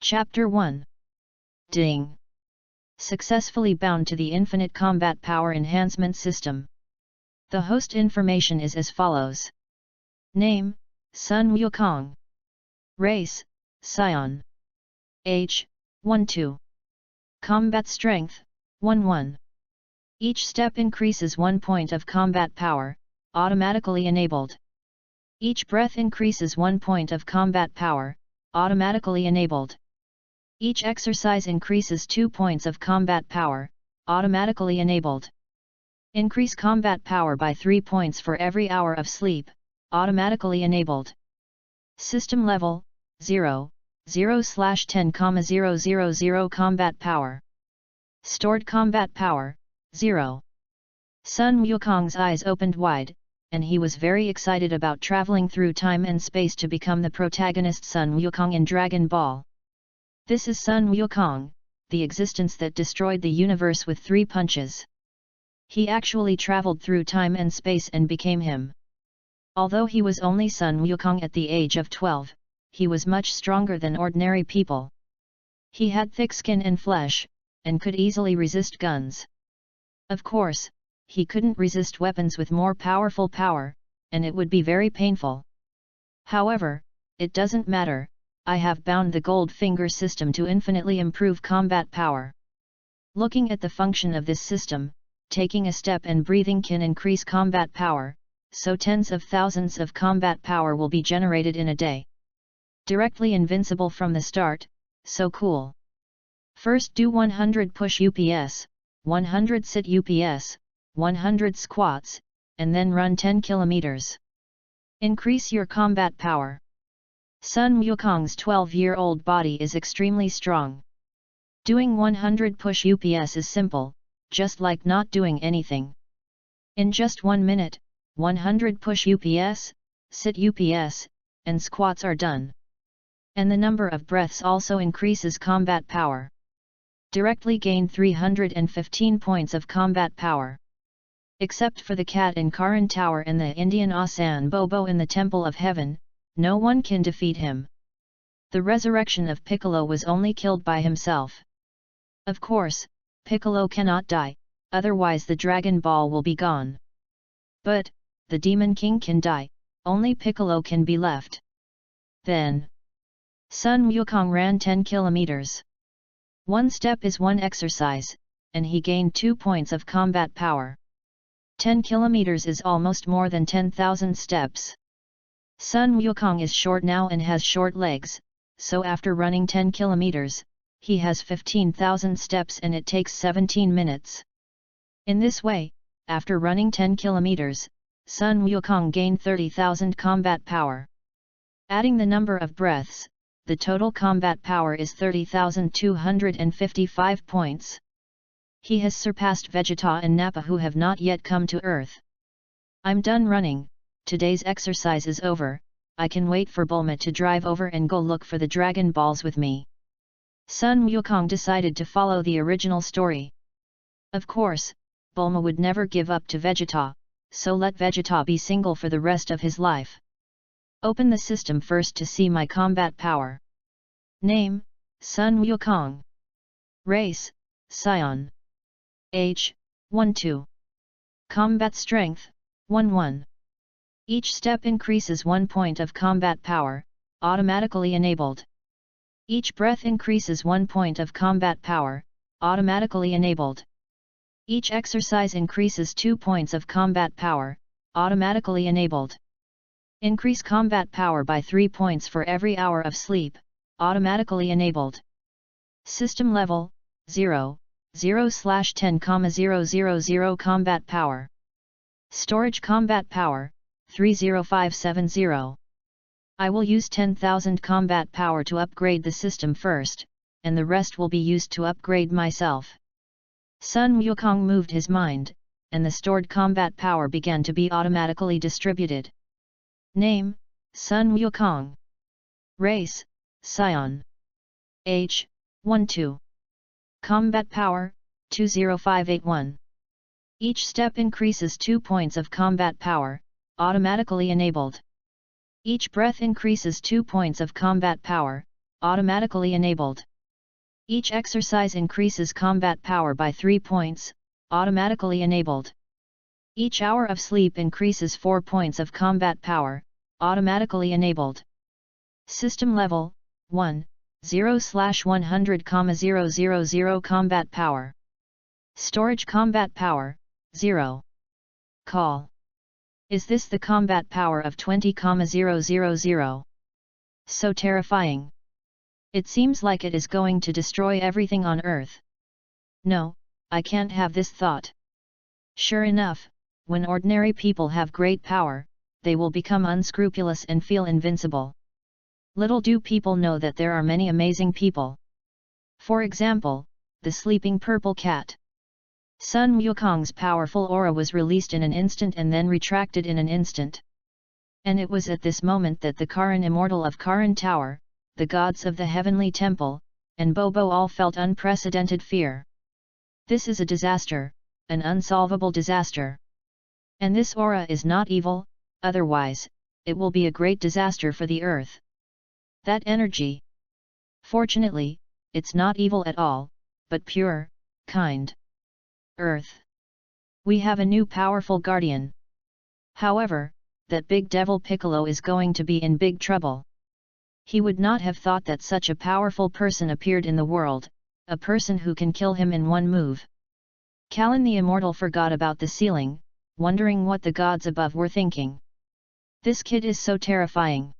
Chapter 1. Ding. Successfully bound to the Infinite Combat Power Enhancement System. The host information is as follows. Name, Sun Wukong. Race, Scion. Age, 12. Combat Strength, 11. Each step increases 1 point of combat power, automatically enabled. Each breath increases 1 point of combat power, automatically enabled. Each exercise increases 2 points of combat power, automatically enabled. Increase combat power by 3 points for every hour of sleep, automatically enabled. System level, 0, 0/10,000 combat power. Stored combat power, 0. Sun Wukong's eyes opened wide, and he was very excited about traveling through time and space to become the protagonist Sun Wukong in Dragon Ball. This is Sun Wukong, the existence that destroyed the universe with 3 punches. He actually traveled through time and space and became him. Although he was only Sun Wukong at the age of 12, he was much stronger than ordinary people. He had thick skin and flesh, and could easily resist guns. Of course, he couldn't resist weapons with more powerful power, and it would be very painful. However, it doesn't matter. I have bound the gold finger system to infinitely improve combat power. Looking at the function of this system, taking a step and breathing can increase combat power, so tens of thousands of combat power will be generated in a day. Directly invincible from the start, so cool. First do 100 push UPS, 100 sit UPS, 100 squats, and then run 10 kilometers. Increase your combat power. Sun Wukong's 12-year-old body is extremely strong. Doing 100 push UPS is simple, just like not doing anything. In just 1 minute, 100 push UPS, sit UPS, and squats are done. And the number of breaths also increases combat power. Directly gain 315 points of combat power. Except for the cat in Karan Tower and the Indian Asan Bobo in the Temple of Heaven, no one can defeat him. The resurrection of Piccolo was only killed by himself. Of course, Piccolo cannot die, otherwise the Dragon Ball will be gone. But, the Demon King can die, only Piccolo can be left. Then, Sun Wukong ran 10 kilometers. 1 step is 1 exercise, and he gained 2 points of combat power. 10 kilometers is almost more than 10,000 steps. Sun Wukong is short now and has short legs, so after running 10 kilometers, he has 15,000 steps and it takes 17 minutes. In this way, after running 10 kilometers, Sun Wukong gained 30,000 combat power. Adding the number of breaths, the total combat power is 30,255 points. He has surpassed Vegeta and Nappa who have not yet come to Earth. I'm done running. Today's exercise is over, I can wait for Bulma to drive over and go look for the Dragon Balls with me. Sun Wukong decided to follow the original story. Of course, Bulma would never give up to Vegeta, so let Vegeta be single for the rest of his life. Open the system first to see my combat power. Name, Sun Wukong. Race, Scion. Age, 12. Combat Strength, 11. Each step increases 1 point of combat power, automatically enabled. Each breath increases 1 point of combat power, automatically enabled. Each exercise increases 2 points of combat power, automatically enabled. Increase combat power by 3 points for every hour of sleep, automatically enabled. System level, 0, 0/10,000 combat power. Storage combat power, 30570. I will use 10,000 combat power to upgrade the system first, and the rest will be used to upgrade myself. Sun Wukong moved his mind, and the stored combat power began to be automatically distributed. Name, Sun Wukong. Race, Scion. Age, 12. Combat power, 20581. Each step increases 2 points of combat power, automatically enabled. Each breath increases 2 points of combat power, automatically enabled. Each exercise increases combat power by 3 points, automatically enabled. Each hour of sleep increases 4 points of combat power, automatically enabled. System level, 1, 0/100,000 combat power. Storage combat power, 0. Call. Is this the combat power of 20,000? So terrifying. It seems like it is going to destroy everything on Earth. No, I can't have this thought. Sure enough, when ordinary people have great power, they will become unscrupulous and feel invincible. Little do people know that there are many amazing people. For example, the sleeping purple cat. Sun Wukong's powerful aura was released in an instant and then retracted in an instant. And it was at this moment that the Karan immortal of Karan Tower, the gods of the heavenly temple, and Bobo all felt unprecedented fear. This is a disaster, an unsolvable disaster. And this aura is not evil, otherwise, it will be a great disaster for the earth. That energy. Fortunately, it's not evil at all, but pure, kind. Earth. We have a new powerful guardian. However, that big devil Piccolo is going to be in big trouble. He would not have thought that such a powerful person appeared in the world, a person who can kill him in one move. Kalin the Immortal forgot about the ceiling, wondering what the gods above were thinking. This kid is so terrifying.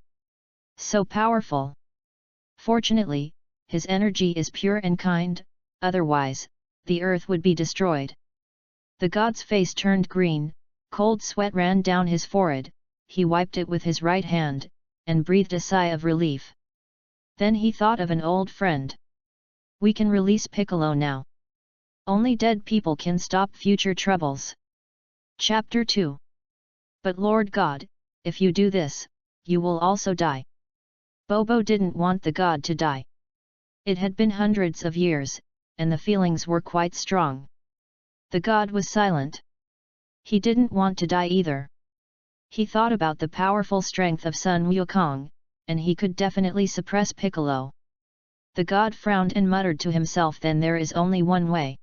So powerful. Fortunately, his energy is pure and kind, otherwise, the earth would be destroyed. The god's face turned green, cold sweat ran down his forehead, he wiped it with his right hand, and breathed a sigh of relief. Then he thought of an old friend. We can release Piccolo now. Only dead people can stop future troubles. Chapter 2. But Lord God, if you do this, you will also die. Bobo didn't want the god to die. It had been hundreds of years, and the feelings were quite strong. The god was silent. He didn't want to die either. He thought about the powerful strength of Sun Wukong, and he could definitely suppress Piccolo. The god frowned and muttered to himself, then there is only one way.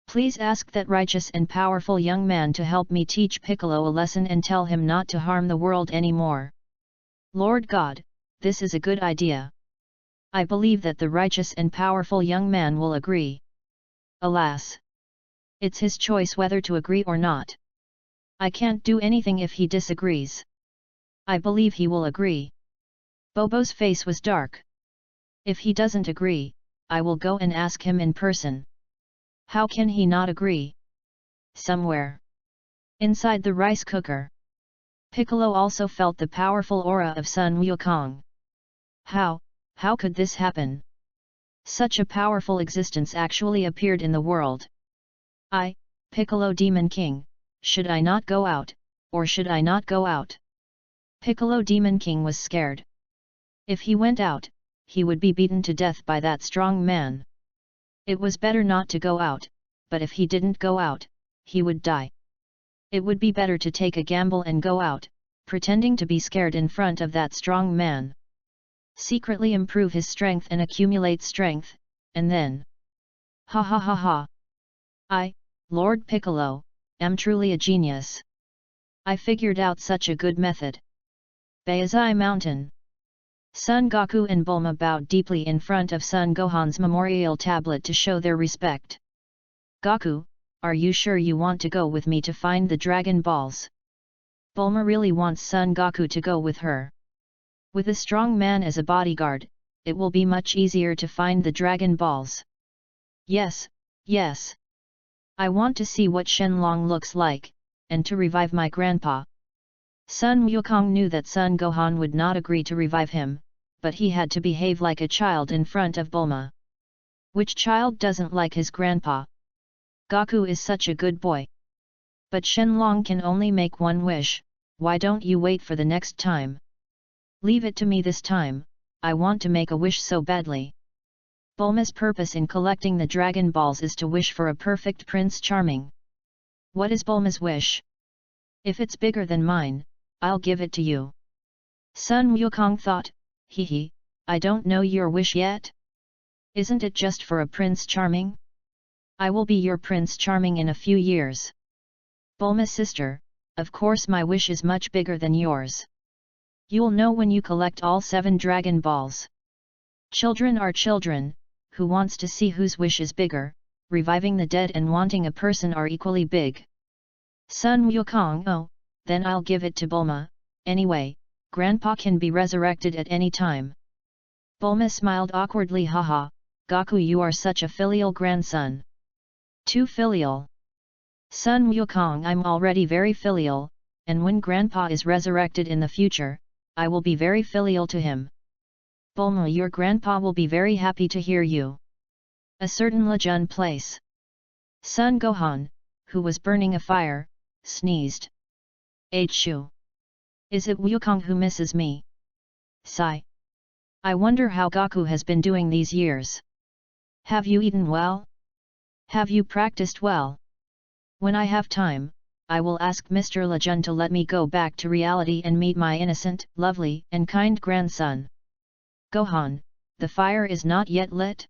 Please ask that righteous and powerful young man to help me teach Piccolo a lesson and tell him not to harm the world anymore. Lord God, this is a good idea. I believe that the righteous and powerful young man will agree. Alas! It's his choice whether to agree or not. I can't do anything if he disagrees. I believe he will agree. Bobo's face was dark. If he doesn't agree, I will go and ask him in person. How can he not agree? Somewhere inside the rice cooker, Piccolo also felt the powerful aura of Sun Wukong. How could this happen? Such a powerful existence actually appeared in the world. Piccolo Demon King, should I not go out, or should I not go out? Piccolo Demon King was scared. If he went out, he would be beaten to death by that strong man. It was better not to go out, but if he didn't go out, he would die. It would be better to take a gamble and go out, pretending to be scared in front of that strong man. Secretly improve his strength and accumulate strength, and then... Ha ha ha ha! I, Lord Piccolo, am truly a genius. I figured out such a good method. Baizai Mountain. Son Goku and Bulma bowed deeply in front of Son Gohan's memorial tablet to show their respect. Goku, are you sure you want to go with me to find the Dragon Balls? Bulma really wants Son Goku to go with her. With a strong man as a bodyguard, it will be much easier to find the Dragon Balls. Yes, yes. I want to see what Shenlong looks like, and to revive my grandpa. Sun Wukong knew that Son Gohan would not agree to revive him, but he had to behave like a child in front of Bulma. Which child doesn't like his grandpa? Goku is such a good boy. But Shenlong can only make one wish, why don't you wait for the next time? Leave it to me this time, I want to make a wish so badly. Bulma's purpose in collecting the Dragon Balls is to wish for a perfect Prince Charming. What is Bulma's wish? If it's bigger than mine, I'll give it to you. Sun Wukong thought, hee, I don't know your wish yet? Isn't it just for a Prince Charming? I will be your Prince Charming in a few years. Bulma's sister, of course my wish is much bigger than yours. You'll know when you collect all 7 Dragon Balls. Children are children, who wants to see whose wish is bigger, reviving the dead and wanting a person are equally big. Sun Wukong, oh, then I'll give it to Bulma, anyway, Grandpa can be resurrected at any time. Bulma smiled awkwardly. Haha, Gaku, you are such a filial grandson. Too filial. Sun Wukong, I'm already very filial, and when Grandpa is resurrected in the future, I will be very filial to him. Bulma, your grandpa will be very happy to hear you. A certain Lejun place. Sun Gohan, who was burning a fire, sneezed. Achoo. Is it Wukong who misses me? Sigh. I wonder how Gaku has been doing these years. Have you eaten well? Have you practiced well? When I have time, I will ask Mr. Lejun to let me go back to reality and meet my innocent, lovely, and kind grandson. Gohan, the fire is not yet lit.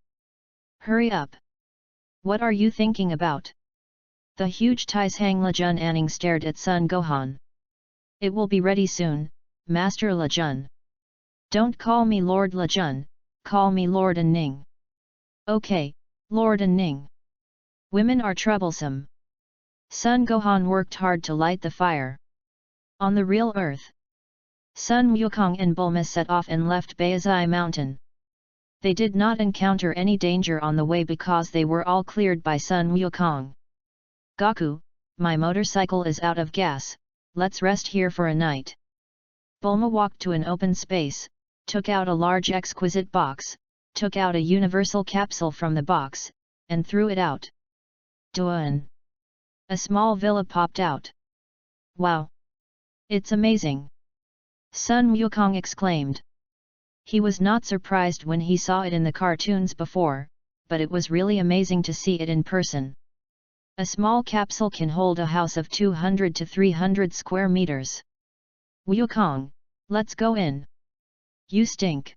Hurry up. What are you thinking about? The huge Taishang Lejun Anning stared at Sun Gohan. It will be ready soon, Master Lejun. Don't call me Lord Lejun, call me Lord Anning. Okay, Lord Anning. Women are troublesome. Sun Gohan worked hard to light the fire. On the real earth, Sun Wukong and Bulma set off and left Baizai Mountain. They did not encounter any danger on the way because they were all cleared by Sun Wukong. Gaku, my motorcycle is out of gas, let's rest here for a night. Bulma walked to an open space, took out a large exquisite box, took out a universal capsule from the box, and threw it out. Duan! A small villa popped out. Wow! It's amazing! Sun Wukong exclaimed. He was not surprised when he saw it in the cartoons before, but it was really amazing to see it in person. A small capsule can hold a house of 200 to 300 square meters. Wukong, let's go in. You stink.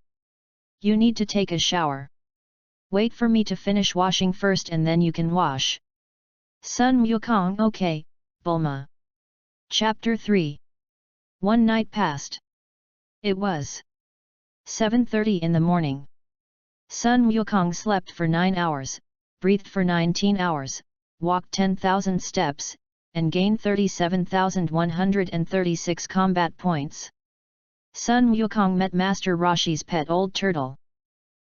You need to take a shower. Wait for me to finish washing first and then you can wash. Sun Wukong, okay, Bulma. Chapter 3. One night passed. It was 7:30 in the morning. Sun Wukong slept for 9 hours, breathed for 19 hours, walked 10,000 steps, and gained 37,136 combat points. Sun Wukong met Master Roshi's pet old turtle.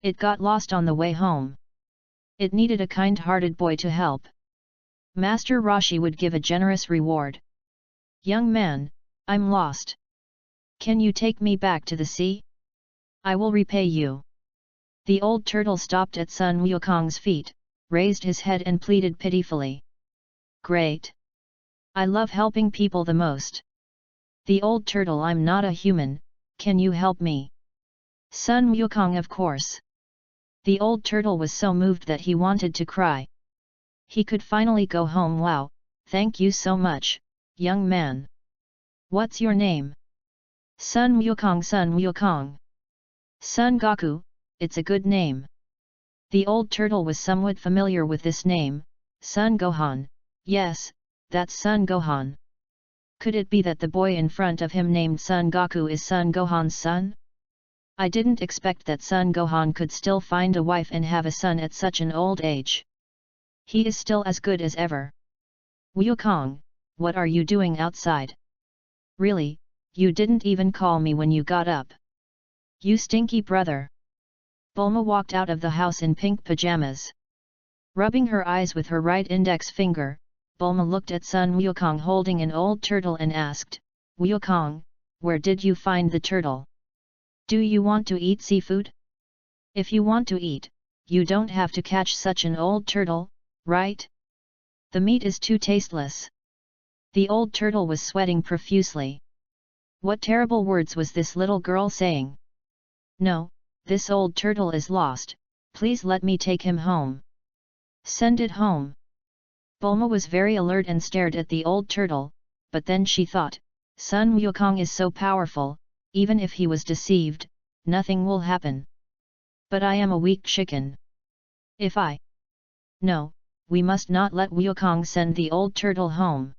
It got lost on the way home. It needed a kind-hearted boy to help. Master Roshi would give a generous reward. Young man, I'm lost. Can you take me back to the sea? I will repay you. The old turtle stopped at Sun Wukong's feet, raised his head and pleaded pitifully. Great! I love helping people the most. The old turtle, I'm not a human, can you help me? Sun Wukong, of course. The old turtle was so moved that he wanted to cry. He could finally go home. Wow, thank you so much, young man. What's your name? Sun Wukong. Sun Wukong. Sun Gaku, it's a good name. The old turtle was somewhat familiar with this name, Sun Gohan. Yes, that's Sun Gohan. Could it be that the boy in front of him named Sun Gaku is Sun Gohan's son? I didn't expect that Sun Gohan could still find a wife and have a son at such an old age. He is still as good as ever. Wukong, what are you doing outside? Really, you didn't even call me when you got up. You stinky brother. Bulma walked out of the house in pink pajamas. Rubbing her eyes with her right index finger, Bulma looked at Sun Wukong holding an old turtle and asked, Wukong, where did you find the turtle? Do you want to eat seafood? If you want to eat, you don't have to catch such an old turtle, right? The meat is too tasteless. The old turtle was sweating profusely. What terrible words was this little girl saying? No, this old turtle is lost, please let me take him home. Send it home. Bulma was very alert and stared at the old turtle, but then she thought, Sun Wukong is so powerful, even if he was deceived, nothing will happen. But I am a weak chicken. If I... No, we must not let Wukong send the old turtle home.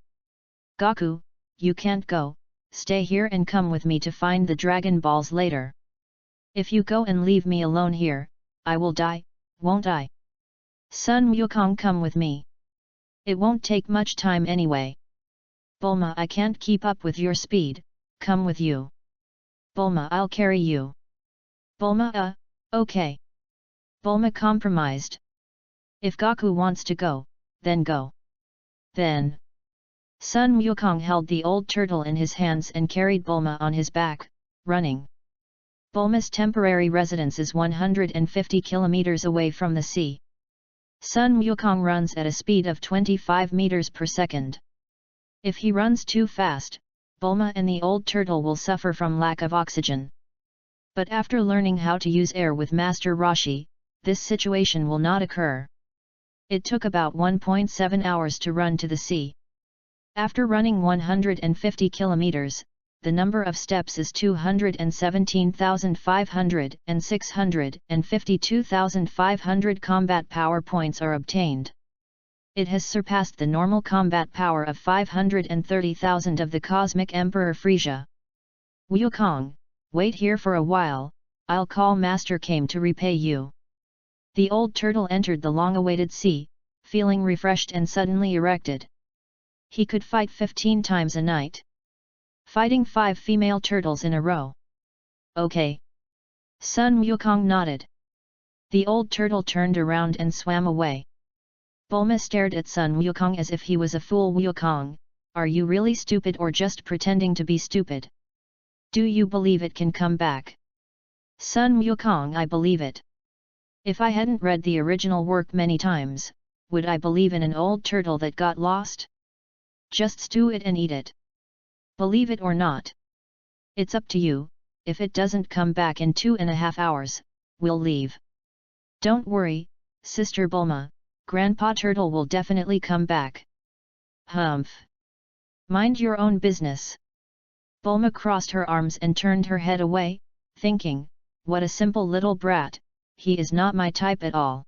Gaku, you can't go, stay here and come with me to find the Dragon Balls later. If you go and leave me alone here, I will die, won't I? Son Wukong, come with me. It won't take much time anyway. Bulma, I can't keep up with your speed, come with you. Bulma, I'll carry you. Bulma, okay. Bulma compromised. If Gaku wants to go, then go. Then. Sun Wukong held the old turtle in his hands and carried Bulma on his back, running. Bulma's temporary residence is 150 kilometers away from the sea. Sun Wukong runs at a speed of 25 meters per second. If he runs too fast, Bulma and the old turtle will suffer from lack of oxygen. But after learning how to use air with Master Roshi, this situation will not occur. It took about 1.7 hours to run to the sea. After running 150 kilometers, the number of steps is 217,500 and 652,500 combat power points are obtained. It has surpassed the normal combat power of 530,000 of the Cosmic Emperor Frisia. Wukong, wait here for a while, I'll call Master Kame to repay you. The old turtle entered the long-awaited sea, feeling refreshed and suddenly erected. He could fight 15 times a night. Fighting 5 female turtles in a row. Okay. Sun Wukong nodded. The old turtle turned around and swam away. Bulma stared at Sun Wukong as if he was a fool. Wukong, are you really stupid or just pretending to be stupid? Do you believe it can come back? Sun Wukong, I believe it. If I hadn't read the original work many times, would I believe in an old turtle that got lost? Just stew it and eat it. Believe it or not. It's up to you. If it doesn't come back in 2.5 hours, we'll leave. Don't worry, Sister Bulma, Grandpa Turtle will definitely come back. Humph. Mind your own business. Bulma crossed her arms and turned her head away, thinking, what a simple little brat, he is not my type at all.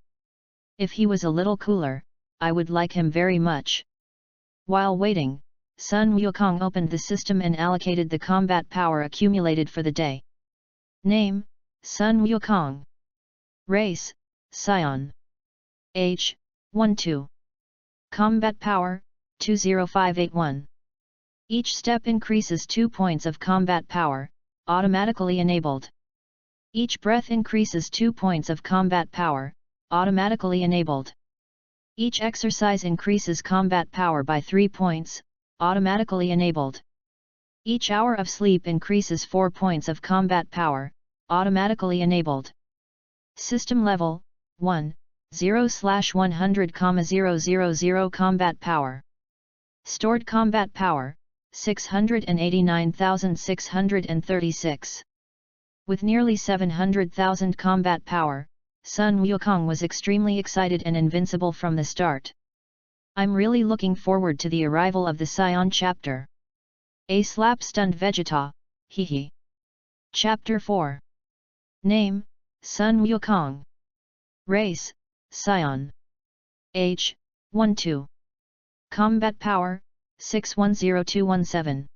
If he was a little cooler, I would like him very much. While waiting, Sun Wukong opened the system and allocated the combat power accumulated for the day. Name, Sun Wukong. Race, Scion. Age, 12. Combat power, 20581. Each step increases 2 points of combat power, automatically enabled. Each breath increases 2 points of combat power, automatically enabled. Each exercise increases combat power by 3 points, automatically enabled. Each hour of sleep increases 4 points of combat power, automatically enabled. System level, 1, 0/100,000 combat power. Stored combat power, 689,636. With nearly 700,000 combat power, Sun Wukong was extremely excited and invincible from the start. I'm really looking forward to the arrival of the Scion chapter. A slap stunned Vegeta, hehe. Chapter 4. Name, Sun Wukong. Race, Scion. Age, 12. Combat power, 610217.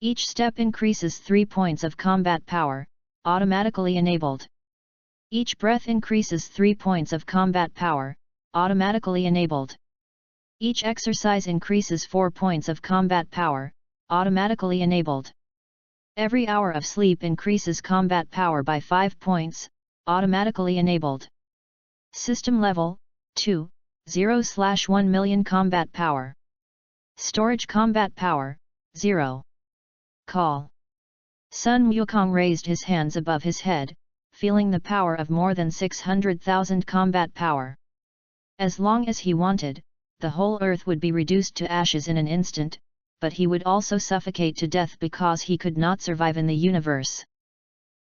Each step increases 3 points of combat power, automatically enabled. Each breath increases 3 points of combat power, automatically enabled. Each exercise increases 4 points of combat power, automatically enabled. Every hour of sleep increases combat power by 5 points, automatically enabled. System level, 2, 0/1 million combat power. Storage combat power, 0. Call. Sun Wukong raised his hands above his head, feeling the power of more than 600,000 combat power. As long as he wanted, the whole earth would be reduced to ashes in an instant, but he would also suffocate to death because he could not survive in the universe.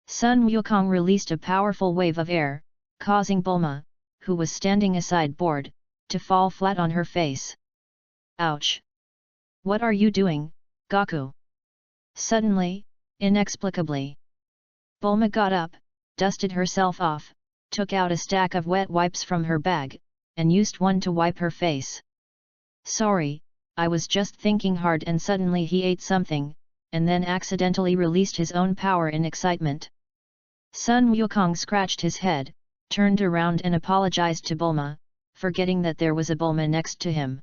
Sun Wukong released a powerful wave of air, causing Bulma, who was standing aside bored, to fall flat on her face. Ouch! What are you doing, Gaku? Suddenly, inexplicably, Bulma got up, dusted herself off, took out a stack of wet wipes from her bag, and used one to wipe her face. Sorry, I was just thinking hard and suddenly he ate something, and then accidentally released his own power in excitement. Sun Wukong scratched his head, turned around and apologized to Bulma, forgetting that there was a Bulma next to him.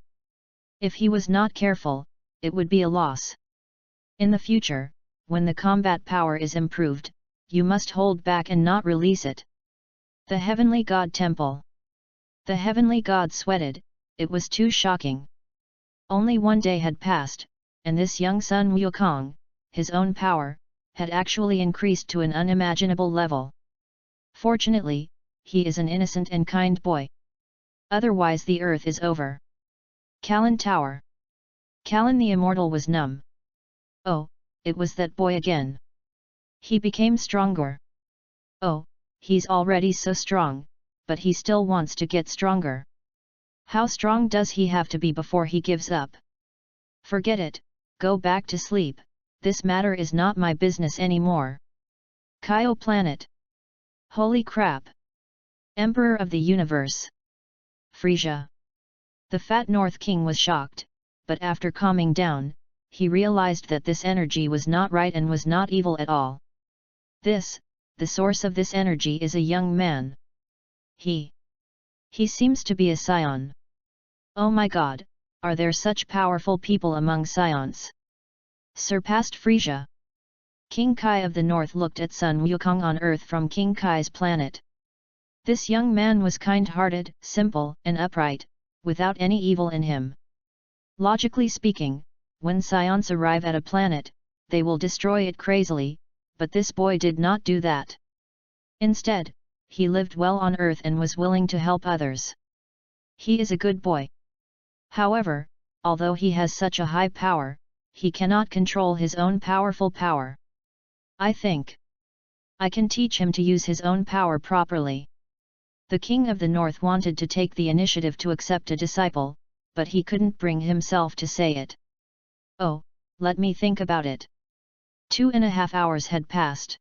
If he was not careful, it would be a loss. In the future, when the combat power is improved, you must hold back and not release it. The Heavenly God Temple. The Heavenly God sweated, it was too shocking. Only one day had passed, and this young Sun Wukong, his own power, had actually increased to an unimaginable level. Fortunately, he is an innocent and kind boy. Otherwise the earth is over. Kallen Tower. Kallen the Immortal was numb. Oh, it was that boy again. He became stronger. Oh, he's already so strong, but he still wants to get stronger. How strong does he have to be before he gives up? Forget it, go back to sleep, this matter is not my business anymore. Kaio Planet. Holy crap! Emperor of the Universe. Frisia. The Fat North King was shocked, but after calming down, he realized that this energy was not right and was not evil at all. The source of this energy is a young man. He seems to be a scion. Oh my god, are there such powerful people among scions? Surpassed Frisia. King Kai of the North looked at Sun Wukong on Earth from King Kai's planet. This young man was kind-hearted, simple, and upright, without any evil in him. Logically speaking, when scions arrive at a planet, they will destroy it crazily, but this boy did not do that. Instead, he lived well on Earth and was willing to help others. He is a good boy. However, although he has such a high power, he cannot control his own powerful power. I think I can teach him to use his own power properly. The King of the North wanted to take the initiative to accept a disciple, but he couldn't bring himself to say it. Oh, let me think about it. 2.5 hours had passed.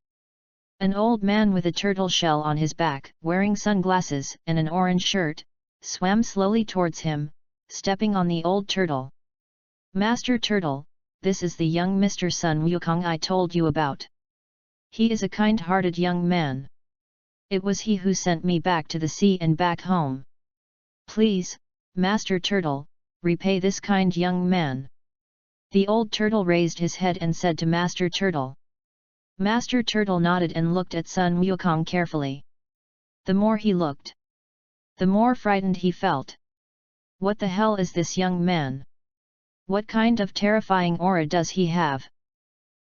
An old man with a turtle shell on his back, wearing sunglasses and an orange shirt, swam slowly towards him, stepping on the old turtle. Master Turtle, this is the young Mr. Sun Wukong I told you about. He is a kind-hearted young man. It was he who sent me back to the sea and back home. Please, Master Turtle, repay this kind young man. The old turtle raised his head and said to Master Turtle. Master Turtle nodded and looked at Sun Wukong carefully. The more he looked, the more frightened he felt. What the hell is this young man? What kind of terrifying aura does he have?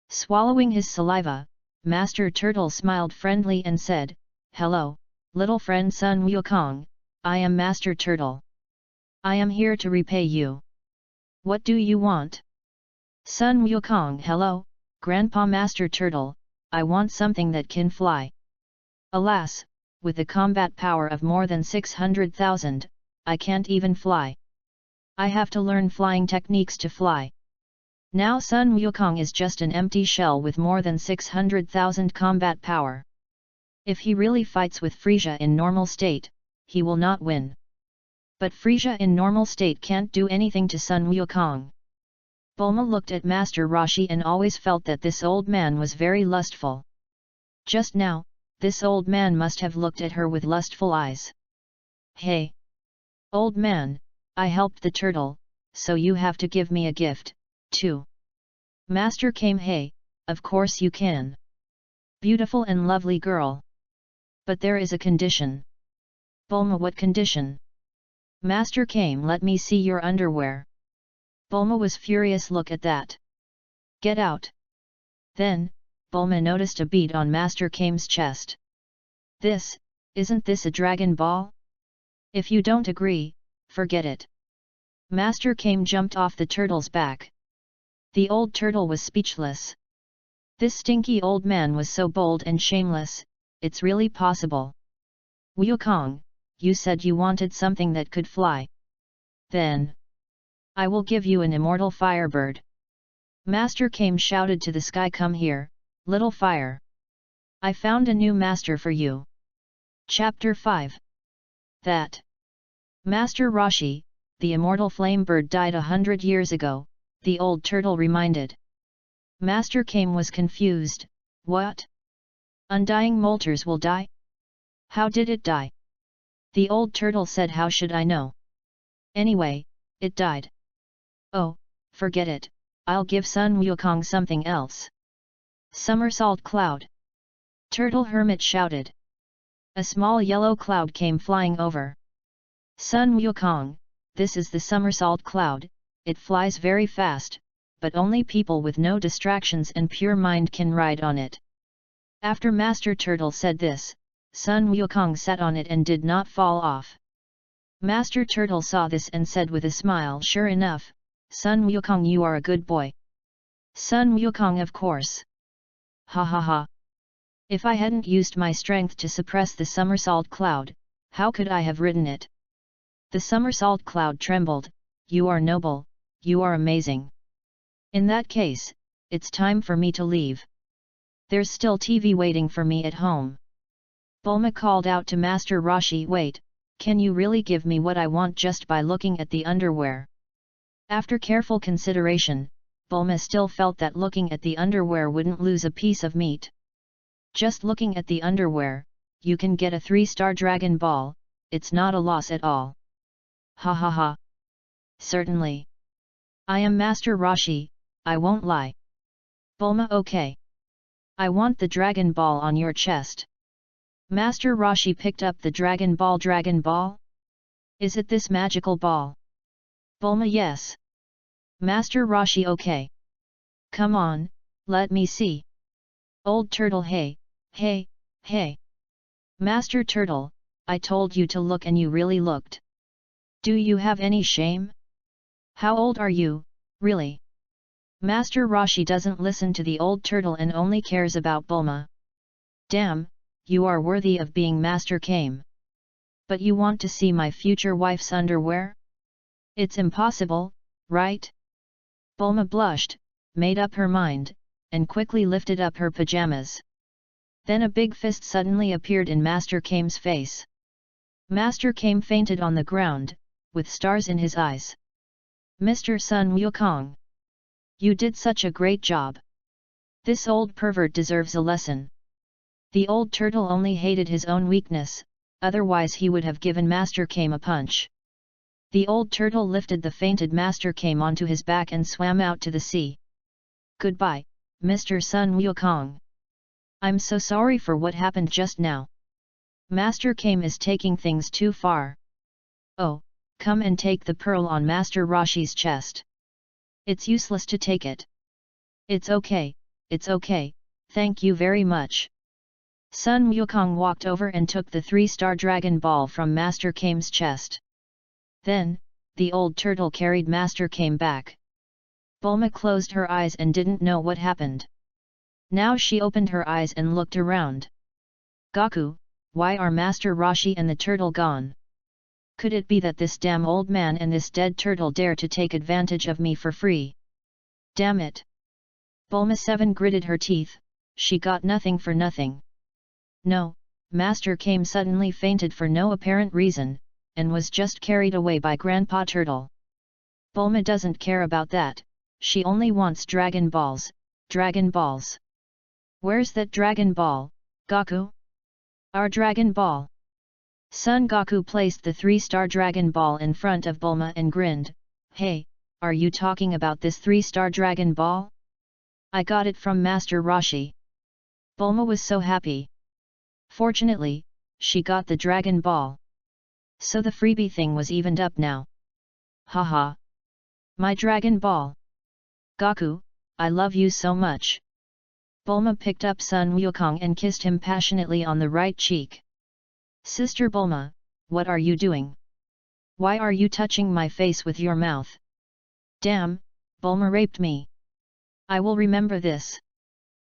Swallowing his saliva, Master Turtle smiled friendly and said, Hello, little friend Sun Wukong, I am Master Turtle. I am here to repay you. What do you want? Sun Wukong. Hello, Grandpa Master Turtle, I want something that can fly. Alas, with the combat power of more than 600,000, I can't even fly. I have to learn flying techniques to fly. Now Sun Wukong is just an empty shell with more than 600,000 combat power. If he really fights with Frisia in normal state, he will not win. But Frisia in normal state can't do anything to Sun Wukong. Bulma looked at Master Roshi and always felt that this old man was very lustful. Just now, this old man must have looked at her with lustful eyes. Hey! Old man, I helped the turtle, so you have to give me a gift, too. Master came. Hey, of course you can. Beautiful and lovely girl. But there is a condition. Bulma, what condition? Master came, let me see your underwear. Bulma was furious. Look at that. Get out. Then, Bulma noticed a bead on Master Kame's chest. Isn't this a Dragon Ball? If you don't agree, forget it. Master Kame jumped off the turtle's back. The old turtle was speechless. This stinky old man was so bold and shameless, it's really possible. Wukong, you said you wanted something that could fly. Then I will give you an immortal firebird. Master Kame shouted to the sky, come here, little fire. I found a new master for you. Chapter 5. That Master Rashi, the immortal flame bird, died 100 years ago, the old turtle reminded. Master Kame was confused. What? Undying molters will die? How did it die? The old turtle said, how should I know? Anyway, it died. Oh, forget it, I'll give Sun Wukong something else. Somersault cloud. Turtle Hermit shouted. A small yellow cloud came flying over. Sun Wukong, this is the somersault cloud, it flies very fast, but only people with no distractions and pure mind can ride on it. After Master Turtle said this, Sun Wukong sat on it and did not fall off. Master Turtle saw this and said with a smile, sure enough, Sun Wukong, you are a good boy. Sun Wukong, of course. Ha ha ha. If I hadn't used my strength to suppress the somersault cloud, how could I have ridden it? The somersault cloud trembled. You are noble, you are amazing. In that case, it's time for me to leave. There's still TV waiting for me at home. Bulma called out to Master Rashi, wait, can you really give me what I want just by looking at the underwear? After careful consideration, Bulma still felt that looking at the underwear wouldn't lose a piece of meat. Just looking at the underwear, you can get a 3-star Dragon Ball, it's not a loss at all. Ha ha ha. Certainly. I am Master Rashi, I won't lie. Bulma, okay. I want the Dragon Ball on your chest. Master Rashi picked up the Dragon Ball. Dragon Ball? Is it this magical ball? Bulma, yes. Master Rashi, okay. Come on, let me see. Old Turtle, hey, hey, hey. Master Turtle, I told you to look and you really looked. Do you have any shame? How old are you, really? Master Rashi doesn't listen to the old turtle and only cares about Bulma. Damn, you are worthy of being Master Kame. But you want to see my future wife's underwear? It's impossible, right? Bulma blushed, made up her mind, and quickly lifted up her pajamas. Then a big fist suddenly appeared in Master Kame's face. Master Kame fainted on the ground, with stars in his eyes. Mr. Sun Wukong. You did such a great job. This old pervert deserves a lesson. The old turtle only hated his own weakness, otherwise he would have given Master Kame a punch. The old turtle lifted the fainted Master Kame onto his back and swam out to the sea. Goodbye, Mr. Sun Wukong. I'm so sorry for what happened just now. Master Kame is taking things too far. Oh, come and take the pearl on Master Rashi's chest. It's useless to take it. It's okay, thank you very much. Sun Wukong walked over and took the 3-star Dragon Ball from Master Kame's chest. Then, the old turtle carried Master Kame back. Bulma closed her eyes and didn't know what happened. Now she opened her eyes and looked around. Gaku, why are Master Rashi and the turtle gone? Could it be that this damn old man and this dead turtle dare to take advantage of me for free? Damn it! Bulma 7 gritted her teeth, she got nothing for nothing. No, Master Kame suddenly fainted for no apparent reason, and was just carried away by Grandpa Turtle. Bulma doesn't care about that, she only wants Dragon Balls, Dragon Balls. Where's that Dragon Ball, Gaku? Our Dragon Ball! Son Goku placed the 3-star Dragon Ball in front of Bulma and grinned, hey, are you talking about this 3-star Dragon Ball? I got it from Master Rashi. Bulma was so happy. Fortunately, she got the Dragon Ball. So the freebie thing was evened up now. Haha. My Dragon Ball. Gaku, I love you so much. Bulma picked up Sun Wukong and kissed him passionately on the right cheek. Sister Bulma, what are you doing? Why are you touching my face with your mouth? Damn, Bulma raped me. I will remember this.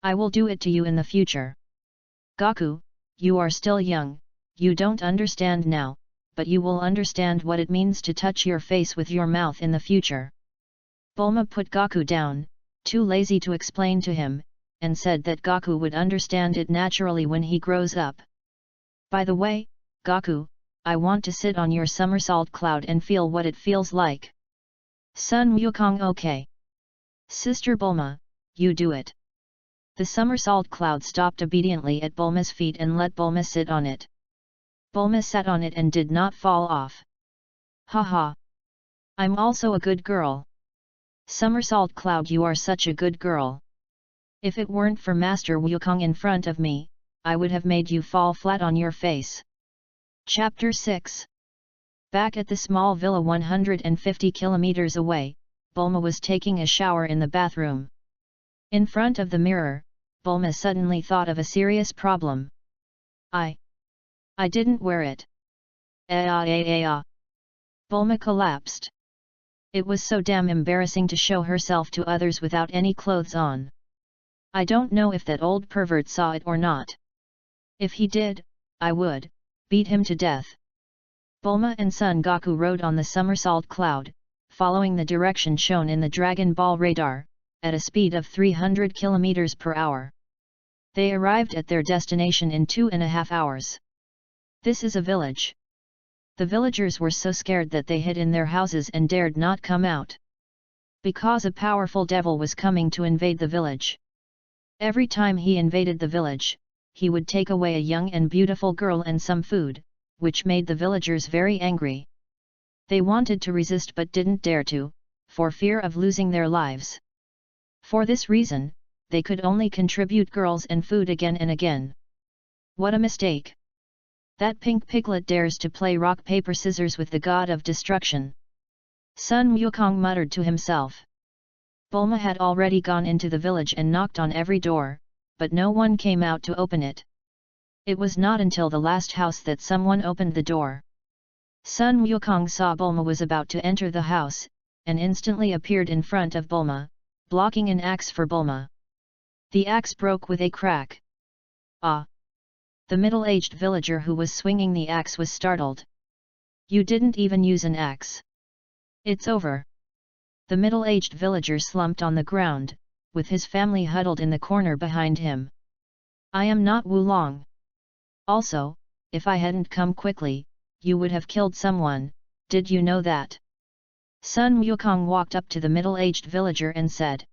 I will do it to you in the future. Gaku, you are still young, you don't understand now, but you will understand what it means to touch your face with your mouth in the future. Bulma put Gaku down, too lazy to explain to him, and said that Gaku would understand it naturally when he grows up. By the way, Gaku, I want to sit on your somersault cloud and feel what it feels like. Sun Wukong. Okay. Sister Bulma, you do it. The somersault cloud stopped obediently at Bulma's feet and let Bulma sit on it. Bulma sat on it and did not fall off. Haha. I'm also a good girl. Somersault cloud, you are such a good girl. If it weren't for Master Wukong in front of me, I would have made you fall flat on your face. Chapter 6. Back at the small villa 150 kilometers away, Bulma was taking a shower in the bathroom. In front of the mirror, Bulma suddenly thought of a serious problem. I didn't wear it. Bulma collapsed. It was so damn embarrassing to show herself to others without any clothes on. I don't know if that old pervert saw it or not. If he did, I would beat him to death. Bulma and Son Goku rode on the somersault cloud, following the direction shown in the Dragon Ball radar, at a speed of 300 km per hour. They arrived at their destination in 2.5 hours. This is a village. The villagers were so scared that they hid in their houses and dared not come out. Because a powerful devil was coming to invade the village. Every time he invaded the village, he would take away a young and beautiful girl and some food, which made the villagers very angry. They wanted to resist but didn't dare to, for fear of losing their lives. For this reason, they could only contribute girls and food again and again. What a mistake! That pink piglet dares to play rock-paper-scissors with the god of destruction. Sun Wukong muttered to himself. Bulma had already gone into the village and knocked on every door, but no one came out to open it. It was not until the last house that someone opened the door. Sun Wukong saw Bulma was about to enter the house, and instantly appeared in front of Bulma, blocking an axe for Bulma. The axe broke with a crack. Ah! The middle-aged villager who was swinging the axe was startled. You didn't even use an axe. It's over. The middle-aged villager slumped on the ground, with his family huddled in the corner behind him. I am not Wulong. Also, if I hadn't come quickly, you would have killed someone, did you know that? Sun Wukong walked up to the middle-aged villager and said.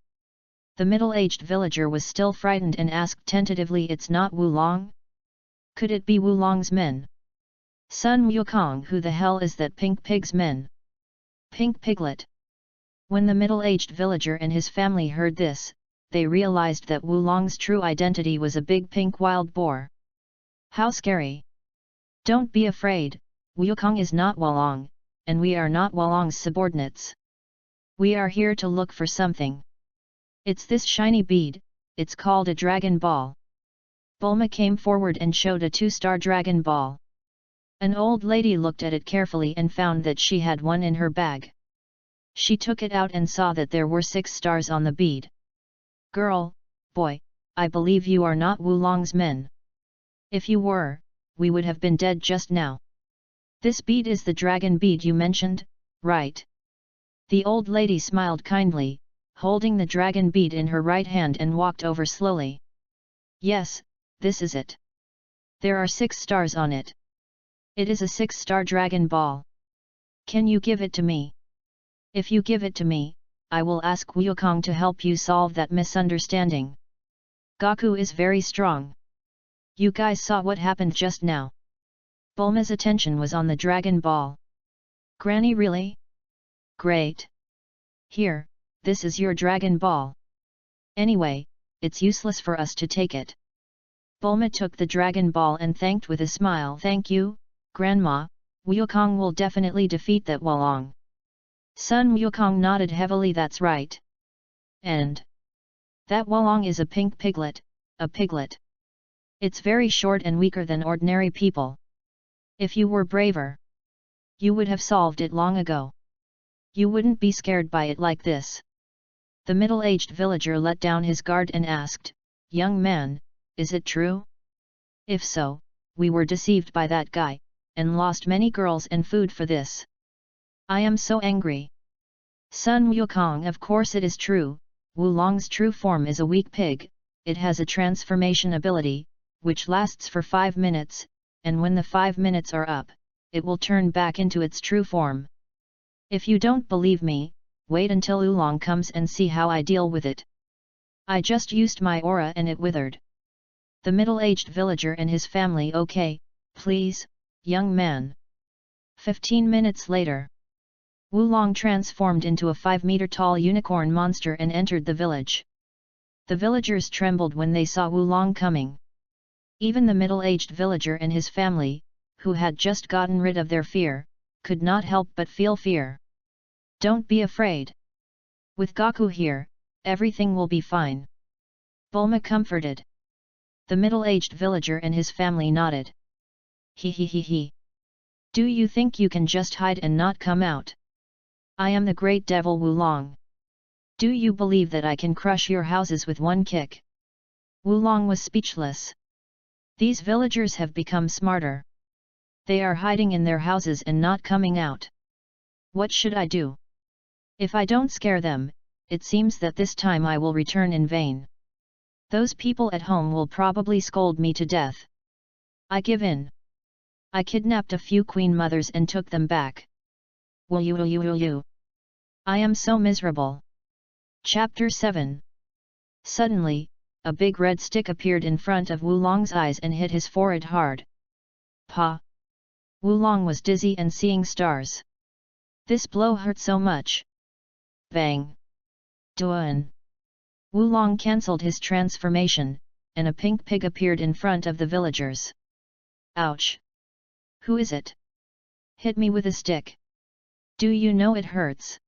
The middle-aged villager was still frightened and asked tentatively, it's not Wulong? Could it be Wulong's men? Sun Wukong, who the hell is that pink pig's men? Pink piglet. When the middle-aged villager and his family heard this, they realized that Wulong's true identity was a big pink wild boar. How scary! Don't be afraid, Wukong is not Wulong, and we are not Wulong's subordinates. We are here to look for something. It's this shiny bead, it's called a Dragon Ball. Bulma came forward and showed a 2-star Dragon Ball. An old lady looked at it carefully and found that she had one in her bag. She took it out and saw that there were 6 stars on the bead. Girl, boy, I believe you are not Wulong's men. If you were, we would have been dead just now. This bead is the dragon bead you mentioned, right? The old lady smiled kindly, holding the dragon bead in her right hand and walked over slowly. Yes, this is it. There are 6 stars on it. It is a 6-star Dragon Ball. Can you give it to me? If you give it to me, I will ask Wukong to help you solve that misunderstanding. Gaku is very strong. You guys saw what happened just now. Bulma's attention was on the Dragon Ball. Granny, really? Great. Here, this is your Dragon Ball. Anyway, it's useless for us to take it. Bulma took the Dragon Ball and thanked with a smile. Thank you, Grandma, Wukong will definitely defeat that Wulong. Sun Wukong nodded heavily. That's right. And that Wulong is a pink piglet, a piglet. It's very short and weaker than ordinary people. If you were braver, you would have solved it long ago. You wouldn't be scared by it like this. The middle-aged villager let down his guard and asked, Young man, is it true? If so, we were deceived by that guy, and lost many girls and food for this. I am so angry. Sun Wukong, of course it is true. Wulong's true form is a weak pig, it has a transformation ability, which lasts for 5 minutes, and when the 5 minutes are up, it will turn back into its true form. If you don't believe me, wait until Oolong comes and see how I deal with it. I just used my aura and it withered. The middle-aged villager and his family. Okay, please, young man. 15 minutes later. Oolong transformed into a 5-meter-tall unicorn monster and entered the village. The villagers trembled when they saw Oolong coming. Even the middle-aged villager and his family, who had just gotten rid of their fear, could not help but feel fear. Don't be afraid. With Gaku here, everything will be fine. Bulma comforted. The middle-aged villager and his family nodded. He. Do you think you can just hide and not come out? I am the great devil Oolong. Do you believe that I can crush your houses with one kick? Oolong was speechless. These villagers have become smarter. They are hiding in their houses and not coming out. What should I do? If I don't scare them, it seems that this time I will return in vain. Those people at home will probably scold me to death. I give in. I kidnapped a few queen mothers and took them back. Will you? I am so miserable. Chapter 7. Suddenly, a big red stick appeared in front of Oolong's eyes and hit his forehead hard. Pa! Oolong was dizzy and seeing stars. This blow hurt so much. Bang! Duan! Oolong cancelled his transformation, and a pink pig appeared in front of the villagers. Ouch! Who is it? Hit me with a stick. Do you know it hurts?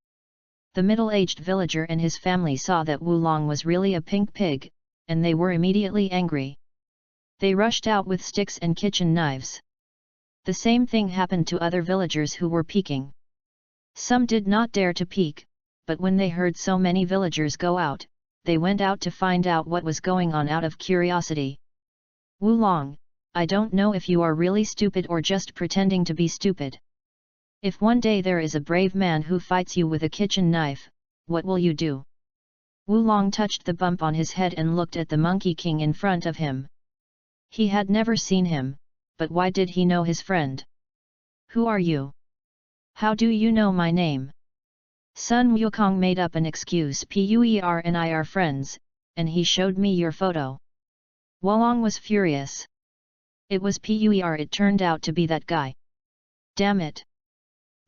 The middle-aged villager and his family saw that Oolong was really a pink pig, and they were immediately angry. They rushed out with sticks and kitchen knives. The same thing happened to other villagers who were peeking. Some did not dare to peek, but when they heard so many villagers go out, they went out to find out what was going on out of curiosity. Oolong, I don't know if you are really stupid or just pretending to be stupid. If one day there is a brave man who fights you with a kitchen knife, what will you do? Oolong touched the bump on his head and looked at the Monkey King in front of him. He had never seen him, but why did he know his friend? Who are you? How do you know my name? Sun Wukong made up an excuse. Puer and I are friends, and he showed me your photo. Wolong was furious. It was Puer. It turned out to be that guy. Damn it!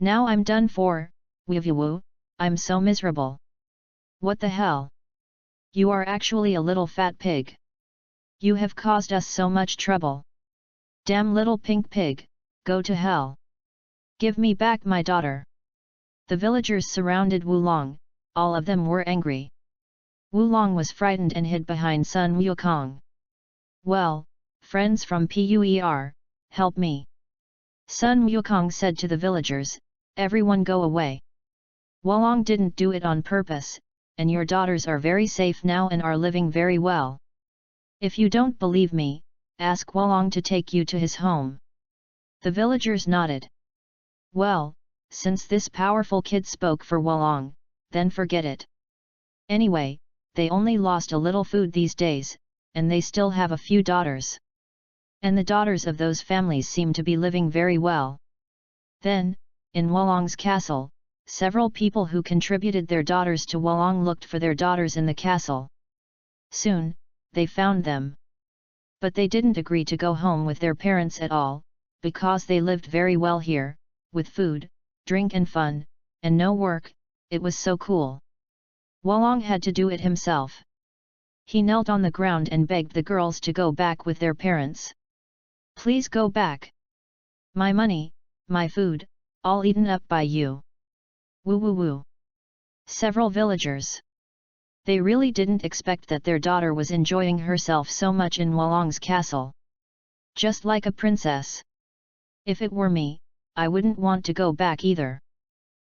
Now I'm done for, Wivu, I'm so miserable. What the hell? You are actually a little fat pig. You have caused us so much trouble. Damn little pink pig, go to hell. Give me back my daughter. The villagers surrounded Oolong, all of them were angry. Oolong was frightened and hid behind Sun Wukong. Well, friends from Puer, help me. Sun Wukong said to the villagers, everyone go away. Wolong didn't do it on purpose, and your daughters are very safe now and are living very well. If you don't believe me, ask Wolong to take you to his home. The villagers nodded. Well, since this powerful kid spoke for Wolong, then forget it. Anyway, they only lost a little food these days, and they still have a few daughters. And the daughters of those families seem to be living very well. Then, in Wolong's castle, several people who contributed their daughters to Wolong looked for their daughters in the castle. Soon, they found them. But they didn't agree to go home with their parents at all, because they lived very well here, with food, drink and fun, and no work. It was so cool. Wolong had to do it himself. He knelt on the ground and begged the girls to go back with their parents. Please go back. My money, my food, all eaten up by you. Woo woo woo. Several villagers. They really didn't expect that their daughter was enjoying herself so much in Wolong's castle. Just like a princess. If it were me, I wouldn't want to go back either.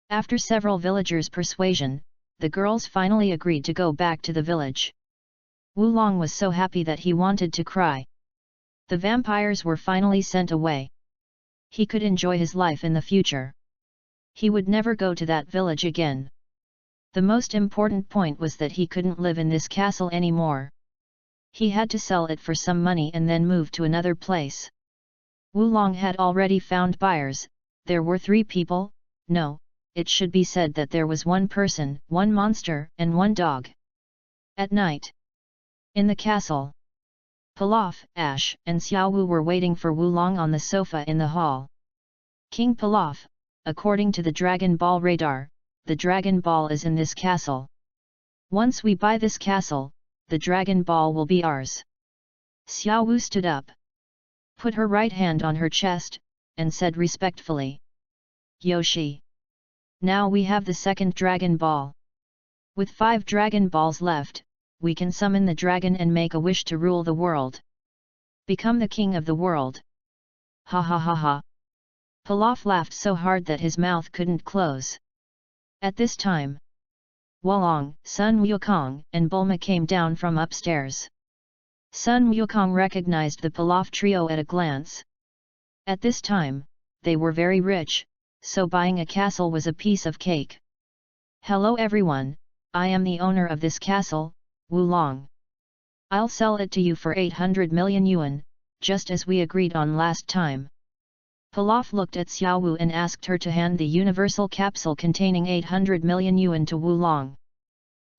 After several villagers' persuasion, the girls finally agreed to go back to the village. Oolong was so happy that he wanted to cry. The vampires were finally sent away. He could enjoy his life in the future. He would never go to that village again. The most important point was that he couldn't live in this castle anymore. He had to sell it for some money and then move to another place. Wulong had already found buyers. There were 3 people, no, it should be said that there was 1 person, 1 monster, and 1 dog. At night, in the castle, Pilaf, Ash, and Xiaowu were waiting for Wulong on the sofa in the hall. King Pilaf, according to the Dragon Ball radar, the Dragon Ball is in this castle. Once we buy this castle, the Dragon Ball will be ours. Xiaowu stood up, put her right hand on her chest, and said respectfully, Yoshi. Now we have the 2nd Dragon Ball. With 5 Dragon Balls left, we can summon the dragon and make a wish to rule the world. Become the king of the world. Ha ha ha ha. Pilaf laughed so hard that his mouth couldn't close. At this time, Wulong, Sun Wukong, and Bulma came down from upstairs. Sun Wukong recognized the Pilaf trio at a glance. At this time, they were very rich, so buying a castle was a piece of cake. Hello everyone, I am the owner of this castle, Wulong. I'll sell it to you for 800 million yuan, just as we agreed on last time. Pilaf looked at Xiaowu and asked her to hand the universal capsule containing 800 million yuan to Wulong.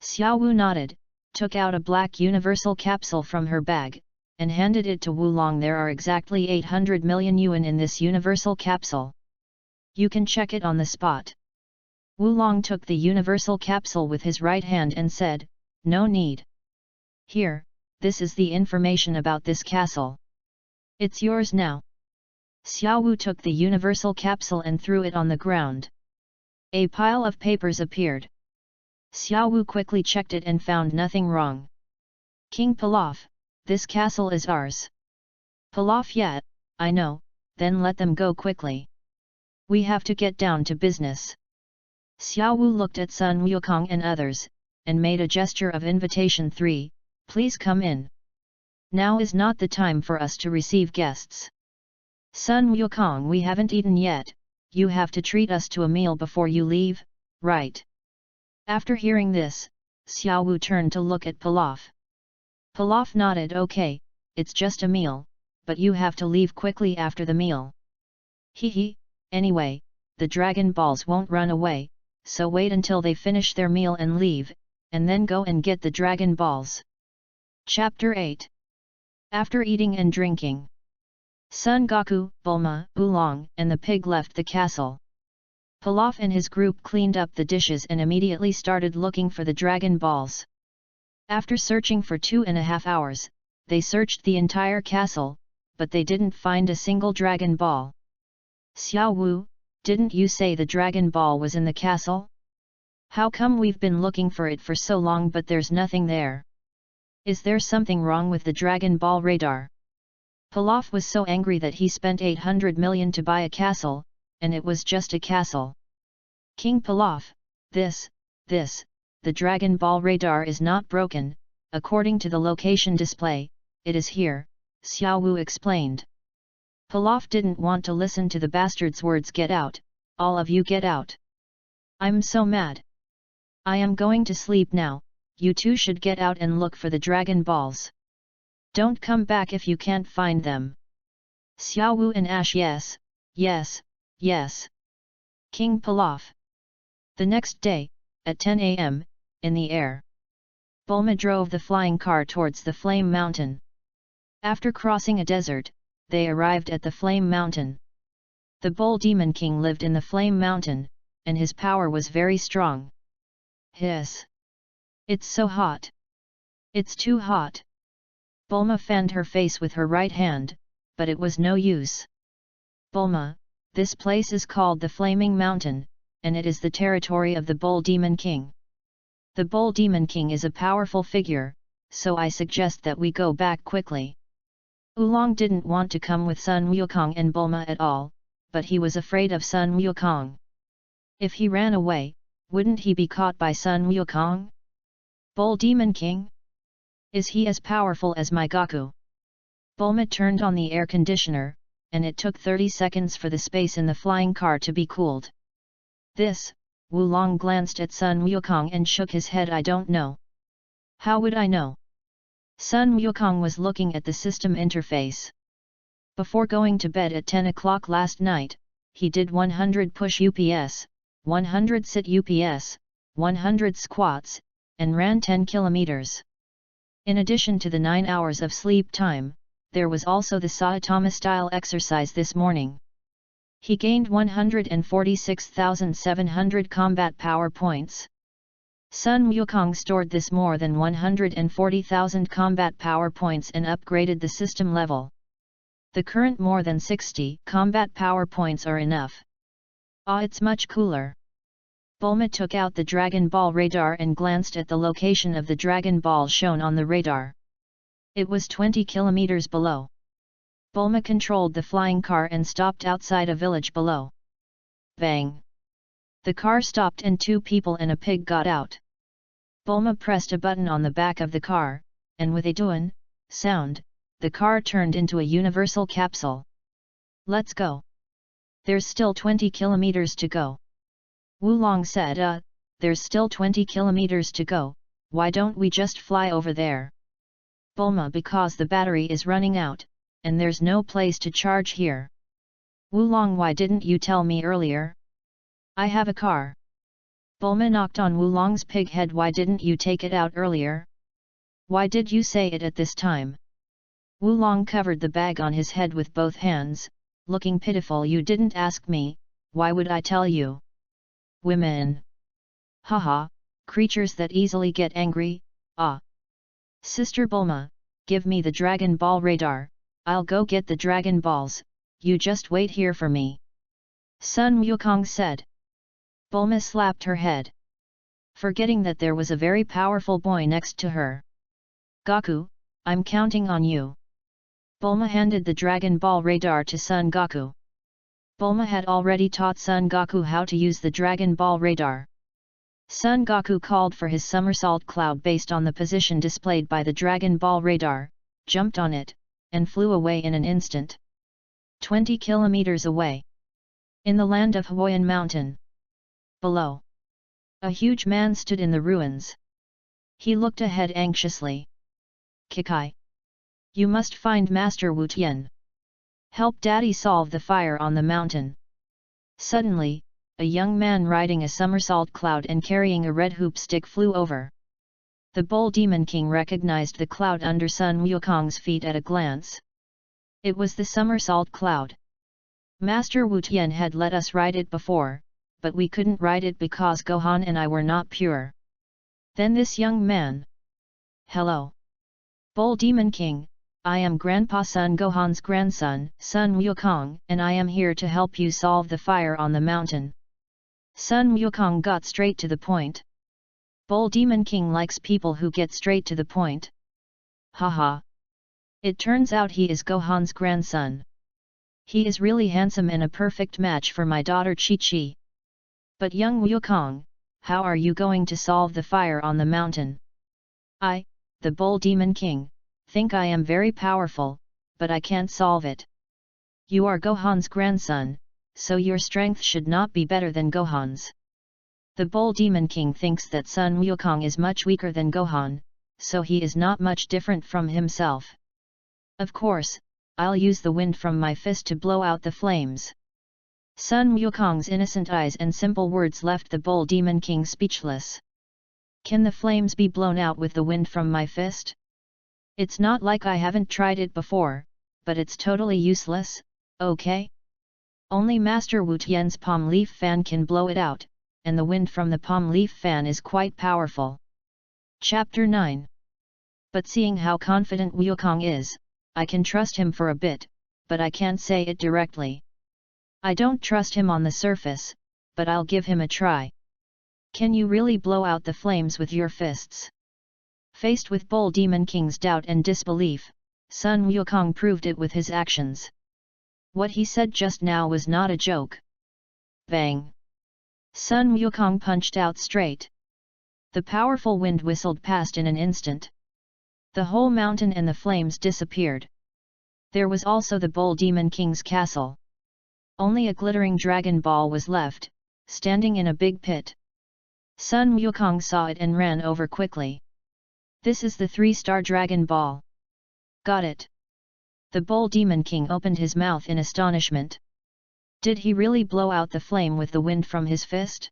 Xiaowu nodded, took out a black universal capsule from her bag, and handed it to Wulong. There are exactly 800 million yuan in this universal capsule. You can check it on the spot. Wulong took the universal capsule with his right hand and said, no need. Here, this is the information about this castle. It's yours now. Xiaowu took the universal capsule and threw it on the ground. A pile of papers appeared. Xiaowu quickly checked it and found nothing wrong. King Pilaf, this castle is ours. Pilaf, yeah, I know, then let them go quickly. We have to get down to business. Xiaowu looked at Sun Wukong and others, and made a gesture of invitation. 3, please come in. Now is not the time for us to receive guests. Sun Wukong, we haven't eaten yet, you have to treat us to a meal before you leave, right? After hearing this, Xiaowu turned to look at Pilaf. Pilaf nodded. Okay, it's just a meal, but you have to leave quickly after the meal. Hee, anyway, the Dragon Balls won't run away, so wait until they finish their meal and leave, and then go and get the Dragon Balls. Chapter 8. After eating and drinking, Son Goku, Bulma, Wulong, and the pig left the castle. Pilaf and his group cleaned up the dishes and immediately started looking for the Dragon Balls. After searching for 2.5 hours, they searched the entire castle, but they didn't find a single Dragon Ball. Xiaowu, didn't you say the Dragon Ball was in the castle? How come we've been looking for it for so long but there's nothing there? Is there something wrong with the Dragon Ball radar? Pilaf was so angry that he spent 800 million to buy a castle, and it was just a castle. King Pilaf, the Dragon Ball radar is not broken, according to the location display, it is here, Xiaowu explained. Pilaf didn't want to listen to the bastard's words. Get out, all of you get out. I'm so mad. I am going to sleep now, you two should get out and look for the Dragon Balls. Don't come back if you can't find them. Xiaowu and Ash, yes. King Pilaf. The next day, at 10 a.m., in the air, Bulma drove the flying car towards the Flame Mountain. After crossing a desert, they arrived at the Flame Mountain. The Bull Demon King lived in the Flame Mountain, and his power was very strong. Hiss! It's so hot! It's too hot! Bulma fanned her face with her right hand, but it was no use. Bulma, this place is called the Flaming Mountain, and it is the territory of the Bull Demon King. The Bull Demon King is a powerful figure, so I suggest that we go back quickly. Oolong didn't want to come with Sun Wukong and Bulma at all, but he was afraid of Sun Wukong. If he ran away, wouldn't he be caught by Sun Wukong? Bull Demon King? Is he as powerful as my Goku? Bulma turned on the air conditioner, and it took 30 seconds for the space in the flying car to be cooled. Wulong glanced at Sun Wukong and shook his head. I don't know. How would I know? Sun Wukong was looking at the system interface. Before going to bed at 10 o'clock last night, he did 100 push UPS, 100 sit UPS, 100 squats, and ran 10 kilometers. In addition to the 9 hours of sleep time, there was also the Saitama-style exercise this morning. He gained 146,700 combat power points. Sun Wukong stored this more than 140,000 combat power points and upgraded the system level. The current more than 60 combat power points are enough. Ah, it's much cooler. Bulma took out the Dragon Ball radar and glanced at the location of the Dragon Ball shown on the radar. It was 20 kilometers below. Bulma controlled the flying car and stopped outside a village below. Bang! The car stopped and 2 people and a pig got out. Bulma pressed a button on the back of the car, and with a "doon" sound, the car turned into a universal capsule. Let's go. There's still 20 kilometers to go. Wulong said, there's still 20 kilometers to go, why don't we just fly over there? Bulma, because the battery is running out, and there's no place to charge here. Wulong, why didn't you tell me earlier? I have a car. Bulma knocked on Wulong's pig head. Why didn't you take it out earlier? Why did you say it at this time? Wulong covered the bag on his head with both hands, looking pitiful. You didn't ask me, why would I tell you? Women. Haha, creatures that easily get angry, ah. Sister Bulma, give me the Dragon Ball radar, I'll go get the Dragon Balls, you just wait here for me. Sun Wukong said. Bulma slapped her head, forgetting that there was a very powerful boy next to her. Goku, I'm counting on you. Bulma handed the Dragon Ball radar to Son Goku. Bulma had already taught Son Goku how to use the Dragon Ball radar. Son Goku called for his somersault cloud based on the position displayed by the Dragon Ball radar, jumped on it, and flew away in an instant. 20 kilometers away. In the land of Huoyan Mountain. Below. A huge man stood in the ruins. He looked ahead anxiously. Kikai. You must find Master Wu Tian. Help Daddy solve the fire on the mountain. Suddenly, a young man riding a somersault cloud and carrying a red hoop stick flew over. The Bull Demon King recognized the cloud under Sun Wukong's feet at a glance. It was the somersault cloud. Master Wu Tian had let us ride it before, but we couldn't ride it because Gohan and I were not pure. Then this young man. Hello. Bull Demon King, I am Grandpa Sun Gohan's grandson, Sun Wukong, and I am here to help you solve the fire on the mountain. Sun Wukong got straight to the point. Bull Demon King likes people who get straight to the point. Haha. It turns out he is Gohan's grandson. He is really handsome and a perfect match for my daughter Chi-Chi. But young Wukong, how are you going to solve the fire on the mountain? I, the Bull Demon King, think I am very powerful, but I can't solve it. You are Gohan's grandson, so your strength should not be better than Gohan's. The Bull Demon King thinks that Sun Wukong is much weaker than Gohan, so he is not much different from himself. Of course, I'll use the wind from my fist to blow out the flames. Sun Wukong's innocent eyes and simple words left the Bull Demon King speechless. Can the flames be blown out with the wind from my fist? It's not like I haven't tried it before, but it's totally useless, okay? Only Master Wu Tian's palm leaf fan can blow it out, and the wind from the palm leaf fan is quite powerful. Chapter 9. But seeing how confident Wukong is, I can trust him for a bit, but I can't say it directly. I don't trust him on the surface, but I'll give him a try. Can you really blow out the flames with your fists? Faced with Bull Demon King's doubt and disbelief, Sun Wukong proved it with his actions. What he said just now was not a joke. Bang! Sun Wukong punched out straight. The powerful wind whistled past in an instant. The whole mountain and the flames disappeared. There was also the Bull Demon King's castle. Only a glittering Dragon Ball was left, standing in a big pit. Sun Wukong saw it and ran over quickly. This is the 3-star Dragon Ball. Got it. The Bull Demon King opened his mouth in astonishment. Did he really blow out the flame with the wind from his fist?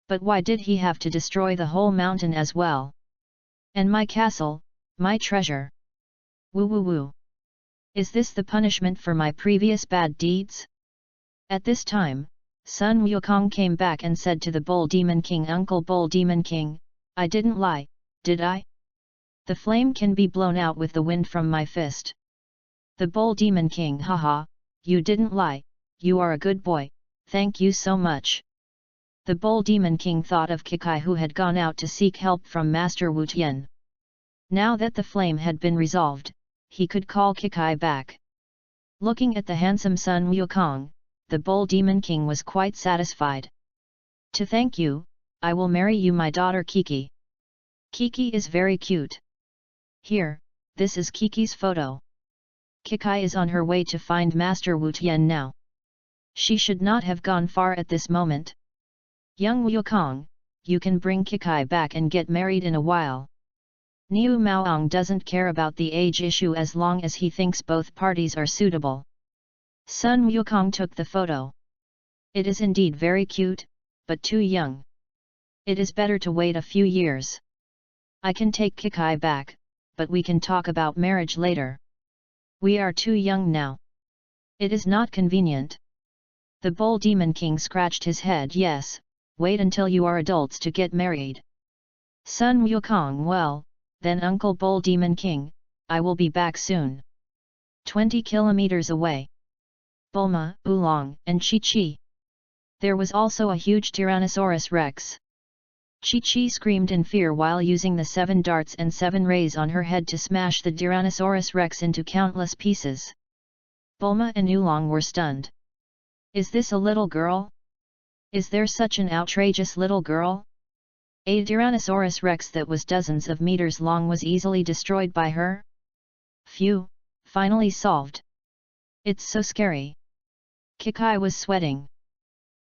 But why did he have to destroy the whole mountain as well? And my castle, my treasure? Woo woo woo. Is this the punishment for my previous bad deeds? At this time, Sun Wukong came back and said to the Bull Demon King, Uncle Bull Demon King, I didn't lie, did I? The flame can be blown out with the wind from my fist. The Bull Demon King, haha, you didn't lie, you are a good boy, thank you so much. The Bull Demon King thought of Kikai, who had gone out to seek help from Master Wu Tian. Now that the flame had been resolved, he could call Kikai back. Looking at the handsome Sun Wukong, the Bull Demon King was quite satisfied. To thank you, I will marry you my daughter Kiki. Kiki is very cute. Here, this is Kiki's photo. Kikai is on her way to find Master Wu Tian now. She should not have gone far at this moment. Young Wukong, you can bring Kikai back and get married in a while. Niu Maoang doesn't care about the age issue as long as he thinks both parties are suitable. Sun Wukong took the photo. It is indeed very cute, but too young. It is better to wait a few years. I can take Kikai back, but we can talk about marriage later. We are too young now. It is not convenient. The Bull Demon King scratched his head. Yes, wait until you are adults to get married. Sun Wukong, well, then Uncle Bull Demon King, I will be back soon. 20 kilometers away. Bulma, Oolong, and Chi-Chi. There was also a huge Tyrannosaurus Rex. Chi-Chi screamed in fear while using the 7 darts and 7 rays on her head to smash the Tyrannosaurus Rex into countless pieces. Bulma and Oolong were stunned. Is this a little girl? Is there such an outrageous little girl? A Tyrannosaurus Rex that was dozens of meters long was easily destroyed by her? Phew, finally solved. It's so scary. Kikai was sweating.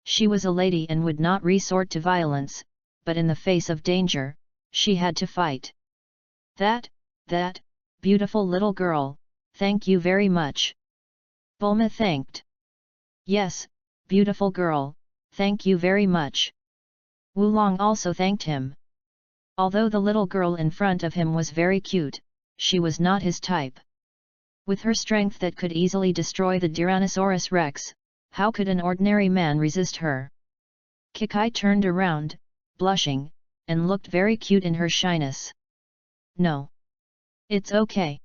She was a lady and would not resort to violence, but in the face of danger, she had to fight. That, beautiful little girl, thank you very much. Bulma thanked. Yes, beautiful girl, thank you very much. Oolong also thanked him. Although the little girl in front of him was very cute, she was not his type. With her strength that could easily destroy the Tyrannosaurus Rex, how could an ordinary man resist her? Kikai turned around, blushing, and looked very cute in her shyness. No. It's okay.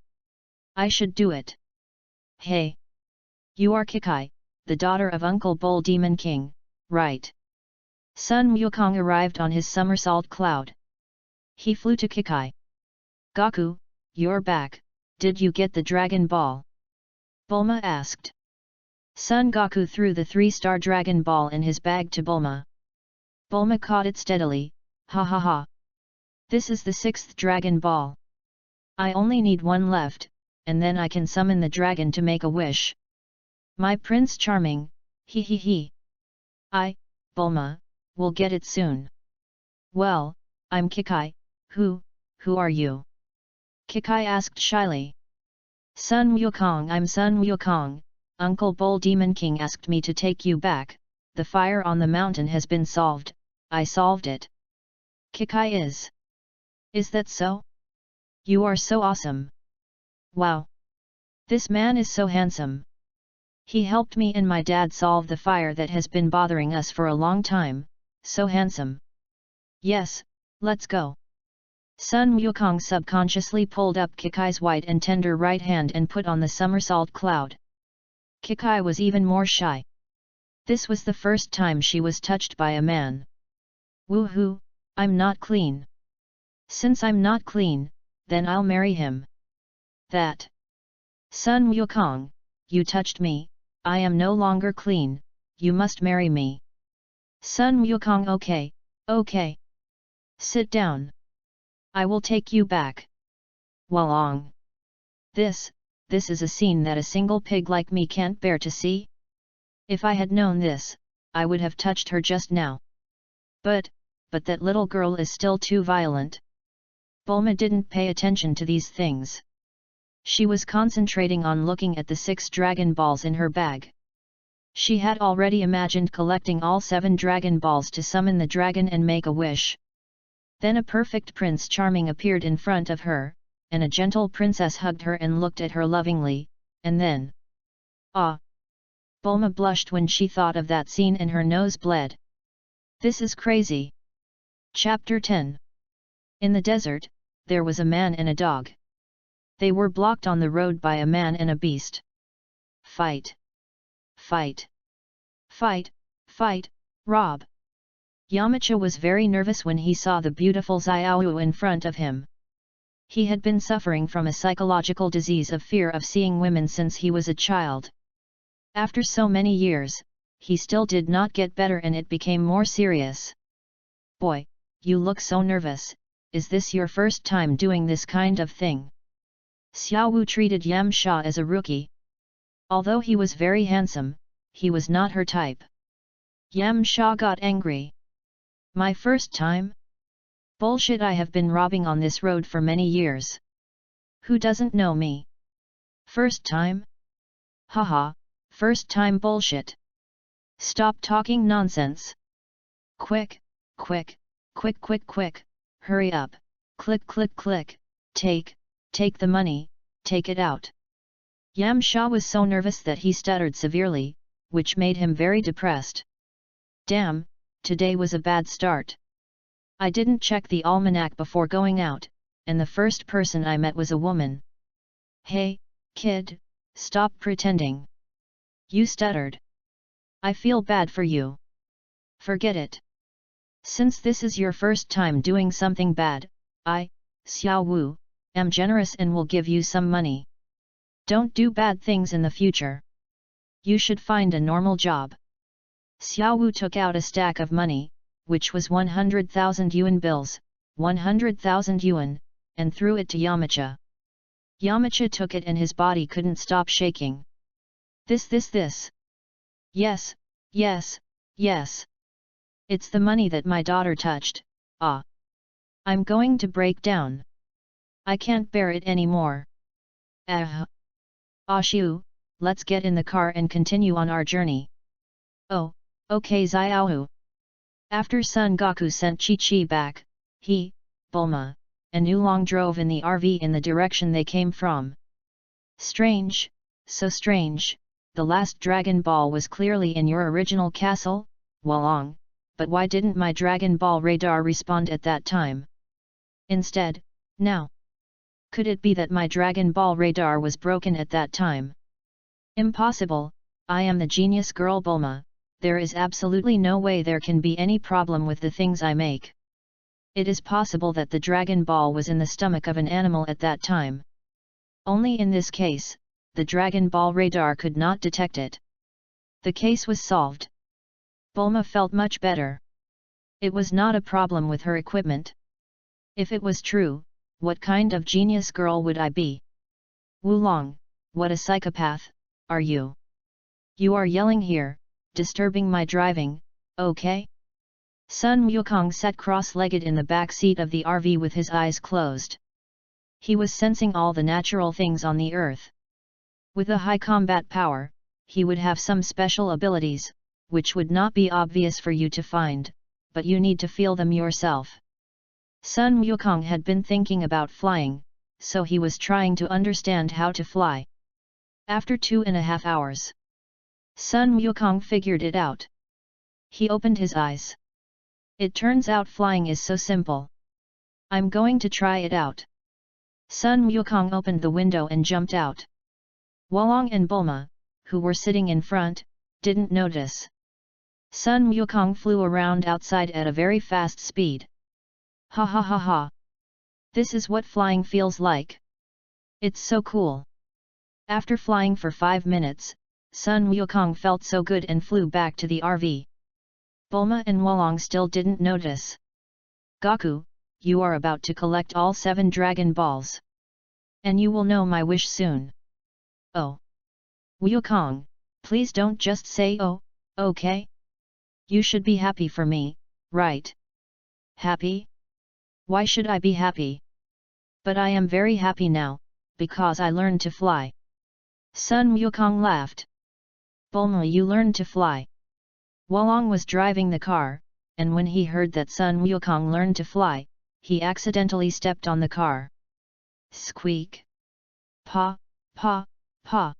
I should do it. Hey. You are Kikai, the daughter of Uncle Bull Demon King, right? Sun Wukong arrived on his somersault cloud. He flew to Kikai. Goku, you're back, did you get the Dragon Ball? Bulma asked. Son Goku threw the 3-star Dragon Ball in his bag to Bulma. Bulma caught it steadily, ha ha ha. This is the 6th Dragon Ball. I only need 1 left, and then I can summon the dragon to make a wish. My Prince Charming, he he he. Bulma, will get it soon. Well, I'm Kikai, who are you? Kikai asked shyly. Sun Wukong, I'm Sun Wukong, Uncle Bull Demon King asked me to take you back, the fire on the mountain has been solved, I solved it. Kikai is. Is that so? You are so awesome. Wow. This man is so handsome. He helped me and my dad solve the fire that has been bothering us for a long time, so handsome. Yes, let's go. Sun Wukong subconsciously pulled up Kikai's white and tender right hand and put on the somersault cloud. Kikai was even more shy. This was the first time she was touched by a man. Woohoo, I'm not clean. Since I'm not clean, then I'll marry him. That. Sun Wukong, you touched me, I am no longer clean, you must marry me. Sun Wukong, okay. Sit down. I will take you back. Walong. This is a scene that a single pig like me can't bear to see. If I had known this, I would have touched her just now. But that little girl is still too violent. Bulma didn't pay attention to these things. She was concentrating on looking at the 6 Dragon Balls in her bag. She had already imagined collecting all 7 Dragon Balls to summon the dragon and make a wish. Then a perfect Prince Charming appeared in front of her, and a gentle princess hugged her and looked at her lovingly, and then... Ah! Bulma blushed when she thought of that scene and her nose bled. This is crazy. Chapter 10. In the desert, there was a man and a dog. They were blocked on the road by a man and a beast. Fight! Fight! Fight! Fight! Rob! Yamcha was very nervous when he saw the beautiful Xiaowu in front of him. He had been suffering from a psychological disease of fear of seeing women since he was a child. After so many years, he still did not get better and it became more serious. Boy, you look so nervous, is this your first time doing this kind of thing? Xiaowu treated Yamcha as a rookie. Although he was very handsome, he was not her type. Yamcha got angry. My first time? Bullshit, I have been robbing on this road for many years. Who doesn't know me? First time? Haha, first time bullshit. Stop talking nonsense. Quick, quick, quick, quick, quick, hurry up, click, click, click, take the money, take it out. Yamcha was so nervous that he stuttered severely, which made him very depressed. Damn, today was a bad start. I didn't check the almanac before going out, and the first person I met was a woman. Hey, kid, stop pretending. You stuttered. I feel bad for you. Forget it. Since this is your first time doing something bad, I, Xiaowu, am generous and will give you some money. Don't do bad things in the future. You should find a normal job. Xiaowu took out a stack of money, which was 100,000 yuan bills, 100,000 yuan, and threw it to Yamcha. Yamcha took it and his body couldn't stop shaking. This. Yes, yes, yes. It's the money that my daughter touched, ah. I'm going to break down. I can't bear it anymore. Ashu, let's get in the car and continue on our journey. Oh, okay Xiaowu. After Son Goku sent Chi-Chi back, he, Bulma, and Oolong drove in the RV in the direction they came from. Strange, so strange, the last Dragon Ball was clearly in your original castle, Oolong, but why didn't my Dragon Ball radar respond at that time? Instead, now. Could it be that my Dragon Ball radar was broken at that time? Impossible, I am the genius girl Bulma. There is absolutely no way there can be any problem with the things I make. It is possible that the Dragon Ball was in the stomach of an animal at that time. Only in this case, the Dragon Ball radar could not detect it. The case was solved. Bulma felt much better. It was not a problem with her equipment. If it was true, what kind of genius girl would I be? Oolong, what a psychopath, are you? You are yelling here, disturbing my driving, okay? Sun Wukong sat cross-legged in the back seat of the RV with his eyes closed. He was sensing all the natural things on the earth. With a high combat power, he would have some special abilities, which would not be obvious for you to find, but you need to feel them yourself. Sun Wukong had been thinking about flying, so he was trying to understand how to fly. After 2.5 hours, Sun Wukong figured it out. He opened his eyes. It turns out flying is so simple. I'm going to try it out. Sun Wukong opened the window and jumped out. Oolong and Bulma, who were sitting in front, didn't notice. Sun Wukong flew around outside at a very fast speed. Ha ha ha ha. This is what flying feels like. It's so cool. After flying for 5 minutes, Sun Wukong felt so good and flew back to the RV. Bulma and Oolong still didn't notice. Goku, you are about to collect all 7 Dragon Balls. And you will know my wish soon. Oh. Wukong, please don't just say oh, okay? You should be happy for me, right? Happy? Why should I be happy? But I am very happy now, because I learned to fly. Sun Wukong laughed. Bulma, you learned to fly. Wolong was driving the car, and when he heard that Sun Wukong learned to fly, he accidentally stepped on the car. Squeak! Pa, pa, pa!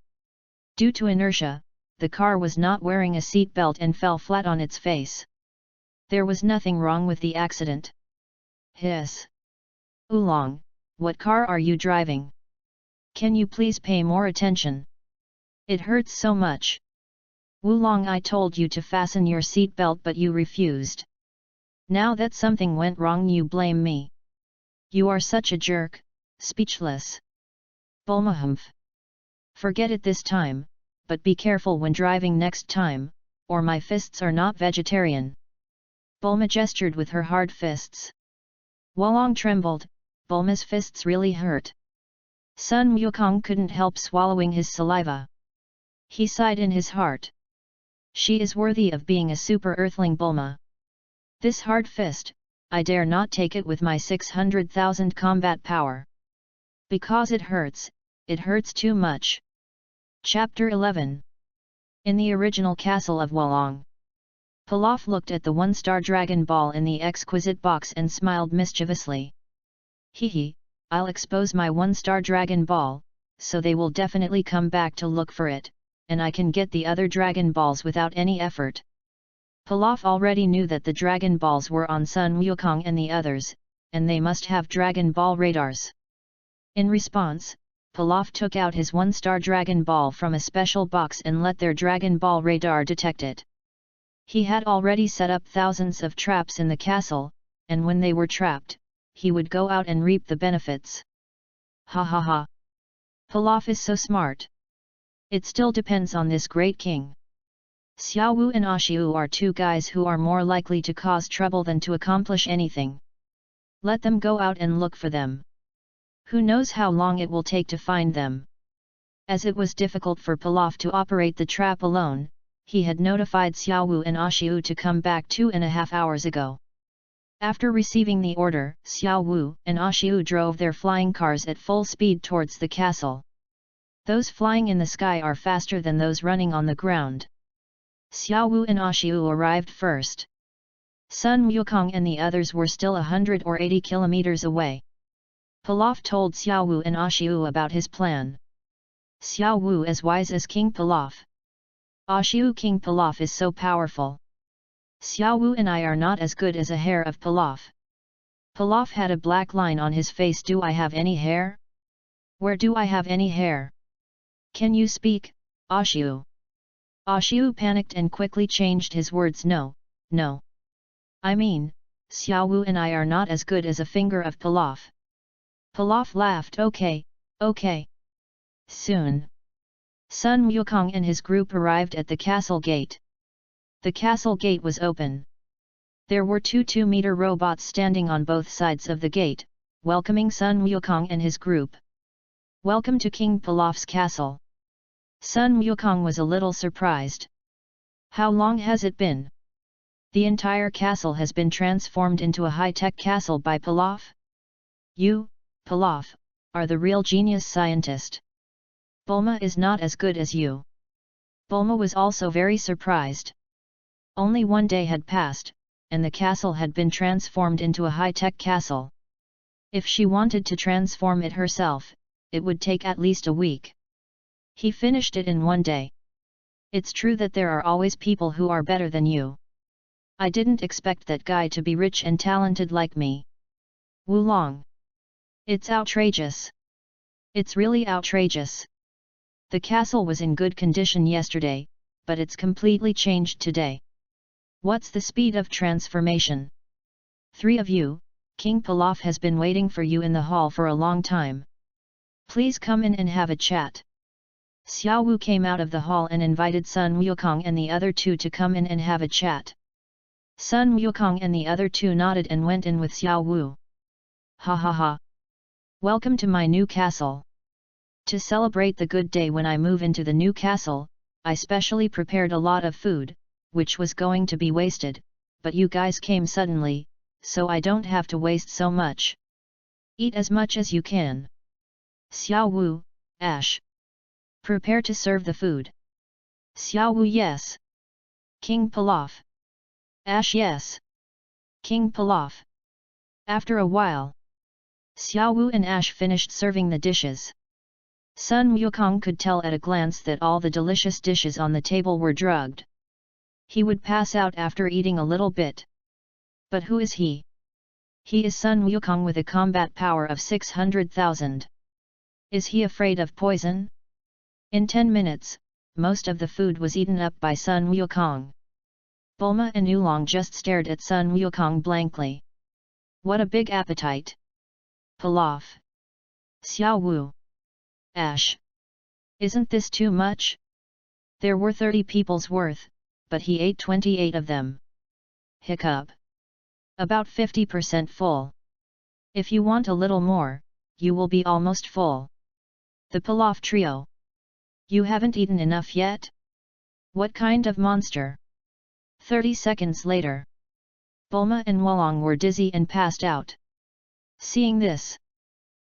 Due to inertia, the car was not wearing a seat belt and fell flat on its face. There was nothing wrong with the accident. Hiss! Oolong, what car are you driving? Can you please pay more attention? It hurts so much. Oolong, I told you to fasten your seat belt but you refused. Now that something went wrong you blame me. You are such a jerk, speechless. Bulma, humph. Forget it this time, but be careful when driving next time, or my fists are not vegetarian. Bulma gestured with her hard fists. Wolong trembled. Bulma's fists really hurt. Sun Wukong couldn't help swallowing his saliva. He sighed in his heart. She is worthy of being a super earthling. Bulma. This hard fist, I dare not take it with my 600,000 combat power. Because it hurts too much. Chapter 11. In the original castle of Wolong. Pilaf looked at the one-star Dragon Ball in the exquisite box and smiled mischievously. Hee, I'll expose my one-star Dragon Ball, so they will definitely come back to look for it, and I can get the other Dragon Balls without any effort. Pilaf already knew that the Dragon Balls were on Sun Wukong and the others, and they must have Dragon Ball radars. In response, Pilaf took out his one-star Dragon Ball from a special box and let their Dragon Ball radar detect it. He had already set up thousands of traps in the castle, and when they were trapped, he would go out and reap the benefits. Ha ha ha! Pilaf is so smart. It still depends on this great king. Xiao Wu and Ashiu are two guys who are more likely to cause trouble than to accomplish anything. Let them go out and look for them. Who knows how long it will take to find them. As it was difficult for Pilaf to operate the trap alone, he had notified Xiao Wu and Ashiu to come back 2.5 hours ago. After receiving the order, Xiao Wu and Ashiu drove their flying cars at full speed towards the castle. Those flying in the sky are faster than those running on the ground. Xiao Wu and Ashiu arrived first. Sun Wukong and the others were still 100 or 80 kilometers away. Pilaf told Xiao Wu and Ashiu about his plan. Xiao Wu as wise as King Pilaf. Ashiu, King Pilaf is so powerful. Xiao Wu and I are not as good as a hair of Pilaf. Pilaf had a black line on his face. Do I have any hair? Where do I have any hair? Can you speak, Ashiu? Ashiu panicked and quickly changed his words. No. I mean, Xiao Wu and I are not as good as a finger of Pilaf. Pilaf laughed. Okay. Soon. Sun Wukong and his group arrived at the castle gate. The castle gate was open. There were two 2-meter robots standing on both sides of the gate, welcoming Sun Wukong and his group. Welcome to King Pilaf's castle. Sun Wukong was a little surprised. How long has it been? The entire castle has been transformed into a high-tech castle by Pilaf? You, Pilaf, are the real genius scientist. Bulma is not as good as you. Bulma was also very surprised. Only 1 day had passed, and the castle had been transformed into a high-tech castle. If she wanted to transform it herself, it would take at least a week. He finished it in 1 day. It's true that there are always people who are better than you. I didn't expect that guy to be rich and talented like me. Wulong. It's outrageous. It's really outrageous. The castle was in good condition yesterday, but it's completely changed today. What's the speed of transformation? 3 of you, King Pilaf has been waiting for you in the hall for a long time. Please come in and have a chat. Xiao Wu came out of the hall and invited Sun Wukong and the other 2 to come in and have a chat. Sun Wukong and the other 2 nodded and went in with Xiao Wu. Ha ha ha. Welcome to my new castle. To celebrate the good day when I move into the new castle, I specially prepared a lot of food, which was going to be wasted, but you guys came suddenly, so I don't have to waste so much. Eat as much as you can. Xiao Wu, Ash. Prepare to serve the food. Xiao Wu yes. King Pilaf. Ash yes. King Pilaf. After a while, Xiao Wu and Ash finished serving the dishes. Sun Wukong could tell at a glance that all the delicious dishes on the table were drugged. He would pass out after eating a little bit. But who is he? He is Sun Wukong with a combat power of 600,000. Is he afraid of poison? In 10 minutes, most of the food was eaten up by Sun Wukong. Bulma and Oolong just stared at Sun Wukong blankly. What a big appetite! Pilaf. Xiao Wu. Ash. Isn't this too much? There were 30 people's worth, but he ate 28 of them. Hiccup. About 50% full. If you want a little more, you will be almost full. The Pilaf trio. You haven't eaten enough yet? What kind of monster? 30 seconds later. Bulma and Oolong were dizzy and passed out. Seeing this,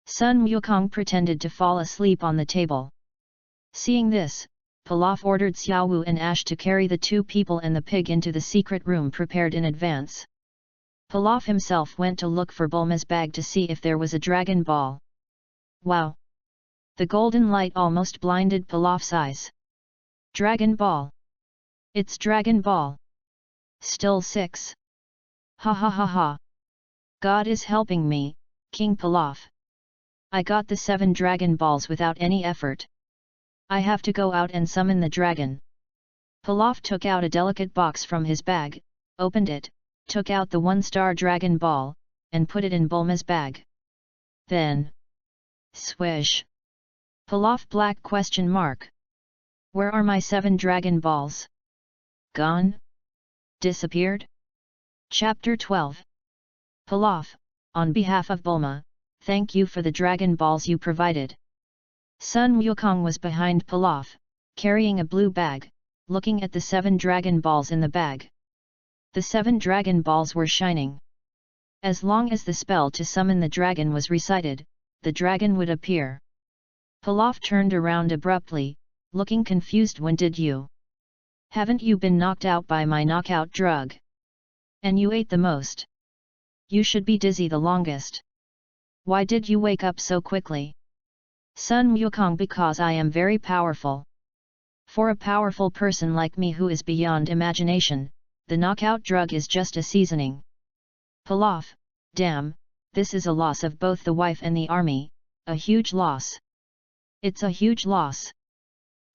Sun Wukong pretended to fall asleep on the table. Seeing this, Pilaf ordered Xiao Wu and Ash to carry the 2 people and the pig into the secret room prepared in advance. Pilaf himself went to look for Bulma's bag to see if there was a Dragon Ball. Wow! The golden light almost blinded Pilaf's eyes. Dragon Ball! It's Dragon Ball! Still 6. Ha ha ha ha! God is helping me, King Pilaf. I got the 7 Dragon Balls without any effort. I have to go out and summon the dragon. Pilaf took out a delicate box from his bag, opened it, took out the 1-star Dragon Ball, and put it in Bulma's bag. Then, swish! Pilaf black question mark. Where are my 7 Dragon Balls? Gone? Disappeared? Chapter 12. Pilaf, on behalf of Bulma, thank you for the Dragon Balls you provided. Sun Wukong was behind Pilaf, carrying a blue bag, looking at the 7 Dragon Balls in the bag. The 7 Dragon Balls were shining. As long as the spell to summon the dragon was recited, the dragon would appear. Pilaf turned around abruptly, looking confused. When did you? Haven't you been knocked out by my knockout drug? And you ate the most. You should be dizzy the longest. Why did you wake up so quickly? Sun Wukong, because I am very powerful. For a powerful person like me who is beyond imagination, the knockout drug is just a seasoning. Pilaf, damn, this is a loss of both the wife and the army, a huge loss. It's a huge loss.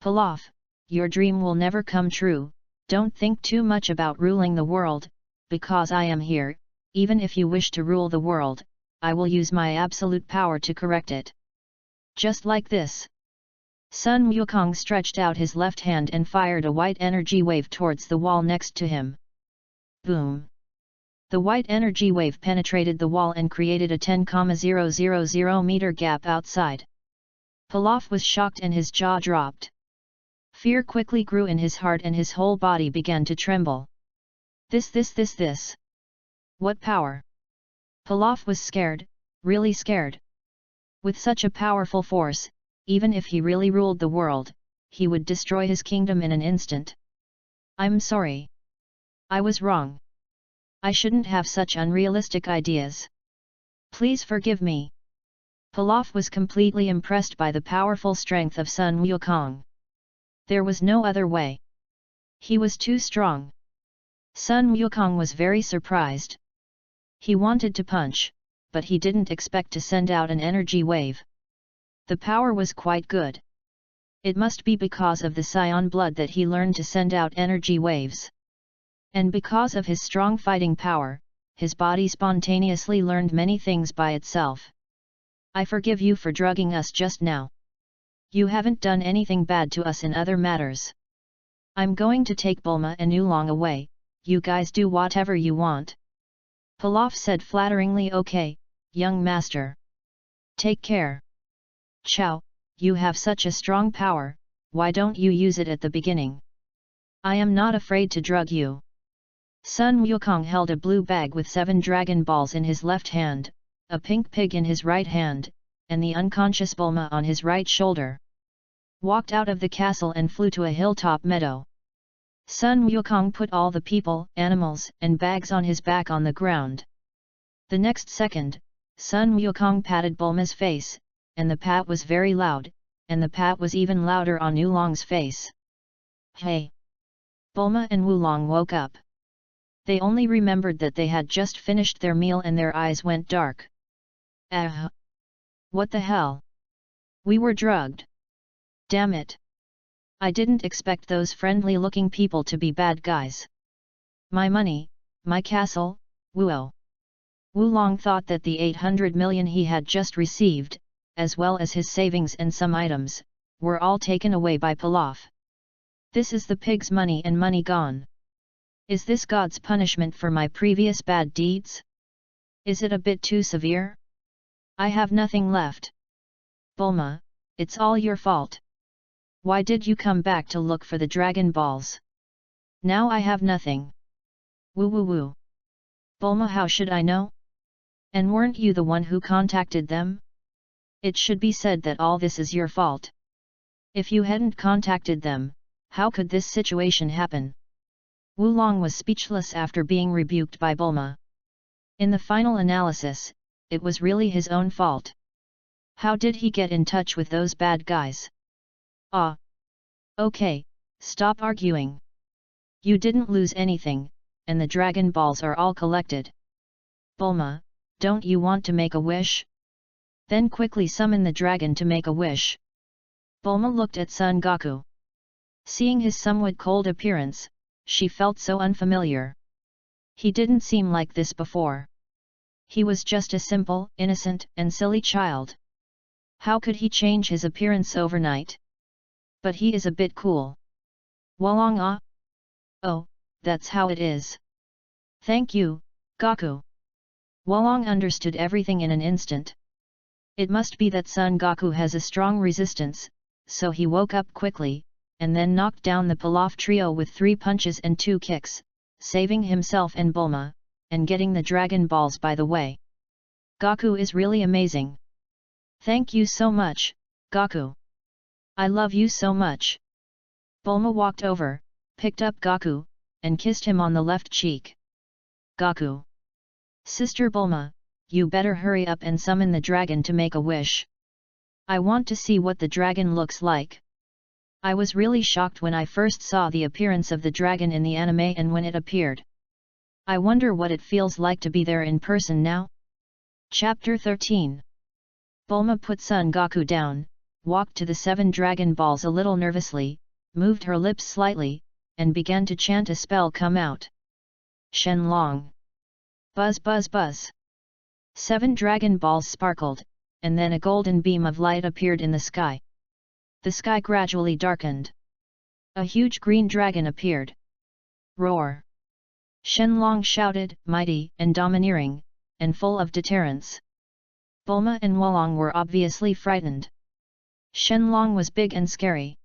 Pilaf, your dream will never come true, don't think too much about ruling the world, because I am here. Even if you wish to rule the world, I will use my absolute power to correct it. Just like this. Sun Wukong stretched out his left hand and fired a white energy wave towards the wall next to him. Boom! The white energy wave penetrated the wall and created a 10,000 meter gap outside. Pilaf was shocked and his jaw dropped. Fear quickly grew in his heart and his whole body began to tremble. This. What power? Pilaf was scared, really scared. With such a powerful force, even if he really ruled the world, he would destroy his kingdom in an instant. I'm sorry. I was wrong. I shouldn't have such unrealistic ideas. Please forgive me. Pilaf was completely impressed by the powerful strength of Sun Wukong. There was no other way. He was too strong. Sun Wukong was very surprised. He wanted to punch, but he didn't expect to send out an energy wave. The power was quite good. It must be because of the Scion blood that he learned to send out energy waves. And because of his strong fighting power, his body spontaneously learned many things by itself. I forgive you for drugging us just now. You haven't done anything bad to us in other matters. I'm going to take Bulma and Oolong away, you guys do whatever you want. Pilaf said flatteringly. Okay, young master. Take care. Chow, you have such a strong power, why don't you use it at the beginning? I am not afraid to drug you. Sun Wukong held a blue bag with 7 Dragon Balls in his left hand, a pink pig in his right hand, and the unconscious Bulma on his right shoulder. Walked out of the castle and flew to a hilltop meadow. Sun Wukong put all the people, animals, and bags on his back on the ground. The next second, Sun Wukong patted Bulma's face, and the pat was very loud, and the pat was even louder on Oolong's face. Hey! Bulma and Wulong woke up. They only remembered that they had just finished their meal and their eyes went dark. Ah! What the hell? We were drugged. Damn it! I didn't expect those friendly-looking people to be bad guys. My money, my castle, whoa! Wulong thought that the 800 million he had just received, as well as his savings and some items, were all taken away by Pilaf. This is the pig's money and money gone. Is this God's punishment for my previous bad deeds? Is it a bit too severe? I have nothing left. Bulma, it's all your fault. Why did you come back to look for the Dragon Balls? Now I have nothing. Woo woo woo. Bulma, how should I know? And weren't you the one who contacted them? It should be said that all this is your fault. If you hadn't contacted them, how could this situation happen? Wulong was speechless after being rebuked by Bulma. In the final analysis, it was really his own fault. How did he get in touch with those bad guys? Ah! Okay, stop arguing. You didn't lose anything, and the Dragon Balls are all collected. Bulma, don't you want to make a wish? Then quickly summon the dragon to make a wish. Bulma looked at Son Goku. Seeing his somewhat cold appearance, she felt so unfamiliar. He didn't seem like this before. He was just a simple, innocent, and silly child. How could he change his appearance overnight? But he is a bit cool. Wulong ah? Oh, that's how it is. Thank you, Goku. Wulong understood everything in an instant. It must be that Son Goku has a strong resistance, so he woke up quickly, and then knocked down the Pilaf trio with 3 punches and 2 kicks, saving himself and Bulma, and getting the Dragon Balls by the way. Goku is really amazing. Thank you so much, Goku. I love you so much. Bulma walked over, picked up Goku, and kissed him on the left cheek. Goku. Sister Bulma, you better hurry up and summon the dragon to make a wish. I want to see what the dragon looks like. I was really shocked when I first saw the appearance of the dragon in the anime and when it appeared. I wonder what it feels like to be there in person now. Chapter 13. Bulma put Son Goku down, walked to the 7 Dragon Balls a little nervously, moved her lips slightly, and began to chant a spell come out. Shenlong. Buzz buzz buzz. 7 Dragon Balls sparkled, and then a golden beam of light appeared in the sky. The sky gradually darkened. A huge green dragon appeared. Roar! Shenlong shouted, mighty and domineering, and full of deterrence. Bulma and Wulong were obviously frightened. Shenlong was big and scary.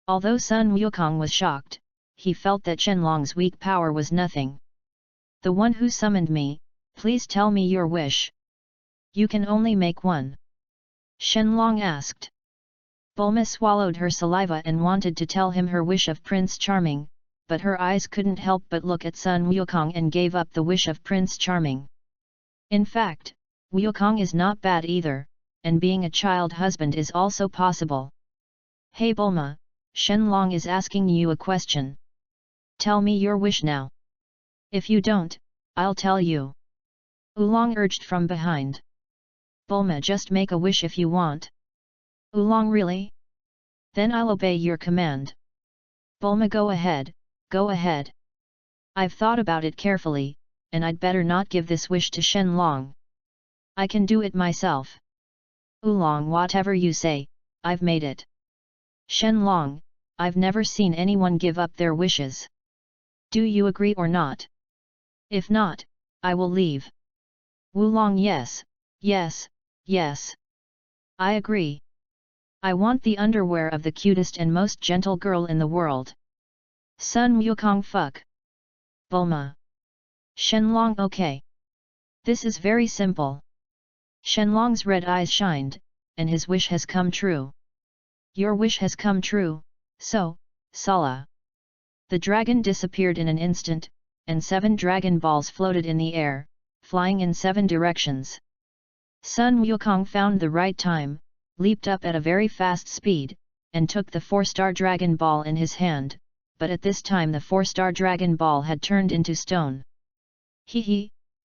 Although Sun Wukong was shocked, he felt that Shenlong's weak power was nothing. The one who summoned me, please tell me your wish. You can only make one. Shenlong asked. Bulma swallowed her saliva and wanted to tell him her wish of Prince Charming, but her eyes couldn't help but look at Sun Wukong and gave up the wish of Prince Charming. In fact, Wukong is not bad either, and being a child husband is also possible. Hey Bulma, Shenlong is asking you a question. Tell me your wish now. If you don't, I'll tell you. Oolong urged from behind. Bulma, just make a wish if you want. Oolong, really? Then I'll obey your command. Bulma, go ahead, go ahead. I've thought about it carefully, and I'd better not give this wish to Shenlong. I can do it myself. Oolong, whatever you say, I've made it. Shenlong, I've never seen anyone give up their wishes. Do you agree or not? If not, I will leave. Oolong, yes, yes, yes. I agree. I want the underwear of the cutest and most gentle girl in the world. Sun Wukong, fuck. Bulma. Shenlong, okay. This is very simple. Shenlong's red eyes shined, and his wish has come true. Your wish has come true, so, Sala. The dragon disappeared in an instant, and 7 dragon balls floated in the air, flying in 7 directions. Sun Wukong found the right time, leaped up at a very fast speed, and took the 4-star dragon ball in his hand, but at this time the 4-star dragon ball had turned into stone.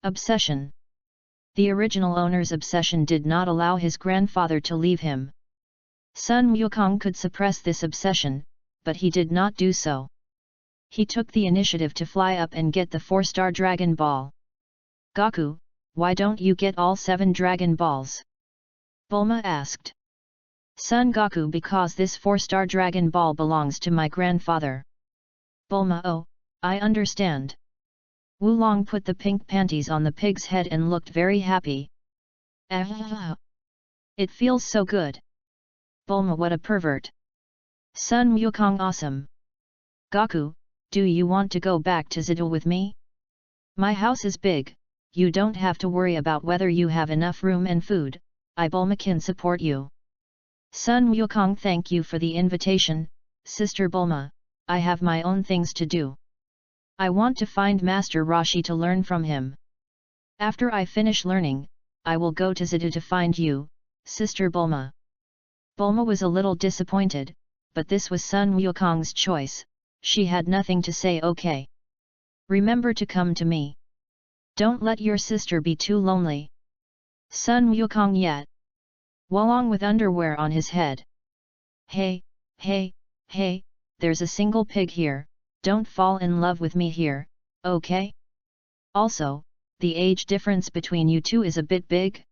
Obsession. The original owner's obsession did not allow his grandfather to leave him. Sun Wukong could suppress this obsession, but he did not do so. He took the initiative to fly up and get the 4-star dragon ball. Gaku, why don't you get all 7 dragon balls? Bulma asked. Son Gaku, because this 4-star dragon ball belongs to my grandfather. Bulma, oh, I understand. Wulong put the pink panties on the pig's head and looked very happy. It feels so good. Bulma, what a pervert. Sun Wukong, awesome. Gaku, do you want to go back to Zidal with me? My house is big, you don't have to worry about whether you have enough room and food, I Bulma can support you. Sun Wukong, thank you for the invitation, Sister Bulma, I have my own things to do. I want to find Master Roshi to learn from him. After I finish learning, I will go to Zidal to find you, Sister Bulma. Bulma was a little disappointed, but this was Sun Wukong's choice, she had nothing to say. Okay. Remember to come to me. Don't let your sister be too lonely. Sun Wukong yet. Wulong with underwear on his head. Hey, there's a single pig here, don't fall in love with me here, okay? Also, the age difference between you two is a bit big.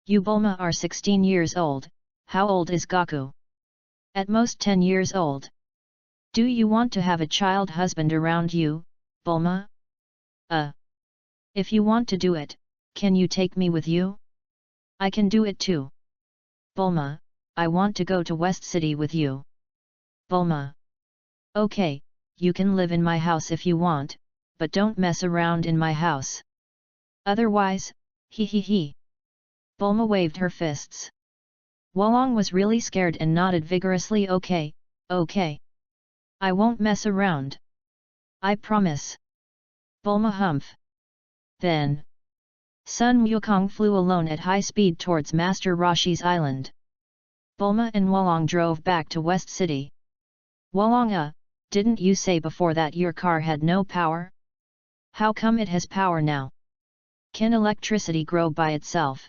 You Bulma are 16 years old, how old is Gaku? At most 10 years old. Do you want to have a child husband around you, Bulma? If you want to do it, can you take me with you? I can do it too. Bulma, I want to go to West City with you. Bulma. Okay, you can live in my house if you want, but don't mess around in my house. Otherwise, Bulma waved her fists. Wulong was really scared and nodded vigorously. Okay. I won't mess around. I promise. Bulma humph. Then, Sun Wukong flew alone at high speed towards Master Roshi's island. Bulma and Wulong drove back to West City. Wulong, didn't you say before that your car had no power? How come it has power now? Can electricity grow by itself?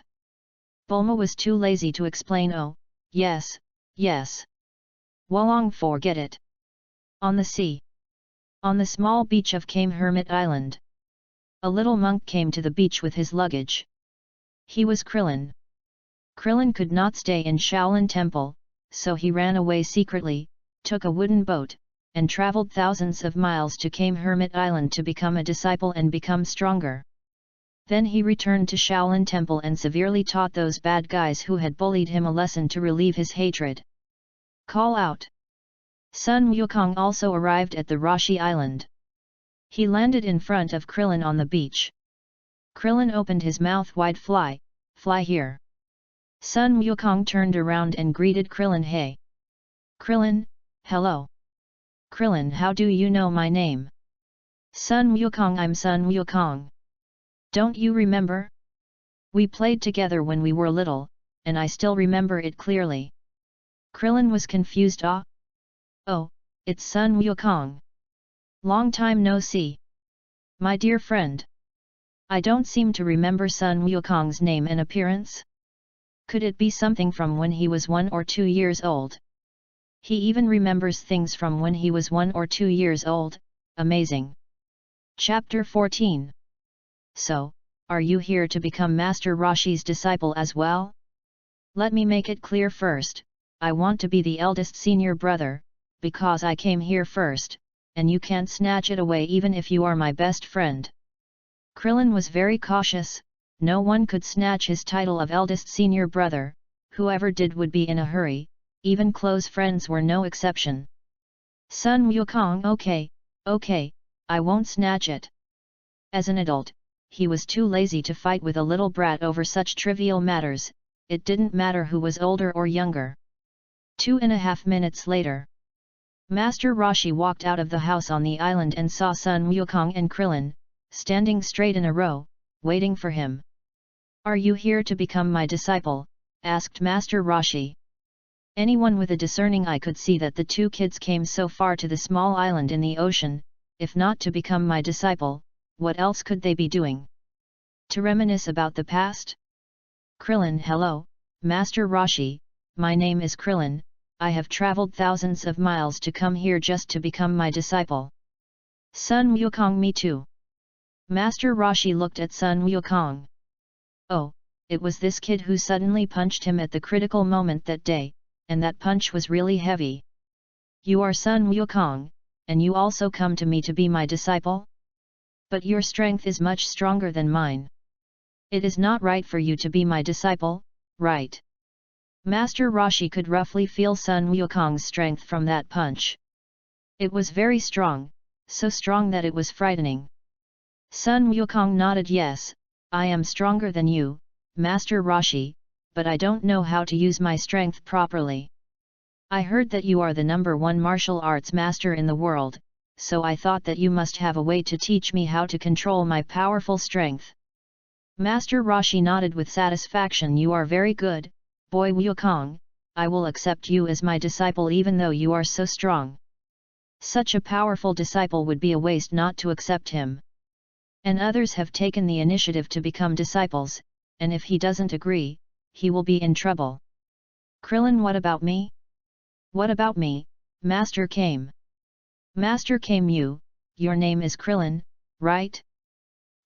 Bulma was too lazy to explain. Oh, yes. Wulong, forget it. On the sea. On the small beach of Kame Hermit Island. A little monk came to the beach with his luggage. He was Krillin. Krillin could not stay in Shaolin Temple, so he ran away secretly, took a wooden boat, and travelled thousands of miles to Kame Hermit Island to become a disciple and become stronger. Then he returned to Shaolin Temple and severely taught those bad guys who had bullied him a lesson to relieve his hatred. Call out. Sun Wukong also arrived at the Roshi Island. He landed in front of Krillin on the beach. Krillin opened his mouth wide. Fly here. Sun Wukong turned around and greeted Krillin. Hey. Krillin, hello. Krillin, how do you know my name? Sun Wukong, I'm Sun Wukong. Don't you remember? We played together when we were little, and I still remember it clearly. Krillin was confused. Oh, it's Sun Wukong. Long time no see. My dear friend. I don't seem to remember Sun Wukong's name and appearance. Could it be something from when he was 1 or 2 years old? He even remembers things from when he was 1 or 2 years old, amazing. Chapter 14. So, are you here to become Master Roshi's disciple as well? Let me make it clear first, I want to be the eldest senior brother, because I came here first, and you can't snatch it away even if you are my best friend. Krillin was very cautious, no one could snatch his title of eldest senior brother, whoever did would be in a hurry, even close friends were no exception. Sun Wukong, okay, I won't snatch it. As an adult, he was too lazy to fight with a little brat over such trivial matters, it didn't matter who was older or younger. 2.5 minutes later, Master Roshi walked out of the house on the island and saw Sun Wukong and Krillin, standing straight in a row, waiting for him. "Are you here to become my disciple?" asked Master Roshi. Anyone with a discerning eye could see that the two kids came so far to the small island in the ocean, if not to become my disciple, what else could they be doing? To reminisce about the past? Krillin: "Hello, Master Roshi, my name is Krillin, I have traveled thousands of miles to come here just to become my disciple." Sun Wukong: "Me too." Master Roshi looked at Sun Wukong. Oh, it was this kid who suddenly punched him at the critical moment that day, and that punch was really heavy. "You are Sun Wukong, and you also come to me to be my disciple? But your strength is much stronger than mine. It is not right for you to be my disciple, right?" Master Roshi could roughly feel Sun Wukong's strength from that punch. It was very strong, so strong that it was frightening. Sun Wukong nodded. "Yes, I am stronger than you, Master Roshi, but I don't know how to use my strength properly. I heard that you are the #1 martial arts master in the world, so I thought that you must have a way to teach me how to control my powerful strength." Master Roshi nodded with satisfaction. "You are very good, boy Wukong, I will accept you as my disciple even though you are so strong. Such a powerful disciple would be a waste not to accept him. And others have taken the initiative to become disciples, and if he doesn't agree, he will be in trouble." Krillin: "What about me?" "What about me, Master Kame?" "Master Kame, your name is Krillin, right?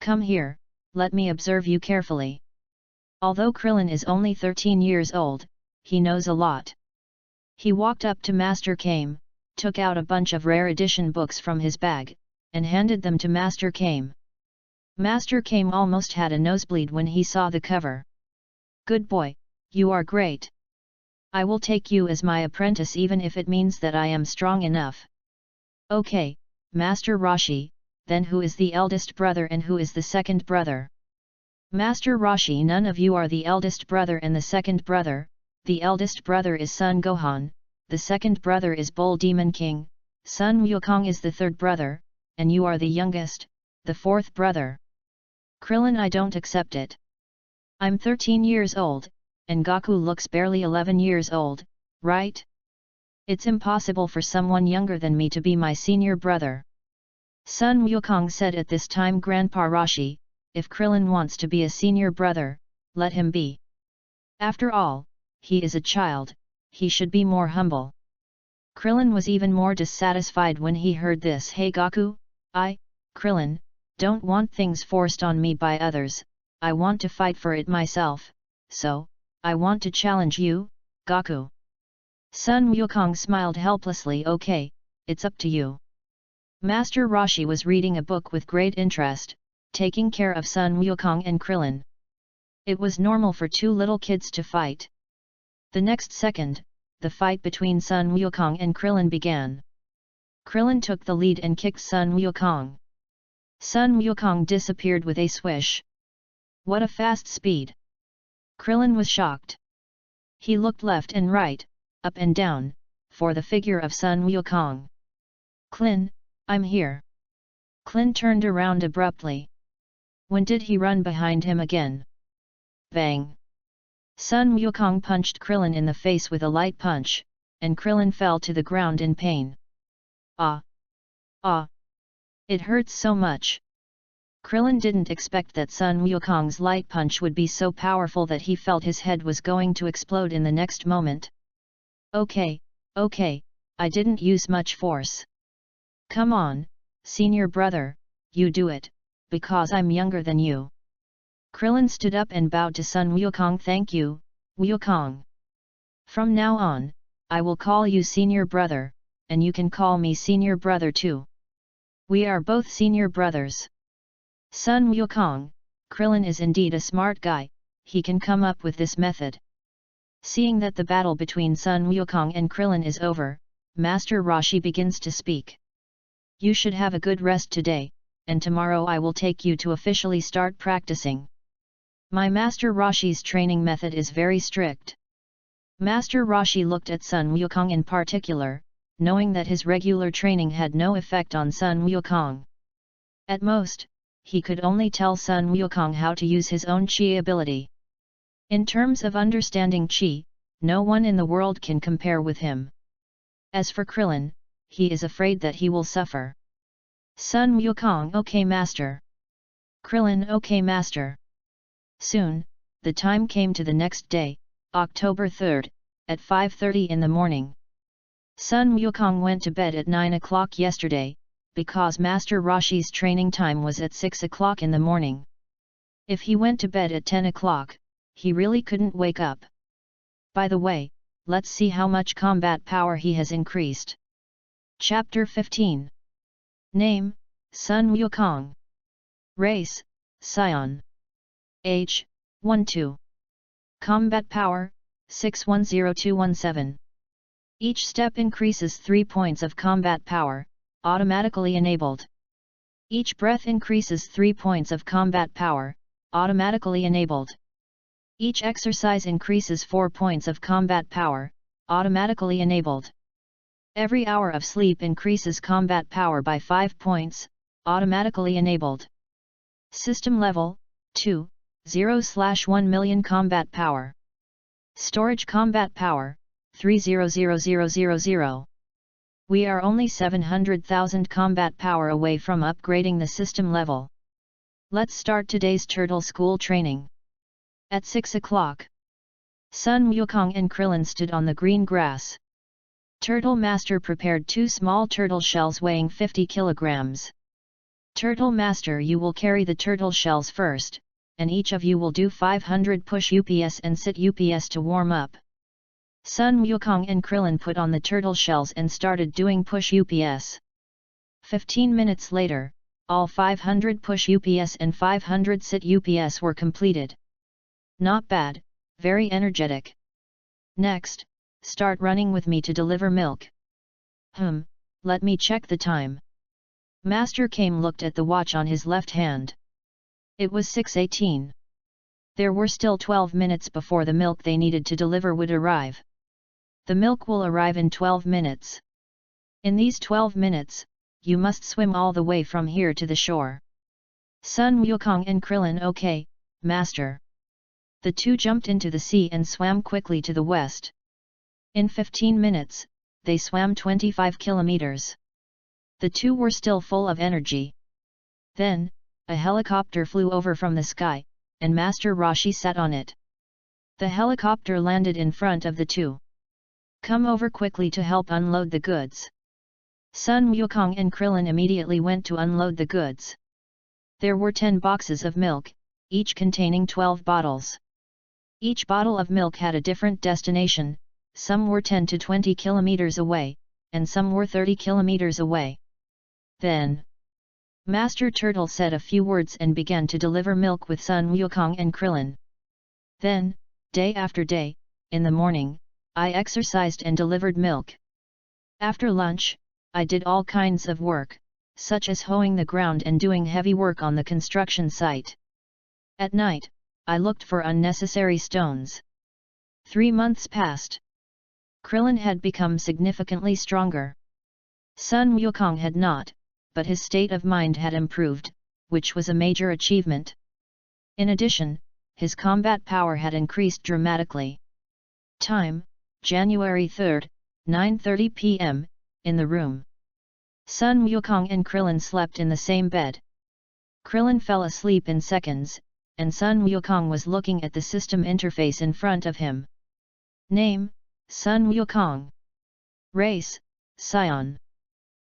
Come here, let me observe you carefully." Although Krillin is only 13 years old, he knows a lot. He walked up to Master Kame, took out a bunch of rare edition books from his bag, and handed them to Master Kame. Master Kame almost had a nosebleed when he saw the cover. "Good boy, you are great. I will take you as my apprentice even if it means that I am strong enough." "Okay, Master Roshi, then who is the eldest brother and who is the second brother?" "Master Roshi, none of you are the eldest brother and the second brother. The eldest brother is Sun Gohan, the second brother is Bull Demon King, Sun Wukong is the third brother, and you are the youngest, the fourth brother." Krillin: "I don't accept it. I'm 13 years old, and Goku looks barely 11 years old, right? It's impossible for someone younger than me to be my senior brother." Sun Wukong said at this time, "Grandpa Roshi, if Krillin wants to be a senior brother, let him be. After all, he is a child, he should be more humble." Krillin was even more dissatisfied when he heard this. "Hey Goku, Krillin, don't want things forced on me by others, I want to fight for it myself, so, I want to challenge you, Goku." Sun Wukong smiled helplessly. "Okay, it's up to you." Master Roshi was reading a book with great interest, taking care of Sun Wukong and Krillin. It was normal for two little kids to fight. The next second, the fight between Sun Wukong and Krillin began. Krillin took the lead and kicked Sun Wukong. Sun Wukong disappeared with a swish. What a fast speed! Krillin was shocked. He looked left and right, up and down, for the figure of Sun Wukong. "Klin, I'm here." Klin turned around abruptly. When did he run behind him again? Bang! Sun Wukong punched Krillin in the face with a light punch, and Krillin fell to the ground in pain. Ah! Ah! It hurts so much. Krillin didn't expect that Sun Wukong's light punch would be so powerful that he felt his head was going to explode in the next moment. Okay, I didn't use much force. Come on, senior brother, you do it, because I'm younger than you." Krillin stood up and bowed to Sun Wukong. "Thank you, Wukong. From now on, I will call you senior brother, and you can call me senior brother too. We are both senior brothers." Sun Wukong, Krillin is indeed a smart guy, he can come up with this method. Seeing that the battle between Sun Wukong and Krillin is over, Master Roshi begins to speak. "You should have a good rest today, and tomorrow I will take you to officially start practicing." My Master Rashi's training method is very strict. Master Rashi looked at Sun Wukong in particular, knowing that his regular training had no effect on Sun Wukong. At most, he could only tell Sun Wukong how to use his own Qi ability. In terms of understanding Qi, no one in the world can compare with him. As for Krillin, he is afraid that he will suffer. Sun Wukong, okay master. Krillin, okay master. Soon, the time came to the next day, October 3rd, at 5:30 in the morning. Sun Wukong went to bed at 9 o'clock yesterday, because Master Rashi's training time was at 6 o'clock in the morning. If he went to bed at 10 o'clock, he really couldn't wake up. By the way, let's see how much combat power he has increased. Chapter 15. Name, Sun Wukong. Race, Scion. Age, 12. Combat power, 610217. Each step increases 3 points of combat power, automatically enabled. Each breath increases 3 points of combat power, automatically enabled. Each exercise increases 4 points of combat power, automatically enabled. Every hour of sleep increases combat power by 5 points, automatically enabled. System level, 2, 0/1 million combat power. Storage combat power, 300000. We are only 700,000 combat power away from upgrading the system level. Let's start today's turtle school training. At 6 o'clock. Sun Wukong and Krillin stood on the green grass. Turtle Master prepared 2 small turtle shells weighing 50 kilograms. Turtle Master, you will carry the turtle shells first, and each of you will do 500 push UPS and sit UPS to warm up. Sun Wukong and Krillin put on the turtle shells and started doing push UPS. 15 minutes later, all 500 push UPS and 500 sit UPS were completed. Not bad, very energetic. Next, start running with me to deliver milk. Let me check the time. Master came looked at the watch on his left hand. It was 6:18. There were still 12 minutes before the milk they needed to deliver would arrive. The milk will arrive in 12 minutes. In these 12 minutes, you must swim all the way from here to the shore. Sun Wukong and Krillin, okay, master. The two jumped into the sea and swam quickly to the west. In 15 minutes, they swam 25 kilometers. The two were still full of energy. Then, a helicopter flew over from the sky, and Master Rashi sat on it. The helicopter landed in front of the two. Come over quickly to help unload the goods. Sun Wukong and Krillin immediately went to unload the goods. There were 10 boxes of milk, each containing 12 bottles. Each bottle of milk had a different destination, some were 10 to 20 kilometers away, and some were 30 kilometers away. Then, Master Turtle said a few words and began to deliver milk with Sun Wukong and Krillin. Then, day after day, in the morning, I exercised and delivered milk. After lunch, I did all kinds of work, such as hoeing the ground and doing heavy work on the construction site. At night, I looked for unnecessary stones. 3 months passed. Krillin had become significantly stronger. Sun Wukong had not, but his state of mind had improved, which was a major achievement. In addition, his combat power had increased dramatically. Time, January 3, 9:30 p.m., in the room. Sun Wukong and Krillin slept in the same bed. Krillin fell asleep in seconds, and Sun Wukong was looking at the system interface in front of him. Name, Sun Wukong. Race, Scion.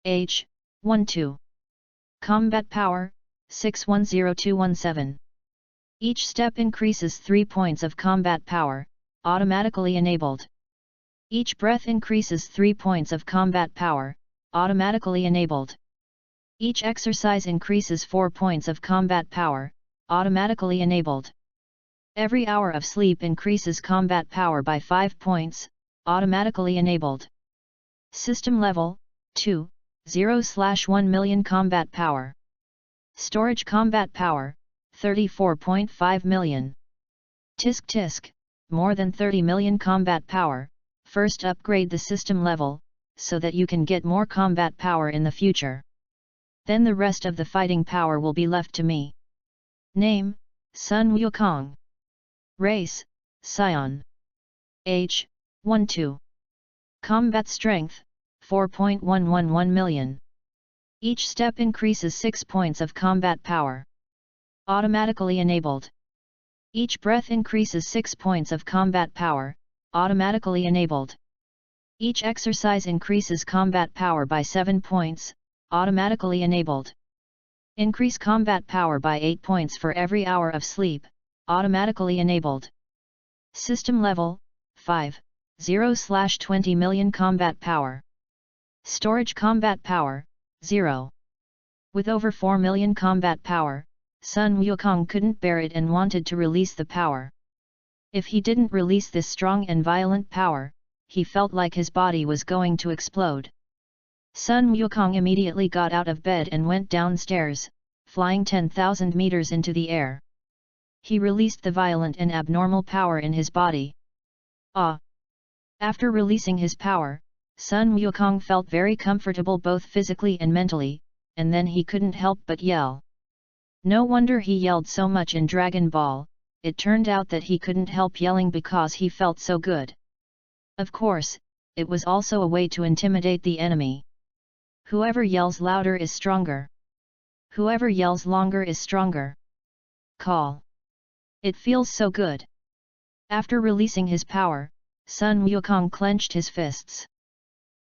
Age, 12. Combat power, 610217. Each step increases 3 points of combat power, automatically enabled. Each breath increases 3 points of combat power, automatically enabled. Each exercise increases 4 points of combat power, automatically enabled. Every hour of sleep increases combat power by 5 points, automatically enabled. System level, 2, 0/1 million combat power. Storage combat power, 34.5 million. Tisk tisk, more than 30 million combat power, first upgrade the system level, so that you can get more combat power in the future. Then the rest of the fighting power will be left to me. Name, Sun Wukong. Race, Scion. Age, 12. Combat strength, 4.111 million. Each step increases 6 points of combat power. Automatically enabled. Each breath increases 6 points of combat power, automatically enabled. Each exercise increases combat power by 7 points, automatically enabled. Increase combat power by 8 points for every hour of sleep, automatically enabled. System level, 5, 0/20 million combat power. Storage combat power, 0. With over 4 million combat power, Sun Wukong couldn't bear it and wanted to release the power. If he didn't release this strong and violent power, he felt like his body was going to explode. Sun Wukong immediately got out of bed and went downstairs, flying 10,000 meters into the air. He released the violent and abnormal power in his body. Ah! After releasing his power, Sun Wukong felt very comfortable both physically and mentally, and then he couldn't help but yell. No wonder he yelled so much in Dragon Ball, it turned out that he couldn't help yelling because he felt so good. Of course, it was also a way to intimidate the enemy. Whoever yells louder is stronger. Whoever yells longer is stronger. Call. It feels so good. After releasing his power, Sun Wukong clenched his fists.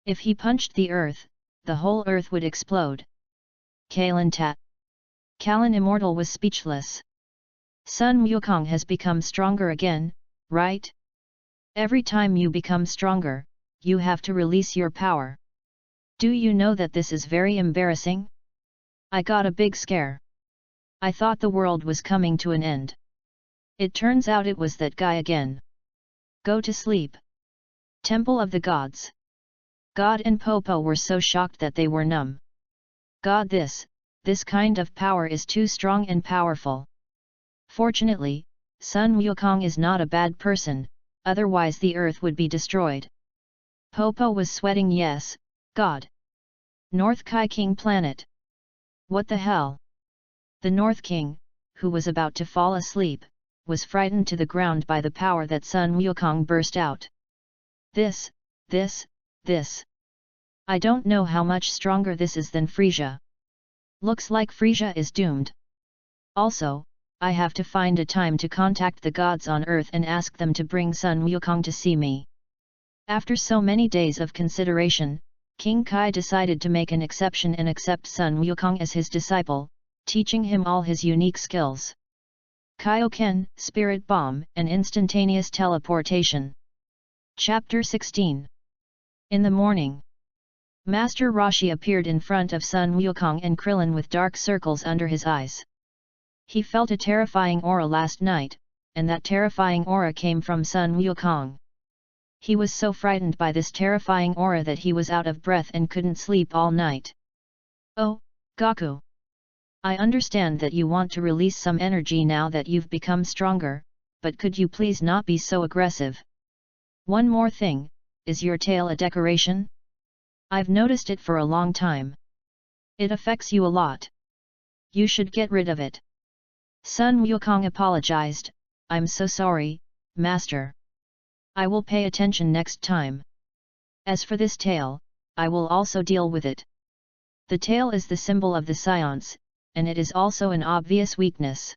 If he punched the earth, the whole earth would explode. Kalin Tat. Kalin Immortal was speechless. Sun Wukong has become stronger again, right? Every time you become stronger, you have to release your power. Do you know that this is very embarrassing? I got a big scare. I thought the world was coming to an end. It turns out it was that guy again. Go to sleep. Temple of the Gods. God and Popo were so shocked that they were numb. God, this kind of power is too strong and powerful. Fortunately, Sun Wukong is not a bad person, otherwise the earth would be destroyed. Popo was sweating. Yes, God. North Kai King planet. What the hell? The North King, who was about to fall asleep, was frightened to the ground by the power that Sun Wukong burst out. This. I don't know how much stronger this is than Frisia. Looks like Frisia is doomed. Also, I have to find a time to contact the gods on earth and ask them to bring Sun Wukong to see me. After so many days of consideration, King Kai decided to make an exception and accept Sun Wukong as his disciple, teaching him all his unique skills. Kaioken, Spirit Bomb, and Instantaneous Teleportation. Chapter 16. In the morning, Master Roshi appeared in front of Sun Wukong and Krillin with dark circles under his eyes. He felt a terrifying aura last night, and that terrifying aura came from Sun Wukong. He was so frightened by this terrifying aura that he was out of breath and couldn't sleep all night. Oh, Goku! I understand that you want to release some energy now that you've become stronger, but could you please not be so aggressive? One more thing, is your tail a decoration? I've noticed it for a long time. It affects you a lot. You should get rid of it. Sun Wukong apologized. I'm so sorry, Master. I will pay attention next time. As for this tail, I will also deal with it. The tail is the symbol of the science, and it is also an obvious weakness.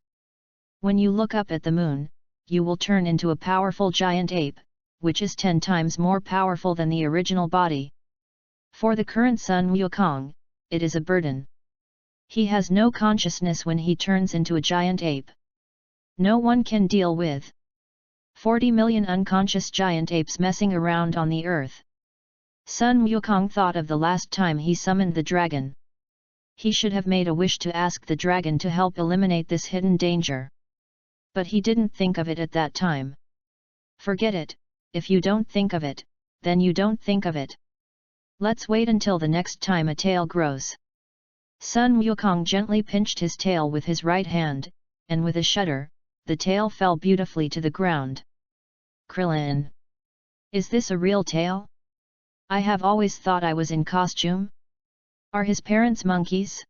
When you look up at the moon, you will turn into a powerful giant ape, which is 10 times more powerful than the original body. For the current Sun Wukong, it is a burden. He has no consciousness when he turns into a giant ape. No one can deal with 40 million unconscious giant apes messing around on the earth. Sun Wukong thought of the last time he summoned the dragon. He should have made a wish to ask the dragon to help eliminate this hidden danger. But he didn't think of it at that time. Forget it, if you don't think of it, then you don't think of it. Let's wait until the next time a tail grows. Sun Wukong gently pinched his tail with his right hand, and with a shudder, the tail fell beautifully to the ground. Krillin! Is this a real tail? I have always thought I was in costume. Are his parents monkeys?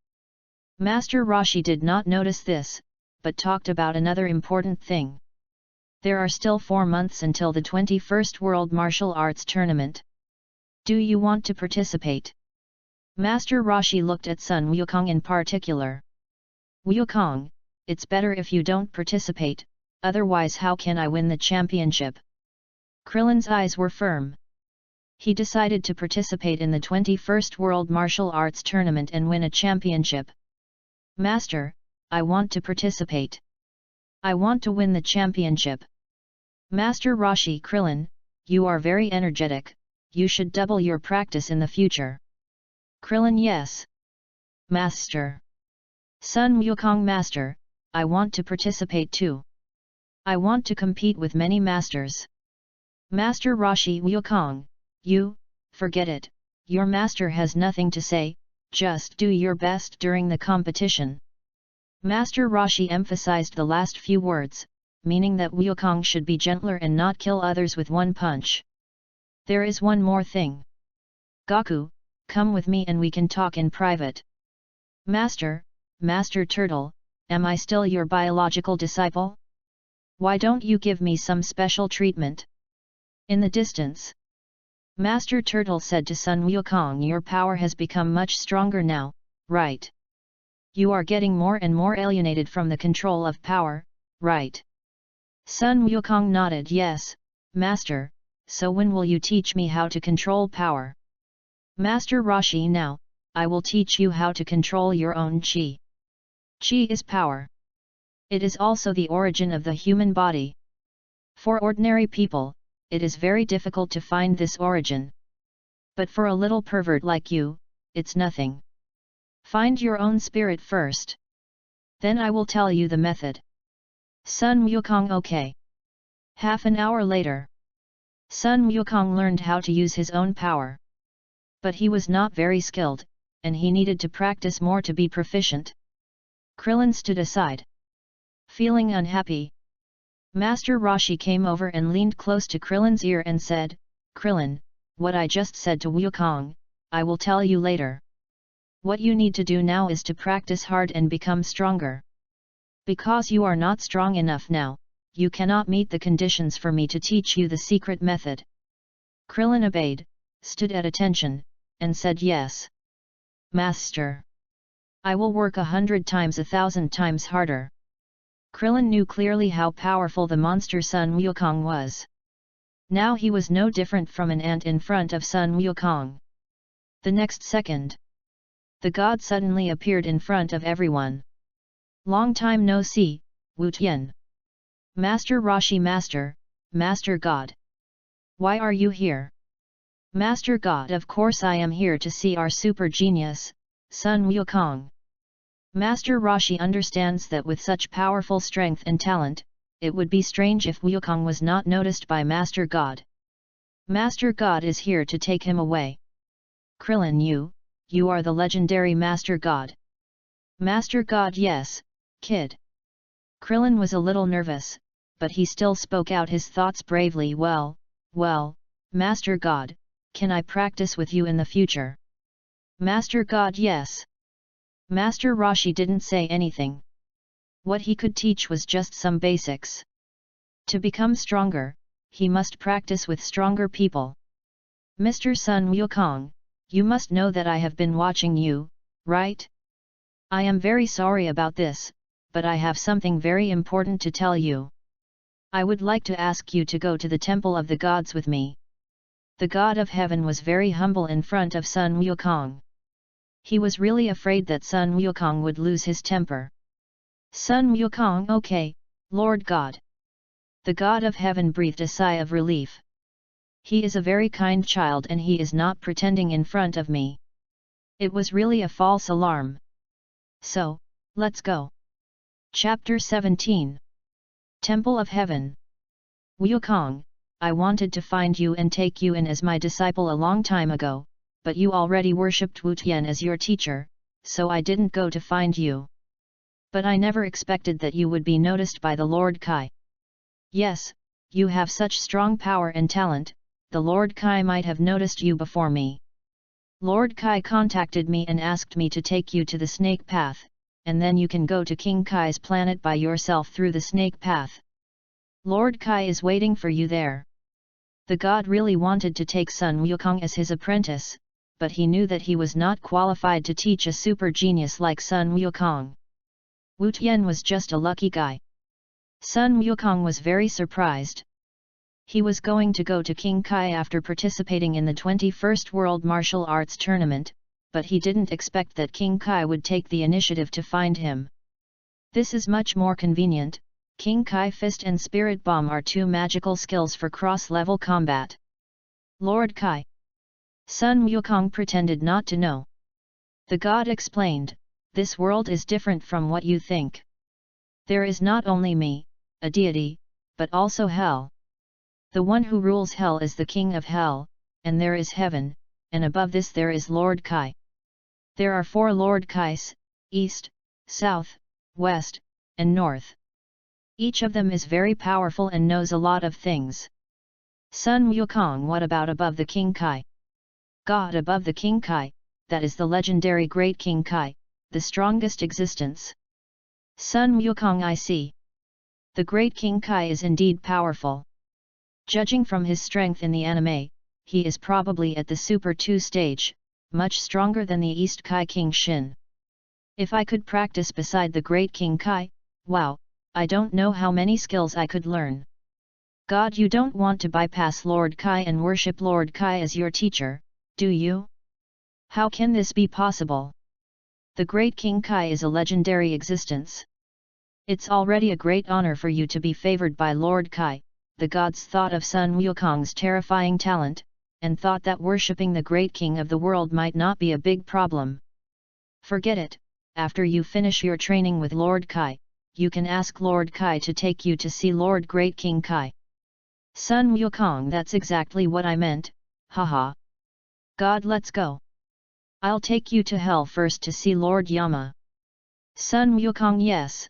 Master Roshi did not notice this, but talked about another important thing. There are still 4 months until the 21st World Martial Arts Tournament. Do you want to participate? Master Roshi looked at Sun Wukong in particular. Wukong, it's better if you don't participate, otherwise how can I win the championship? Krillin's eyes were firm. He decided to participate in the 21st World Martial Arts Tournament and win a championship. Master, I want to participate. I want to win the championship. Master Roshi Krillin, you are very energetic, you should double your practice in the future. Krillin yes. Master. Sun Wukong Master, I want to participate too. I want to compete with many masters. Master Roshi Wukong, forget it, your master has nothing to say, just do your best during the competition. Master Roshi emphasized the last few words, meaning that Wukong should be gentler and not kill others with one punch. There is one more thing. Goku, come with me and we can talk in private. Master Turtle, am I still your biological disciple? Why don't you give me some special treatment? In the distance, Master Turtle said to Sun Wukong, your power has become much stronger now, right? You are getting more and more alienated from the control of power, right? Sun Wukong nodded yes, Master, so when will you teach me how to control power? Master Roshi now, I will teach you how to control your own Qi. Qi is power. It is also the origin of the human body. For ordinary people, it is very difficult to find this origin. But for a little pervert like you, it's nothing. Find your own spirit first. Then I will tell you the method. Sun Wukong okay. Half an hour later, Sun Wukong learned how to use his own power. But he was not very skilled, and he needed to practice more to be proficient. Krillin stood aside. Feeling unhappy, Master Roshi came over and leaned close to Krillin's ear and said, Krillin, what I just said to Wukong, I will tell you later. What you need to do now is to practice hard and become stronger. Because you are not strong enough now, you cannot meet the conditions for me to teach you the secret method. Krillin obeyed, stood at attention, and said yes. Master. I will work 100 times 1,000 times harder. Krillin knew clearly how powerful the monster Sun Wukong was. Now he was no different from an ant in front of Sun Wukong. The next second, the god suddenly appeared in front of everyone. Long time no see, Wu Tian. Master Roshi Master God. Why are you here? Master God, of course I am here to see our super genius, Sun Wukong. Master Roshi understands that with such powerful strength and talent, it would be strange if Wukong was not noticed by Master God. Master God is here to take him away. Krillin, you are the legendary Master God. Master God, yes, kid. Krillin was a little nervous, but he still spoke out his thoughts bravely. Well, Master God, can I practice with you in the future? Master God, yes. Master Roshi didn't say anything. What he could teach was just some basics. To become stronger, he must practice with stronger people. Mr. Sun Wukong, you must know that I have been watching you, right? I am very sorry about this, but I have something very important to tell you. I would like to ask you to go to the Temple of the Gods with me. The God of Heaven was very humble in front of Sun Wukong. He was really afraid that Sun Wukong would lose his temper. Sun Wukong, okay, Lord God. The God of Heaven breathed a sigh of relief. He is a very kind child and he is not pretending in front of me. It was really a false alarm. So, let's go. Chapter 17. Temple of Heaven. Wukong, I wanted to find you and take you in as my disciple a long time ago, but you already worshipped Wu Tian as your teacher, so I didn't go to find you. But I never expected that you would be noticed by the Lord Kai. Yes, you have such strong power and talent, the Lord Kai might have noticed you before me. Lord Kai contacted me and asked me to take you to the snake path, and then you can go to King Kai's planet by yourself through the snake path. Lord Kai is waiting for you there. The god really wanted to take Sun Wukong as his apprentice, but he knew that he was not qualified to teach a super genius like Sun Wukong. Wu Tian was just a lucky guy. Sun Wukong was very surprised. He was going to go to King Kai after participating in the 21st World Martial Arts Tournament, but he didn't expect that King Kai would take the initiative to find him. This is much more convenient. King Kai Fist and Spirit Bomb are two magical skills for cross-level combat. Lord Kai. Sun Wukong pretended not to know. The god explained, "This world is different from what you think. There is not only me, a deity, but also hell. The one who rules hell is the king of hell, and there is heaven, and above this there is Lord Kai. There are 4 Lord Kais, east, south, west, and north. Each of them is very powerful and knows a lot of things." Sun Wukong, what about above the King Kai? God above the King Kai, that is the legendary Great King Kai, the strongest existence. Sun Wukong, I see. The Great King Kai is indeed powerful. Judging from his strength in the anime, he is probably at the Super 2 stage, much stronger than the East Kai King Shin. If I could practice beside the Great King Kai, wow, I don't know how many skills I could learn. God, you don't want to bypass Lord Kai and worship Lord Kai as your teacher, do you? How can this be possible? The Great King Kai is a legendary existence. It's already a great honor for you to be favored by Lord Kai. The gods thought of Sun Wukong's terrifying talent, and thought that worshipping the great king of the world might not be a big problem. Forget it, after you finish your training with Lord Kai, you can ask Lord Kai to take you to see Lord Great King Kai. Sun Wukong, that's exactly what I meant, haha. God, let's go. I'll take you to hell first to see Lord Yama. Sun Wukong, yes.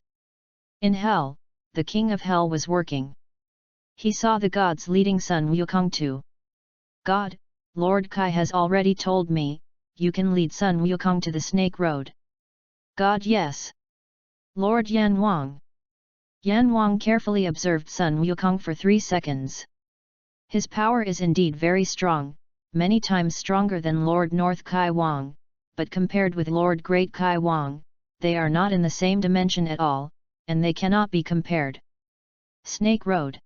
In hell, the king of hell was working. He saw the gods leading Sun Wukong to God. Lord Kai has already told me, you can lead Sun Wukong to the Snake Road. God, yes. Lord Yan Wang. Yan Wang carefully observed Sun Wukong for 3 seconds. His power is indeed very strong, many times stronger than Lord North Kai Wang, but compared with Lord Great Kai Wang, they are not in the same dimension at all, and they cannot be compared. Snake Road.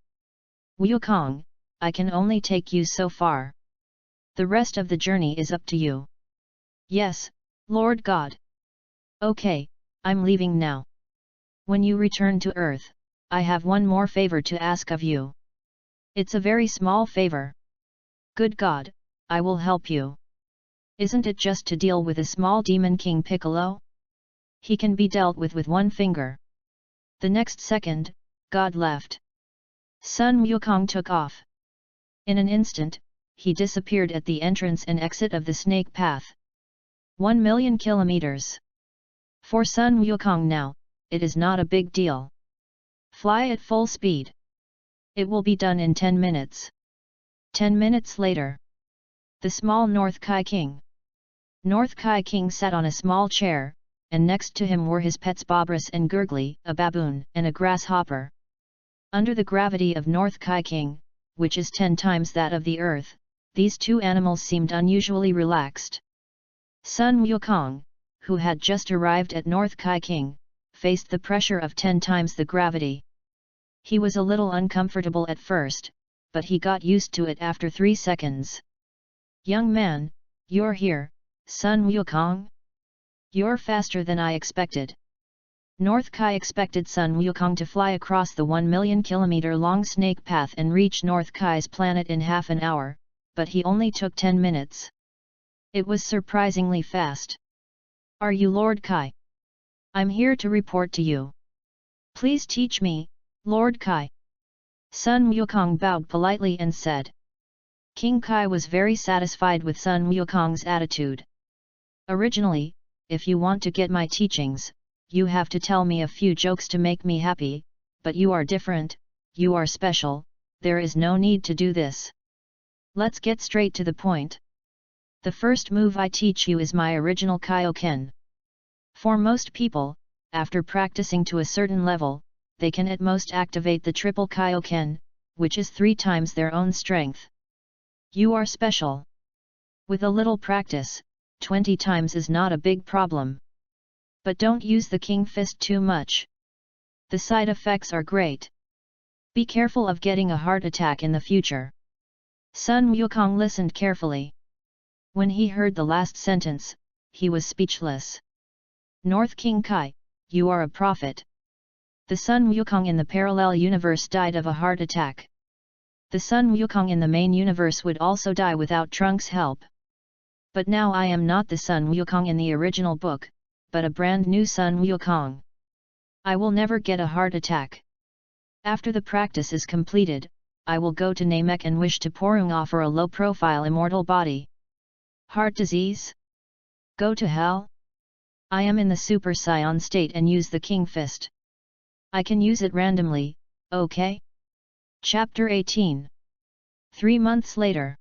Wukong, I can only take you so far. The rest of the journey is up to you. Yes, Lord God. Okay, I'm leaving now. When you return to Earth, I have one more favor to ask of you. It's a very small favor. Good God, I will help you. Isn't it just to deal with a small demon King Piccolo? He can be dealt with one finger. The next second, God left. Sun Wukong took off. In an instant, he disappeared at the entrance and exit of the snake path. 1 million kilometers. For Sun Wukong now, it is not a big deal. Fly at full speed. It will be done in 10 minutes. 10 minutes later. The small North Kai King. North Kai King sat on a small chair, and next to him were his pets Bobris and Gurgly, a baboon and a grasshopper. Under the gravity of North Kai King, which is 10 times that of the Earth, these 2 animals seemed unusually relaxed. Sun Wukong, who had just arrived at North Kai King, faced the pressure of 10 times the gravity. He was a little uncomfortable at first, but he got used to it after 3 seconds. Young man, you're here, Sun Wukong? You're faster than I expected. North Kai expected Sun Wukong to fly across the 1 million kilometer long snake path and reach North Kai's planet in half an hour, but he only took 10 minutes. It was surprisingly fast. Are you Lord Kai? I'm here to report to you. Please teach me, Lord Kai. Sun Wukong bowed politely and said. King Kai was very satisfied with Sun Wukong's attitude. Originally, if you want to get my teachings, you have to tell me a few jokes to make me happy, but you are different, you are special, there is no need to do this. Let's get straight to the point. The first move I teach you is my original Kaioken. For most people, after practicing to a certain level, they can at most activate the triple Kaioken, which is 3 times their own strength. You are special. With a little practice, 20 times is not a big problem. But don't use the King Fist too much. The side effects are great. Be careful of getting a heart attack in the future. Sun Wukong listened carefully. When he heard the last sentence, he was speechless. North King Kai, you are a prophet. The Sun Wukong in the parallel universe died of a heart attack. The Sun Wukong in the main universe would also die without Trunks' help. But now I am not the Sun Wukong in the original book, but a brand new Sun Wukong. I will never get a heart attack. After the practice is completed, I will go to Namek and wish to Porung offer a low-profile immortal body. Heart disease? Go to hell? I am in the Super Saiyan state and use the King Fist. I can use it randomly, okay? Chapter 18. 3 months later.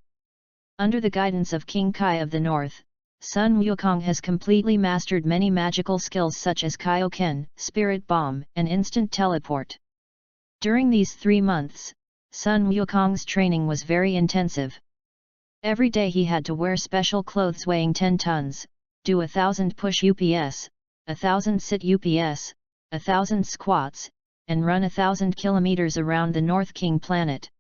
Under the guidance of King Kai of the North, Sun Wukong has completely mastered many magical skills such as Kaioken, Spirit Bomb, and Instant Teleport. During these 3 months, Sun Wukong's training was very intensive. Every day he had to wear special clothes weighing 10 tons, do 1,000 push UPS, 1,000 sit UPS, 1,000 squats, and run 1,000 kilometers around the North King planet.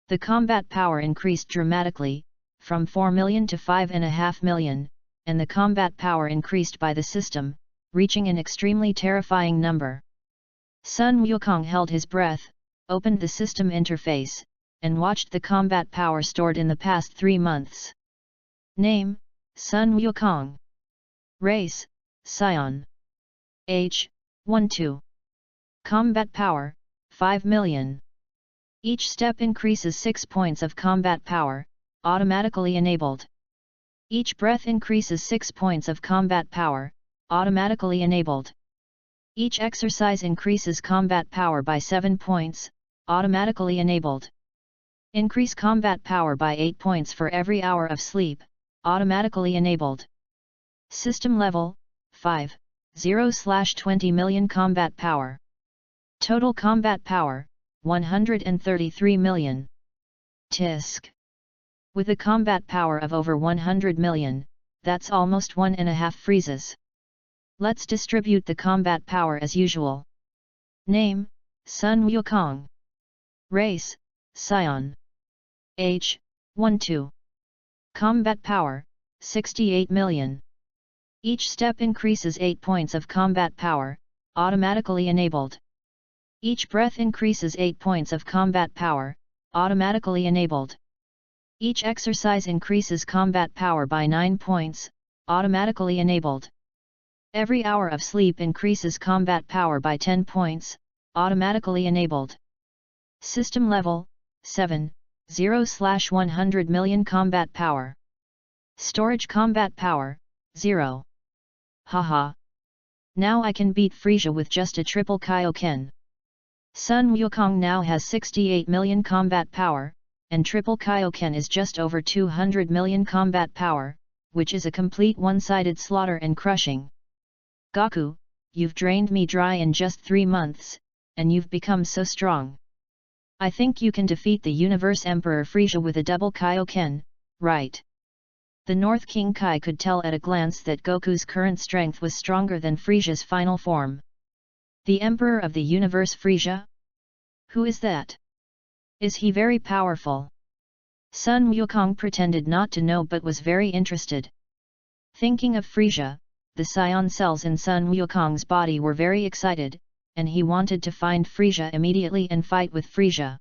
The combat power increased dramatically, from 4 million to 5.5 million, and the combat power increased by the system, reaching an extremely terrifying number. Sun Wukong held his breath, opened the system interface, and watched the combat power stored in the past 3 months. Name, Sun Wukong. Race, Scion. Age, 12. Combat power, 5 million. Each step increases 6 points of combat power, automatically enabled. Each breath increases 6 points of combat power, automatically enabled. Each exercise increases combat power by 7 points, automatically enabled. Increase combat power by 8 points for every hour of sleep, automatically enabled. System level, 5.0/20 million combat power. Total combat power, 133 million. Tisk. With a combat power of over 100 million, that's almost 1.5 freezes. Let's distribute the combat power as usual. Name, Sun Wukong. Race, Scion. Age, 12. Combat power, 68 million. Each step increases 8 points of combat power, automatically enabled. Each breath increases 8 points of combat power, automatically enabled. Each exercise increases combat power by 9 points, automatically enabled. Every hour of sleep increases combat power by 10 points, automatically enabled. System level, 7.0/100 million combat power. Storage combat power, 0. Haha. Now I can beat Frieza with just a triple Kaioken. Sun Wukong now has 68 million combat power, and triple Kaioken is just over 200 million combat power, which is a complete one-sided slaughter and crushing. Goku, you've drained me dry in just 3 months, and you've become so strong. I think you can defeat the Universe Emperor Frieza with a double Kaioken, right? The North King Kai could tell at a glance that Goku's current strength was stronger than Frieza's final form. The Emperor of the Universe Frieza? Who is that? Is he very powerful? Sun Wukong pretended not to know but was very interested. Thinking of Frieza, the Scion cells in Sun Wukong's body were very excited, and he wanted to find Frieza immediately and fight with Frieza.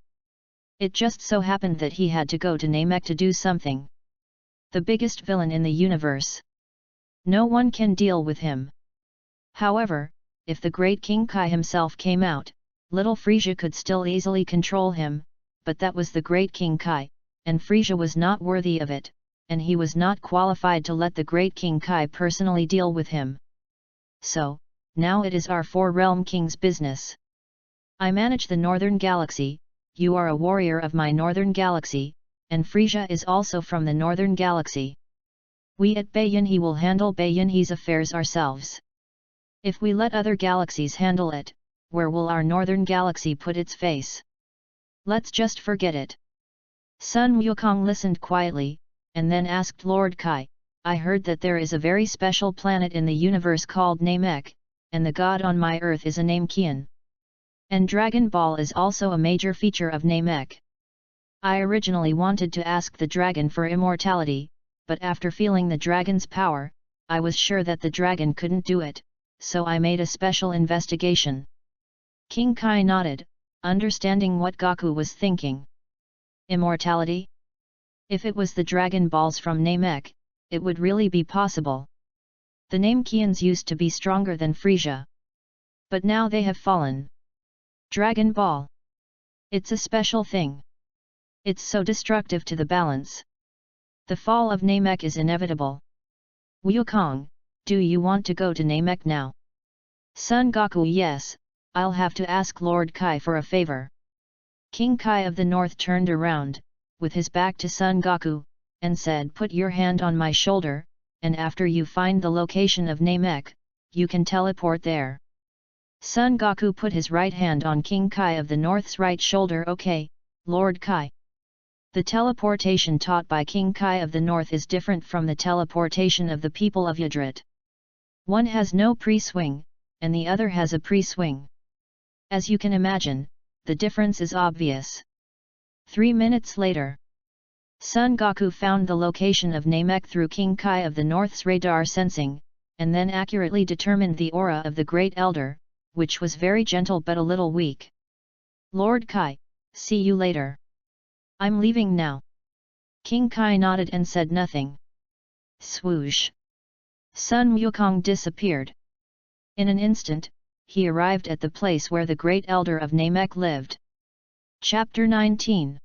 It just so happened that he had to go to Namek to do something. The biggest villain in the universe. No one can deal with him. However, if the great King Kai himself came out, little Frieza could still easily control him, but that was the great King Kai, and Frieza was not worthy of it, and he was not qualified to let the great King Kai personally deal with him. So, now it is our four-realm king's business. I manage the northern galaxy, you are a warrior of my northern galaxy, and Frisia is also from the northern galaxy. We at Bayan-He will handle Bayan-He's affairs ourselves. If we let other galaxies handle it, where will our northern galaxy put its face? Let's just forget it. Sun Wukong listened quietly, and then asked Lord Kai, I heard that there is a very special planet in the universe called Namek, and the god on my earth is a Namekian. And Dragon Ball is also a major feature of Namek. I originally wanted to ask the dragon for immortality, but after feeling the dragon's power, I was sure that the dragon couldn't do it, so I made a special investigation. King Kai nodded, understanding what Goku was thinking. Immortality? If it was the Dragon Balls from Namek, it would really be possible. The Namekians used to be stronger than Frisia. But now they have fallen. Dragon Ball. It's a special thing. It's so destructive to the balance. The fall of Namek is inevitable. Wukong, do you want to go to Namek now? Son Goku, yes, I'll have to ask Lord Kai for a favor. King Kai of the North turned around, with his back to Son Goku, and said, put your hand on my shoulder, and after you find the location of Namek, you can teleport there. Son Goku put his right hand on King Kai of the North's right shoulder. Okay, Lord Kai. The teleportation taught by King Kai of the North is different from the teleportation of the people of Yadrit. One has no pre-swing, and the other has a pre-swing. As you can imagine, the difference is obvious. 3 minutes later, Son Goku found the location of Namek through King Kai of the North's radar sensing, and then accurately determined the aura of the Great Elder, which was very gentle but a little weak. Lord Kai, see you later. I'm leaving now. King Kai nodded and said nothing. Swoosh! Sun Wukong disappeared. In an instant, he arrived at the place where the Great Elder of Namek lived. Chapter 19.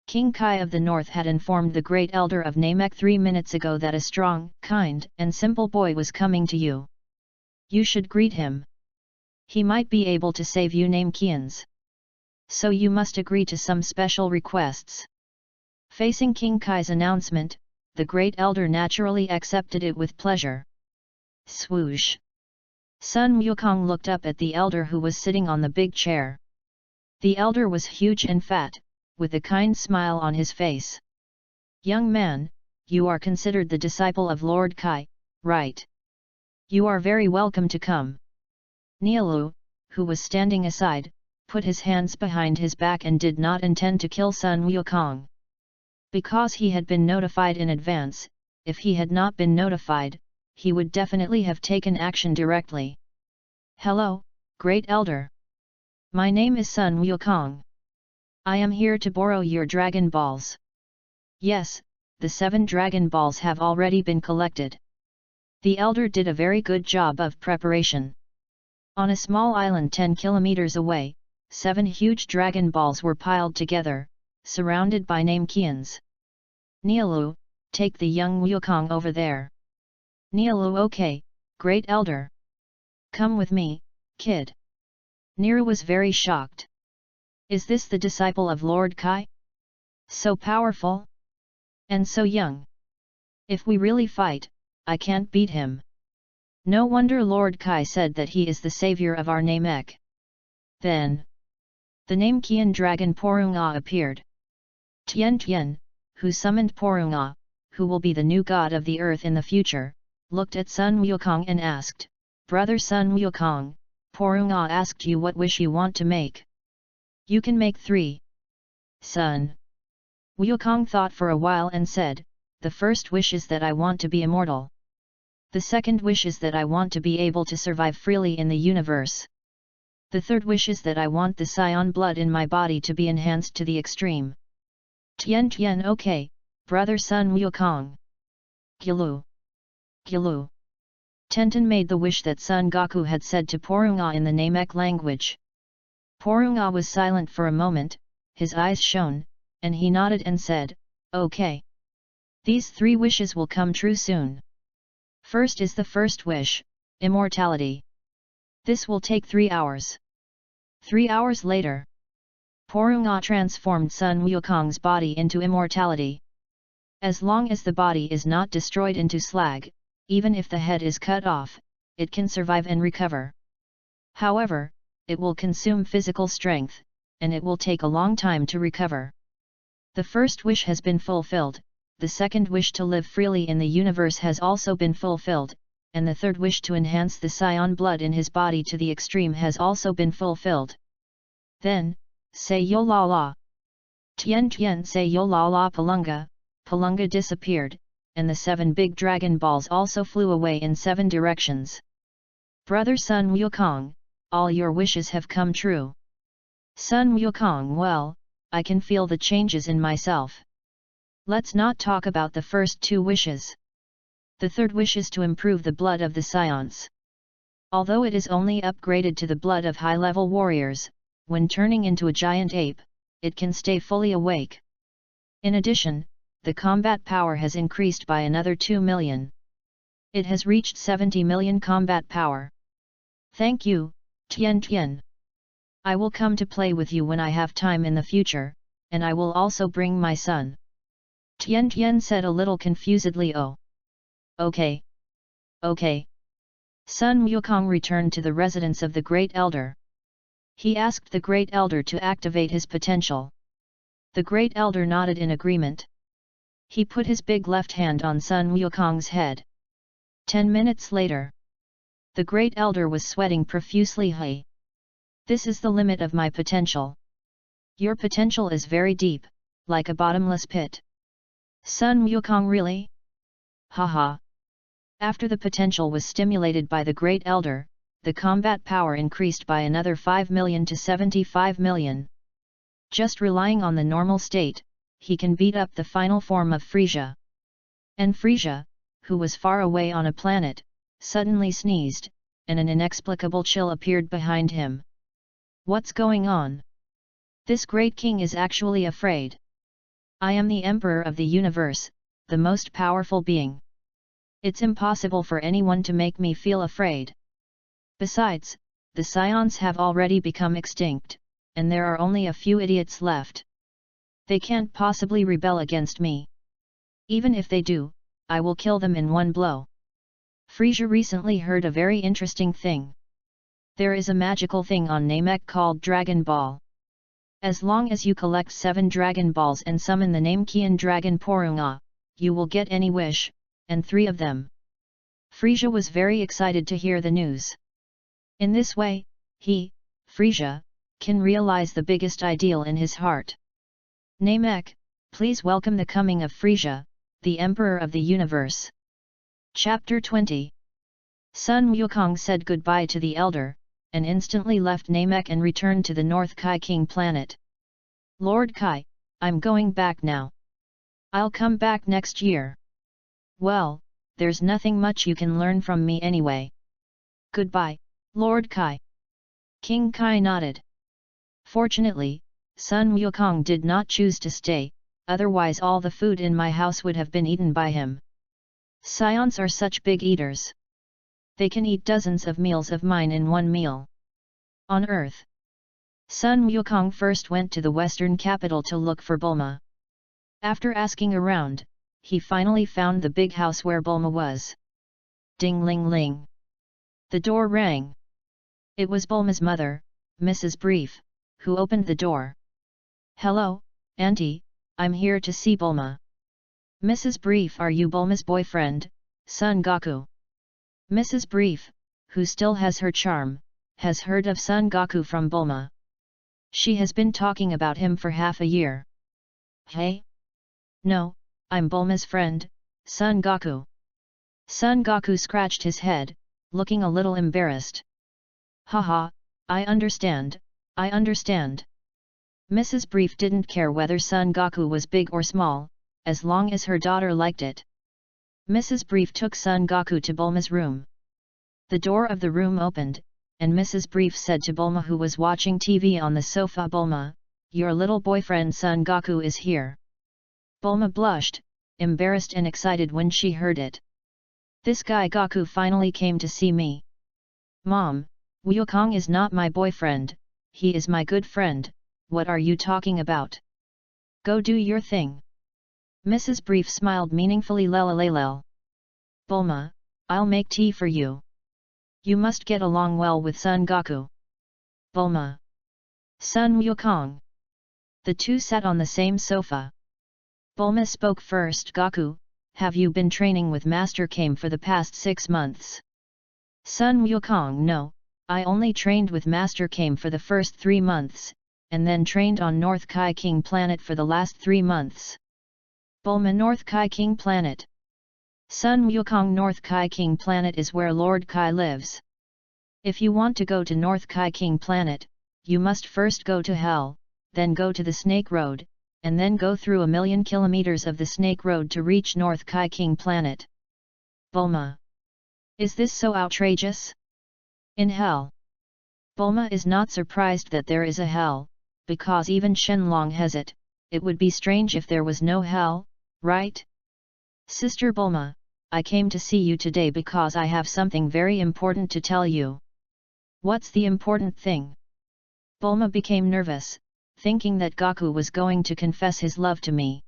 King Kai of the North had informed the Great Elder of Namek 3 minutes ago that a strong, kind, and simple boy was coming to you. You should greet him. He might be able to save you Namekians. So you must agree to some special requests. Facing King Kai's announcement, the Great Elder naturally accepted it with pleasure. Swoosh! Sun Wukong looked up at the elder who was sitting on the big chair. The elder was huge and fat, with a kind smile on his face. Young man, you are considered the disciple of Lord Kai, right? You are very welcome to come. Nialu, who was standing aside, put his hands behind his back and did not intend to kill Sun Wukong. Because he had been notified in advance, if he had not been notified, he would definitely have taken action directly. Hello, Great Elder. My name is Sun Wukong. I am here to borrow your Dragon Balls. Yes, the 7 Dragon Balls have already been collected. The Elder did a very good job of preparation. On a small island 10 kilometers away, 7 huge Dragon Balls were piled together, surrounded by Namekians. Nialu, take the young Wukong over there. Nialu, okay, Great Elder. Come with me, kid. Niru was very shocked. Is this the disciple of Lord Kai? So powerful? And so young. If we really fight, I can't beat him. No wonder Lord Kai said that he is the savior of our Namek. Then, the Namekian dragon Porunga appeared. Tian, who summoned Porunga, who will be the new god of the earth in the future, looked at Sun Wukong and asked, Brother Sun Wukong, Porunga asked you what wish you want to make. You can make 3. Sun Wukong thought for a while and said, the first wish is that I want to be immortal. The second wish is that I want to be able to survive freely in the universe. The third wish is that I want the Scion blood in my body to be enhanced to the extreme. Tian, okay, Brother Sun Wukong. Gilu. Tenten made the wish that Son Goku had said to Porunga in the Namek language. Porunga was silent for a moment, his eyes shone, and he nodded and said, okay. These 3 wishes will come true soon. First is the first wish, immortality. This will take 3 hours. 3 hours later, Porunga transformed Sun Wukong's body into immortality. As long as the body is not destroyed into slag, even if the head is cut off, it can survive and recover. However, it will consume physical strength, and it will take a long time to recover. The first wish has been fulfilled, the second wish to live freely in the universe has also been fulfilled, and the third wish to enhance the scion blood in his body to the extreme has also been fulfilled. Then, say yo la la. Tien tien say yo la la Palunga, Palunga disappeared, and the 7 big dragon balls also flew away in 7 directions. Brother Sun Wukong, all your wishes have come true. Sun Wukong, well, I can feel the changes in myself. Let's not talk about the first 2 wishes. The third wish is to improve the blood of the scions. Although it is only upgraded to the blood of high-level warriors, when turning into a giant ape, it can stay fully awake. In addition, the combat power has increased by another 2 million. It has reached 70 million combat power. Thank you, Tien Tien. I will come to play with you when I have time in the future, and I will also bring my son. Tien Tien said a little confusedly. Oh. Okay. Okay. Sun Wukong returned to the residence of the Great Elder. He asked the Great Elder to activate his potential. The Great Elder nodded in agreement. He put his big left hand on Sun Wukong's head. 10 minutes later, the Great Elder was sweating profusely. Hey! This is the limit of my potential. Your potential is very deep, like a bottomless pit. Sun Wukong, really? Haha. After the potential was stimulated by the Great Elder, the combat power increased by another 5 million to 75 million. Just relying on the normal state, he can beat up the final form of Frisia. And Frisia, who was far away on a planet, suddenly sneezed, and an inexplicable chill appeared behind him. What's going on? This great king is actually afraid. I am the Emperor of the universe, the most powerful being. It's impossible for anyone to make me feel afraid. Besides, the scions have already become extinct, and there are only a few idiots left. They can't possibly rebel against me. Even if they do, I will kill them in one blow. Frisia recently heard a very interesting thing. There is a magical thing on Namek called Dragon Ball. As long as you collect 7 Dragon Balls and summon the Namekian Dragon Porunga, you will get any wish, and 3 of them. Frisia was very excited to hear the news. In this way, he, Frisia, can realize the biggest ideal in his heart. Namek, please welcome the coming of Frisia, the Emperor of the Universe. Chapter 20. Sun Wukong said goodbye to the elder, and instantly left Namek and returned to the North Kai King planet. Lord Kai, I'm going back now. I'll come back next year. Well, there's nothing much you can learn from me anyway. Goodbye, Lord Kai. King Kai nodded. Fortunately, Sun Wukong did not choose to stay, otherwise all the food in my house would have been eaten by him. Scions are such big eaters. They can eat dozens of meals of mine in one meal. On Earth, Sun Wukong first went to the western capital to look for Bulma. After asking around, he finally found the big house where Bulma was. Ding ling ling. The door rang. It was Bulma's mother, Mrs. Brief, who opened the door. Hello, Auntie, I'm here to see Bulma. Mrs. Brief, are you Bulma's boyfriend, Son Goku? Mrs. Brief, who still has her charm, has heard of Son Goku from Bulma. She has been talking about him for half a year. Hey? No, I'm Bulma's friend, Son Goku. Son Goku scratched his head, looking a little embarrassed. Haha, I understand, I understand. Mrs. Brief didn't care whether Son Goku was big or small, as long as her daughter liked it. Mrs. Brief took Son Goku to Bulma's room. The door of the room opened, and Mrs. Brief said to Bulma, who was watching TV on the sofa, Bulma, your little boyfriend Son Goku is here. Bulma blushed, embarrassed and excited when she heard it. This guy Goku finally came to see me. Mom, Wukong is not my boyfriend, he is my good friend, what are you talking about? Go do your thing. Mrs. Brief smiled meaningfully. Lel. Bulma, I'll make tea for you. You must get along well with Son Goku. Bulma. Son Wukong. The two sat on the same sofa. Bulma spoke first. Goku, have you been training with Master Kame for the past 6 months? Son Wukong. No, I only trained with Master Kame for the first 3 months, and then trained on North Kai King Planet for the last 3 months. Bulma. North Kai King Planet. Son Wukong. North Kai King Planet is where Lord Kai lives. If you want to go to North Kai King Planet, you must first go to Hell, then go to the Snake Road, and then go through 1,000,000 kilometers of the Snake Road to reach North Kai King Planet. Bulma. Is this so outrageous? In Hell. Bulma is not surprised that there is a Hell, because even Shenlong has it. It would be strange if there was no Hell, right? Sister Bulma, I came to see you today because I have something very important to tell you. What's the important thing? Bulma became nervous, thinking that Goku was going to confess his love to me.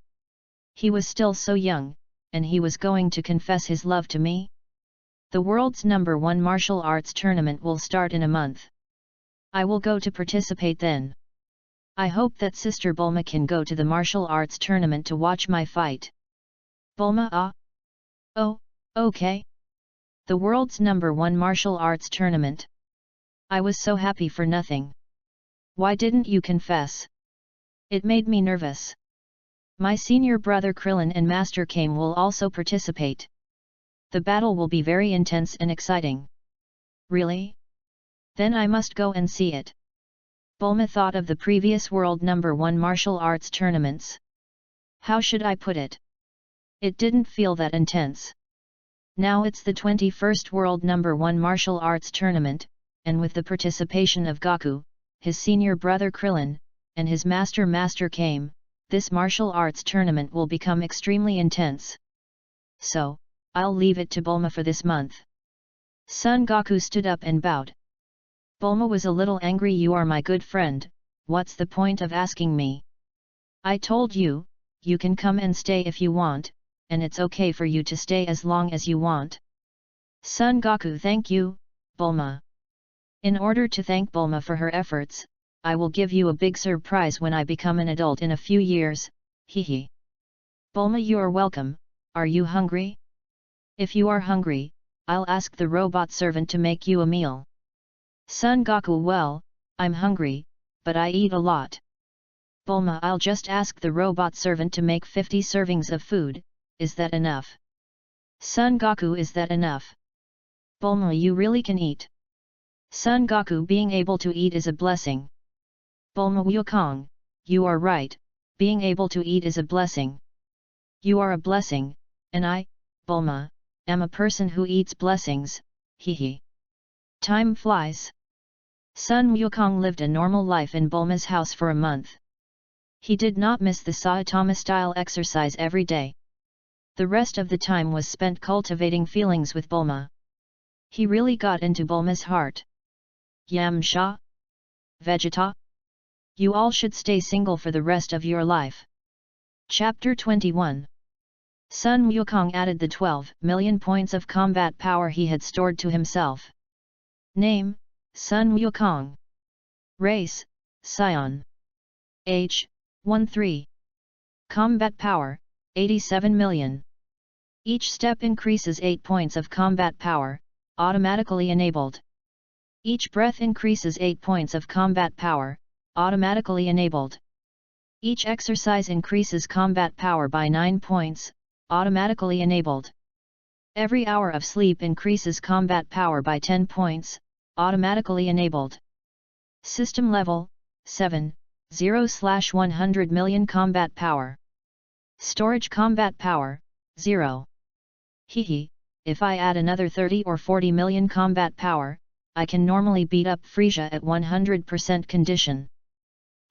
He was still so young, and he was going to confess his love to me? The world's #1 martial arts tournament will start in a month. I will go to participate then. I hope that Sister Bulma can go to the martial arts tournament to watch my fight. Bulma. Oh, okay. The world's #1 martial arts tournament. I was so happy for nothing. Why didn't you confess? It made me nervous. My senior brother Krillin and Master Kame will also participate. The battle will be very intense and exciting. Really? Then I must go and see it. Bulma thought of the previous world #1 martial arts tournaments. How should I put it? It didn't feel that intense. Now it's the 21st world #1 martial arts tournament, and with the participation of Goku, his senior brother Krillin, and his Master Kame, this martial arts tournament will become extremely intense. So, I'll leave it to Bulma for this month. Son Goku stood up and bowed. Bulma was a little angry. You are my good friend, what's the point of asking me? I told you, you can come and stay if you want, and it's okay for you to stay as long as you want. Son Goku. Thank you, Bulma. In order to thank Bulma for her efforts, I will give you a big surprise when I become an adult in a few years, hehe. Bulma. You are welcome. Are you hungry? If you are hungry, I'll ask the robot servant to make you a meal. Son Goku. Well, I'm hungry, but I eat a lot. Bulma. I'll just ask the robot servant to make 50 servings of food, is that enough? Son Goku. Is that enough? Bulma. You really can eat. Son Goku. Being able to eat is a blessing. Bulma. Wukong, you are right, being able to eat is a blessing. You are a blessing, and I, Bulma, am a person who eats blessings, hehe. Time flies. Son Wukong lived a normal life in Bulma's house for a month. He did not miss the Saitama-style exercise every day. The rest of the time was spent cultivating feelings with Bulma. He really got into Bulma's heart. Yamcha? Vegeta? You all should stay single for the rest of your life. Chapter 21. Son Wukong added the 12 million points of combat power he had stored to himself. Name, Son Wukong. Race, Scion. Age, 13. Combat power, 87 million. Each step increases 8 points of combat power, automatically enabled. Each breath increases 8 points of combat power, automatically enabled. Each exercise increases combat power by 9 points, automatically enabled. Every hour of sleep increases combat power by 10 points, automatically enabled. System level, 7, 0/100 million combat power. Storage combat power, 0. Hehe, if I add another 30 or 40 million combat power, I can normally beat up Frieza at 100% condition.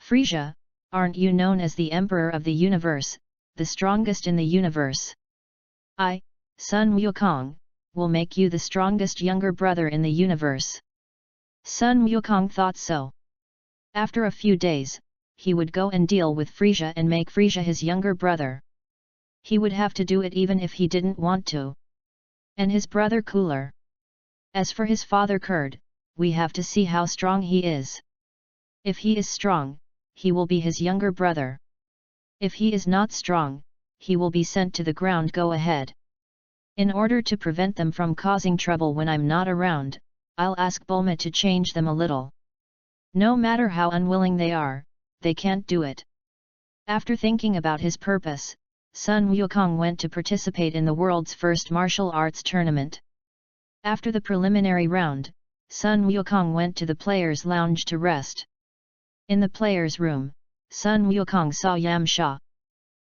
Frieza, aren't you known as the Emperor of the Universe, the strongest in the universe? I, Son Wukong, will make you the strongest younger brother in the universe. Sun Wukong thought so. After a few days, he would go and deal with Frisia and make Frisia his younger brother. He would have to do it even if he didn't want to. And his brother cooler. As for his father Kurd, we have to see how strong he is. If he is strong, he will be his younger brother. If he is not strong, he will be sent to the ground. Go ahead. In order to prevent them from causing trouble when I'm not around, I'll ask Bulma to change them a little. No matter how unwilling they are, they can't do it. After thinking about his purpose, Sun Wukong went to participate in the world's first martial arts tournament. After the preliminary round, Sun Wukong went to the players' lounge to rest. In the players' room, Sun Wukong saw Yam Sha.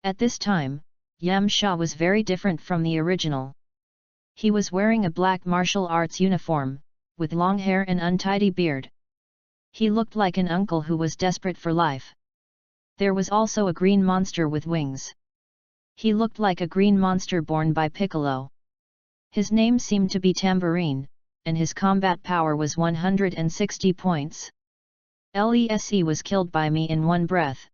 At this time, Yam Sha was very different from the original. He was wearing a black martial arts uniform, with long hair and untidy beard. He looked like an uncle who was desperate for life. There was also a green monster with wings. He looked like a green monster born by Piccolo. His name seemed to be Tambourine, and his combat power was 160 points. Lese was killed by me in one breath.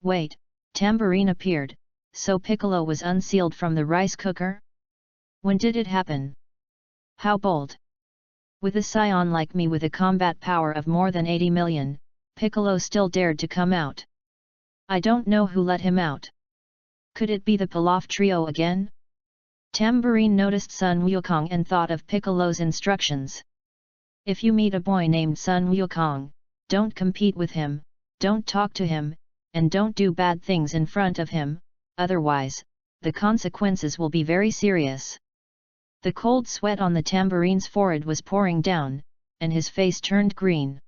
Wait, Tambourine appeared, so Piccolo was unsealed from the rice cooker? When did it happen? How bold! With a scion like me with a combat power of more than 80 million, Piccolo still dared to come out. I don't know who let him out. Could it be the Pilaf trio again? Tambourine noticed Sun Wukong and thought of Piccolo's instructions. If you meet a boy named Sun Wukong, don't compete with him, don't talk to him, and don't do bad things in front of him, otherwise, the consequences will be very serious. The cold sweat on the tambourine's forehead was pouring down, and his face turned green.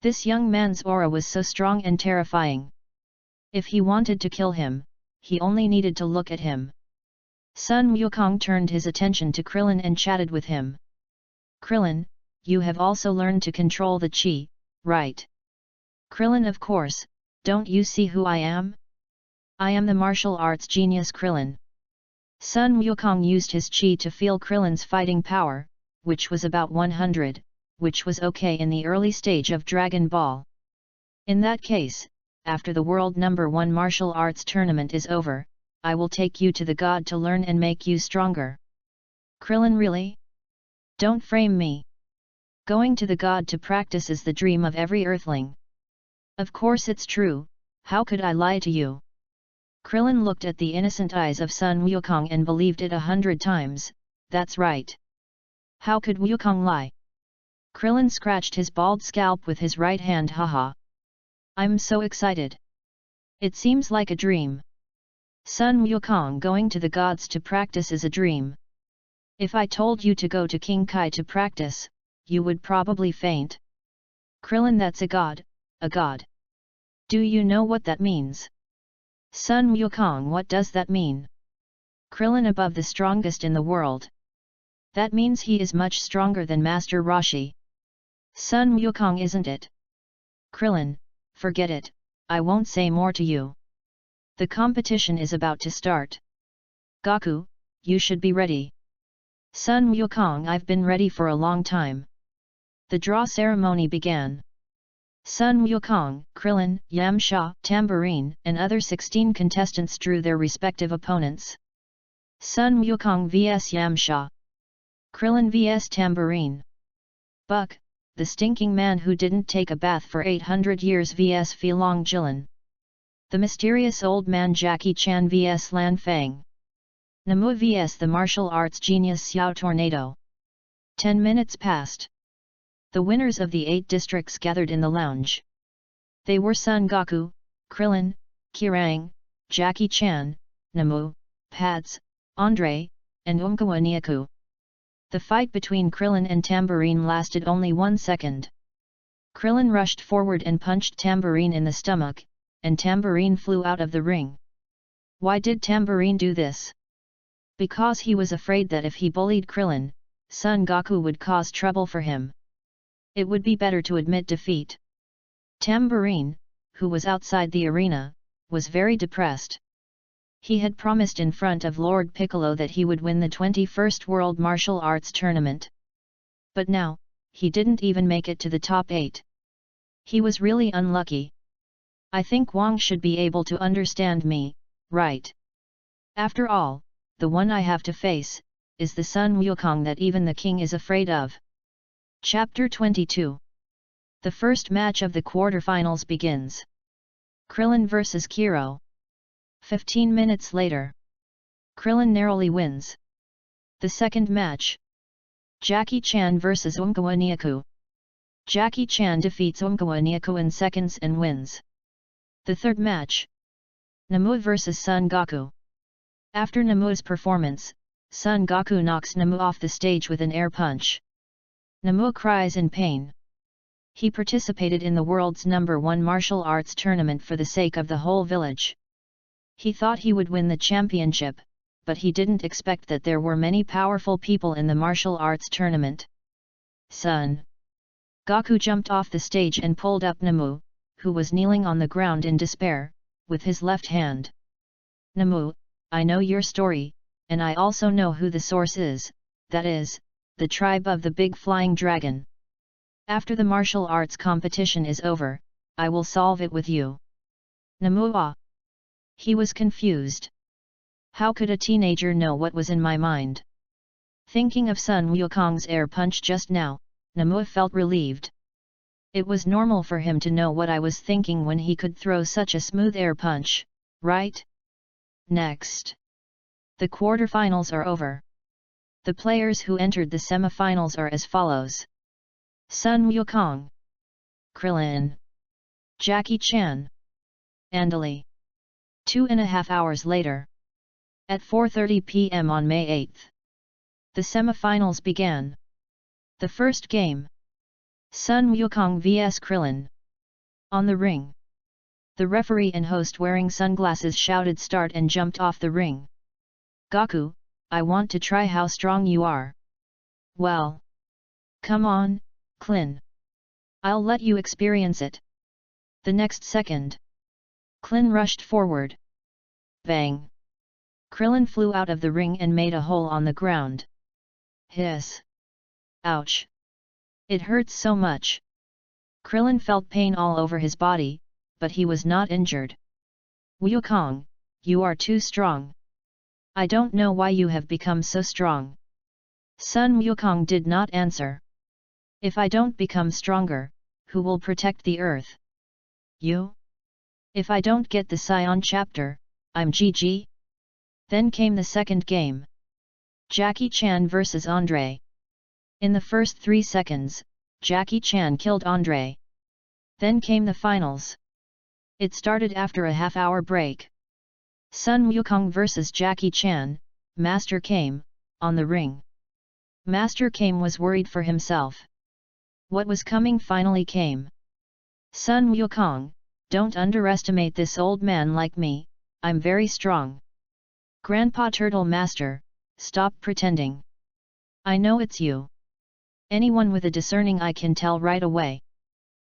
This young man's aura was so strong and terrifying. If he wanted to kill him, he only needed to look at him. Sun Wukong turned his attention to Krillin and chatted with him. Krillin, you have also learned to control the chi, right? Krillin, of course, don't you see who I am? I am the martial arts genius Krillin. Sun Wukong used his chi to feel Krillin's fighting power, which was about 100, which was okay in the early stage of Dragon Ball. In that case, after the World No. 1 martial arts tournament is over, I will take you to the god to learn and make you stronger. Krillin, really? Don't frame me. Going to the god to practice is the dream of every earthling. Of course it's true, how could I lie to you? Krillin looked at the innocent eyes of Sun Wukong and believed it 100 times, that's right. How could Wukong lie? Krillin scratched his bald scalp with his right hand. Haha. I'm so excited. It seems like a dream. Sun Wukong going to the gods to practice is a dream. If I told you to go to King Kai to practice, you would probably faint. Krillin, that's a god, a god. Do you know what that means? Sun Wukong, what does that mean? Krillin, above the strongest in the world. That means he is much stronger than Master Roshi. Sun Wukong, isn't it? Krillin, forget it, I won't say more to you. The competition is about to start. Goku, you should be ready. Sun Wukong, I've been ready for a long time. The draw ceremony began. Sun Wukong, Krillin, Yam Sha, Tambourine, and other 16 contestants drew their respective opponents. Sun Wukong vs Yam Sha. Krillin vs Tambourine. Buck, the stinking man who didn't take a bath for 800 years vs Filong Jilin. The mysterious old man Jackie Chan vs Lan Fang. Namue vs the martial arts genius Xiao Tornado. 10 minutes passed. The winners of the 8 districts gathered in the lounge. They were Son Goku, Krillin, Kirang, Jackie Chan, Namue, Pads, Andre, and Umkawa Nyaku. The fight between Krillin and Tambourine lasted only 1 second. Krillin rushed forward and punched Tambourine in the stomach, and Tambourine flew out of the ring. Why did Tambourine do this? Because he was afraid that if he bullied Krillin, Son Goku would cause trouble for him. It would be better to admit defeat. Tambourine, who was outside the arena, was very depressed. He had promised in front of Lord Piccolo that he would win the 21st World Martial Arts Tournament. But now, he didn't even make it to the top 8. He was really unlucky. I think Wang should be able to understand me, right? After all, the one I have to face, is the Sun Wukong that even the king is afraid of. Chapter 22. The first match of the quarterfinals begins. Krillin vs Kiro. 15 minutes later. Krillin narrowly wins. The second match. Jackie Chan vs Umkawa Nyaku. Jackie Chan defeats Umkawa Nyaku in seconds and wins. The third match. Namue vs Son Goku. After Namue's performance, Son Goku knocks Namue off the stage with an air punch. Namue cries in pain. He participated in the world's #1 martial arts tournament for the sake of the whole village. He thought he would win the championship, but he didn't expect that there were many powerful people in the martial arts tournament. Son Goku jumped off the stage and pulled up Namue, who was kneeling on the ground in despair, with his left hand. Namue, I know your story, and I also know who the source is, that is, the tribe of the big flying dragon. After the martial arts competition is over, I will solve it with you. Namue ah! He was confused. How could a teenager know what was in my mind? Thinking of Sun Wukong's air punch just now, Namue felt relieved. It was normal for him to know what I was thinking when he could throw such a smooth air punch, right? Next. The quarterfinals are over. The players who entered the semifinals are as follows. Sun Wukong, Krillin, Jackie Chan, Andali. 2.5 hours later. At 4:30 p.m. on May 8. The semifinals began. The first game. Sun Wukong vs Krillin. On the ring. The referee and host wearing sunglasses shouted start and jumped off the ring. Goku, I want to try how strong you are. Well. Come on, Klin. I'll let you experience it. The next second. Klin rushed forward. Bang! Krillin flew out of the ring and made a hole on the ground. Hiss! Ouch! It hurts so much. Krillin felt pain all over his body, but he was not injured. Wukong, you are too strong. I don't know why you have become so strong. Sun Wukong did not answer. If I don't become stronger, who will protect the earth? You? If I don't get the Scion chapter, I'm GG. Then came the second game. Jackie Chan vs Andre. In the first 3 seconds, Jackie Chan killed Andre. Then came the finals. It started after a half-hour break. Sun Wukong vs Jackie Chan, Master came, on the ring. Master came was worried for himself. What was coming finally came. Sun Wukong, don't underestimate this old man like me, I'm very strong. Grandpa Turtle Master, stop pretending. I know it's you. Anyone with a discerning eye can tell right away.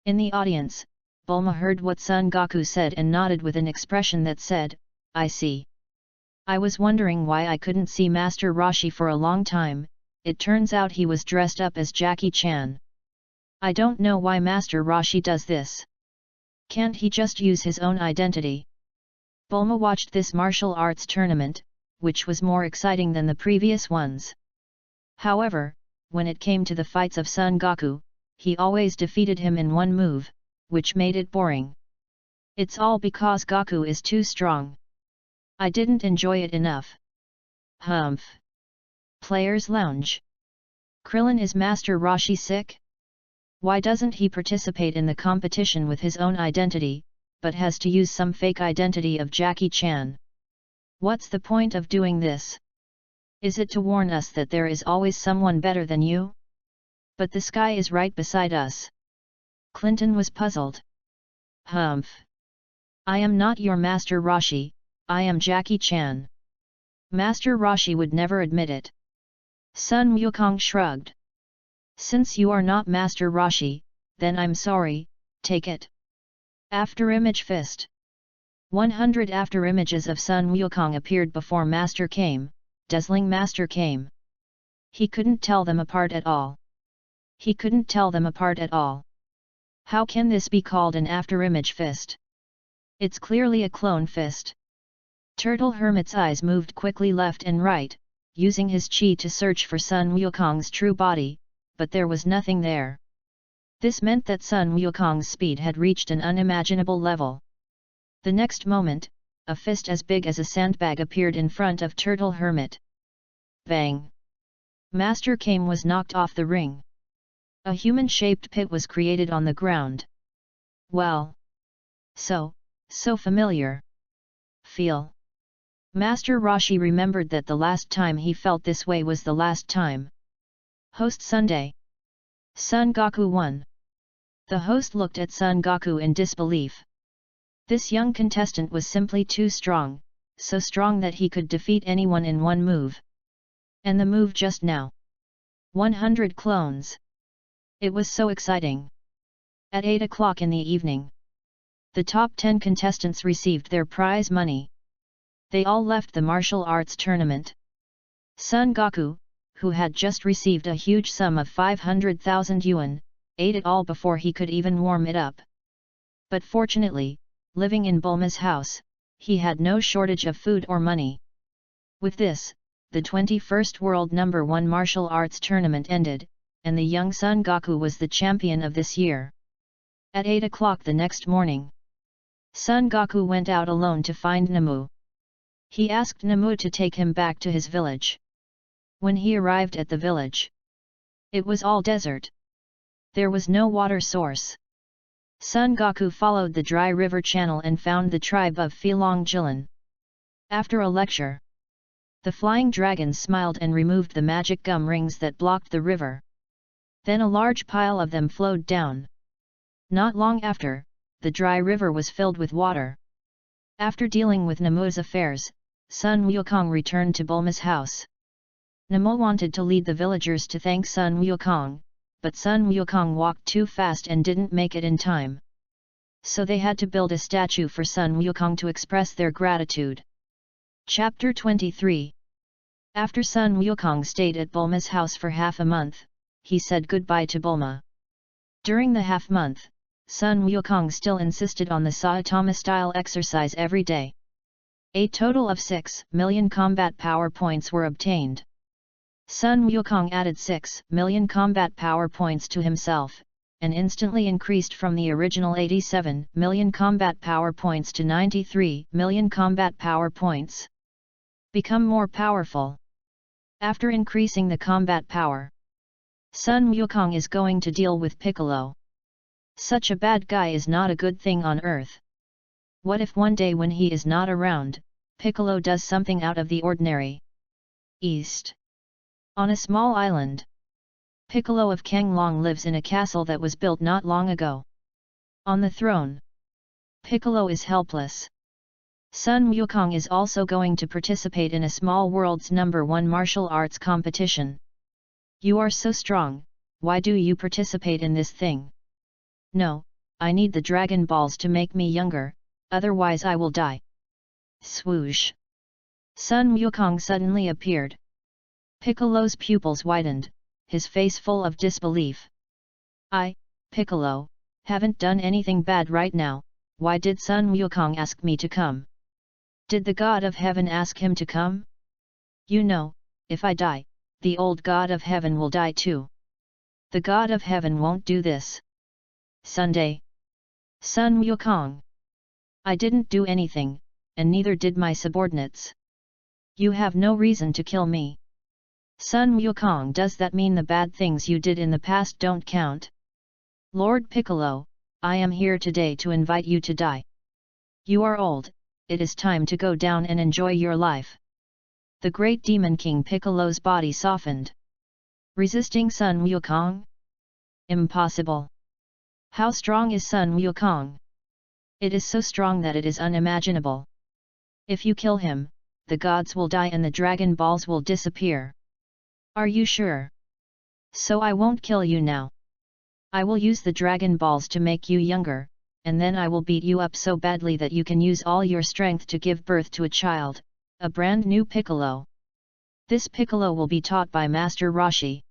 In the audience, Bulma heard what Son Goku said and nodded with an expression that said, I see. I was wondering why I couldn't see Master Roshi for a long time, it turns out he was dressed up as Jackie Chan. I don't know why Master Roshi does this. Can't he just use his own identity? Bulma watched this martial arts tournament, which was more exciting than the previous ones. However, when it came to the fights of Son Goku, he always defeated him in one move, which made it boring. It's all because Goku is too strong. I didn't enjoy it enough. Humph. Players Lounge. Krillin is Master Roshi sick? Why doesn't he participate in the competition with his own identity, but has to use some fake identity of Jackie Chan? What's the point of doing this? Is it to warn us that there is always someone better than you? But the sky is right beside us. Clinton was puzzled. Humph. I am not your Master Roshi, I am Jackie Chan. Master Roshi would never admit it. Sun Wukong shrugged. Since you are not Master Roshi, then I'm sorry, take it. After Image Fist. 100 after images of Sun Wukong appeared before Master came, dazzling Master came. He couldn't tell them apart at all. He couldn't tell them apart at all. How can this be called an afterimage fist? It's clearly a clone fist. Turtle Hermit's eyes moved quickly left and right, using his chi to search for Sun Wukong's true body, but there was nothing there. This meant that Sun Wukong's speed had reached an unimaginable level. The next moment, a fist as big as a sandbag appeared in front of Turtle Hermit. Bang! Master Kame was knocked off the ring. A human-shaped pit was created on the ground. Well! So familiar. Feel. Master Roshi remembered that the last time he felt this way was the last time. Host Sunday. Son Goku won. The host looked at Son Goku in disbelief. This young contestant was simply too strong, so strong that he could defeat anyone in one move. And the move just now. 100 clones. It was so exciting. At 8 o'clock in the evening, the top 10 contestants received their prize money. They all left the martial arts tournament. Son Goku, who had just received a huge sum of 500,000 yuan, ate it all before he could even warm it up. But fortunately, living in Bulma's house, he had no shortage of food or money. With this, the 21st World No. 1 Martial Arts Tournament ended, and the young Son Goku was the champion of this year. At 8 o'clock the next morning, Son Goku went out alone to find Namu. He asked Namu to take him back to his village. When he arrived at the village, it was all desert. There was no water source. Son Goku followed the dry river channel and found the tribe of Filong Jilan. After a lecture, the flying dragons smiled and removed the magic gum rings that blocked the river. Then a large pile of them flowed down. Not long after, the dry river was filled with water. After dealing with Namu's affairs, Sun Wukong returned to Bulma's house. Namu wanted to lead the villagers to thank Sun Wukong, but Sun Wukong walked too fast and didn't make it in time. So they had to build a statue for Sun Wukong to express their gratitude. Chapter 23. After Sun Wukong stayed at Bulma's house for half a month, he said goodbye to Bulma. During the half month, Sun Wukong still insisted on the Saitama-style exercise every day. A total of 6 million combat power points were obtained. Sun Wukong added 6 million combat power points to himself, and instantly increased from the original 87 million combat power points to 93 million combat power points. Become more powerful. After increasing the combat power, Sun Wukong is going to deal with Piccolo. Such a bad guy is not a good thing on earth. What if one day when he is not around, Piccolo does something out of the ordinary? East. On a small island, Piccolo of Kanglong lives in a castle that was built not long ago. On the throne, Piccolo is helpless. Sun Wukong is also going to participate in a small world's No. 1 martial arts competition. You are so strong, why do you participate in this thing? No, I need the Dragon Balls to make me younger, otherwise I will die. Swoosh! Sun Wukong suddenly appeared. Piccolo's pupils widened, his face full of disbelief. I, Piccolo, haven't done anything bad right now, why did Sun Wukong ask me to come? Did the God of Heaven ask him to come? You know, if I die, the old God of Heaven will die too. The God of Heaven won't do this. Sunday. Sun Wukong. I didn't do anything, and neither did my subordinates. You have no reason to kill me. Sun Wukong, does that mean the bad things you did in the past don't count? Lord Piccolo, I am here today to invite you to die. You are old, it is time to go down and enjoy your life. The great demon king Piccolo's body softened. Resisting Sun Wukong? Impossible. How strong is Sun Wukong? It is so strong that it is unimaginable. If you kill him, the gods will die and the Dragon Balls will disappear. Are you sure? So I won't kill you now. I will use the Dragon Balls to make you younger, and then I will beat you up so badly that you can use all your strength to give birth to a child, a brand new Piccolo. This Piccolo will be taught by Master Roshi.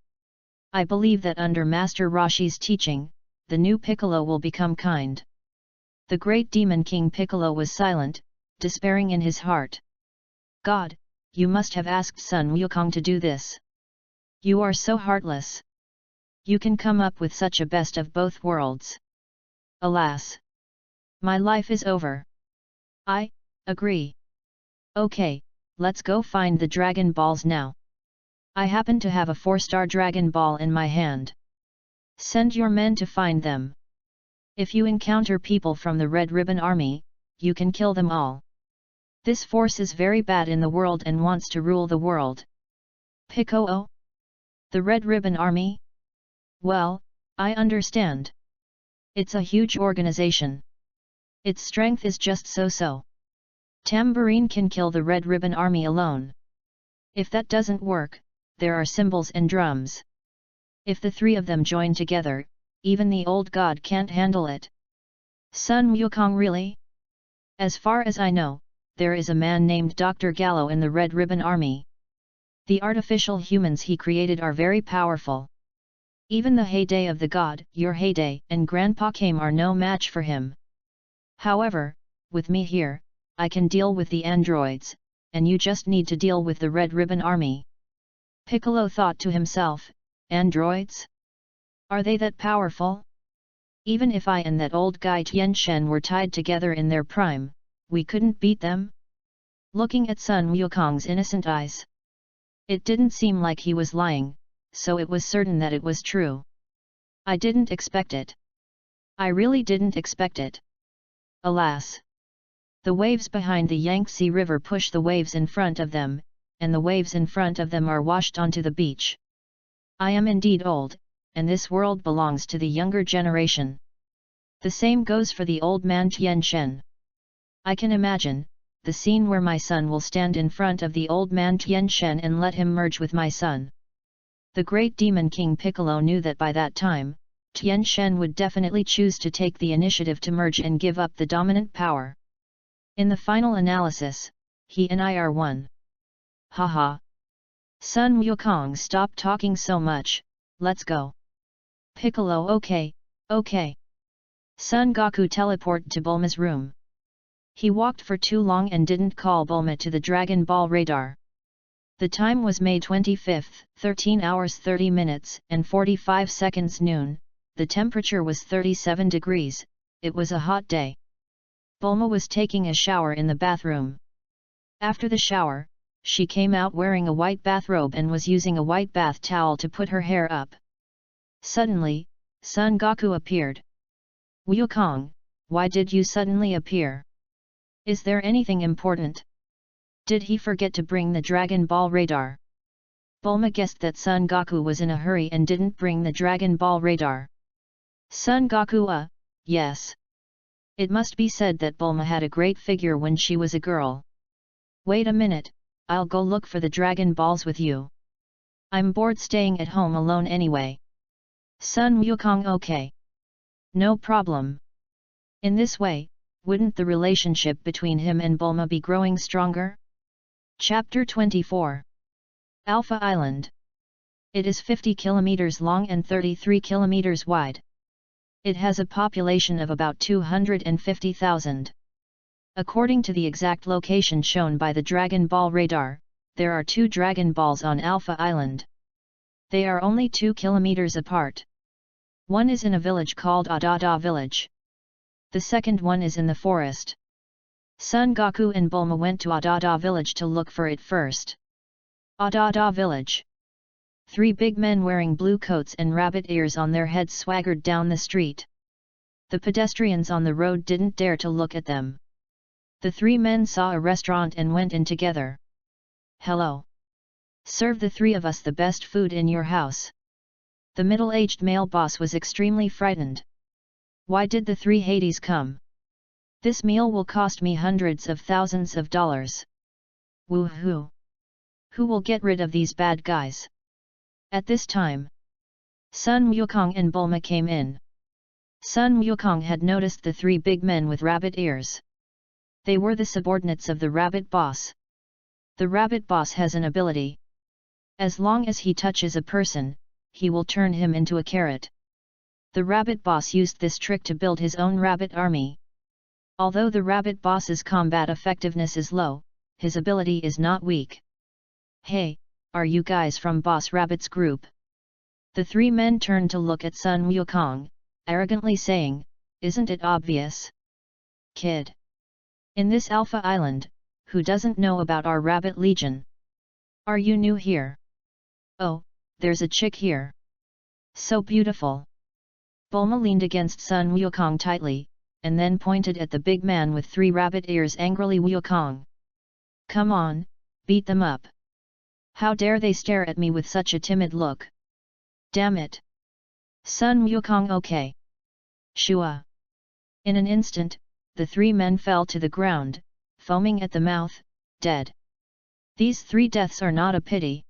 I believe that under Master Roshi's teaching, the new Piccolo will become kind. The great demon King Piccolo was silent, despairing in his heart. God, you must have asked Sun Wukong to do this. You are so heartless. You can come up with such a best of both worlds. Alas! My life is over. I agree. Okay, let's go find the Dragon Balls now. I happen to have a 4-star Dragon Ball in my hand. Send your men to find them. If you encounter people from the Red Ribbon Army, you can kill them all. This force is very bad in the world and wants to rule the world. Piccolo? The Red Ribbon Army? Well, I understand. It's a huge organization. Its strength is just so-so. Tambourine can kill the Red Ribbon Army alone. If that doesn't work, there are cymbals and drums. If the three of them join together, even the old god can't handle it. Sun Wukong really? As far as I know, there is a man named Dr. Gallo in the Red Ribbon Army. The artificial humans he created are very powerful. Even the heyday of the god, your heyday, and Grandpa Kame are no match for him. However, with me here, I can deal with the androids, and you just need to deal with the Red Ribbon Army. Piccolo thought to himself, androids? Are they that powerful? Even if I and that old guy Tian Shen were tied together in their prime, we couldn't beat them? Looking at Sun Wukong's innocent eyes, it didn't seem like he was lying, so it was certain that it was true. I didn't expect it. I really didn't expect it. Alas! The waves behind the Yangtze River push the waves in front of them, and the waves in front of them are washed onto the beach. I am indeed old, and this world belongs to the younger generation. The same goes for the old man Tian Shen. I can imagine the scene where my son will stand in front of the old man Tian Shen and let him merge with my son. The great demon King Piccolo knew that by that time, Tian Shen would definitely choose to take the initiative to merge and give up the dominant power. In the final analysis, he and I are one. Haha. Sun Wukong, stop talking so much, let's go. Piccolo, okay, okay. Son Goku teleported to Bulma's room. He walked for too long and didn't call Bulma to the Dragon Ball radar. The time was May 25, 13 hours 30 minutes and 45 seconds noon, the temperature was 37 degrees, it was a hot day. Bulma was taking a shower in the bathroom. After the shower, she came out wearing a white bathrobe and was using a white bath towel to put her hair up. Suddenly, Son Goku appeared. Wukong, why did you suddenly appear? Is there anything important? Did he forget to bring the Dragon Ball radar? Bulma guessed that Son Goku was in a hurry and didn't bring the Dragon Ball radar. Son Goku, yes. It must be said that Bulma had a great figure when she was a girl. Wait a minute, I'll go look for the Dragon Balls with you. I'm bored staying at home alone anyway. Son Wukong, okay. No problem. In this way, wouldn't the relationship between him and Bulma be growing stronger? Chapter 24. Alpha Island. It is 50 kilometers long and 33 kilometers wide. It has a population of about 250,000. According to the exact location shown by the Dragon Ball radar, there are 2 Dragon Balls on Alpha Island. They are only 2 kilometers apart. One is in a village called Adada Village. The second one is in the forest. Son Goku and Bulma went to Adada Village to look for it first. Adada Village. 3 big men wearing blue coats and rabbit ears on their heads swaggered down the street. The pedestrians on the road didn't dare to look at them. The 3 men saw a restaurant and went in together. Hello. Serve the 3 of us the best food in your house. The middle-aged male boss was extremely frightened. Why did the 3 Hades come? This meal will cost me hundreds of thousands of dollars. Woohoo! Who will get rid of these bad guys? At this time, Sun Wukong and Bulma came in. Sun Wukong had noticed the 3 big men with rabbit ears. They were the subordinates of the rabbit boss. The rabbit boss has an ability. As long as he touches a person, he will turn him into a carrot. The rabbit boss used this trick to build his own rabbit army. Although the rabbit boss's combat effectiveness is low, his ability is not weak. Hey, are you guys from Boss Rabbit's group? The three men turned to look at Sun Wukong, arrogantly saying, isn't it obvious? Kid. In this Alpha Island, who doesn't know about our Rabbit Legion? Are you new here? Oh, there's a chick here. So beautiful. Bulma leaned against Sun Wukong tightly, and then pointed at the big man with 3 rabbit ears angrily. Wukong. Come on, beat them up. How dare they stare at me with such a timid look? Damn it. Sun Wukong. Okay. Shua. In an instant, the 3 men fell to the ground, foaming at the mouth, dead. These 3 deaths are not a pity.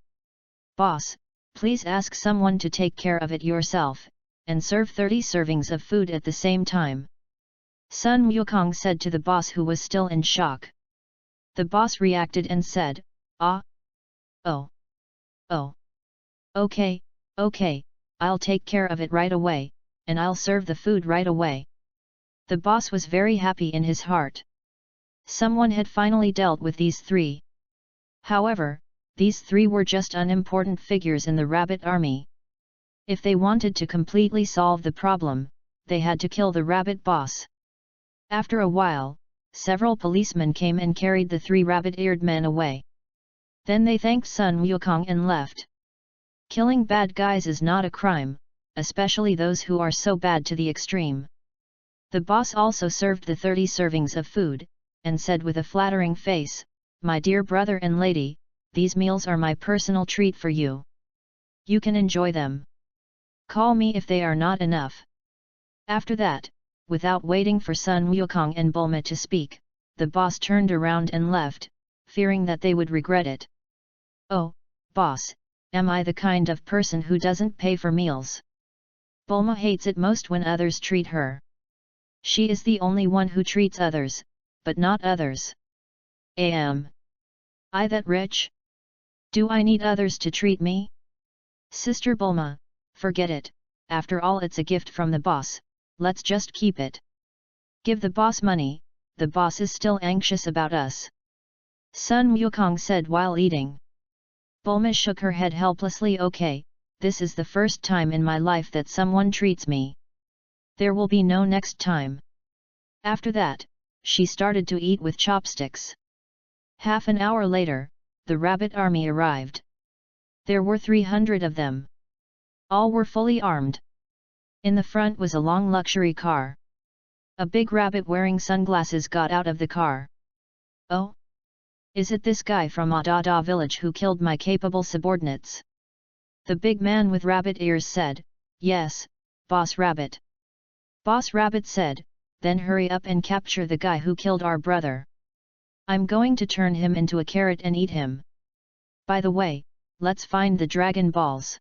Boss, please ask someone to take care of it yourself, and serve 30 servings of food at the same time. Sun Wukong said to the boss, who was still in shock. The boss reacted and said, ah. Oh. Oh. Okay, okay, I'll take care of it right away, and I'll serve the food right away. The boss was very happy in his heart. Someone had finally dealt with these 3. However, these 3 were just unimportant figures in the rabbit army. If they wanted to completely solve the problem, they had to kill the rabbit boss. After a while, several policemen came and carried the 3 rabbit-eared men away. Then they thanked Sun Wukong and left. Killing bad guys is not a crime, especially those who are so bad to the extreme. The boss also served the 30 servings of food, and said with a flattering face, my dear brother and lady, these meals are my personal treat for you. You can enjoy them. Call me if they are not enough. After that, without waiting for Sun Wukong and Bulma to speak, the boss turned around and left, fearing that they would regret it. Oh, boss, am I the kind of person who doesn't pay for meals? Bulma hates it most when others treat her. She is the only one who treats others, but not others. Am I that rich? Do I need others to treat me? Sister Bulma, forget it, after all it's a gift from the boss, let's just keep it. Give the boss money, the boss is still anxious about us. Sun Wukong said while eating. Bulma shook her head helplessly. Okay, this is the first time in my life that someone treats me. There will be no next time. After that, she started to eat with chopsticks. Half an hour later, the rabbit army arrived. There were 300 of them. All were fully armed. In the front was a long luxury car. A big rabbit wearing sunglasses got out of the car. Oh? Is it this guy from Adada village who killed my capable subordinates? The big man with rabbit ears said, yes, Boss Rabbit. Boss Rabbit said, then hurry up and capture the guy who killed our brother. I'm going to turn him into a carrot and eat him. By the way, let's find the Dragon Balls.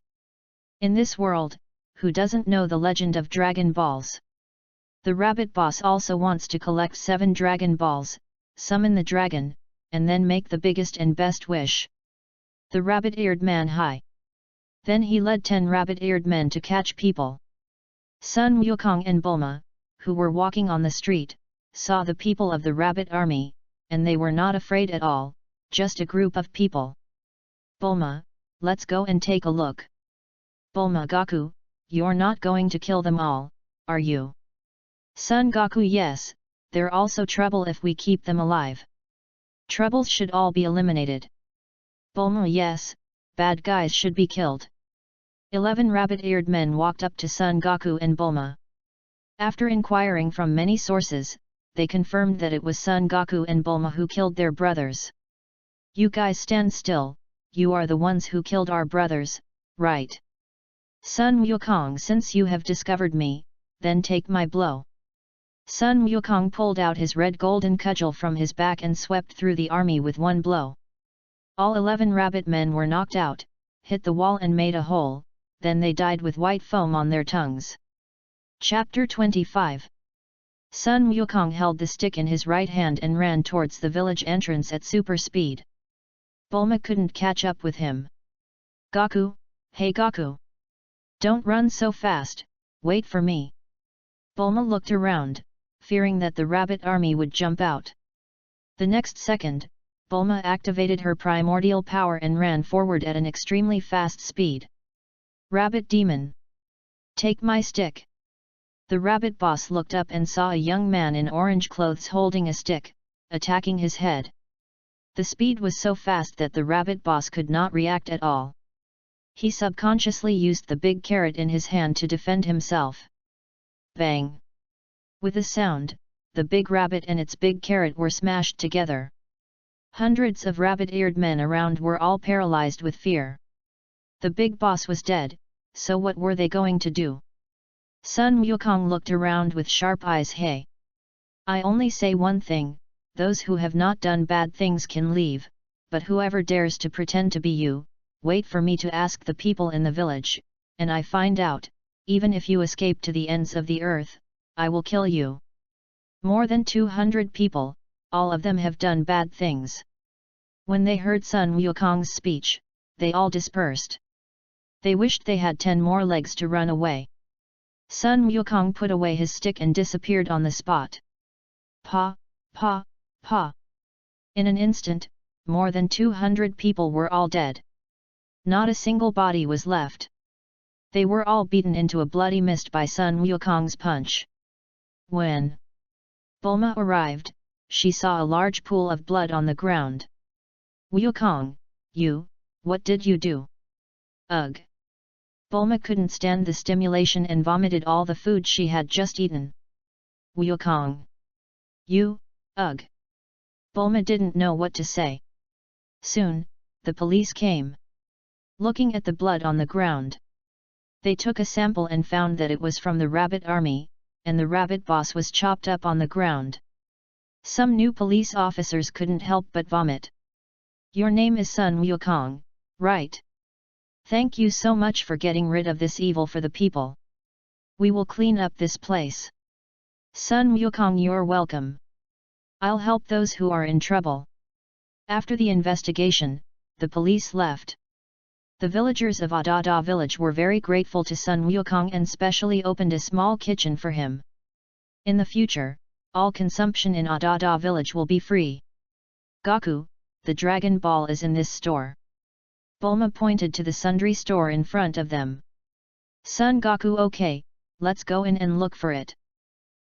In this world, who doesn't know the legend of Dragon Balls? The rabbit boss also wants to collect 7 Dragon Balls, summon the dragon, and then make the biggest and best wish. The rabbit-eared man hi. Then he led 10 rabbit-eared men to catch people. Sun Wukong and Bulma, who were walking on the street, saw the people of the rabbit army, and they were not afraid at all, just a group of people. Bulma, let's go and take a look. Bulma Goku, you're not going to kill them all, are you? Son Goku, yes, they're also trouble if we keep them alive. Troubles should all be eliminated. Bulma, yes, bad guys should be killed. 11 rabbit-eared men walked up to Son Goku and Bulma. After inquiring from many sources, they confirmed that it was Son Goku and Bulma who killed their brothers. You guys stand still, you are the ones who killed our brothers, right? Sun Wukong, since you have discovered me, then take my blow. Sun Wukong pulled out his red golden cudgel from his back and swept through the army with one blow. All 11 rabbit men were knocked out, hit the wall and made a hole, then they died with white foam on their tongues. Chapter 25. Sun Wukong held the stick in his right hand and ran towards the village entrance at super speed. Bulma couldn't catch up with him. Goku, hey Goku! Don't run so fast, wait for me. Bulma looked around, fearing that the rabbit army would jump out. The next second, Bulma activated her primordial power and ran forward at an extremely fast speed. Rabbit Demon! Take my stick! The rabbit boss looked up and saw a young man in orange clothes holding a stick, attacking his head. The speed was so fast that the rabbit boss could not react at all. He subconsciously used the big carrot in his hand to defend himself. Bang! With a sound, the big rabbit and its big carrot were smashed together. Hundreds of rabbit-eared men around were all paralyzed with fear. The big boss was dead, so what were they going to do? Sun Wukong looked around with sharp eyes. Hey! I only say one thing, those who have not done bad things can leave, but whoever dares to pretend to be you, wait for me to ask the people in the village, and I find out, even if you escape to the ends of the earth, I will kill you. More than 200 people, all of them have done bad things. When they heard Sun Wukong's speech, they all dispersed. They wished they had 10 more legs to run away. Sun Wukong put away his stick and disappeared on the spot. Pa, pa, pa. In an instant, more than 200 people were all dead. Not a single body was left. They were all beaten into a bloody mist by Sun Wukong's punch. When Bulma arrived, she saw a large pool of blood on the ground. Wukong, what did you do? Ugh! Bulma couldn't stand the stimulation and vomited all the food she had just eaten. Wukong! Ugh! Bulma didn't know what to say. Soon, the police came. Looking at the blood on the ground, they took a sample and found that it was from the rabbit army, and the rabbit boss was chopped up on the ground. Some new police officers couldn't help but vomit. Your name is Sun Wukong, right? Thank you so much for getting rid of this evil for the people. We will clean up this place. Sun Wukong, you're welcome. I'll help those who are in trouble. After the investigation, the police left. The villagers of Adada village were very grateful to Sun Wukong and specially opened a small kitchen for him. In the future, all consumption in Adada village will be free. Gaku, the Dragon Ball is in this store. Bulma pointed to the sundry store in front of them. Son Goku, okay, let's go in and look for it.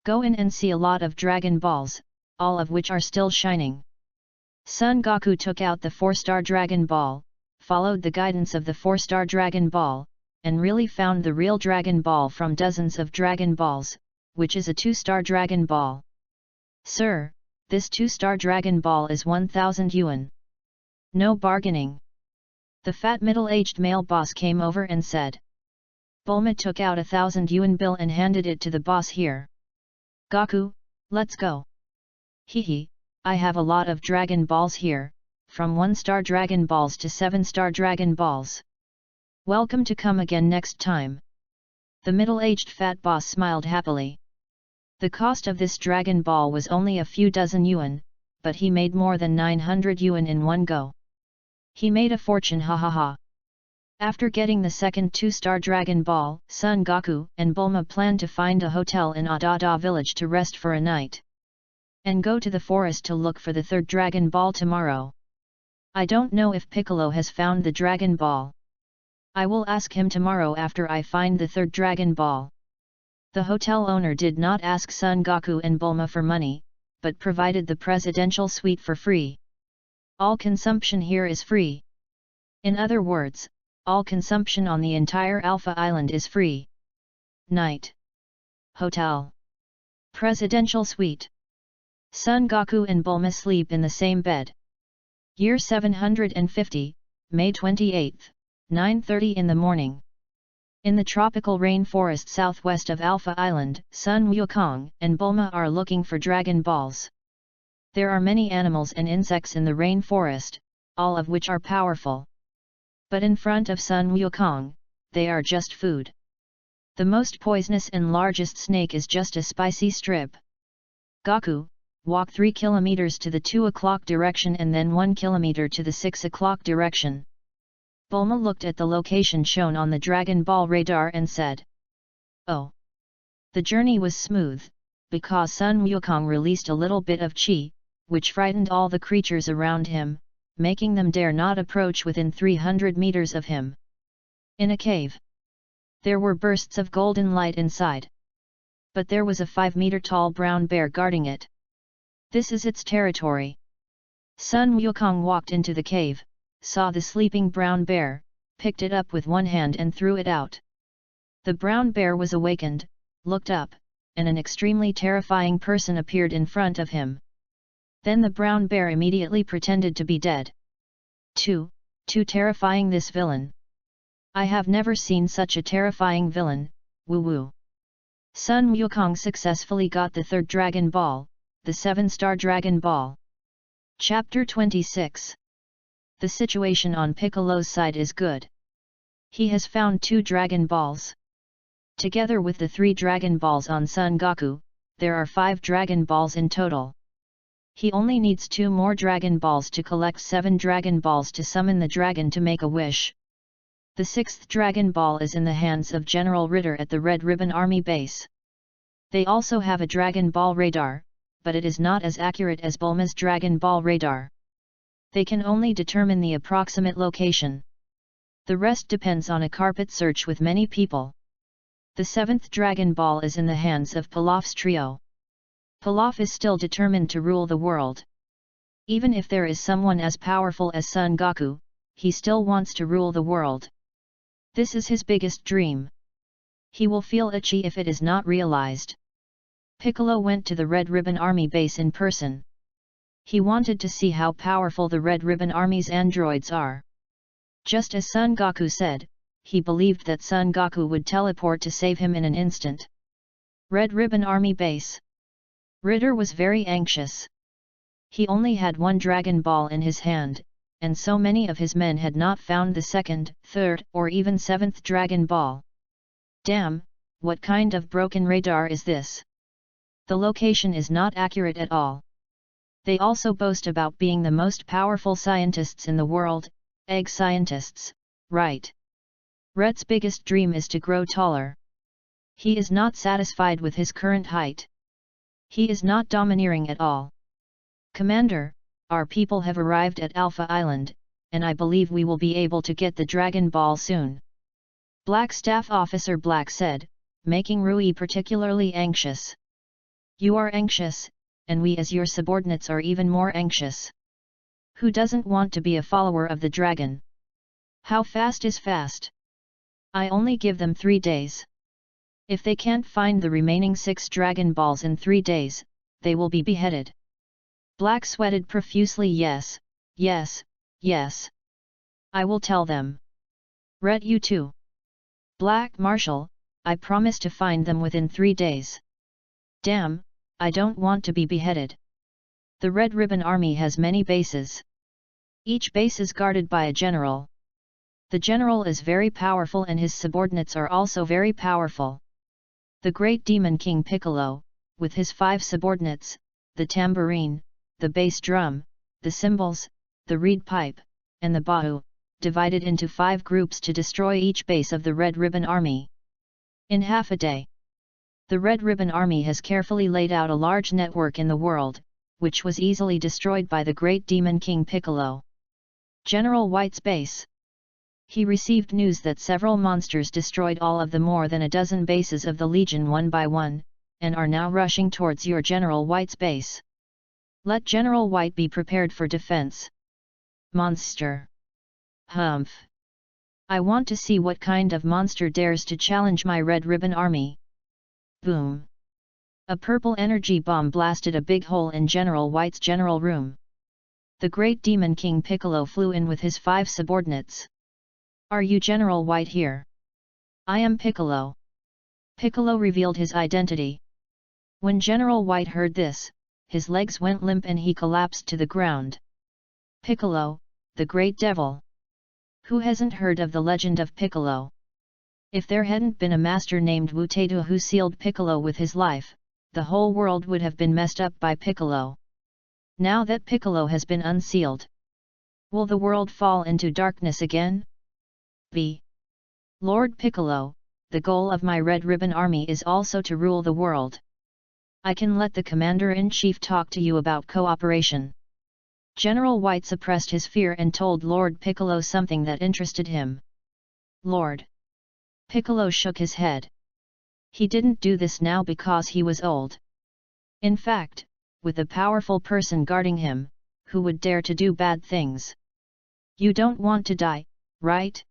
Go in and see a lot of Dragon Balls, all of which are still shining. Son Goku took out the 4-star Dragon Ball, followed the guidance of the 4-star Dragon Ball, and really found the real Dragon Ball from dozens of Dragon Balls, which is a 2-star Dragon Ball. Sir, this 2-star Dragon Ball is 1000 yuan. No bargaining. The fat middle-aged male boss came over and said. Bulma took out 1000 yuan bill and handed it to the boss here. Goku, let's go. Hehe, I have a lot of Dragon Balls here, from 1-star Dragon Balls to 7-star Dragon Balls. Welcome to come again next time. The middle-aged fat boss smiled happily. The cost of this Dragon Ball was only a few dozen yuan, but he made more than 900 yuan in one go. He made a fortune, ha ha ha. After getting the second 2-star Dragon Ball, Son Goku and Bulma planned to find a hotel in Adada village to rest for a night. And go to the forest to look for the third Dragon Ball tomorrow. I don't know if Piccolo has found the Dragon Ball. I will ask him tomorrow after I find the third Dragon Ball. The hotel owner did not ask Son Goku and Bulma for money, but provided the presidential suite for free. All consumption here is free. In other words, all consumption on the entire Alpha Island is free. Night. Hotel. Presidential suite. Son Goku and Bulma sleep in the same bed. Year 750, May 28, 9:30 in the morning. In the tropical rainforest southwest of Alpha Island, Sun Wukong and Bulma are looking for Dragon Balls. There are many animals and insects in the rainforest, all of which are powerful. But in front of Sun Wukong, they are just food. The most poisonous and largest snake is just a spicy strip. Goku, walk 3 kilometers to the 2 o'clock direction and then 1 kilometer to the 6 o'clock direction. Bulma looked at the location shown on the Dragon Ball radar and said, "Oh." The journey was smooth, because Sun Wukong released a little bit of chi, which frightened all the creatures around him, making them dare not approach within 300 meters of him. In a cave, there were bursts of golden light inside. But there was a 5-meter-tall brown bear guarding it. This is its territory. Sun Wukong walked into the cave, saw the sleeping brown bear, picked it up with one hand and threw it out. The brown bear was awakened, looked up, and an extremely terrifying person appeared in front of him. Then the brown bear immediately pretended to be dead. Too terrifying, this villain. I have never seen such a terrifying villain, woo-woo. Sun Wukong successfully got the third Dragon Ball, the 7-star Dragon Ball. Chapter 26. The situation on Piccolo's side is good. He has found 2 Dragon Balls. Together with the 3 Dragon Balls on Son Goku, there are 5 Dragon Balls in total. He only needs 2 more Dragon Balls to collect 7 Dragon Balls to summon the dragon to make a wish. The 6th Dragon Ball is in the hands of General Ritter at the Red Ribbon Army base. They also have a Dragon Ball radar, but it is not as accurate as Bulma's Dragon Ball radar. They can only determine the approximate location. The rest depends on a carpet search with many people. The 7th Dragon Ball is in the hands of Pilaf's trio. Pilaf is still determined to rule the world. Even if there is someone as powerful as Son Goku, he still wants to rule the world. This is his biggest dream. He will feel itchy if it is not realized. Piccolo went to the Red Ribbon Army base in person. He wanted to see how powerful the Red Ribbon Army's androids are. Just as Son Goku said, he believed that Son Goku would teleport to save him in an instant. Red Ribbon Army base. Ritter was very anxious. He only had 1 Dragon Ball in his hand, and so many of his men had not found the 2nd, 3rd, or even 7th Dragon Ball. Damn, what kind of broken radar is this? The location is not accurate at all. They also boast about being the most powerful scientists in the world, egg scientists, right? Rhett's biggest dream is to grow taller. He is not satisfied with his current height. He is not domineering at all. Commander, our people have arrived at Alpha Island, and I believe we will be able to get the Dragon Ball soon. Black Staff Officer Black said, making Rui particularly anxious. You are anxious, and we as your subordinates are even more anxious. Who doesn't want to be a follower of the dragon? How fast is fast? I only give them 3 days. If they can't find the remaining 6 Dragon Balls in 3 days, they will be beheaded. Black sweated profusely. Yes, yes, yes. I will tell them. Red, you too. Black Marshal, I promise to find them within 3 days. Damn, I don't want to be beheaded. The Red Ribbon Army has many bases. Each base is guarded by a general. The general is very powerful and his subordinates are also very powerful. The Great Demon King Piccolo, with his 5 subordinates, the tambourine, the bass drum, the cymbals, the reed pipe, and the bahu, divided into 5 groups to destroy each base of the Red Ribbon Army. In half a day, the Red Ribbon Army has carefully laid out a large network in the world, which was easily destroyed by the Great Demon King Piccolo. General White's base. He received news that several monsters destroyed all of the more than a dozen bases of the Legion one by one, and are now rushing towards your General White's base. Let General White be prepared for defense. Monster. Humph. I want to see what kind of monster dares to challenge my Red Ribbon Army. Boom. A purple energy bomb blasted a big hole in General White's general room. The Great Demon King Piccolo flew in with his 5 subordinates. Are you General White here? I am Piccolo. Piccolo revealed his identity. When General White heard this, his legs went limp and he collapsed to the ground. Piccolo, the Great Devil. Who hasn't heard of the legend of Piccolo? If there hadn't been a master named Wu Taidu who sealed Piccolo with his life, the whole world would have been messed up by Piccolo. Now that Piccolo has been unsealed, will the world fall into darkness again? B. Lord Piccolo, the goal of my Red Ribbon Army is also to rule the world. I can let the Commander-in-Chief talk to you about cooperation. General White suppressed his fear and told Lord Piccolo something that interested him. Lord Piccolo shook his head. He didn't do this now because he was old. In fact, with a powerful person guarding him, who would dare to do bad things? You don't want to die, right?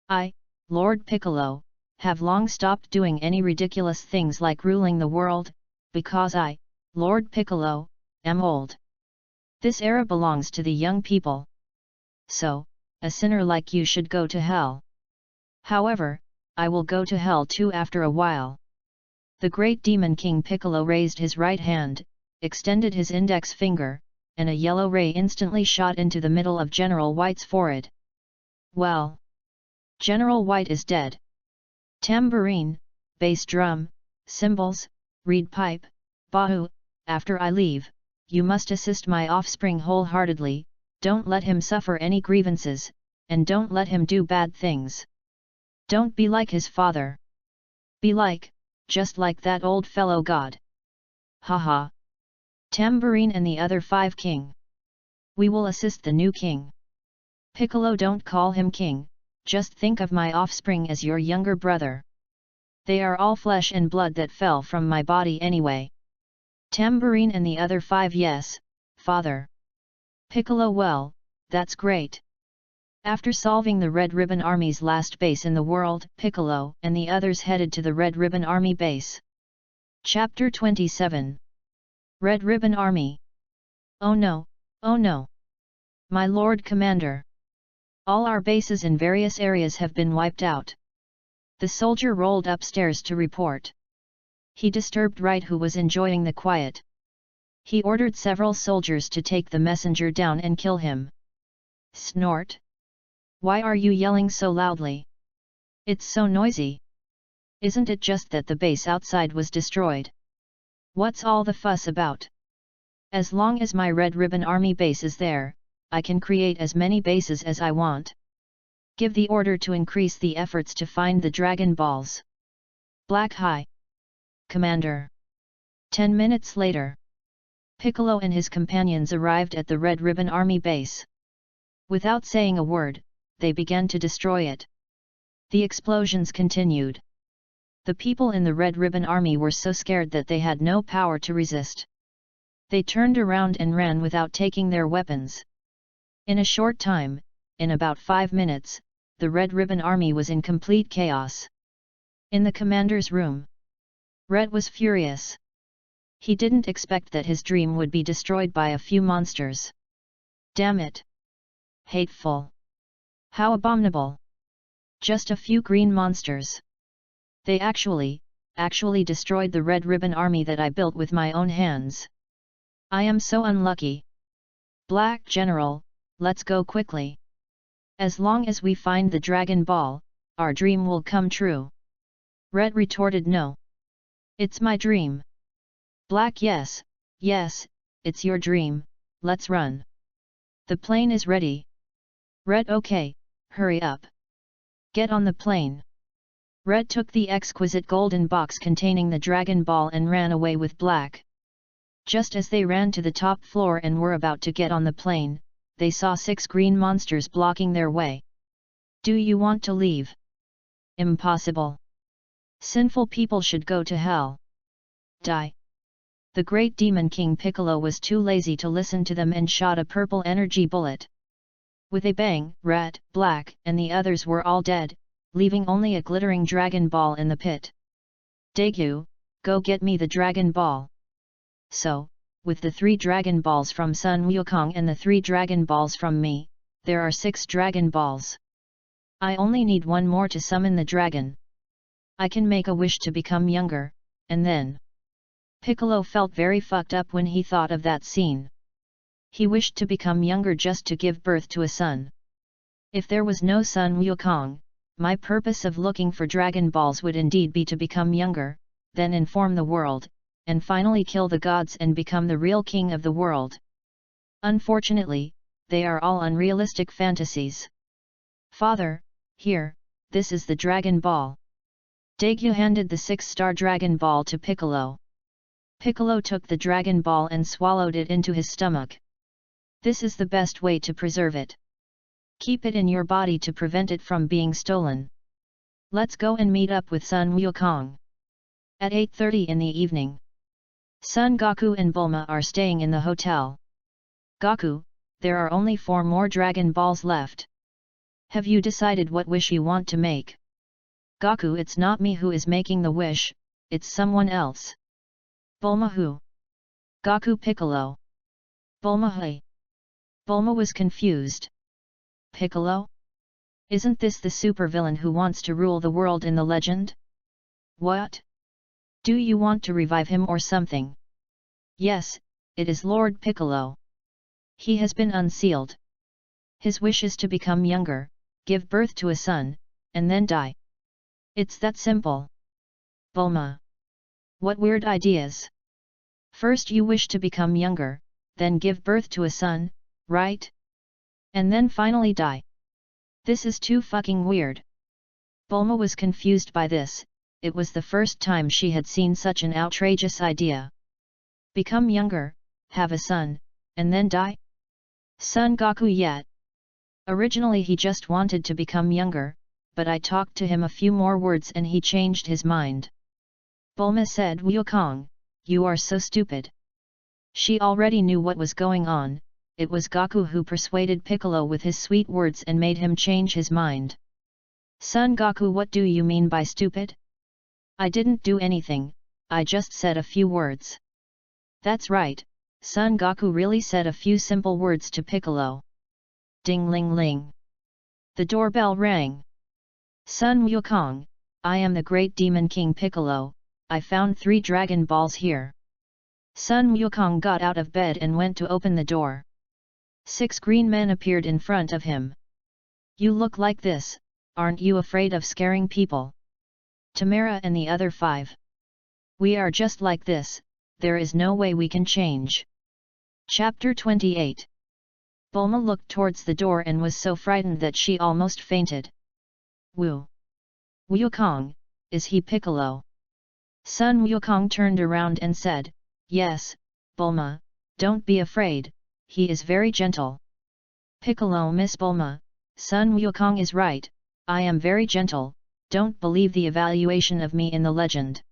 I, Lord Piccolo, have long stopped doing any ridiculous things like ruling the world, because I, Lord Piccolo, am old. This era belongs to the young people. So, a sinner like you should go to hell. However, I will go to hell too after a while. The great demon King Piccolo raised his right hand, extended his index finger, and a yellow ray instantly shot into the middle of General White's forehead. Well, General White is dead. Tambourine, bass drum, cymbals, reed pipe, bahu, after I leave, you must assist my offspring wholeheartedly, don't let him suffer any grievances, and don't let him do bad things. Don't be like his father. Be like, just like that old fellow god. Haha. Tambourine and the other 5 king. We will assist the new king. Piccolo, don't call him king, just think of my offspring as your younger brother. They are all flesh and blood that fell from my body anyway. Tambourine and the other 5 yes, father. Piccolo, well, that's great. After solving the Red Ribbon Army's last base in the world, Piccolo and the others headed to the Red Ribbon Army base. Chapter 27. Red Ribbon Army. Oh no, oh no. My Lord Commander. All our bases in various areas have been wiped out. The soldier rolled upstairs to report. He disturbed Wright, who was enjoying the quiet. He ordered several soldiers to take the messenger down and kill him. Snort. Why are you yelling so loudly? It's so noisy. Isn't it just that the base outside was destroyed? What's all the fuss about? As long as my Red Ribbon Army base is there, I can create as many bases as I want. Give the order to increase the efforts to find the Dragon Balls. Black High. Commander. 10 minutes later. Piccolo and his companions arrived at the Red Ribbon Army base. Without saying a word, they began to destroy it. The explosions continued. The people in the Red Ribbon Army were so scared that they had no power to resist. They turned around and ran without taking their weapons. In a short time, in about 5 minutes, the Red Ribbon Army was in complete chaos. In the commander's room, Red was furious. He didn't expect that his dream would be destroyed by a few monsters. Damn it! Hateful! How abominable! Just a few green monsters. They actually destroyed the Red Ribbon Army that I built with my own hands. I am so unlucky. Black General, let's go quickly. As long as we find the Dragon Ball, our dream will come true. Red retorted, no. It's my dream. Black, yes, it's your dream, let's run. The plane is ready. Red, okay, hurry up. Get on the plane. Red took the exquisite golden box containing the Dragon Ball and ran away with Black. Just as they ran to the top floor and were about to get on the plane, they saw 6 green monsters blocking their way. Do you want to leave? Impossible. Sinful people should go to hell. Die. The great demon King Piccolo was too lazy to listen to them and shot a purple energy bullet. With a bang, Rat, Black, and the others were all dead, leaving only a glittering Dragon Ball in the pit. Daegu, go get me the Dragon Ball. So, with the 3 Dragon Balls from Sun Wukong and the 3 Dragon Balls from me, there are 6 Dragon Balls. I only need 1 more to summon the dragon. I can make a wish to become younger, and then... Piccolo felt very fucked up when he thought of that scene. He wished to become younger just to give birth to a son. If there was no Sun Wukong, my purpose of looking for Dragon Balls would indeed be to become younger, then inform the world, and finally kill the gods and become the real king of the world. Unfortunately, they are all unrealistic fantasies. Father, Here, this is the Dragon Ball. Daigyu handed the 6-star Dragon Ball to Piccolo. Piccolo took the Dragon Ball and swallowed it into his stomach. This is the best way to preserve it. Keep it in your body to prevent it from being stolen. Let's go and meet up with Sun Wukong. At 8:30 in the evening. Son Goku and Bulma are staying in the hotel. Goku, there are only 4 more Dragon Balls left. Have you decided what wish you want to make? Goku, it's not me who is making the wish, it's someone else. Bulma, who? Goku, Piccolo. Bulma, hey. Bulma was confused. Piccolo? Isn't this the supervillain who wants to rule the world in the legend? What? Do you want to revive him or something? Yes, it is Lord Piccolo. He has been unsealed. His wish is to become younger, give birth to a son, and then die. It's that simple. Bulma. What weird ideas. First you wish to become younger, then give birth to a son, right? And then finally die. This is too fucking weird. Bulma was confused by this. It was the first time she had seen such an outrageous idea. Become younger, have a son, and then die? Son Goku yet. Originally he just wanted to become younger, but I talked to him a few more words and he changed his mind. Bulma said, Wukong, you are so stupid. She already knew what was going on. It was Goku who persuaded Piccolo with his sweet words and made him change his mind. Son Goku, what do you mean by stupid? I didn't do anything, I just said a few words. That's right, Son Goku really said a few simple words to Piccolo. Ding ling ling. The doorbell rang. Son Wukong, I am the great demon king Piccolo, I found 3 Dragon Balls here. Son Wukong got out of bed and went to open the door. 6 green men appeared in front of him. You look like this, aren't you afraid of scaring people? Tamara and the other 5. We are just like this, there is no way we can change. Chapter 28. Bulma looked towards the door and was so frightened that she almost fainted. Wukong, is he Piccolo? Son Wukong turned around and said, yes, Bulma, don't be afraid, he is very gentle. Piccolo, Miss Bulma, Son Wukong is right, I am very gentle. Don't believe the evaluation of me in the legend.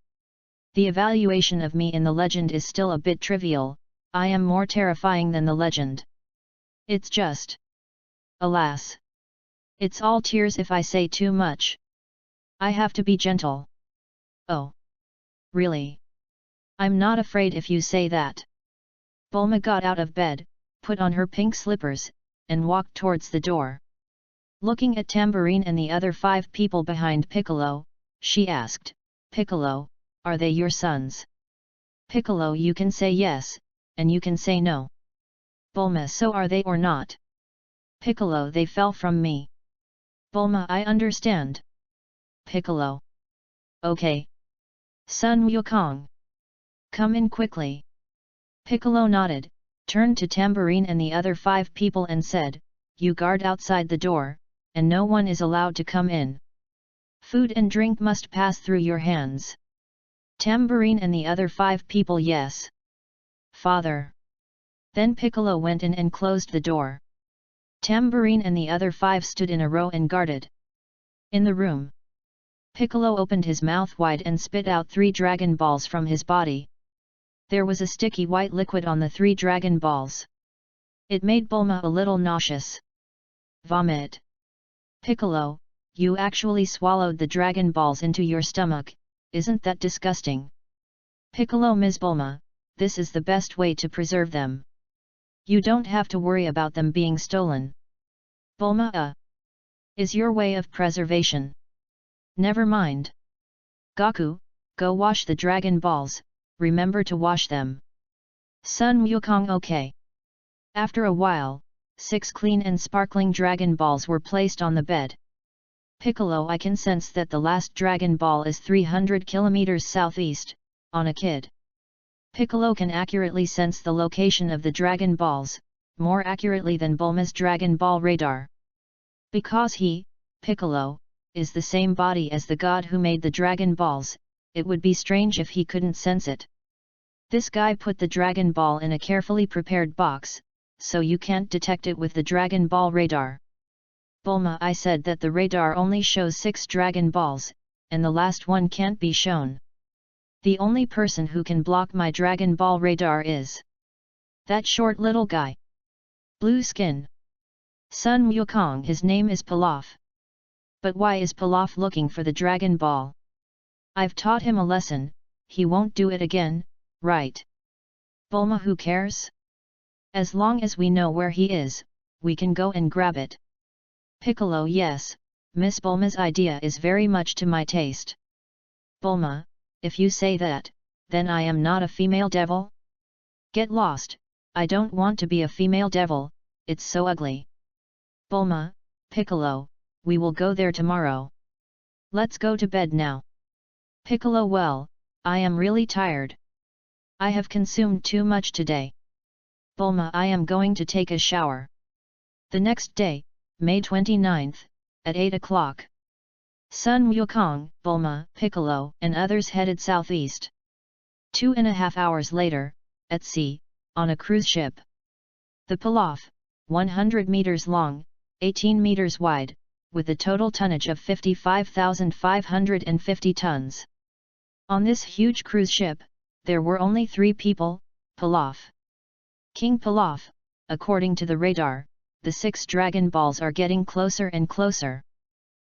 The evaluation of me in the legend is still a bit trivial, I am more terrifying than the legend. It's just. Alas. It's all tears if I say too much. I have to be gentle. Oh. Really? I'm not afraid if you say that. Bulma got out of bed, put on her pink slippers, and walked towards the door. Looking at Tambourine and the other 5 people behind Piccolo, she asked, Piccolo, are they your sons? Piccolo, you can say yes, and you can say no. Bulma, so are they or not? Piccolo, they fell from me. Bulma, I understand. Piccolo. Okay. Son Wukong. Come in quickly. Piccolo nodded, turned to Tambourine and the other 5 people and said, you guard outside the door, and no one is allowed to come in. Food and drink must pass through your hands. Tambourine and the other 5 people, yes. Father. Then Piccolo went in and closed the door. Tambourine and the other 5 stood in a row and guarded. In the room. Piccolo opened his mouth wide and spit out 3 Dragon Balls from his body. There was a sticky white liquid on the 3 Dragon Balls. It made Bulma a little nauseous. Vomit. Piccolo, you actually swallowed the Dragon Balls into your stomach, isn't that disgusting? Piccolo, Ms. Bulma, this is the best way to preserve them. You don't have to worry about them being stolen. Bulma, is your way of preservation. Never mind. Goku, go wash the Dragon Balls, remember to wash them. Son Wukong, okay. After a while, 6 clean and sparkling Dragon Balls were placed on the bed. Piccolo, I can sense that the last Dragon Ball is 300 kilometers southeast, on a kid. Piccolo can accurately sense the location of the Dragon Balls, more accurately than Bulma's Dragon Ball radar. Because he, Piccolo, is the same body as the god who made the Dragon Balls. It would be strange if he couldn't sense it. This guy put the Dragon Ball in a carefully prepared box, so you can't detect it with the Dragon Ball radar. Bulma, I said that the radar only shows 6 Dragon Balls, and the last one can't be shown. The only person who can block my Dragon Ball radar is that short little guy. Blue skin. Sun Wukong, his name is Pilaf. But why is Pilaf looking for the Dragon Ball? I've taught him a lesson, he won't do it again, right? Bulma, who cares? As long as we know where he is, we can go and grab it. Piccolo, yes, Miss Bulma's idea is very much to my taste. Bulma, if you say that, then I am not a female devil? Get lost, I don't want to be a female devil, it's so ugly. Bulma, Piccolo, we will go there tomorrow. Let's go to bed now. Piccolo, well, I am really tired. I have consumed too much today. Bulma, I am going to take a shower. The next day, May 29th, at 8 o'clock. Sun Wukong, Bulma, Piccolo, and others headed southeast. 2.5 hours later, at sea, on a cruise ship. The Pilaf, 100 meters long, 18 meters wide, with a total tonnage of 55,550 tons. On this huge cruise ship, there were only 3 people, Pilaf. King Pilaf, according to the radar, the 6 Dragon Balls are getting closer and closer.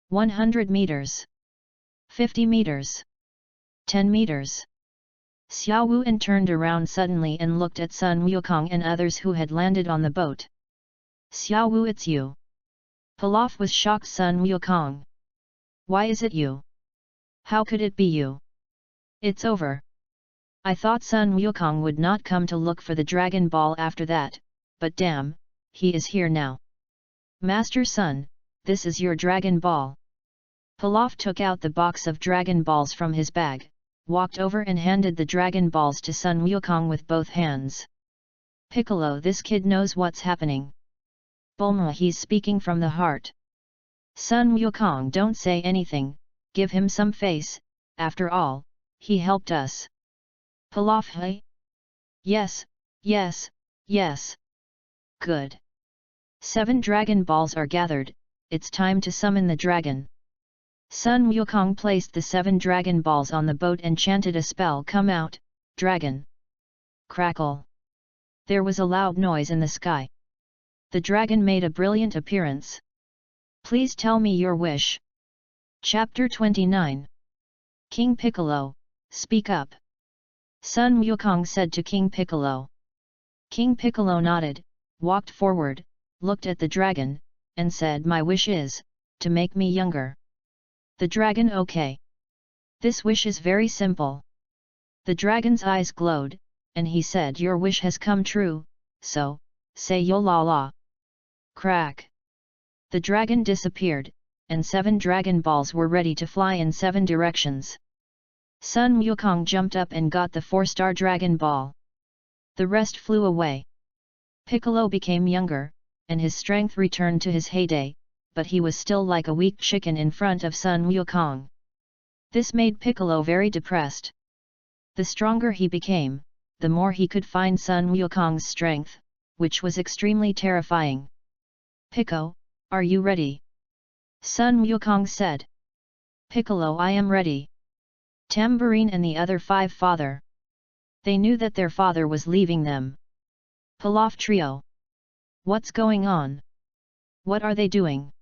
100 meters. 50 meters. 10 meters. Xiao Wuan turned around suddenly and looked at Sun Wukong and others who had landed on the boat. Xiao Wu, it's you. Pilaf was shocked. Sun Wukong. Why is it you? How could it be you? It's over. I thought Sun Wukong would not come to look for the Dragon Ball after that, but damn, he is here now. Master Sun, this is your Dragon Ball. Pilaf took out the box of Dragon Balls from his bag, walked over and handed the Dragon Balls to Sun Wukong with both hands. Piccolo, this kid knows what's happening. Bulma, he's speaking from the heart. Sun Wukong, don't say anything, give him some face, after all, he helped us. Pilaf, hey? Yes, yes, yes. Good. 7 Dragon Balls are gathered, it's time to summon the dragon. Sun Wukong placed the 7 Dragon Balls on the boat and chanted a spell. Come out, dragon. Crackle. There was a loud noise in the sky. The dragon made a brilliant appearance. Please tell me your wish. Chapter 29. King Piccolo, speak up. Sun Wukong said to King Piccolo. King Piccolo nodded, walked forward, looked at the dragon, and said, my wish is, to make me younger. The dragon, okay. This wish is very simple. The dragon's eyes glowed, and he said, your wish has come true, so, say yo la la. Crack. The dragon disappeared, and 7 Dragon Balls were ready to fly in 7 directions. Sun Wukong jumped up and got the 4-star Dragon Ball. The rest flew away. Piccolo became younger, and his strength returned to his heyday, but he was still like a weak chicken in front of Sun Wukong. This made Piccolo very depressed. The stronger he became, the more he could find Sun Wukong's strength, which was extremely terrifying. Piccolo, are you ready? Sun Wukong said. Piccolo, I am ready. Tambourine and the other 5 father. They knew that their father was leaving them. Pilaf trio. What's going on? What are they doing?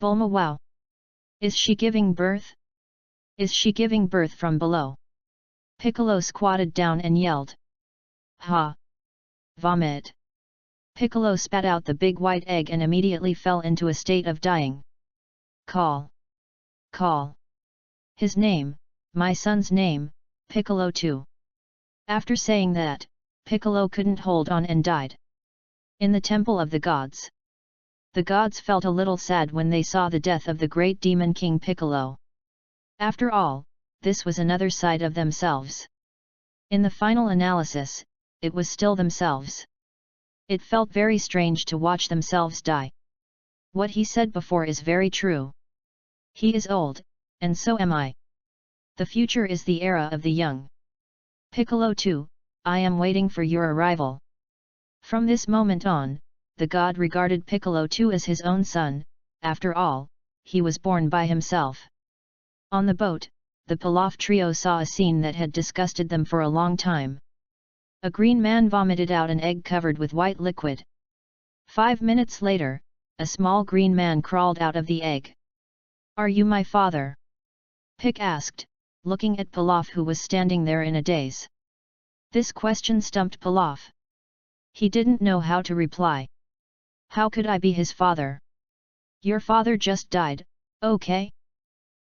Bulma, wow. Is she giving birth? Is she giving birth from below? Piccolo squatted down and yelled. Ha! Vomit! Piccolo spat out the big white egg and immediately fell into a state of dying. Call! Call! His name, my son's name, Piccolo too. After saying that, Piccolo couldn't hold on and died. In the Temple of the Gods. The gods felt a little sad when they saw the death of the great demon King Piccolo. After all, this was another side of themselves. In the final analysis, it was still themselves. It felt very strange to watch themselves die. What he said before is very true. He is old, and so am I. The future is the era of the young. Piccolo too, I am waiting for your arrival. From this moment on, the god regarded Piccolo too as his own son. After all, he was born by himself. On the boat, the Pilaf trio saw a scene that had disgusted them for a long time. A green man vomited out an egg covered with white liquid. 5 minutes later, a small green man crawled out of the egg. "Are you my father?" Pic asked, looking at Pilaf, who was standing there in a daze. This question stumped Pilaf. He didn't know how to reply. "How could I be his father? Your father just died, okay?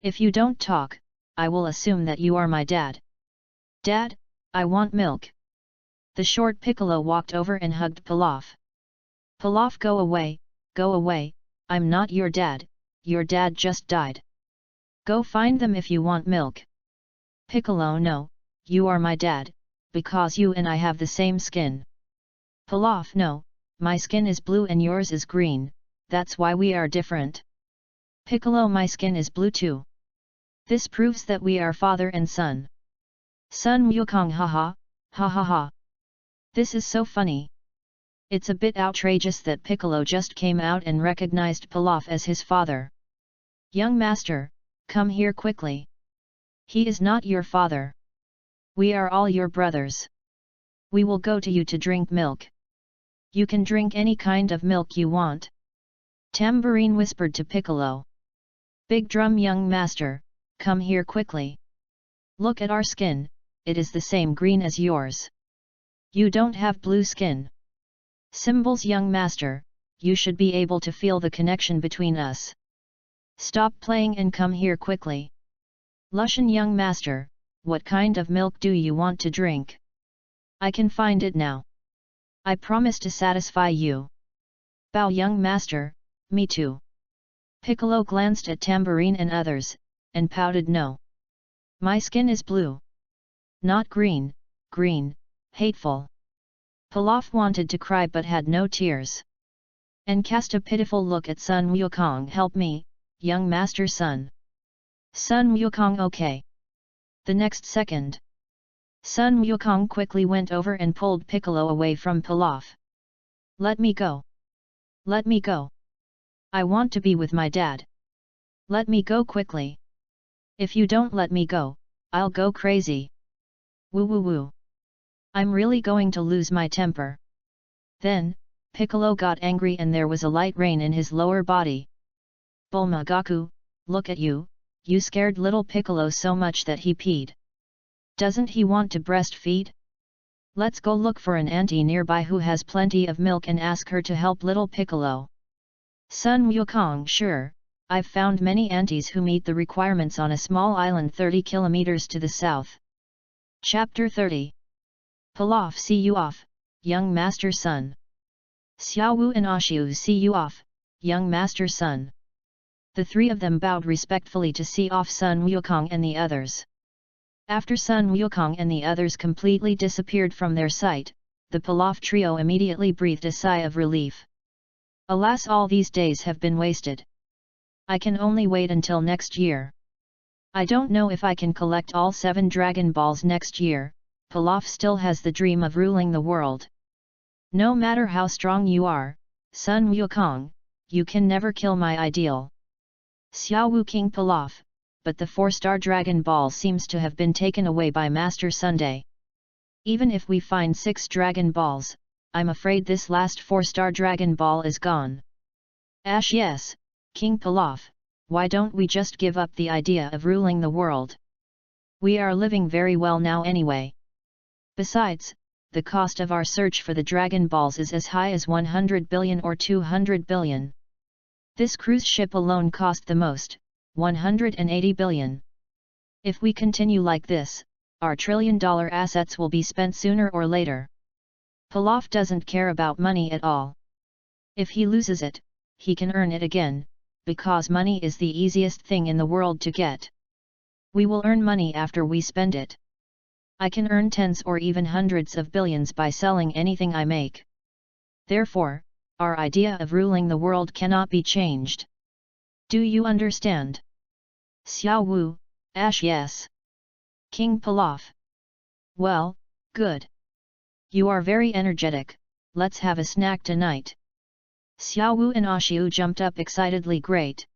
If you don't talk, I will assume that you are my dad." "Dad, I want milk." The short Piccolo walked over and hugged Pilaf. "Pilaf, go away, I'm not your dad just died. Go find them if you want milk." "Piccolo, no, you are my dad, because you and I have the same skin." "Pilaf, no, my skin is blue and yours is green, that's why we are different." "Piccolo, my skin is blue too. This proves that we are father and son." Sun Wukong, ha ha. This is so funny. It's a bit outrageous that Piccolo just came out and recognized Pilaf as his father. "Young master, come here quickly. He is not your father. We are all your brothers. We will go to you to drink milk. You can drink any kind of milk you want." Tambourine whispered to Piccolo. "Big Drum, young master, come here quickly. Look at our skin, it is the same green as yours. You don't have blue skin. Symbols, young master, you should be able to feel the connection between us. Stop playing and come here quickly." "Lushan, young master, what kind of milk do you want to drink? I can find it now. I promise to satisfy you." "Bow, young master, me too." Piccolo glanced at Tambourine and others, and pouted no. "My skin is blue. Not green, hateful." Pilaf wanted to cry but had no tears. And cast a pitiful look at Sun Wukong. "Help me, young master son." Sun Wukong, okay. The next second, Sun Wukong quickly went over and pulled Piccolo away from Pilaf. "Let me go. Let me go. I want to be with my dad. Let me go quickly. If you don't let me go, I'll go crazy. Woo woo woo. I'm really going to lose my temper." Then, Piccolo got angry and there was a light rain in his lower body. "Bulma Gaku, look at you, you scared little Piccolo so much that he peed. Doesn't he want to breastfeed? Let's go look for an auntie nearby who has plenty of milk and ask her to help little Piccolo." Sun Wukong, "Sure, I've found many aunties who meet the requirements on a small island 30 kilometers to the south." Chapter 30. Pilaf, see you off, young master son. Xiaowu and Ashiu, see you off, young master son. The three of them bowed respectfully to see off Sun Wukong and the others. After Sun Wukong and the others completely disappeared from their sight, the Pilaf trio immediately breathed a sigh of relief. Alas, all these days have been wasted. I can only wait until next year. I don't know if I can collect all 7 Dragon Balls next year. Pilaf still has the dream of ruling the world. No matter how strong you are, Sun Wukong, you can never kill my ideal. Xiaowu King Pilaf, but the 4-star Dragon Ball seems to have been taken away by Master Sunday. Even if we find 6 Dragon Balls, I'm afraid this last 4-star Dragon Ball is gone. Ash, yes, King Pilaf, why don't we just give up the idea of ruling the world? We are living very well now anyway. Besides, the cost of our search for the Dragon Balls is as high as 100 billion or 200 billion. This cruise ship alone cost the most, 180 billion. If we continue like this, our trillion-dollar assets will be spent sooner or later. Pilaf doesn't care about money at all. If he loses it, he can earn it again, because money is the easiest thing in the world to get. We will earn money after we spend it. I can earn tens or even hundreds of billions by selling anything I make. Therefore, our idea of ruling the world cannot be changed. Do you understand? Xiao Wu, Ash yes. King Pilaf. Well, good. You are very energetic, let's have a snack tonight. Xiao Wu and Ashiu jumped up excitedly. Great.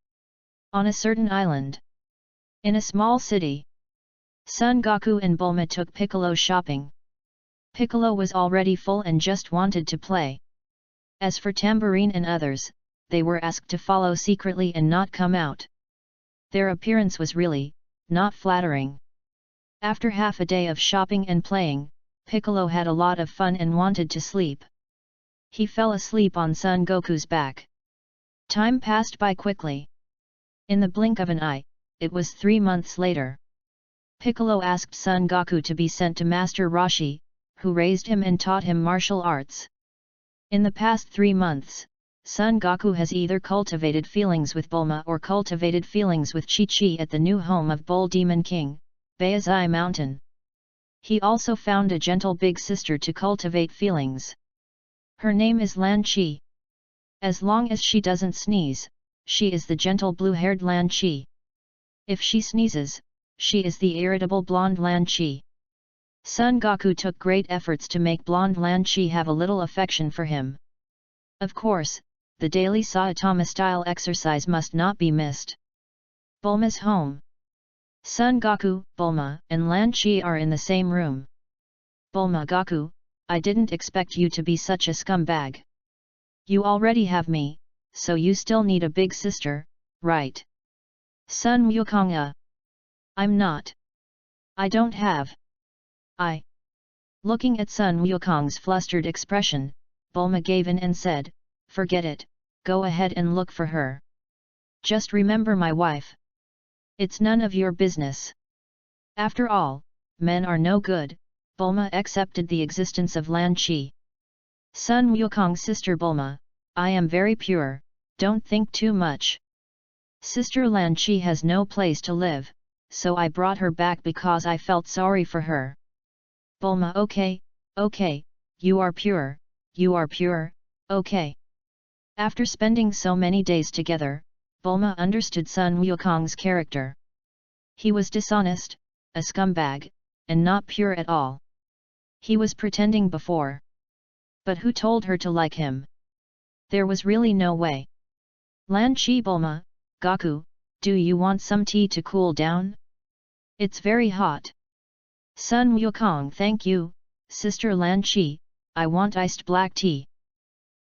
On a certain island. In a small city. Son Goku and Bulma took Piccolo shopping. Piccolo was already full and just wanted to play. As for Tambourine and others, they were asked to follow secretly and not come out. Their appearance was really not flattering. After half a day of shopping and playing, Piccolo had a lot of fun and wanted to sleep. He fell asleep on Son Goku's back. Time passed by quickly. In the blink of an eye, it was 3 months later. Piccolo asked Son Goku to be sent to Master Roshi, who raised him and taught him martial arts. In the past 3 months, Son Goku has either cultivated feelings with Bulma or cultivated feelings with Chi-Chi at the new home of Bull Demon King, Baizai Mountain. He also found a gentle big sister to cultivate feelings. Her name is Lan Chi. As long as she doesn't sneeze, she is the gentle blue-haired Lan Chi. If she sneezes, she is the irritable blonde Lan Chi. Son Goku took great efforts to make blonde Lan Chi have a little affection for him. Of course, the daily Saitama-style exercise must not be missed. Bulma's home. Son Goku, Bulma, and Lan Chi are in the same room. Bulma. Goku, I didn't expect you to be such a scumbag. You already have me, so you still need a big sister, right? Son Wukong. I'm not. I don't have. Looking at Son Wukong's flustered expression, Bulma gave in and said, forget it, go ahead and look for her. Just remember my wife. It's none of your business. After all, men are no good. Bulma accepted the existence of Lan Chi. Son Wukong's sister Bulma, I am very pure, don't think too much. Sister Lan Chi has no place to live, so I brought her back because I felt sorry for her. Bulma. Okay, you are pure, okay. After spending so many days together, Bulma understood Son Wukong's character. He was dishonest, a scumbag, and not pure at all. He was pretending before. But who told her to like him? There was really no way. Lan Chi. Bulma, Goku, do you want some tea to cool down? It's very hot. Son Wukong. Thank you, Sister Lan Chi, I want iced black tea.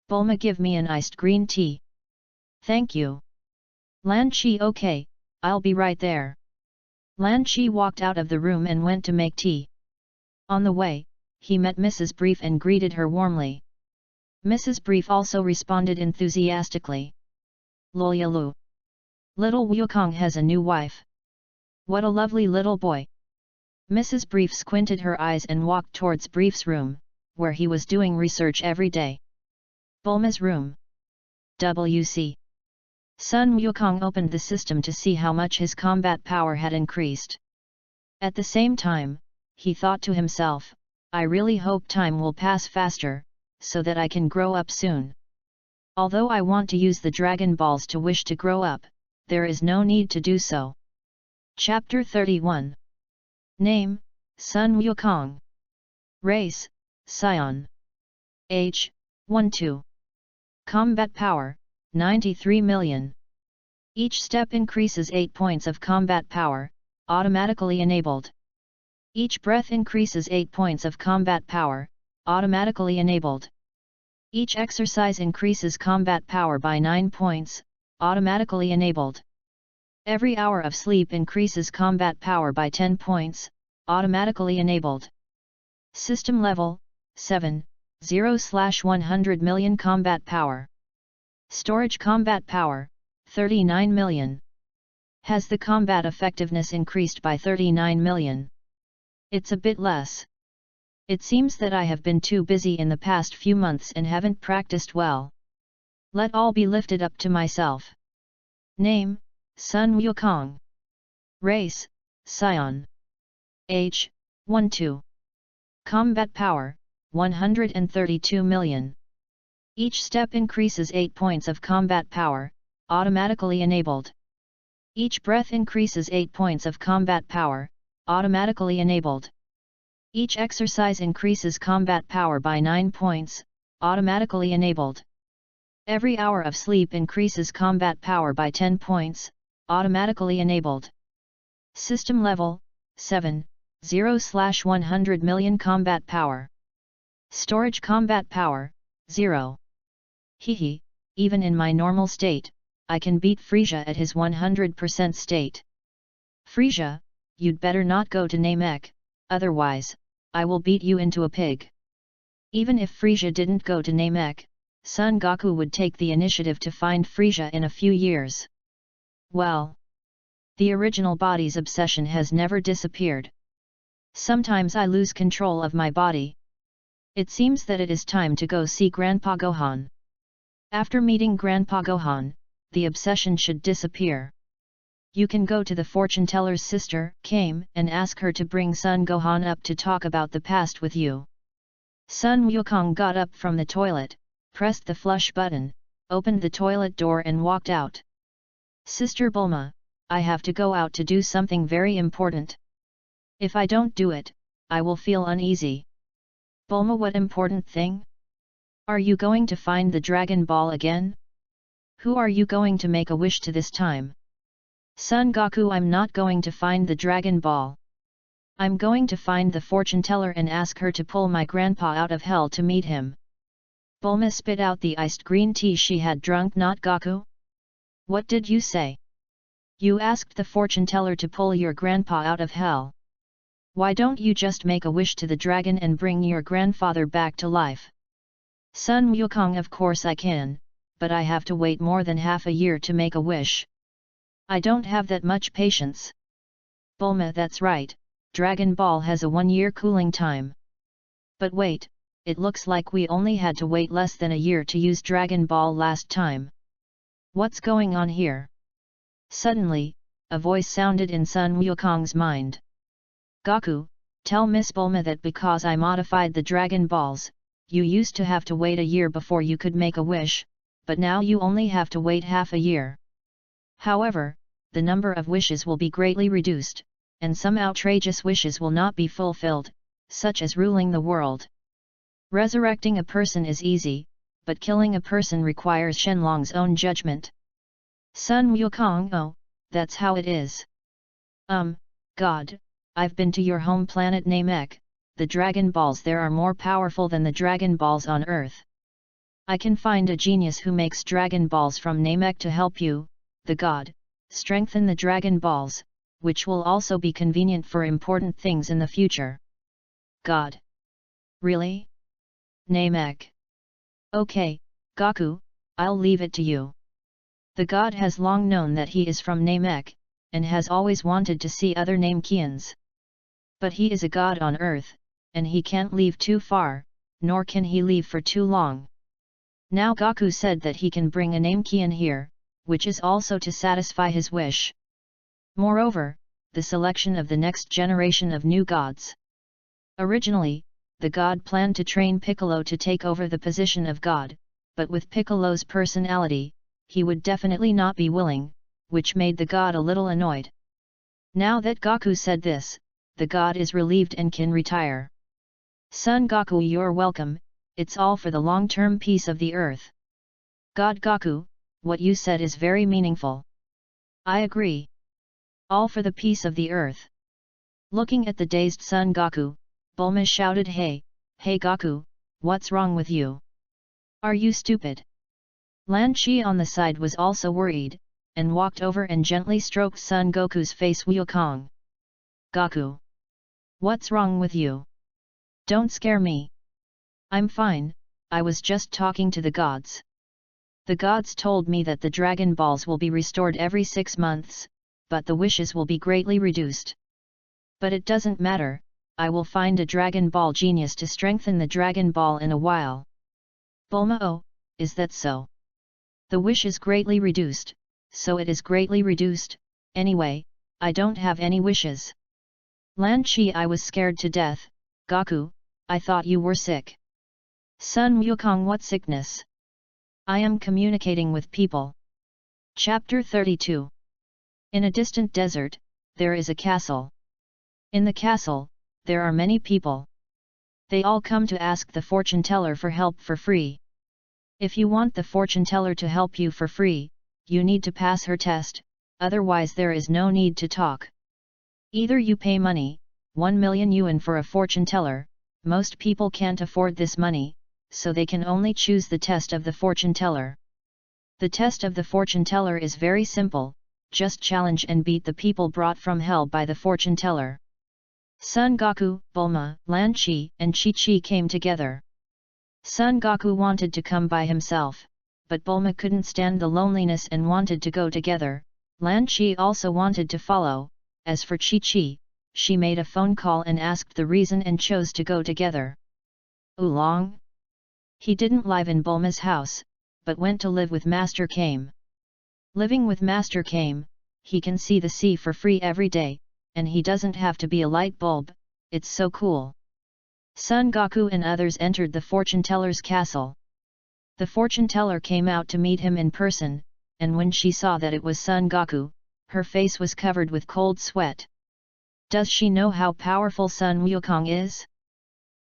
Bulma. Give me an iced green tea. Thank you. Lan Chi. Okay, I'll be right there. Lan Chi walked out of the room and went to make tea. On the way, he met Mrs. Brief and greeted her warmly. Mrs. Brief also responded enthusiastically. Lolyalu. Little Wukong has a new wife. What a lovely little boy. Mrs. Brief squinted her eyes and walked towards Brief's room, where he was doing research every day. Bulma's room. WC. Son Wukong opened the system to see how much his combat power had increased. At the same time, he thought to himself, I really hope time will pass faster, so that I can grow up soon. Although I want to use the Dragon Balls to wish to grow up, there is no need to do so. Chapter 31. Name, Son Wukong. Race, Scion. Age, 12. Combat power, 93 million. Each step increases 8 points of combat power, automatically enabled. Each breath increases 8 points of combat power, automatically enabled. Each exercise increases combat power by 9 points, automatically enabled. Every hour of sleep increases combat power by 10 points, automatically enabled. System level, 7, 0/100 million combat power. Storage combat power, 39 million. Has the combat effectiveness increased by 39 million? It's a bit less. It seems that I have been too busy in the past few months and haven't practiced well. Let all be lifted up to myself. Name, Son Wukong. Race, Scion. Age, 12. Combat power, 132 million. Each step increases 8 points of combat power, automatically enabled. Each breath increases 8 points of combat power, automatically enabled. Each exercise increases combat power by 9 points, automatically enabled. Every hour of sleep increases combat power by 10 points, automatically enabled. System level, 7/0/100 million combat power. Storage combat power, 0. Hehe, even in my normal state, I can beat Frisia at his 100% state. Frisia, you'd better not go to Namek, otherwise, I will beat you into a pig. Even if Frisia didn't go to Namek, Son Goku would take the initiative to find Frisia in a few years. Well, the original body's obsession has never disappeared. Sometimes I lose control of my body. It seems that it is time to go see Grandpa Gohan. After meeting Grandpa Gohan, the obsession should disappear. You can go to the fortune teller's sister, Kame, and ask her to bring Son Gohan up to talk about the past with you. Sun Wukong got up from the toilet, pressed the flush button, opened the toilet door and walked out. Sister Bulma, I have to go out to do something very important. If I don't do it, I will feel uneasy. Bulma, what important thing? Are you going to find the Dragon Ball again? Who are you going to make a wish to this time? Son Goku, I'm not going to find the Dragon Ball. I'm going to find the fortune teller and ask her to pull my grandpa out of hell to meet him. Bulma spit out the iced green tea she had drunk. Not Goku? What did you say? You asked the fortune teller to pull your grandpa out of hell. Why don't you just make a wish to the dragon and bring your grandfather back to life? Sun Wukong, of course I can, but I have to wait more than half a year to make a wish. I don't have that much patience. Bulma, that's right, Dragon Ball has a 1-year cooling time. But wait, it looks like we only had to wait less than a year to use Dragon Ball last time. What's going on here? Suddenly, a voice sounded in Sun Wukong's mind. Goku, tell Miss Bulma that because I modified the Dragon Balls, you used to have to wait a year before you could make a wish, but now you only have to wait half a year. However, the number of wishes will be greatly reduced, and some outrageous wishes will not be fulfilled, such as ruling the world. Resurrecting a person is easy, but killing a person requires Shenlong's own judgment. Sun Wukong, oh, that's how it is. God, I've been to your home planet Namek, the Dragon Balls there are more powerful than the Dragon Balls on Earth. I can find a genius who makes Dragon Balls from Namek to help you, the God, strengthen the Dragon Balls, which will also be convenient for important things in the future. God. Really? Namek. Okay, Goku, I'll leave it to you. The God has long known that he is from Namek, and has always wanted to see other Namekians. But he is a god on Earth, and he can't leave too far, nor can he leave for too long. Now Goku said that he can bring a Namekian here, which is also to satisfy his wish. Moreover, the selection of the next generation of new gods. Originally, the god planned to train Piccolo to take over the position of god, but with Piccolo's personality, he would definitely not be willing, which made the god a little annoyed. Now that Goku said this, the god is relieved and can retire. Son Goku, you're welcome, it's all for the long-term peace of the earth. God Goku, what you said is very meaningful. I agree. All for the peace of the earth. Looking at the dazed Son Goku, Bulma shouted, Hey Goku, what's wrong with you? Are you stupid? Lan Chi on the side was also worried, and walked over and gently stroked Son Goku's face. Wukong. Goku. What's wrong with you? Don't scare me. I'm fine, I was just talking to the gods. The gods told me that the Dragon Balls will be restored every 6 months, but the wishes will be greatly reduced. But it doesn't matter, I will find a Dragon Ball genius to strengthen the Dragon Ball in a while. Bulma, oh, is that so? The wish is greatly reduced, so it is greatly reduced, anyway, I don't have any wishes. Lan Chi, I was scared to death, Goku, I thought you were sick. Sun Wukong, what sickness? I am communicating with people. Chapter 32. In a distant desert, there is a castle. In the castle, there are many people. They all come to ask the fortune teller for help for free. If you want the fortune teller to help you for free, you need to pass her test, otherwise there is no need to talk. Either you pay money, 1 million yuan for a fortune teller, most people can't afford this money, so they can only choose the test of the fortune teller. The test of the fortune teller is very simple, just challenge and beat the people brought from hell by the fortune teller. Son Goku, Bulma, Lan Qi and Chi Chi came together. Son Goku wanted to come by himself, but Bulma couldn't stand the loneliness and wanted to go together. Lan Qi also wanted to follow. As for Chi Chi, she made a phone call and asked the reason and chose to go together. Oolong? He didn't live in Bulma's house, but went to live with Master Kame. Living with Master Kame, he can see the sea for free every day, and he doesn't have to be a light bulb. It's so cool. Son Goku and others entered the fortune teller's castle. The fortune teller came out to meet him in person, and when she saw that it was Son Goku, her face was covered with cold sweat. Does she know how powerful Sun Wukong is?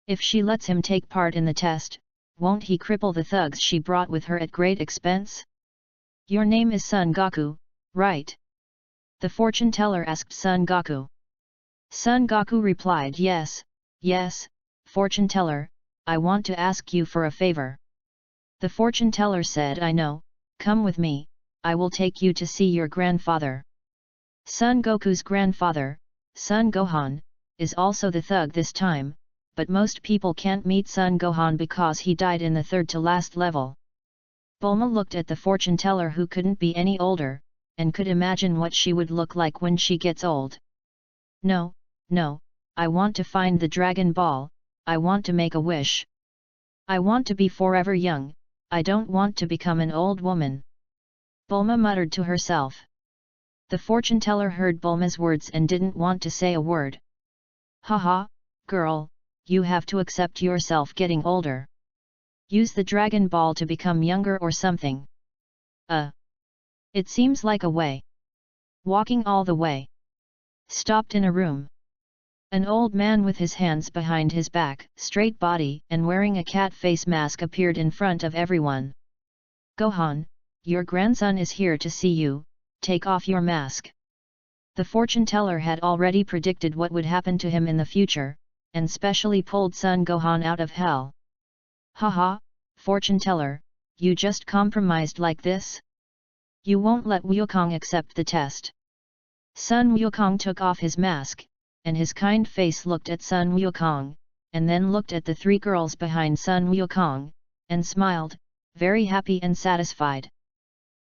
If she lets him take part in the test, won't he cripple the thugs she brought with her at great expense? Your name is Son Goku, right? The fortune teller asked Son Goku. Son Goku replied, yes, fortune teller, I want to ask you for a favor. The fortune teller said, I know, come with me, I will take you to see your grandfather. Son Goku's grandfather, Son Gohan, is also the thug this time, but most people can't meet Son Gohan because he died in the third to last level. Bulma looked at the fortune teller who couldn't be any older, and could imagine what she would look like when she gets old. No, I want to find the Dragon Ball, I want to make a wish. I want to be forever young, I don't want to become an old woman. Bulma muttered to herself. The fortune teller heard Bulma's words and didn't want to say a word. Haha, girl, you have to accept yourself getting older. Use the Dragon Ball to become younger or something. It seems like a way. Walking all the way. Stopped in a room. An old man with his hands behind his back, straight body and wearing a cat face mask appeared in front of everyone. Gohan, your grandson is here to see you, take off your mask. The fortune teller had already predicted what would happen to him in the future, and specially pulled Son Gohan out of hell. Haha, fortune teller, you just compromised like this? You won't let Wukong accept the test. Son Wukong took off his mask, and his kind face looked at Son Wukong, and then looked at the three girls behind Son Wukong, and smiled, very happy and satisfied.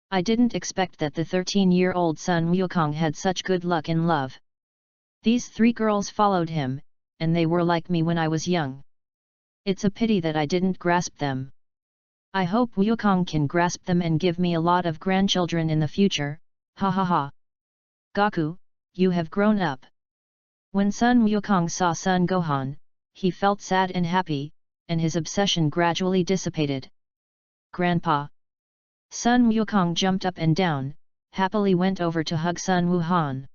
I didn't expect that the 13-year-old Son Wukong had such good luck in love. These three girls followed him, and they were like me when I was young. It's a pity that I didn't grasp them. I hope Wukong can grasp them and give me a lot of grandchildren in the future, ha ha ha. Goku, you have grown up. When Son Wukong saw Son Gohan, he felt sad and happy, and his obsession gradually dissipated. Grandpa. Son Wukong jumped up and down, happily went over to hug Son Wuhan.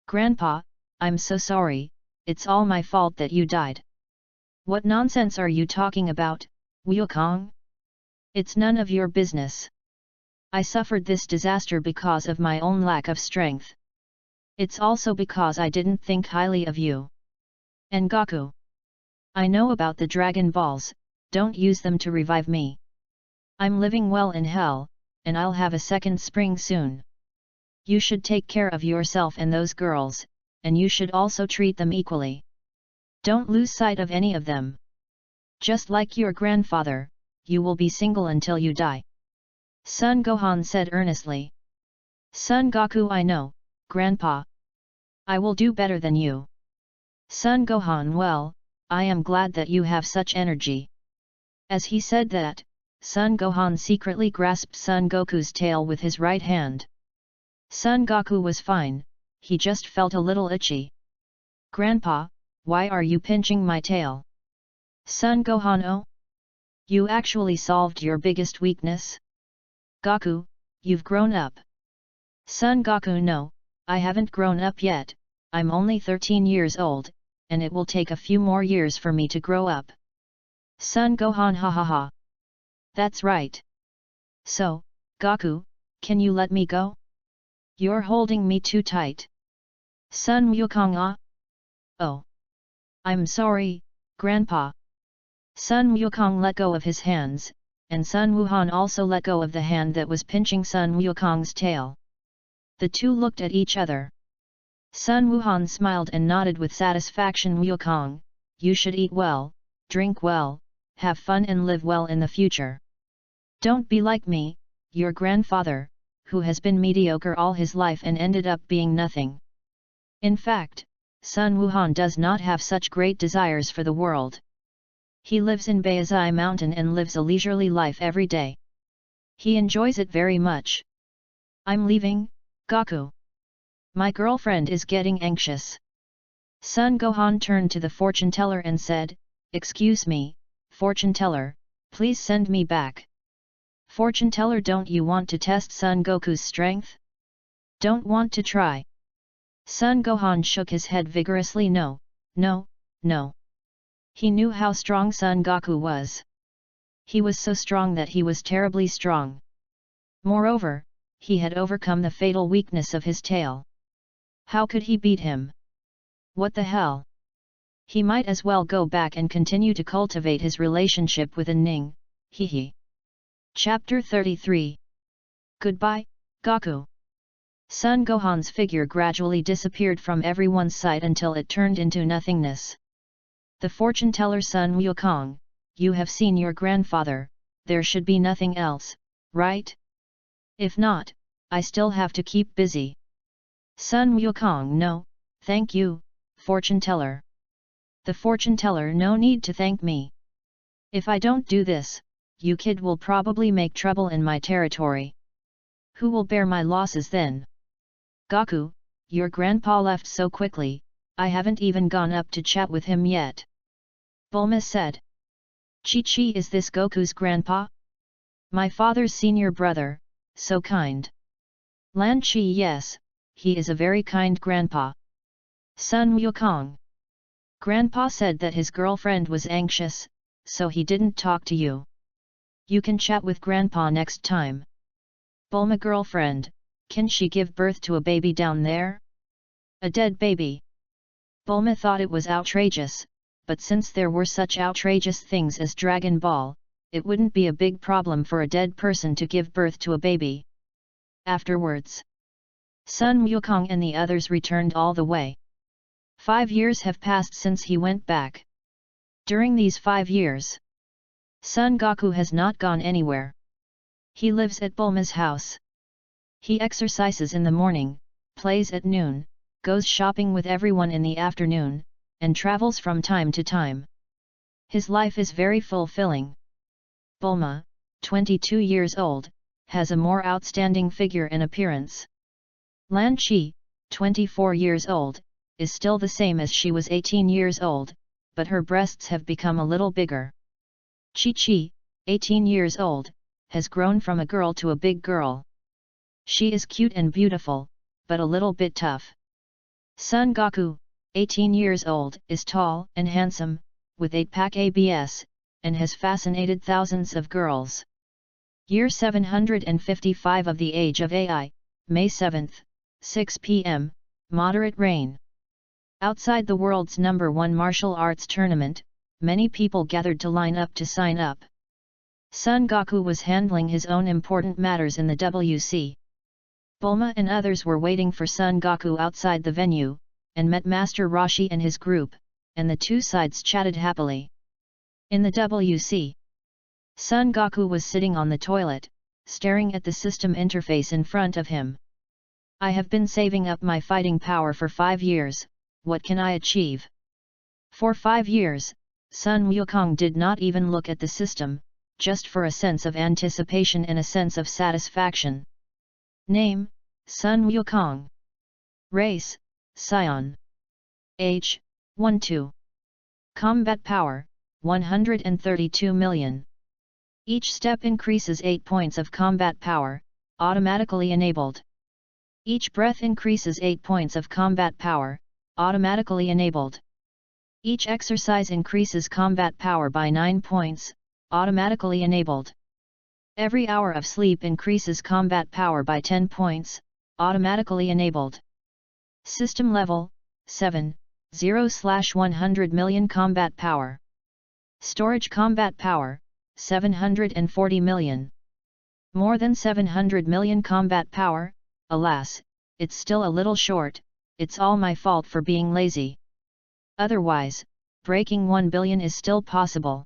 Grandpa, I'm so sorry, it's all my fault that you died. What nonsense are you talking about, Wukong? It's none of your business. I suffered this disaster because of my own lack of strength. It's also because I didn't think highly of you. And Goku. I know about the Dragon Balls, don't use them to revive me. I'm living well in hell, and I'll have a second spring soon. You should take care of yourself and those girls, and you should also treat them equally. Don't lose sight of any of them. Just like your grandfather, you will be single until you die. Son Gohan said earnestly. Son Goku, I know, Grandpa. I will do better than you. Son Gohan, well, I am glad that you have such energy. As he said that, Son Gohan secretly grasped Son Goku's tail with his right hand. Son Goku was fine, he just felt a little itchy. Grandpa, why are you pinching my tail? Son Gohan, oh? You actually solved your biggest weakness? Goku, you've grown up. Son Goku, no, I haven't grown up yet, I'm only 13 years old, and it will take a few more years for me to grow up. Son Gohan, ha ha ha. That's right. So, Goku, can you let me go? You're holding me too tight. Sun Wukong, ah? Oh. I'm sorry, Grandpa. Sun Wukong let go of his hands, and Sun Wuhan also let go of the hand that was pinching Sun Wukong's tail. The two looked at each other. Sun Wuhan smiled and nodded with satisfaction. Wukong, you should eat well, drink well, have fun and live well in the future. Don't be like me, your grandfather, who has been mediocre all his life and ended up being nothing. In fact, Sun Wuhan does not have such great desires for the world. He lives in Baizai Mountain and lives a leisurely life every day. He enjoys it very much. I'm leaving, Goku. My girlfriend is getting anxious. Sun Gohan turned to the fortune teller and said, Excuse me, fortune teller, please send me back. Fortune teller, don't you want to test Son Goku's strength? Don't want to try? Son Gohan shook his head vigorously. No, no, no. He knew how strong Son Goku was. He was so strong that he was terribly strong. Moreover, he had overcome the fatal weakness of his tail. How could he beat him? What the hell? He might as well go back and continue to cultivate his relationship with Ning, hee. Chapter 33. Goodbye, Goku. Son Gohan's figure gradually disappeared from everyone's sight until it turned into nothingness. The fortune teller, Sun Wukong, you have seen your grandfather, there should be nothing else, right? If not, I still have to keep busy. Sun Wukong, no, thank you, fortune teller. The fortune teller, no need to thank me. If I don't do this, you kid will probably make trouble in my territory. Who will bear my losses then? Goku, your grandpa left so quickly, I haven't even gone up to chat with him yet. Bulma said. Chi-Chi, is this Goku's grandpa? My father's senior brother, so kind. Lan Chi, yes, he is a very kind grandpa. Sun Wukong. Grandpa said that his girlfriend was anxious, so he didn't talk to you. You can chat with Grandpa next time. Bulma, girlfriend, can she give birth to a baby down there? A dead baby? Bulma thought it was outrageous, but since there were such outrageous things as Dragon Ball, it wouldn't be a big problem for a dead person to give birth to a baby. Afterwards, Sun Wukong and the others returned all the way. 5 years have passed since he went back. During these 5 years, Son Goku has not gone anywhere. He lives at Bulma's house. He exercises in the morning, plays at noon, goes shopping with everyone in the afternoon, and travels from time to time. His life is very fulfilling. Bulma, 22 years old, has a more outstanding figure and appearance. Lan Chi, 24 years old, is still the same as she was 18 years old, but her breasts have become a little bigger. Chi-Chi, 18 years old, has grown from a girl to a big girl. She is cute and beautiful, but a little bit tough. Son Goku, 18 years old, is tall and handsome, with 8-pack abs, and has fascinated thousands of girls. Year 755 of the Age of AI, May 7, 6 p.m., moderate rain. Outside the world's #1 martial arts tournament, many people gathered to line up to sign up. Son Goku was handling his own important matters in the WC. Bulma and others were waiting for Son Goku outside the venue, and met Master Roshi and his group, and the two sides chatted happily. In the WC, Son Goku was sitting on the toilet, staring at the system interface in front of him. I have been saving up my fighting power for 5 years, what can I achieve? For 5 years, Sun Wukong did not even look at the system, just for a sense of anticipation and a sense of satisfaction. Name, Sun Wukong. Race, Scion. Age, 12. Combat power, 132 million. Each step increases 8 points of combat power, automatically enabled. Each breath increases 8 points of combat power, automatically enabled. Each exercise increases combat power by 9 points, automatically enabled. Every hour of sleep increases combat power by 10 points, automatically enabled. System level, 7/100 million combat power. Storage combat power, 740 million. More than 700 million combat power, alas, it's still a little short, it's all my fault for being lazy. Otherwise, breaking 1 billion is still possible.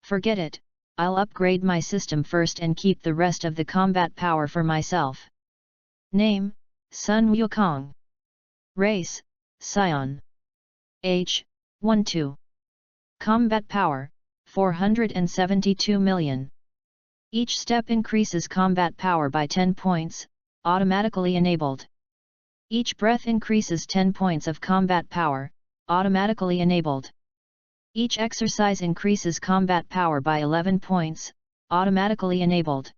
Forget it, I'll upgrade my system first and keep the rest of the combat power for myself. Name, Sun Wukong. Race, Scion. Age, 12. Combat power, 472 million. Each step increases combat power by 10 points, automatically enabled. Each breath increases 10 points of combat power, automatically enabled. Each exercise increases combat power by 11 points, automatically enabled.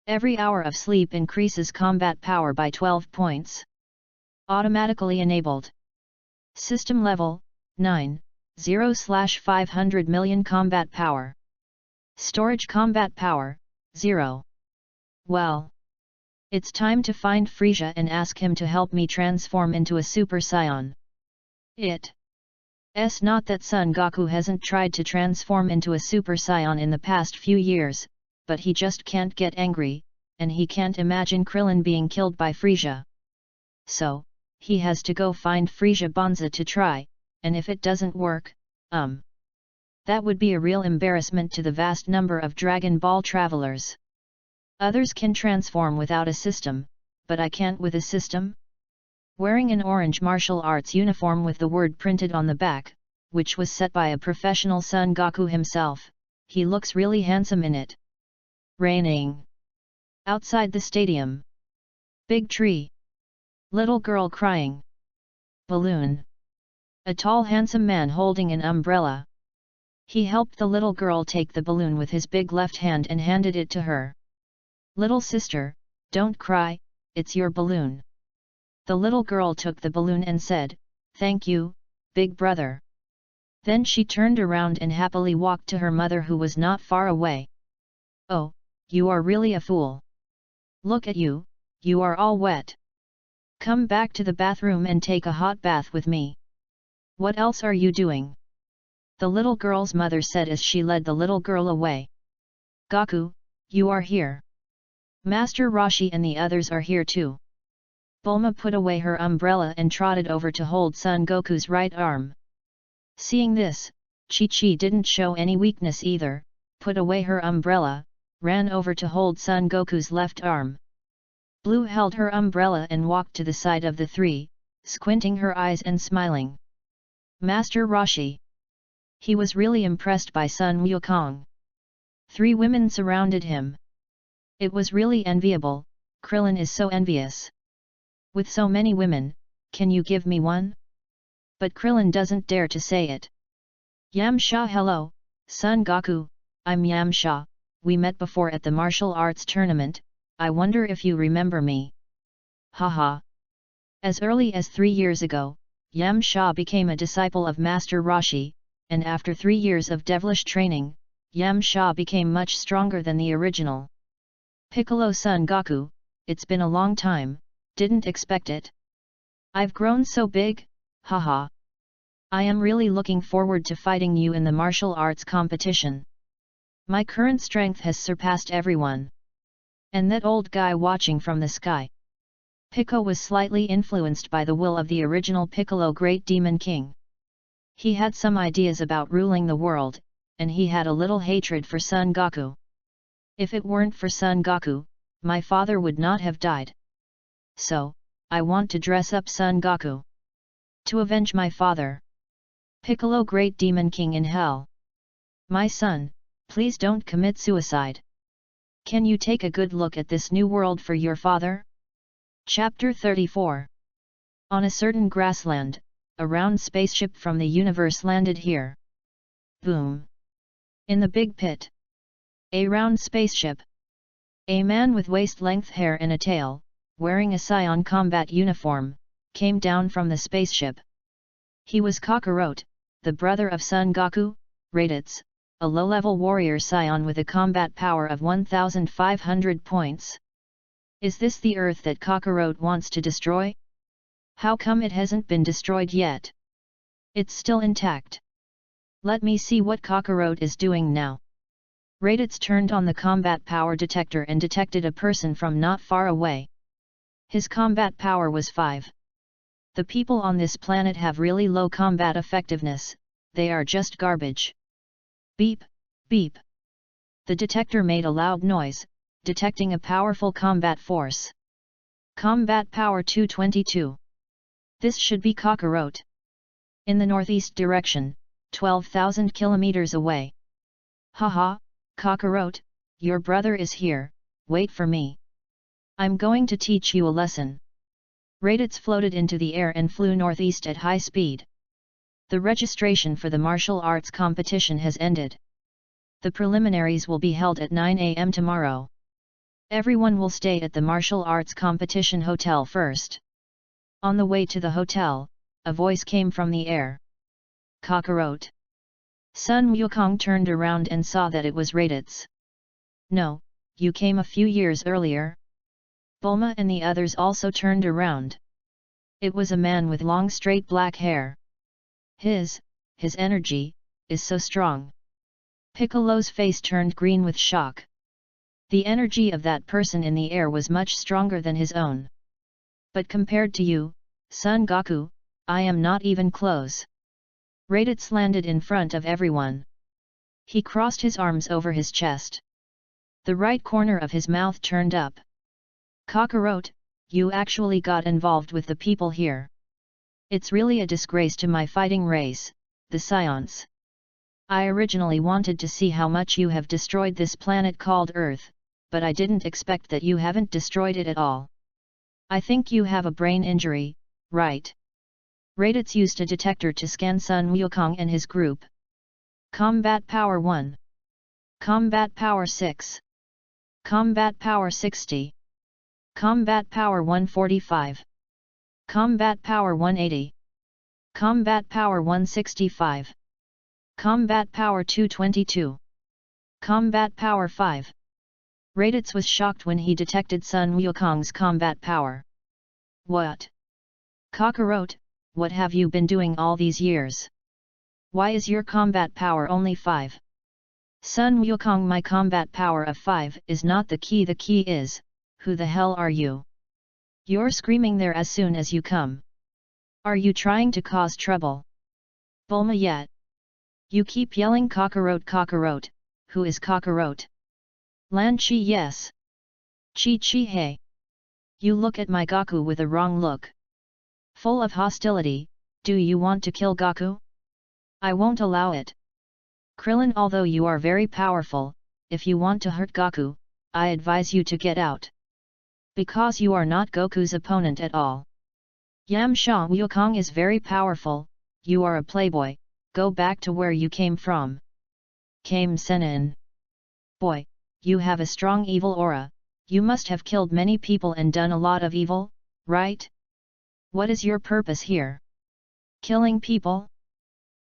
Every hour of sleep increases combat power by 12 points. Automatically enabled. System level, 9/500 million combat power. Storage combat power, 0. Well. It's time to find Frisia and ask him to help me transform into a Super Saiyan. It's not that Son Goku hasn't tried to transform into a Super Saiyan in the past few years, but he just can't get angry, and he can't imagine Krillin being killed by Frisia. So, he has to go find Frisia Bonza to try, and if it doesn't work, that would be a real embarrassment to the vast number of Dragon Ball travelers. Others can transform without a system, but I can't with a system? Wearing an orange martial arts uniform with the word printed on the back, which was set by a professional Son Goku himself, he looks really handsome in it. Raining. Outside the stadium. Big tree. Little girl crying. Balloon. A tall handsome man holding an umbrella. He helped the little girl take the balloon with his big left hand and handed it to her. Little sister, don't cry, it's your balloon. The little girl took the balloon and said, "Thank you, big brother." Then she turned around and happily walked to her mother who was not far away. "Oh, you are really a fool. Look at you, you are all wet. Come back to the bathroom and take a hot bath with me. What else are you doing?" The little girl's mother said as she led the little girl away. "Goku, you are here. Master Roshi and the others are here too." Bulma put away her umbrella and trotted over to hold Son Goku's right arm. Seeing this, Chi-Chi didn't show any weakness either, put away her umbrella, ran over to hold Son Goku's left arm. Blue held her umbrella and walked to the side of the three, squinting her eyes and smiling. Master Roshi. He was really impressed by Sun Wukong. 3 women surrounded him. It was really enviable. Krillin is so envious. With so many women, can you give me one? But Krillin doesn't dare to say it. Yamcha. Hello, Son Goku, I'm Yamcha, we met before at the martial arts tournament, I wonder if you remember me. Haha. As early as 3 years ago, Yamcha became a disciple of Master Roshi, and after 3 years of devilish training, Yamcha became much stronger than the original. Piccolo Son Goku, it's been a long time, didn't expect it. I've grown so big, haha. I am really looking forward to fighting you in the martial arts competition. My current strength has surpassed everyone. And that old guy watching from the sky. Piccolo was slightly influenced by the will of the original Piccolo Great Demon King. He had some ideas about ruling the world, and he had a little hatred for Son Goku. If it weren't for Son Goku, my father would not have died. So, I want to dress up Son Goku. To avenge my father. Piccolo Great Demon King in Hell. My son, please don't commit suicide. Can you take a good look at this new world for your father? Chapter 34. On a certain grassland, a round spaceship from the universe landed here. Boom! In the big pit. A round spaceship. A man with waist-length hair and a tail, wearing a Scion combat uniform, came down from the spaceship. He was Kakarot, the brother of Son Goku, Raditz, a low-level warrior Scion with a combat power of 1,500 points. Is this the Earth that Kakarot wants to destroy? How come it hasn't been destroyed yet? It's still intact. Let me see what Kakarot is doing now. Raditz turned on the combat power detector and detected a person from not far away. His combat power was 5. The people on this planet have really low combat effectiveness, they are just garbage. Beep, beep. The detector made a loud noise, detecting a powerful combat force. Combat power 222. This should be Kakarot. In the northeast direction, 12,000 kilometers away. Haha, Kakarot, your brother is here, wait for me. I'm going to teach you a lesson. Raditz floated into the air and flew northeast at high speed. The registration for the martial arts competition has ended. The preliminaries will be held at 9 a.m. tomorrow. Everyone will stay at the martial arts competition hotel first. On the way to the hotel, a voice came from the air. Kakarot. Sun Wukong turned around and saw that it was Raditz. No, you came a few years earlier. Bulma and the others also turned around. It was a man with long straight black hair. His energy, is so strong. Piccolo's face turned green with shock. The energy of that person in the air was much stronger than his own. But compared to you, Son Goku, I am not even close. Raditz landed in front of everyone. He crossed his arms over his chest. The right corner of his mouth turned up. Kakarot, you actually got involved with the people here. It's really a disgrace to my fighting race, the Scions. I originally wanted to see how much you have destroyed this planet called Earth, but I didn't expect that you haven't destroyed it at all. I think you have a brain injury, right? Raditz used a detector to scan Sun Wukong and his group. Combat Power 1. Combat Power 6. Combat Power 60. Combat Power 145. Combat Power 180. Combat Power 165. Combat Power 222. Combat Power 5. Raditz was shocked when he detected Sun Wukong's combat power. What? Kakarot, what have you been doing all these years? Why is your combat power only 5? Sun Wukong, my combat power of 5 is not the key is, who the hell are you? You're screaming there as soon as you come. Are you trying to cause trouble? Bulma yet? You keep yelling Kakarot Kakarot, who is Kakarot? Lan Chi yes. Chi Chi hey. You look at my Goku with a wrong look. Full of hostility, do you want to kill Goku? I won't allow it. Krillin, although you are very powerful, if you want to hurt Goku, I advise you to get out. Because you are not Goku's opponent at all. Yamcha Wukong is very powerful, you are a playboy, go back to where you came from. Came Senin. Boy, you have a strong evil aura, you must have killed many people and done a lot of evil, right? What is your purpose here? Killing people?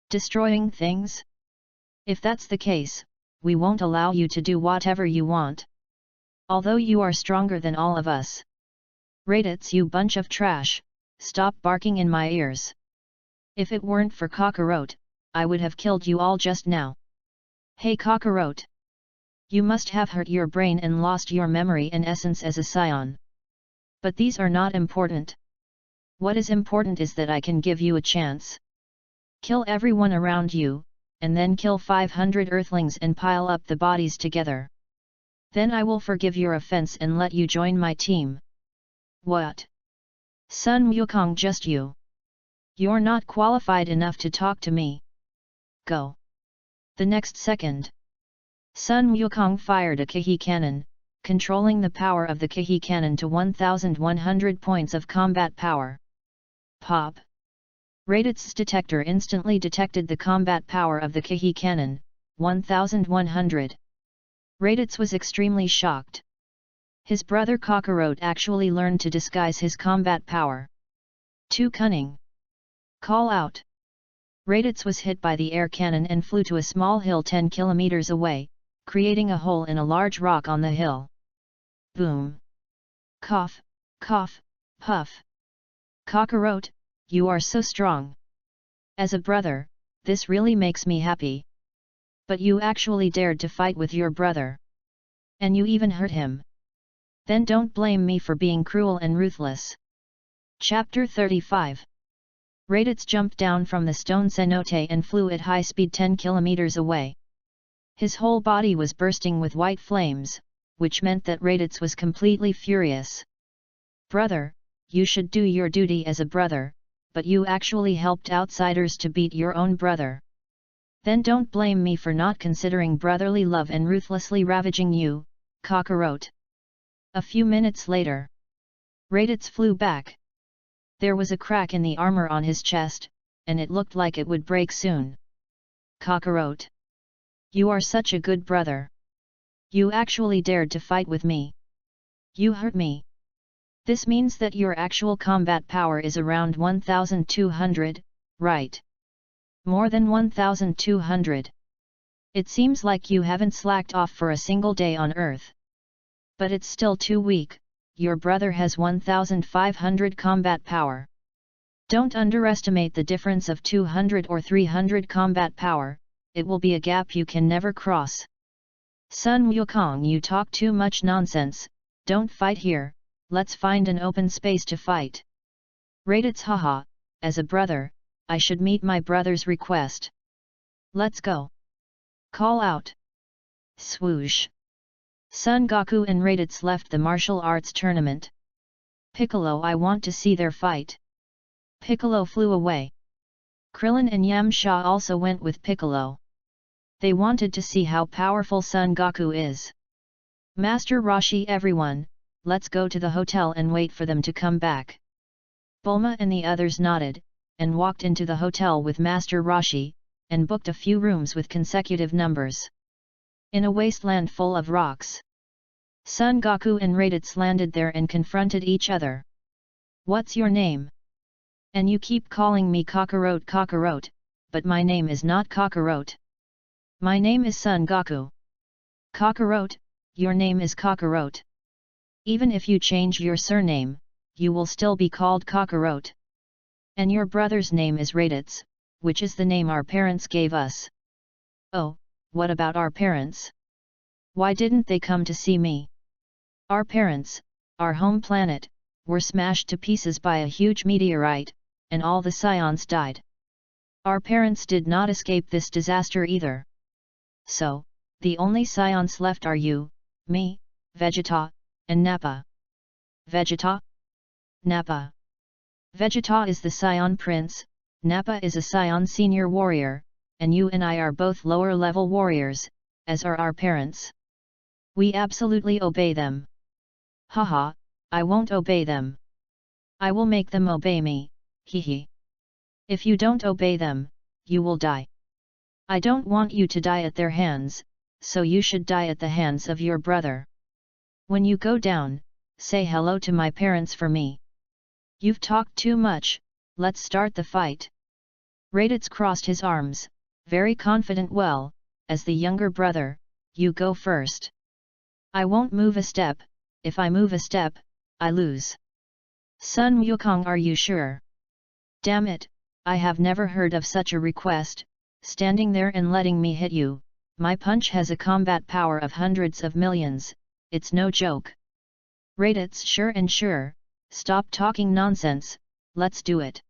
Destroying things? If that's the case, we won't allow you to do whatever you want. Although you are stronger than all of us. Raditz, you bunch of trash, stop barking in my ears. If it weren't for Kakarot, I would have killed you all just now. Hey Kakarot! You must have hurt your brain and lost your memory and essence as a Scion. But these are not important. What is important is that I can give you a chance. Kill everyone around you, and then kill 500 Earthlings and pile up the bodies together. Then I will forgive your offense and let you join my team. What? Sun Wukong, just you. You're not qualified enough to talk to me. Go. The next second. Sun Wukong fired a Kihi cannon, controlling the power of the Kihi cannon to 1,100 points of combat power. Pop. Raditz's detector instantly detected the combat power of the Kihi cannon, 1,100. Raditz was extremely shocked. His brother Kakarot actually learned to disguise his combat power. Too cunning. Call out. Raditz was hit by the air cannon and flew to a small hill 10 kilometers away, creating a hole in a large rock on the hill. Boom. Cough, cough, puff. Kakarot, you are so strong. As a brother, this really makes me happy. But you actually dared to fight with your brother. And you even hurt him. Then don't blame me for being cruel and ruthless. Chapter 35. Raditz jumped down from the stone cenote and flew at high speed 10 kilometers away. His whole body was bursting with white flames, which meant that Raditz was completely furious. Brother, you should do your duty as a brother, but you actually helped outsiders to beat your own brother. Then don't blame me for not considering brotherly love and ruthlessly ravaging you, Kakarot. A few minutes later, Raditz flew back. There was a crack in the armor on his chest, and it looked like it would break soon. Kakarot. You are such a good brother. You actually dared to fight with me. You hurt me. This means that your actual combat power is around 1200, right? More than 1200. It seems like you haven't slacked off for a single day on Earth. But it's still too weak. Your brother has 1500 combat power. Don't underestimate the difference of 200 or 300 combat power, it will be a gap you can never cross. Sun Wukong, you talk too much nonsense, don't fight here, let's find an open space to fight. Raditz, haha, as a brother, I should meet my brother's request. Let's go. Call out. Swoosh. Son Goku and Raditz left the martial arts tournament. Piccolo, I want to see their fight. Piccolo flew away. Krillin and Yamcha also went with Piccolo. They wanted to see how powerful Son Goku is. Master Roshi, everyone, let's go to the hotel and wait for them to come back. Bulma and the others nodded, and walked into the hotel with Master Roshi, and booked a few rooms with consecutive numbers. In a wasteland full of rocks, Son Goku and Raditz landed there and confronted each other. What's your name? And you keep calling me Kakarot Kakarot, but my name is not Kakarot. My name is Son Goku. Kakarot, your name is Kakarot. Even if you change your surname, you will still be called Kakarot. And your brother's name is Raditz, which is the name our parents gave us. Oh, what about our parents? Why didn't they come to see me? Our parents, our home planet, were smashed to pieces by a huge meteorite, and all the scions died. Our parents did not escape this disaster either. So, the only scions left are you, me, Vegeta, and Nappa. Vegeta? Nappa. Vegeta is the Scion Prince, Nappa is a Scion Senior Warrior, and you and I are both lower-level warriors, as are our parents. We absolutely obey them. Haha, I won't obey them. I will make them obey me, hehe. If you don't obey them, you will die. I don't want you to die at their hands, so you should die at the hands of your brother. When you go down, say hello to my parents for me. You've talked too much, let's start the fight. Raditz crossed his arms, very confident. Well, as the younger brother, you go first. I won't move a step, if I move a step, I lose. Sun Wukong, are you sure? Damn it, I have never heard of such a request, standing there and letting me hit you. My punch has a combat power of hundreds of millions, it's no joke. Raditz, sure and sure, stop talking nonsense, let's do it.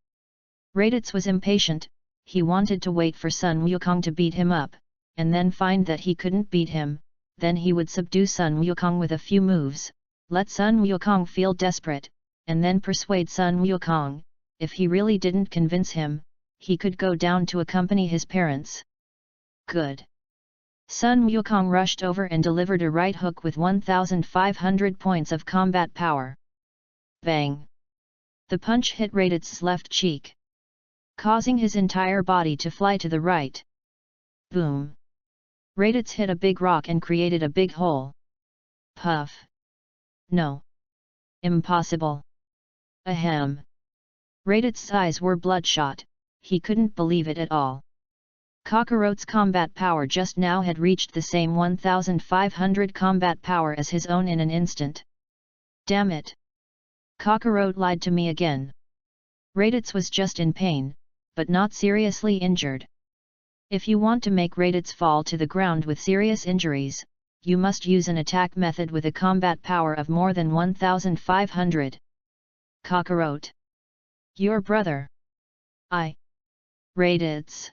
Raditz was impatient, he wanted to wait for Sun Wukong to beat him up, and then find that he couldn't beat him, then he would subdue Sun Wukong with a few moves, let Sun Wukong feel desperate, and then persuade Sun Wukong, if he really didn't convince him, he could go down to accompany his parents. Good. Sun Wukong rushed over and delivered a right hook with 1500 points of combat power. Bang! The punch hit Raditz's left cheek, causing his entire body to fly to the right. Boom! Raditz hit a big rock and created a big hole. Puff. No. Impossible. Ahem. Raditz's eyes were bloodshot, he couldn't believe it at all. Kakarot's combat power just now had reached the same 1500 combat power as his own in an instant. Damn it! Kakarot lied to me again. Raditz was just in pain, but not seriously injured. If you want to make Raditz fall to the ground with serious injuries, you must use an attack method with a combat power of more than 1500. Kakarot. Your brother. Raditz.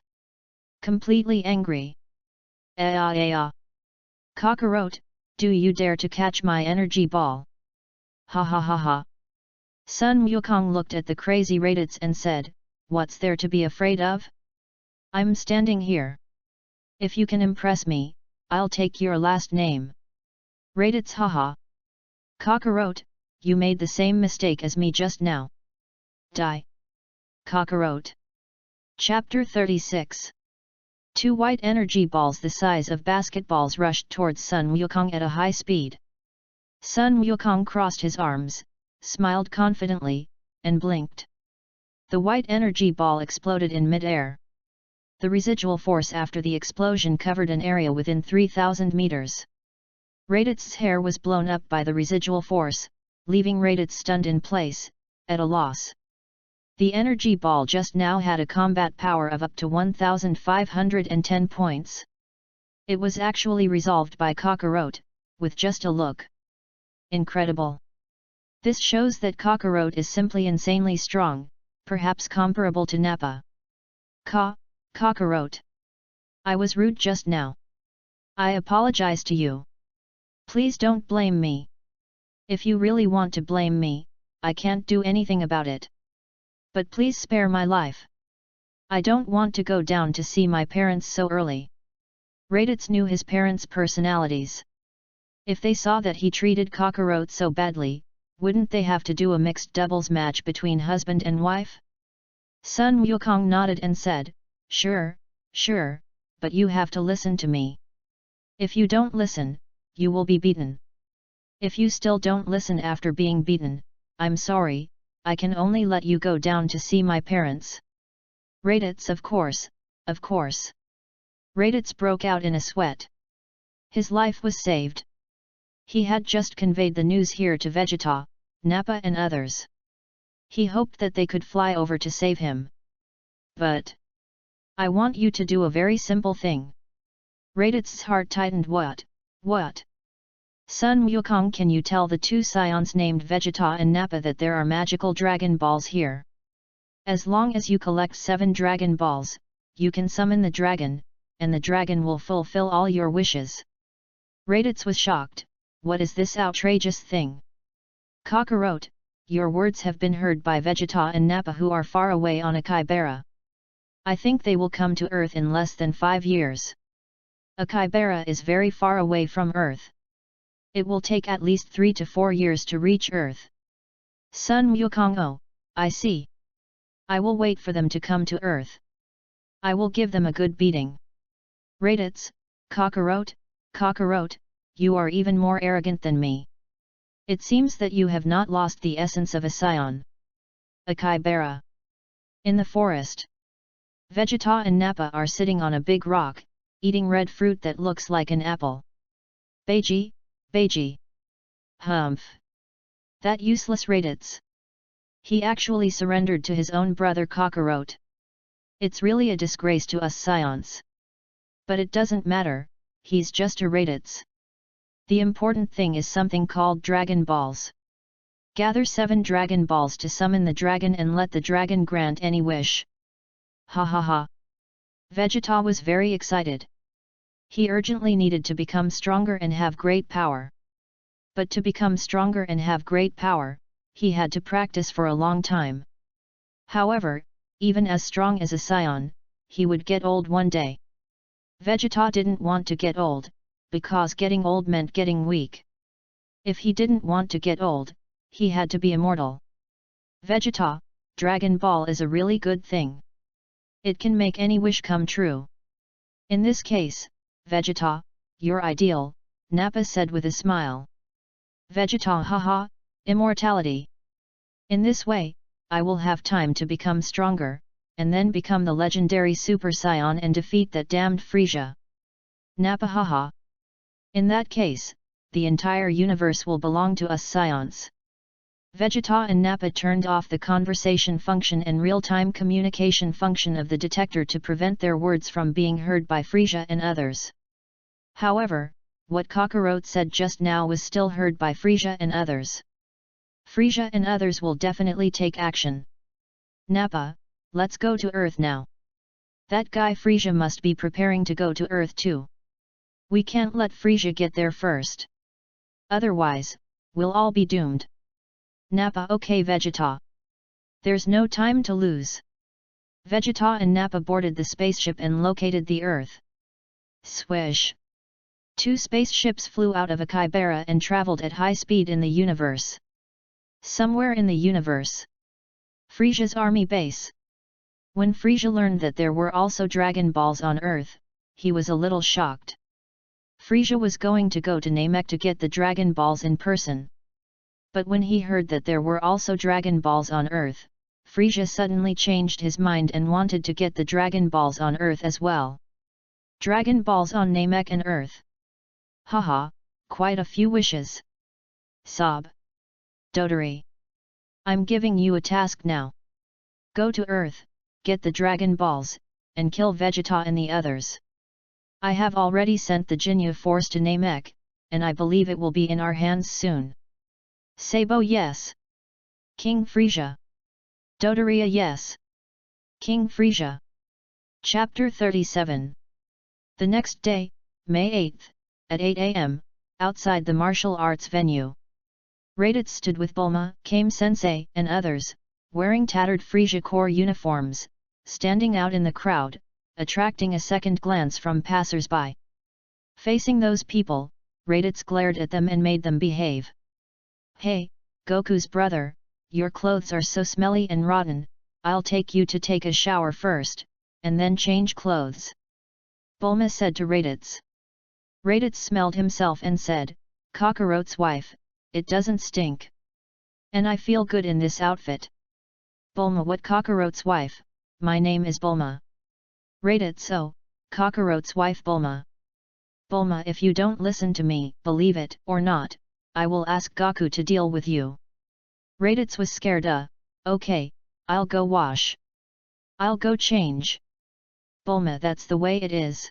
Completely angry. Kakarot, do you dare to catch my energy ball? Ha ha ha ha. Sun Wukong looked at the crazy Raditz and said, what's there to be afraid of? I'm standing here. If you can impress me, I'll take your last name. Raditz haha. Kakarot, you made the same mistake as me just now. Die. Kakarot. Chapter 36. Two white energy balls the size of basketballs rushed towards Sun Wukong at a high speed. Sun Wukong crossed his arms, smiled confidently, and blinked. The white energy ball exploded in mid-air. The residual force after the explosion covered an area within 3000 meters. Raditz's hair was blown up by the residual force, leaving Raditz stunned in place, at a loss. The energy ball just now had a combat power of up to 1510 points. It was actually resolved by Kakarot, with just a look. Incredible. This shows that Kakarot is simply insanely strong, perhaps comparable to Nappa. Kakarot. I was rude just now. I apologize to you. Please don't blame me. If you really want to blame me, I can't do anything about it. But please spare my life. I don't want to go down to see my parents so early. Raditz knew his parents' personalities. If they saw that he treated Kakarot so badly, wouldn't they have to do a mixed doubles match between husband and wife? Sun Wukong nodded and said, sure, but you have to listen to me. If you don't listen, you will be beaten. If you still don't listen after being beaten, I'm sorry, I can only let you go down to see my parents. Raditz, of course. Raditz broke out in a sweat. His life was saved. He had just conveyed the news here to Vegeta, Nappa and others. He hoped that they could fly over to save him. But I want you to do a very simple thing. Raditz's heart tightened. What? Sun Wukong, can you tell the two scions named Vegeta and Nappa that there are magical Dragon Balls here? As long as you collect 7 Dragon Balls, you can summon the dragon, and the dragon will fulfill all your wishes. Raditz was shocked. What is this outrageous thing? Kakarot, your words have been heard by Vegeta and Nappa, who are far away on a Kybera. I think they will come to Earth in less than 5 years. A Kybera is very far away from Earth. It will take at least 3 to 4 years to reach Earth. Sun Wukong, oh, I see. I will wait for them to come to Earth. I will give them a good beating. Raditz, Kakarot, you are even more arrogant than me. It seems that you have not lost the essence of a scion. A Kybera. In the forest. Vegeta and Nappa are sitting on a big rock, eating red fruit that looks like an apple. Beiji. Humph. That useless Raditz. He actually surrendered to his own brother Kakarot. It's really a disgrace to us scions. But it doesn't matter, he's just a Raditz. The important thing is something called Dragon Balls. Gather 7 Dragon Balls to summon the dragon and let the dragon grant any wish. Ha ha ha. Vegeta was very excited. He urgently needed to become stronger and have great power. But to become stronger and have great power, he had to practice for a long time. However, even as strong as a scion, he would get old one day. Vegeta didn't want to get old, because getting old meant getting weak. If he didn't want to get old, he had to be immortal. Vegeta, Dragon Ball is a really good thing. It can make any wish come true. In this case, Vegeta, you're ideal, Nappa said with a smile. Vegeta haha, immortality. In this way, I will have time to become stronger, and then become the legendary Super Saiyan and defeat that damned Frieza. Nappa haha. In that case, the entire universe will belong to us Saiyans. Vegeta and Nappa turned off the conversation function and real-time communication function of the detector to prevent their words from being heard by Frieza and others. However, what Kakarot said just now was still heard by Frieza and others. Frieza and others will definitely take action. Nappa, let's go to Earth now. That guy Frieza must be preparing to go to Earth too. We can't let Frieza get there first. Otherwise, we'll all be doomed. Nappa okay Vegeta. There's no time to lose. Vegeta and Nappa boarded the spaceship and located the Earth. Swish! 2 spaceships flew out of a Kybera and traveled at high speed in the universe. Somewhere in the universe, Frieza's army base. When Frieza learned that there were also Dragon Balls on Earth, he was a little shocked. Frieza was going to go to Namek to get the Dragon Balls in person. But when he heard that there were also Dragon Balls on Earth, Frieza suddenly changed his mind and wanted to get the Dragon Balls on Earth as well. Dragon Balls on Namek and Earth. Haha, quite a few wishes. Sob. Dodori. I'm giving you a task now. Go to Earth, get the Dragon Balls, and kill Vegeta and the others. I have already sent the Jinyu force to Namek, and I believe it will be in our hands soon. Sabo yes. King Frieza. Dodoria yes. King Frieza. Chapter 37. The next day, May 8th, at 8 am, outside the martial arts venue. Raditz stood with Bulma, Kame Sensei, and others, wearing tattered Frieza Corps uniforms, standing out in the crowd, attracting a second glance from passers-by. Facing those people, Raditz glared at them and made them behave. Hey, Goku's brother, your clothes are so smelly and rotten, I'll take you to take a shower first, and then change clothes. Bulma said to Raditz. Raditz smelled himself and said, Kakarot's wife, it doesn't stink. And I feel good in this outfit. Bulma what Kakarot's wife, my name is Bulma. Raditz oh, Kakarot's wife Bulma. Bulma if you don't listen to me, believe it or not, I will ask Goku to deal with you. Raditz was scared okay, I'll go wash. I'll go change. Bulma that's the way it is.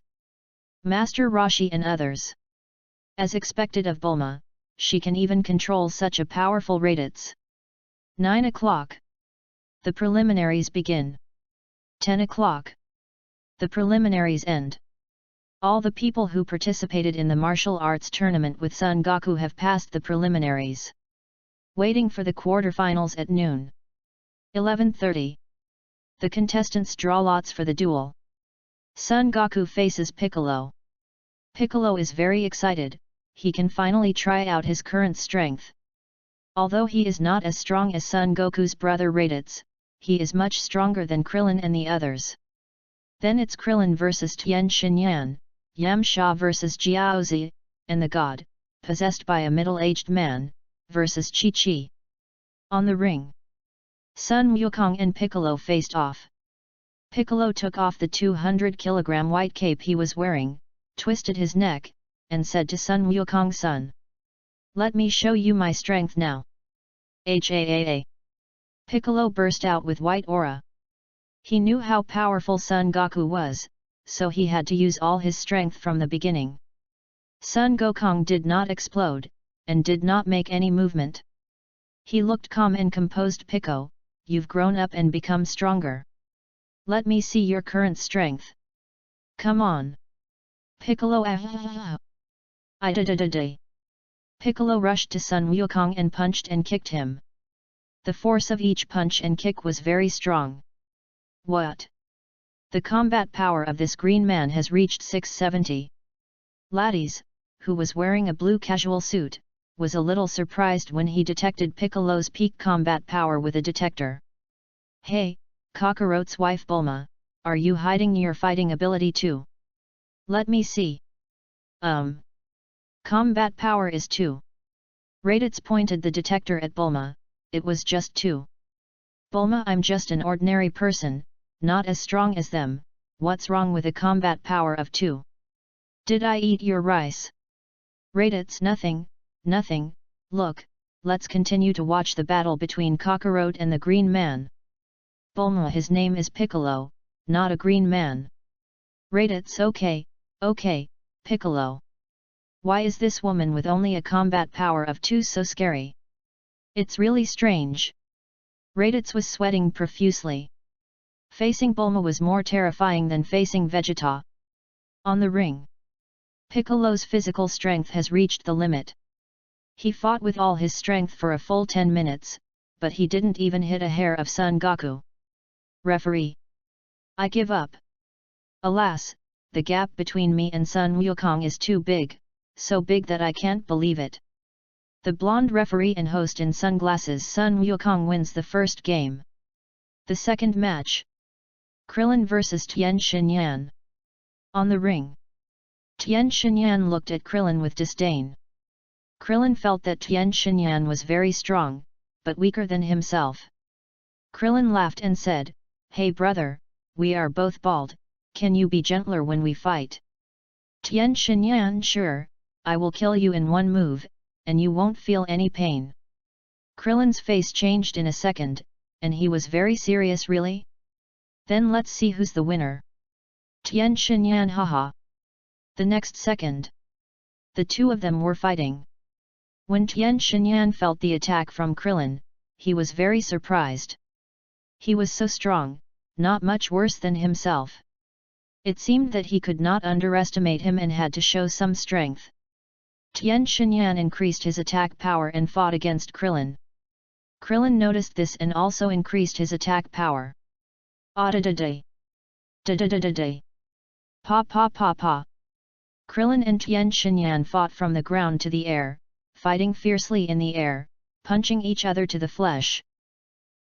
Master Roshi and others. As expected of Bulma, she can even control such a powerful Raditz. 9 o'clock. The preliminaries begin. 10 o'clock. The preliminaries end. All the people who participated in the martial arts tournament with Son Goku have passed the preliminaries. Waiting for the quarterfinals at noon. 11:30. The contestants draw lots for the duel. Son Goku faces Piccolo. Piccolo is very excited, he can finally try out his current strength. Although he is not as strong as Son Goku's brother Raditz, he is much stronger than Krillin and the others. Then it's Krillin vs Tien Shinyan, Yamcha vs Jiaozi, and the god, possessed by a middle-aged man, vs Chi-Chi. On the ring, Sun Wukong and Piccolo faced off. Piccolo took off the 200-kilogram white cape he was wearing, twisted his neck, and said to Sun Wukong son. Let me show you my strength now. Haa! Piccolo burst out with white aura. He knew how powerful Son Goku was, so he had to use all his strength from the beginning. Son Gokong did not explode, and did not make any movement. He looked calm and composed. Piccolo, you've grown up and become stronger. Let me see your current strength. Come on. Piccolo Piccolo rushed to Sun Wukong and punched and kicked him. The force of each punch and kick was very strong. What? The combat power of this green man has reached 670. Laddies, who was wearing a blue casual suit, was a little surprised when he detected Piccolo's peak combat power with a detector. Hey, Kakarot's wife Bulma, are you hiding your fighting ability too? Let me see. Combat power is 2. Raditz pointed the detector at Bulma. It was just 2. Bulma, I'm just an ordinary person, not as strong as them. What's wrong with a combat power of 2? Did I eat your rice? Raditz, nothing, nothing. Look, let's continue to watch the battle between Kakarot and the Green Man. Bulma, his name is Piccolo, not a green man. Raditz, okay, Piccolo. Why is this woman with only a combat power of 2 so scary? It's really strange. Raditz was sweating profusely. Facing Bulma was more terrifying than facing Vegeta. On the ring, Piccolo's physical strength has reached the limit. He fought with all his strength for a full 10 minutes, but he didn't even hit a hair of Son Goku. Referee. I give up. Alas, the gap between me and Sun Wukong is too big, so big that I can't believe it. The blonde referee and host in sunglasses Sun Wukong wins the first game. The second match. Krillin vs Tien Shinyan. On the ring, Tien Shinyan looked at Krillin with disdain. Krillin felt that Tien Shinyan was very strong, but weaker than himself. Krillin laughed and said, "Hey brother, we are both bald, can you be gentler when we fight?" Tien Shinyan, sure, I will kill you in one move, and you won't feel any pain. Krillin's face changed in a second, and he was very serious. Really? Then let's see who's the winner. Tien Shinyan, haha. The next second, the two of them were fighting. When Tien Shinyan felt the attack from Krillin, he was very surprised. He was so strong, not much worse than himself. It seemed that he could not underestimate him and had to show some strength. Tien Shinyan increased his attack power and fought against Krillin. Krillin noticed this and also increased his attack power. Audiobook. Da-da-da-da-da. Pa. Krillin and Tien Shinyan fought from the ground to the air, fighting fiercely in the air, punching each other to the flesh.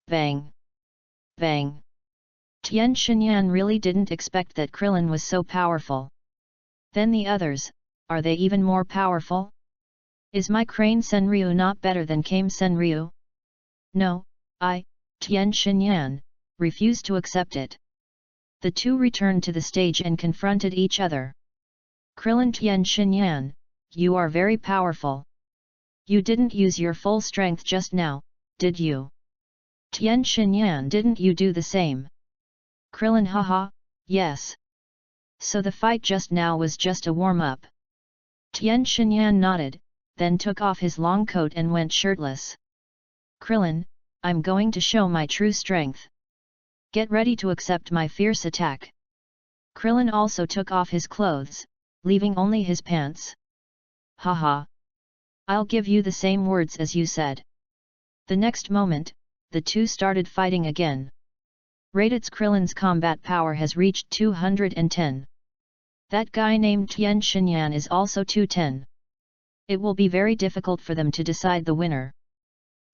Bang! Bang! Tien Shinyan really didn't expect that Krillin was so powerful. Then the others, are they even more powerful? Is my Crane Senryu not better than Kame Senryu? No, Tien Shinyan, refuse to accept it. The two returned to the stage and confronted each other. Krillin, Tien Shinyan, you are very powerful. You didn't use your full strength just now, did you? Tien Shinyan, didn't you do the same? Krillin, haha, yes. So the fight just now was just a warm-up. Tien Shinyan nodded, then took off his long coat and went shirtless. Krillin, I'm going to show my true strength. Get ready to accept my fierce attack. Krillin also took off his clothes, leaving only his pants. Haha. I'll give you the same words as you said. The next moment, the two started fighting again. Raditz Krillin's combat power has reached 210. That guy named Tien Shinyan is also 210. It will be very difficult for them to decide the winner.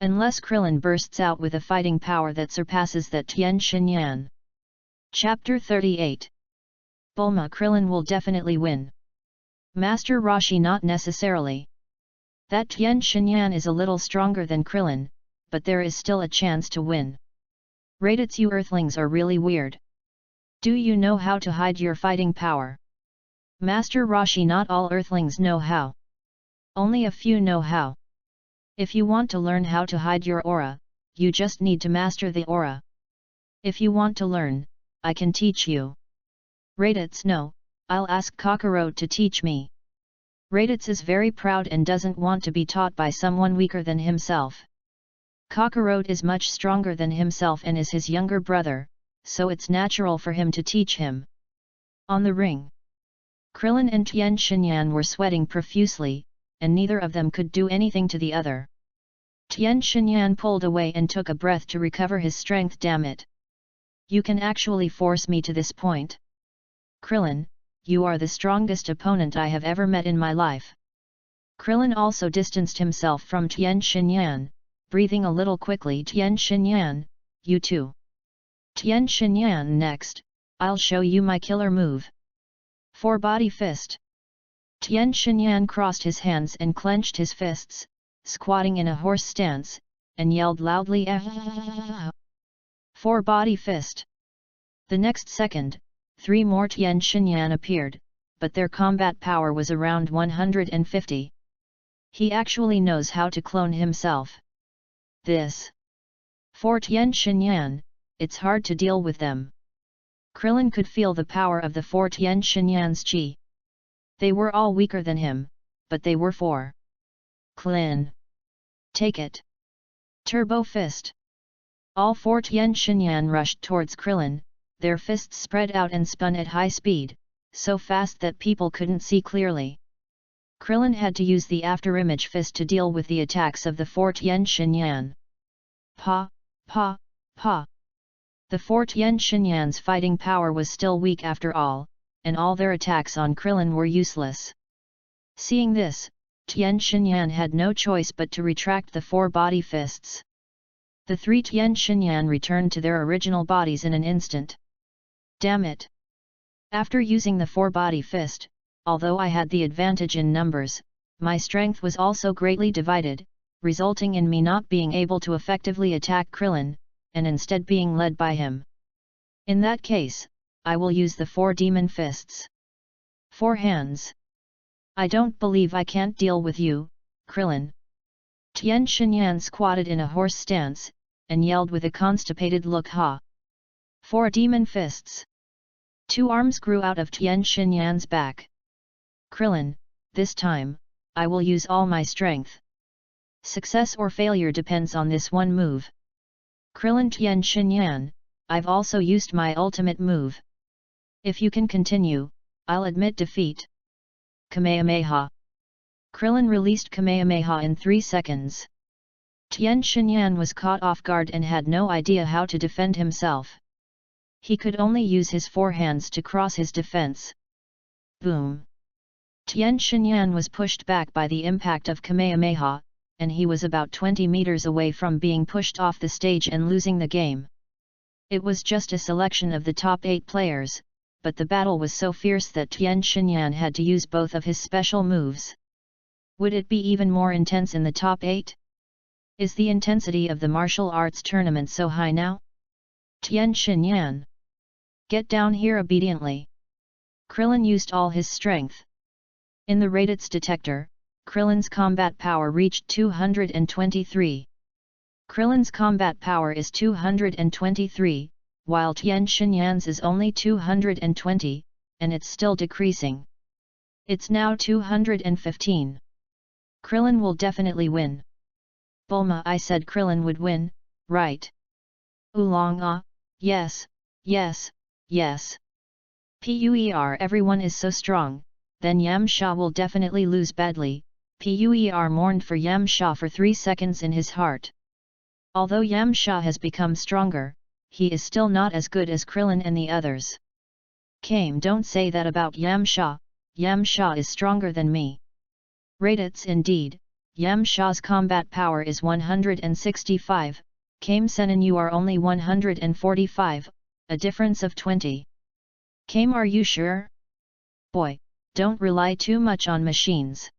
Unless Krillin bursts out with a fighting power that surpasses that Tien Shinyan. Chapter 38. Bulma, Krillin will definitely win. Master Roshi, not necessarily. That Tien Shinyan is a little stronger than Krillin, but there is still a chance to win. Raditz, you Earthlings are really weird. Do you know how to hide your fighting power? Master Roshi, not all Earthlings know how. Only a few know how. If you want to learn how to hide your aura, you just need to master the aura. If you want to learn, I can teach you. Raditz, no, I'll ask Kakarot to teach me. Raditz is very proud and doesn't want to be taught by someone weaker than himself. Kakarot is much stronger than himself and is his younger brother, so it's natural for him to teach him. On the ring, Krillin and Tien Shinyan were sweating profusely, and neither of them could do anything to the other. Tien Shinyan pulled away and took a breath to recover his strength. Damn it! You can actually force me to this point? Krillin, you are the strongest opponent I have ever met in my life. Krillin also distanced himself from Tien Shinyan, breathing a little quickly. Tien Shinyan, you too. Tien Shinyan, next, I'll show you my killer move. Four body fist. Tian Shinyan crossed his hands and clenched his fists, squatting in a horse stance, and yelled loudly, "Ah!" Four-body fist. The next second, 3 more Tian Shinyan appeared, but their combat power was around 150. He actually knows how to clone himself. This. For Tian Shinyan, it's hard to deal with them. Krillin could feel the power of the 4 Tian Shinyan's chi. They were all weaker than him, but they were 4. Klin. Take it. Turbo Fist. All 4 Tian Shinyan rushed towards Krillin, their fists spread out and spun at high speed, so fast that people couldn't see clearly. Krillin had to use the afterimage fist to deal with the attacks of the 4 Tian Shinyan. Pa, pa, pa. The 4 Tian Shinyan's fighting power was still weak after all, and all their attacks on Krillin were useless. Seeing this, Tian Shinyan had no choice but to retract the 4 body fists. The 3 Tian Shinyan returned to their original bodies in an instant. Damn it! After using the 4 body fist, although I had the advantage in numbers, my strength was also greatly divided, resulting in me not being able to effectively attack Krillin, and instead being led by him. In that case, I will use the 4 demon fists. 4 hands. I don't believe I can't deal with you, Krillin. Tian Shinyan squatted in a horse stance, and yelled with a constipated look, "Ha!" 4 demon fists. 2 arms grew out of Tian Shinyan's back. Krillin, this time, I will use all my strength. Success or failure depends on this one move. Krillin Tian Shinyan, I've also used my ultimate move. If you can continue, I'll admit defeat. Kamehameha. Krillin released Kamehameha in 3 seconds. Tian Shinyan was caught off guard and had no idea how to defend himself. He could only use his 4 hands to cross his defense. Boom! Tian Shinyan was pushed back by the impact of Kamehameha, and he was about 20 meters away from being pushed off the stage and losing the game. It was just a selection of the top 8 players, but the battle was so fierce that Tian Shinyan had to use both of his special moves. Would it be even more intense in the top 8? Is the intensity of the martial arts tournament so high now? Tian Shinyan, get down here obediently. Krillin used all his strength. In the Raditz detector, Krillin's combat power reached 223. Krillin's combat power is 223, while Tian Shinyan's is only 220, and it's still decreasing. It's now 215. Krillin will definitely win. Bulma, I said Krillin would win, right? Oolong ah, yes, yes, yes. Puer everyone is so strong, then Yamcha will definitely lose badly. Puer mourned for Yamcha for 3 seconds in his heart. Although Yamcha has become stronger, he is still not as good as Krillin and the others. Kame, don't say that about Yamcha, Yamcha is stronger than me. Raditz, indeed, Yamcha's combat power is 165, Kame Senin you are only 145, a difference of 20. Kame, are you sure? Boy, don't rely too much on machines.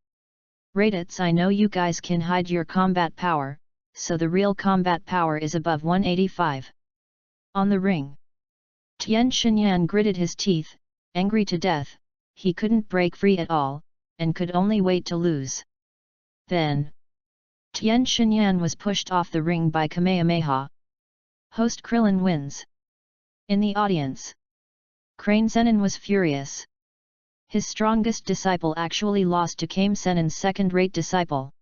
Raditz, I know you guys can hide your combat power, so the real combat power is above 185. On the ring. Tian Shinyan gritted his teeth, angry to death, he couldn't break free at all, and could only wait to lose. Then, Tian Shinyan was pushed off the ring by Kamehameha. Host Krillin wins. In the audience, Crane Zenin was furious. His strongest disciple actually lost to Kame Senin's second-rate disciple.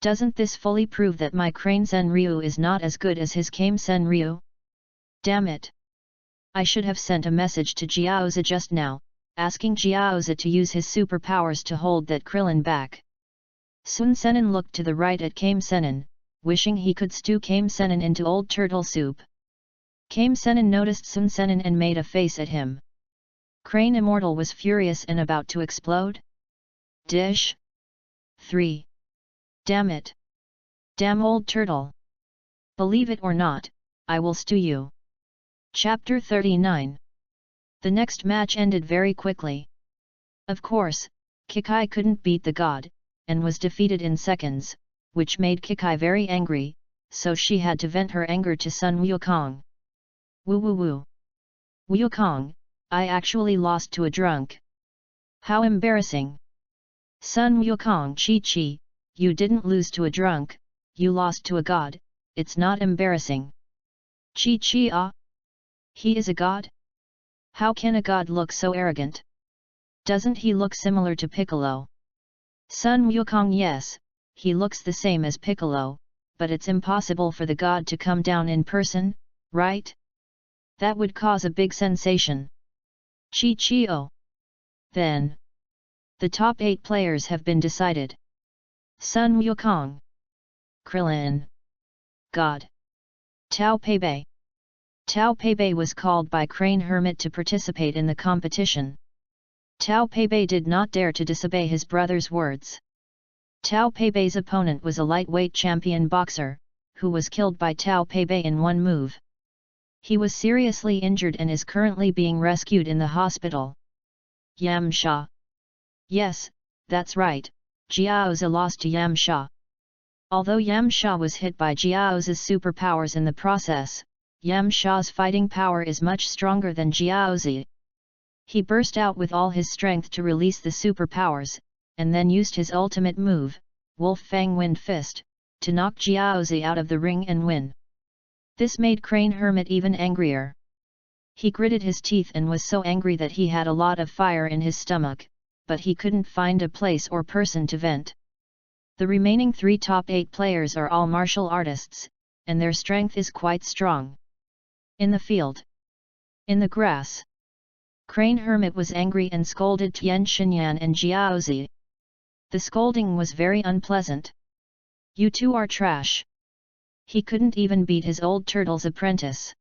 Doesn't this fully prove that my Crane Zen Ryu is not as good as his Kame Sen Ryu? Damn it! I should have sent a message to Jiaozi just now, asking Jiaozi to use his superpowers to hold that Krillin back. Sun Senin looked to the right at Kame Senin, wishing he could stew Kame Senin into old turtle soup. Kame Senin noticed Sun Senin and made a face at him. Crane Immortal was furious and about to explode. Dish. 3. Damn it! Damn old turtle! Believe it or not, I will stew you. Chapter 39. The next match ended very quickly. Of course, Kikai couldn't beat the god, and was defeated in seconds, which made Kikai very angry, so she had to vent her anger to Sun Wukong. Woo woo woo. Wukong, I actually lost to a drunk. How embarrassing. Sun Wukong, chi chi, you didn't lose to a drunk, you lost to a god, it's not embarrassing. Chi chi ah? He is a god? How can a god look so arrogant? Doesn't he look similar to Piccolo? Sun Wukong, yes, he looks the same as Piccolo, but it's impossible for the god to come down in person, right? That would cause a big sensation. Chi chi oh. Then, the top 8 players have been decided. Sun Wukong, Krillin, God, Tao Peibei. Tao Peibei was called by Crane Hermit to participate in the competition. Tao Peibei did not dare to disobey his brother's words. Tao Peibei's opponent was a lightweight champion boxer, who was killed by Tao Peibei in one move. He was seriously injured and is currently being rescued in the hospital. Yamcha. Yes, that's right, Jiaozi lost to Yamcha. Although Yamcha was hit by Jiaozi's superpowers in the process, Yamcha's fighting power is much stronger than Jiaozi. He burst out with all his strength to release the superpowers, and then used his ultimate move, Wolf Fang Wind Fist, to knock Jiaozi out of the ring and win. This made Crane Hermit even angrier. He gritted his teeth and was so angry that he had a lot of fire in his stomach, but he couldn't find a place or person to vent. The remaining 3 top 8 players are all martial artists, and their strength is quite strong. In the field. In the grass. Crane Hermit was angry and scolded Tian Xinyan and Jiaozi. The scolding was very unpleasant. You two are trash. He couldn't even beat his old turtle's apprentice.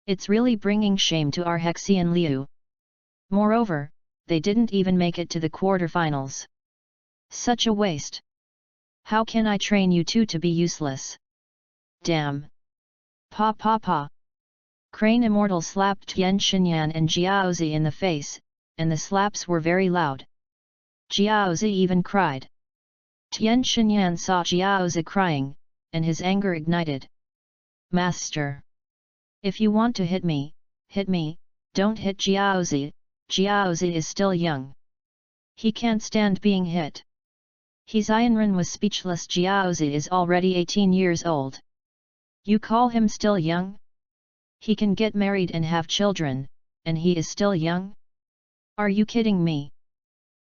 It's really bringing shame to our Hexian Liu. Moreover, they didn't even make it to the quarterfinals. Such a waste. How can I train you two to be useless? Damn. Pa pa pa. Crane Immortal slapped Tian Xinyan and Jiaozi in the face, and the slaps were very loud. Jiaozi even cried. Tian Xinyan saw Jiaozi crying, and his anger ignited. Master! If you want to hit me, don't hit Jiaozi, Jiaozi is still young. He can't stand being hit. Xianren was speechless. Jiaozi is already 18 years old. You call him still young? He can get married and have children, and he is still young? Are you kidding me?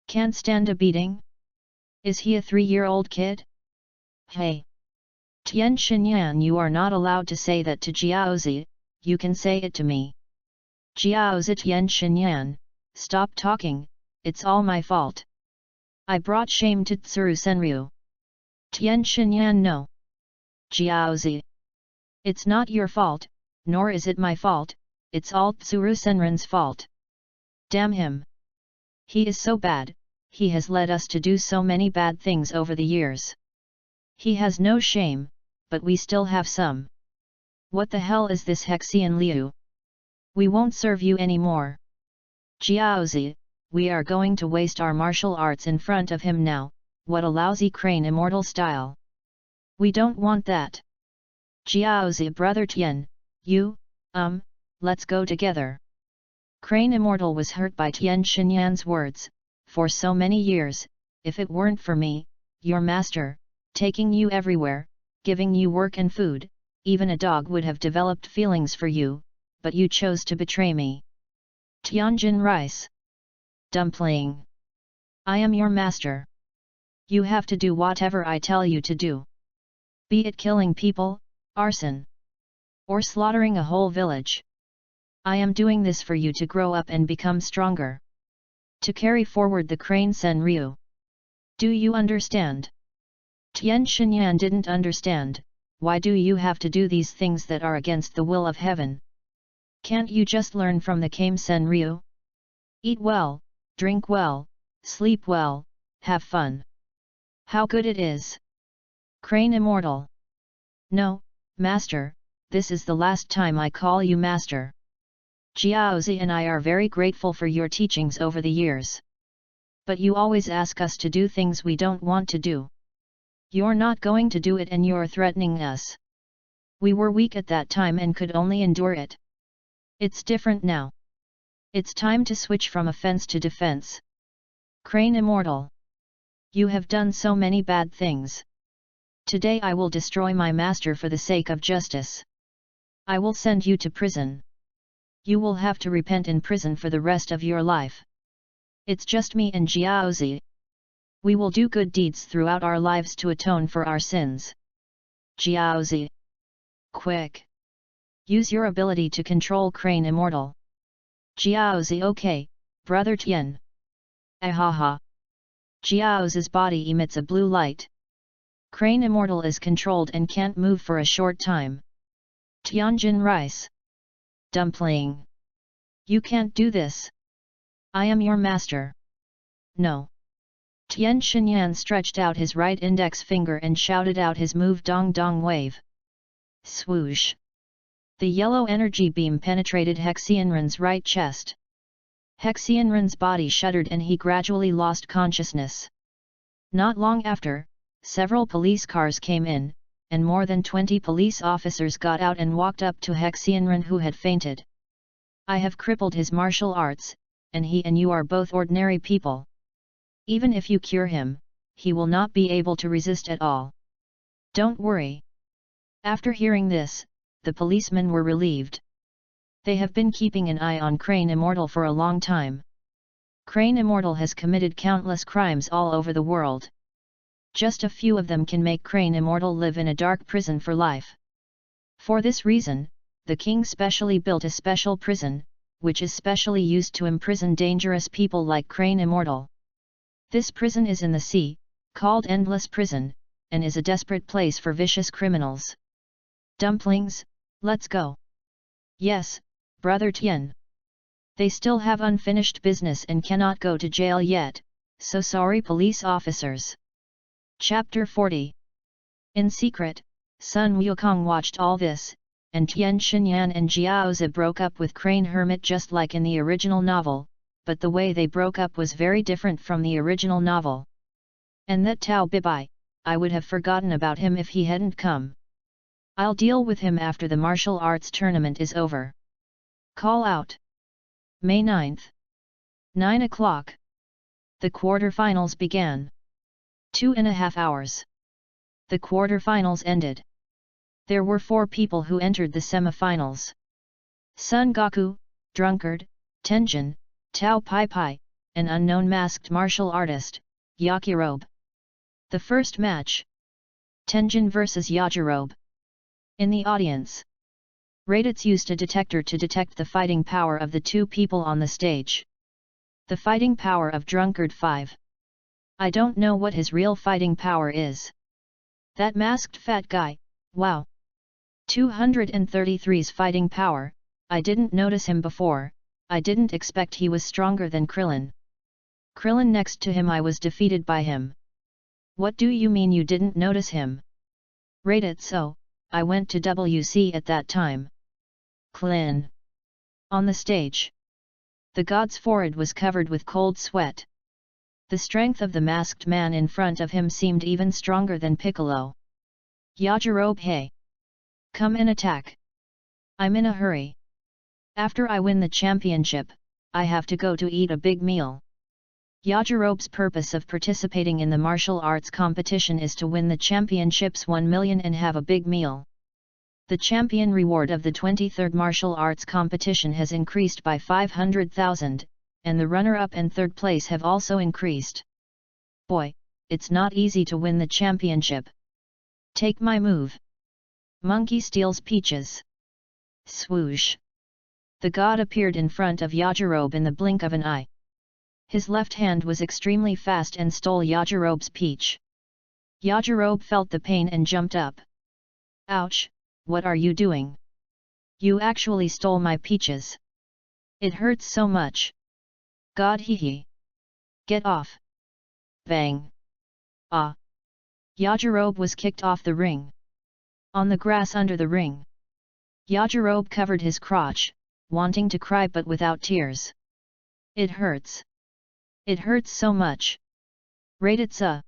Can't stand a beating? Is he a 3-year-old kid? Hey! Tian Xinyan, you are not allowed to say that to Jiaozi, you can say it to me. Jiaozi, Tian Xinyan, stop talking, it's all my fault. I brought shame to Tsuru Senryu. Tian Xinyan, no. Jiaozi. It's not your fault, nor is it my fault, it's all Tsuru Senran's fault. Damn him. He is so bad, he has led us to do so many bad things over the years. He has no shame, but we still have some. What the hell is this Hexian Liu? We won't serve you anymore. Jiaozi, we are going to waste our martial arts in front of him now, what a lousy Crane Immortal style. We don't want that. Jiaozi, brother Tian, let's go together. Crane Immortal was hurt by Tian Xinyan's words. For so many years, if it weren't for me, your master, taking you everywhere, giving you work and food, even a dog would have developed feelings for you, but you chose to betray me. Tianjin rice. Dumpling. I am your master. You have to do whatever I tell you to do. Be it killing people, arson, or slaughtering a whole village. I am doing this for you to grow up and become stronger. To carry forward the Crane Senryu. Do you understand? Tian Xinyan didn't understand. Why do you have to do these things that are against the will of heaven? Can't you just learn from the Kame Senryu? Eat well, drink well, sleep well, have fun. How good it is! Crane Immortal. No, Master, this is the last time I call you Master. Jiaozi and I are very grateful for your teachings over the years. But you always ask us to do things we don't want to do. You're not going to do it and you're threatening us. We were weak at that time and could only endure it. It's different now. It's time to switch from offense to defense. Crane Immortal. You have done so many bad things. Today I will destroy my master for the sake of justice. I will send you to prison. You will have to repent in prison for the rest of your life. It's just me and Jiaozi. We will do good deeds throughout our lives to atone for our sins. Jiaozi. Quick. Use your ability to control Crane Immortal. Jiaozi. Okay, Brother Tian. Ahaha. Jiaozi's body emits a blue light. Crane Immortal is controlled and can't move for a short time. Tianjin Rice. Dumpling. You can't do this. I am your master. No. Tian Xinyan stretched out his right index finger and shouted out his move Dong Dong Wave. Swoosh. The yellow energy beam penetrated Hexianren's right chest. Hexianren's body shuddered and he gradually lost consciousness. Not long after, several police cars came in, and more than 20 police officers got out and walked up to Hexianren who had fainted. I have crippled his martial arts, and he and you are both ordinary people. Even if you cure him, he will not be able to resist at all. Don't worry. After hearing this, the policemen were relieved. They have been keeping an eye on Crane Immortal for a long time. Crane Immortal has committed countless crimes all over the world. Just a few of them can make Crane Immortal live in a dark prison for life. For this reason, the king specially built a special prison, which is specially used to imprison dangerous people like Crane Immortal. This prison is in the sea, called Endless Prison, and is a desperate place for vicious criminals. Dumplings, let's go. Yes, Brother Tian. They still have unfinished business and cannot go to jail yet, so sorry police officers. Chapter 40. In secret, Sun Wukong watched all this, and Tian Xinyan and Jiaozi broke up with Crane Hermit just like in the original novel, but the way they broke up was very different from the original novel. And that Tao Bibai, I would have forgotten about him if he hadn't come. I'll deal with him after the martial arts tournament is over. Call out. May 9th. 9 o'clock. The quarter-finals began. 2.5 hours. The quarter-finals ended. There were 4 people who entered the semi-finals. Sun Gokū, Drunkard, Tenjin, Tao Pai Pai, an unknown masked martial artist, Yajirobe. The first match. Tenjin vs Yajirobe. In the audience. Raditz used a detector to detect the fighting power of the 2 people on the stage. The fighting power of Drunkard 5. I don't know what his real fighting power is. That masked fat guy, wow. 233's fighting power, I didn't notice him before, I didn't expect he was stronger than Krillin. Krillin next to him I was defeated by him. What do you mean you didn't notice him? Raditz so, I went to WC at that time. Klin. On the stage. The god's forehead was covered with cold sweat. The strength of the masked man in front of him seemed even stronger than Piccolo. Yajirobe, hey! Come and attack. I'm in a hurry. After I win the championship, I have to go to eat a big meal. Yajirobe's purpose of participating in the martial arts competition is to win the championship's 1 million and have a big meal. The champion reward of the 23rd martial arts competition has increased by 500,000, and the runner-up and 3rd place have also increased. Boy, it's not easy to win the championship. Take my move. Monkey steals peaches. Swoosh. The god appeared in front of Yajirobe in the blink of an eye. His left hand was extremely fast and stole Yajirobe's peach. Yajirobe felt the pain and jumped up. Ouch, what are you doing? You actually stole my peaches. It hurts so much. God hee. Get off. Bang. Ah. Yajirobe was kicked off the ring. On the grass under the ring. Yajirobe covered his crotch, wanting to cry but without tears. It hurts. It hurts so much. Raditsa.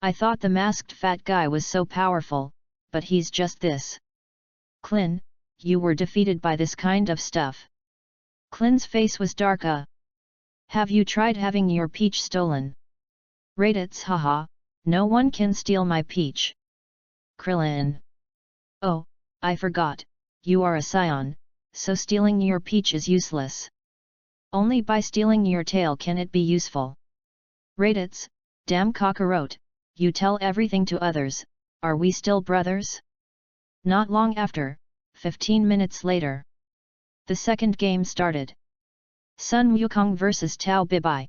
I thought the masked fat guy was so powerful, but he's just this. Klin, you were defeated by this kind of stuff. Klin's face was dark. Have you tried having your peach stolen? Raditz, haha, no one can steal my peach. Krillin. Oh, I forgot, you are a scion, so stealing your peach is useless. Only by stealing your tail can it be useful. Raditz, damn cockroach, you tell everything to others, are we still brothers? Not long after, 15 minutes later. The second game started. Sun Wukong vs Tao Bibai.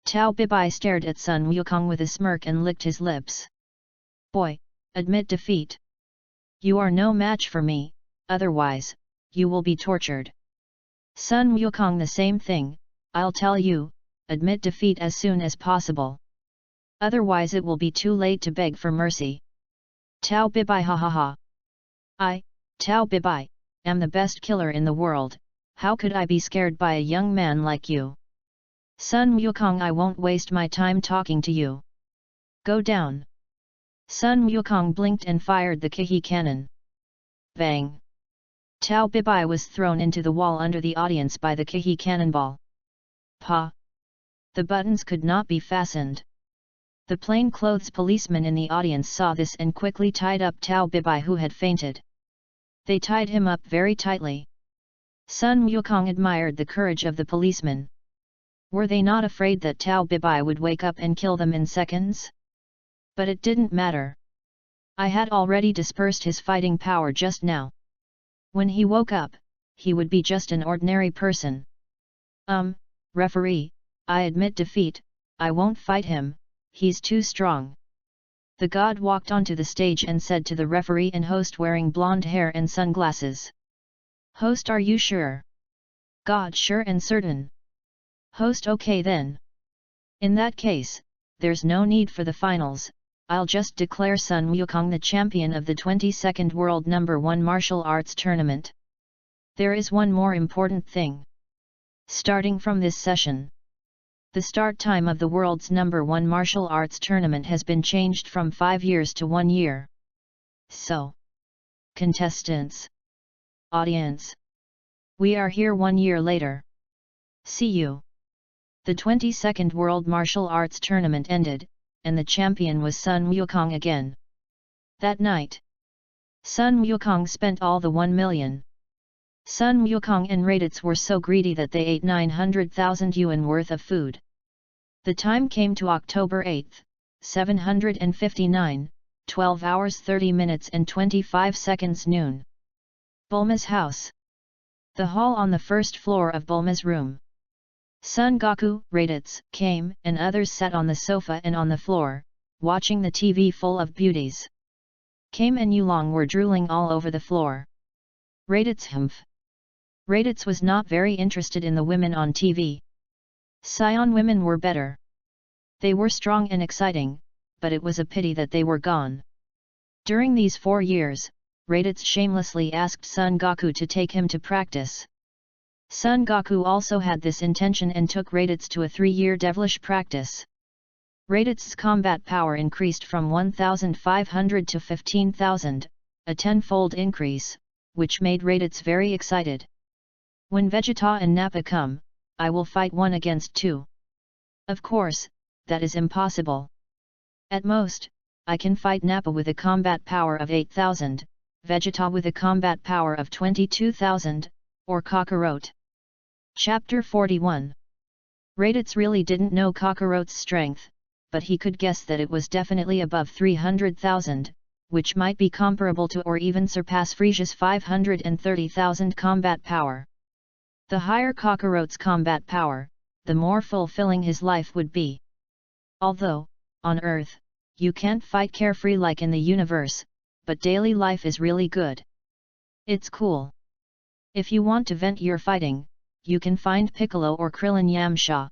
Tao Bibai stared at Sun Wukong with a smirk and licked his lips. Boy, admit defeat. You are no match for me, otherwise, you will be tortured. Sun Wukong the same thing, I'll tell you, admit defeat as soon as possible. Otherwise it will be too late to beg for mercy. Tao Bibai ha ha ha. I, Tao Bibai, am the best killer in the world, how could I be scared by a young man like you? Sun Wukong, I won't waste my time talking to you. Go down. Sun Wukong blinked and fired the Kihi cannon. Bang! Tao Bibai was thrown into the wall under the audience by the Kihi cannonball. Pa! The buttons could not be fastened. The plainclothes policeman in the audience saw this and quickly tied up Tao Bibai, who had fainted. They tied him up very tightly. Sun Wukong admired the courage of the policemen. Were they not afraid that Tao Bibai would wake up and kill them in seconds? But it didn't matter. I had already dispersed his fighting power just now. When he woke up, he would be just an ordinary person. Referee, I admit defeat, I won't fight him, he's too strong. The god walked onto the stage and said to the referee and host wearing blonde hair and sunglasses. Host, are you sure? God, sure and certain. Host, okay then. In that case, there's no need for the finals, I'll just declare Sun Wukong the champion of the 22nd World No. 1 Martial Arts Tournament. There is one more important thing. Starting from this session, the start time of the world's No. 1 Martial Arts Tournament has been changed from 5 years to 1 year. So, contestants, audience, we are here 1 year later. See you. The 22nd World Martial Arts Tournament ended, and the champion was Sun Wukong again. That night, Sun Wukong spent all the 1 million. Sun Wukong and Raditz were so greedy that they ate 900,000 yuan worth of food. The time came to October 8, 759, 12 hours 30 minutes and 25 seconds noon. Bulma's house. The hall on the first floor of Bulma's room. Son Goku, Raditz, came, and others sat on the sofa and on the floor, watching the TV full of beauties. Kame and Yulong were drooling all over the floor. Raditz humph. Raditz was not very interested in the women on TV. Scion women were better. They were strong and exciting, but it was a pity that they were gone. During these 4 years, Raditz shamelessly asked Son Goku to take him to practice. Son Goku also had this intention and took Raditz to a 3-year devilish practice. Raditz's combat power increased from 1,500 to 15,000, a 10-fold increase, which made Raditz very excited. When Vegeta and Nappa come, I will fight 1 against 2. Of course, that is impossible. At most, I can fight Nappa with a combat power of 8,000, Vegeta with a combat power of 22,000, or Kakarot. Chapter 41. Raditz really didn't know Kakarot's strength, but he could guess that it was definitely above 300,000, which might be comparable to or even surpass Frisia's 530,000 combat power. The higher Kakarot's combat power, the more fulfilling his life would be. Although, on Earth, you can't fight carefree like in the universe, but daily life is really good. It's cool. If you want to vent your fighting, you can find Piccolo or Krillin Yamcha.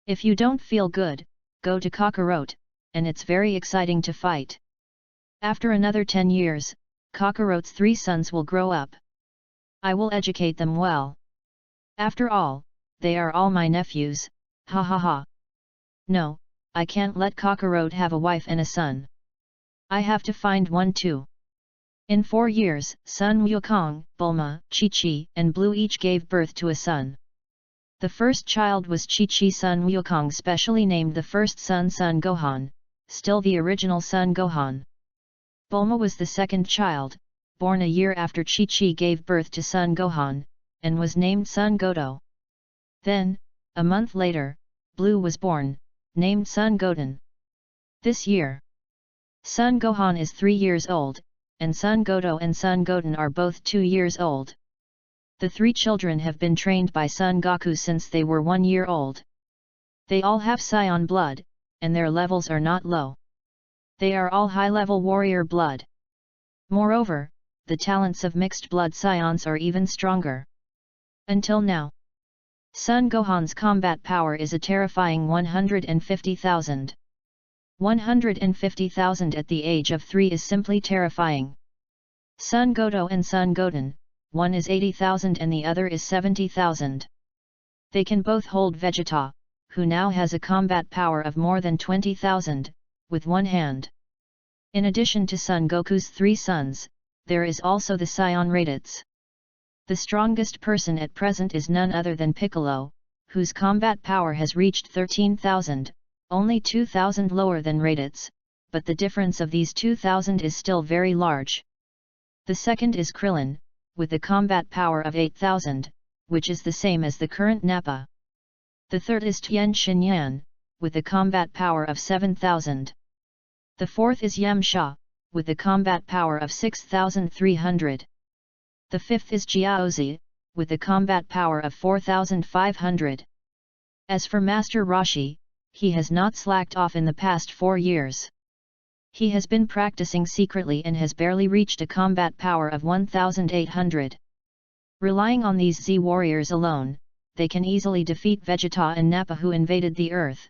If you don't feel good, go to Kakarot, and it's very exciting to fight. After another 10 years, Kakarot's 3 sons will grow up. I will educate them well. After all, they are all my nephews, Ha ha ha. No, I can't let Cockroach have a wife and a son. I have to find one too. In 4 years, Sun Wukong, Bulma, Chi-Chi, and Blue each gave birth to a son. The first child was Chi-Chi Sun Wukong, specially named the first son Sun Gohan, still the original Sun Gohan. Bulma was the second child, born a year after Chi-Chi gave birth to Sun Gohan, and was named Sun Godo. Then, a month later, Blue was born, named Sun Goten. This year, Sun Gohan is 3 years old, and Sun Godo and Sun Goten are both 2 years old. The 3 children have been trained by Son Goku since they were 1 year old. They all have Saiyan blood, and their levels are not low. They are all high-level warrior blood. Moreover, the talents of mixed blood Saiyans are even stronger. Until now, Sun Gohan's combat power is a terrifying 150,000. 150,000 at the age of 3 is simply terrifying. Sun Godo and Sun Goten, one is 80,000 and the other is 70,000. They can both hold Vegeta, who now has a combat power of more than 20,000, with one hand. In addition to Son Goku's 3 sons, there is also the Saiyan Raditz. The strongest person at present is none other than Piccolo, whose combat power has reached 13,000, only 2,000 lower than Raditz, but the difference of these 2,000 is still very large. The second is Krillin, with a combat power of 8,000, which is the same as the current Nappa. The third is Tien Shinyan, with a combat power of 7,000. The fourth is Yamcha, with a combat power of 6,300. The fifth is Jiaozi, with a combat power of 4,500. As for Master Roshi, he has not slacked off in the past 4 years. He has been practicing secretly and has barely reached a combat power of 1,800. Relying on these Z warriors alone, they can easily defeat Vegeta and Nappa who invaded the Earth.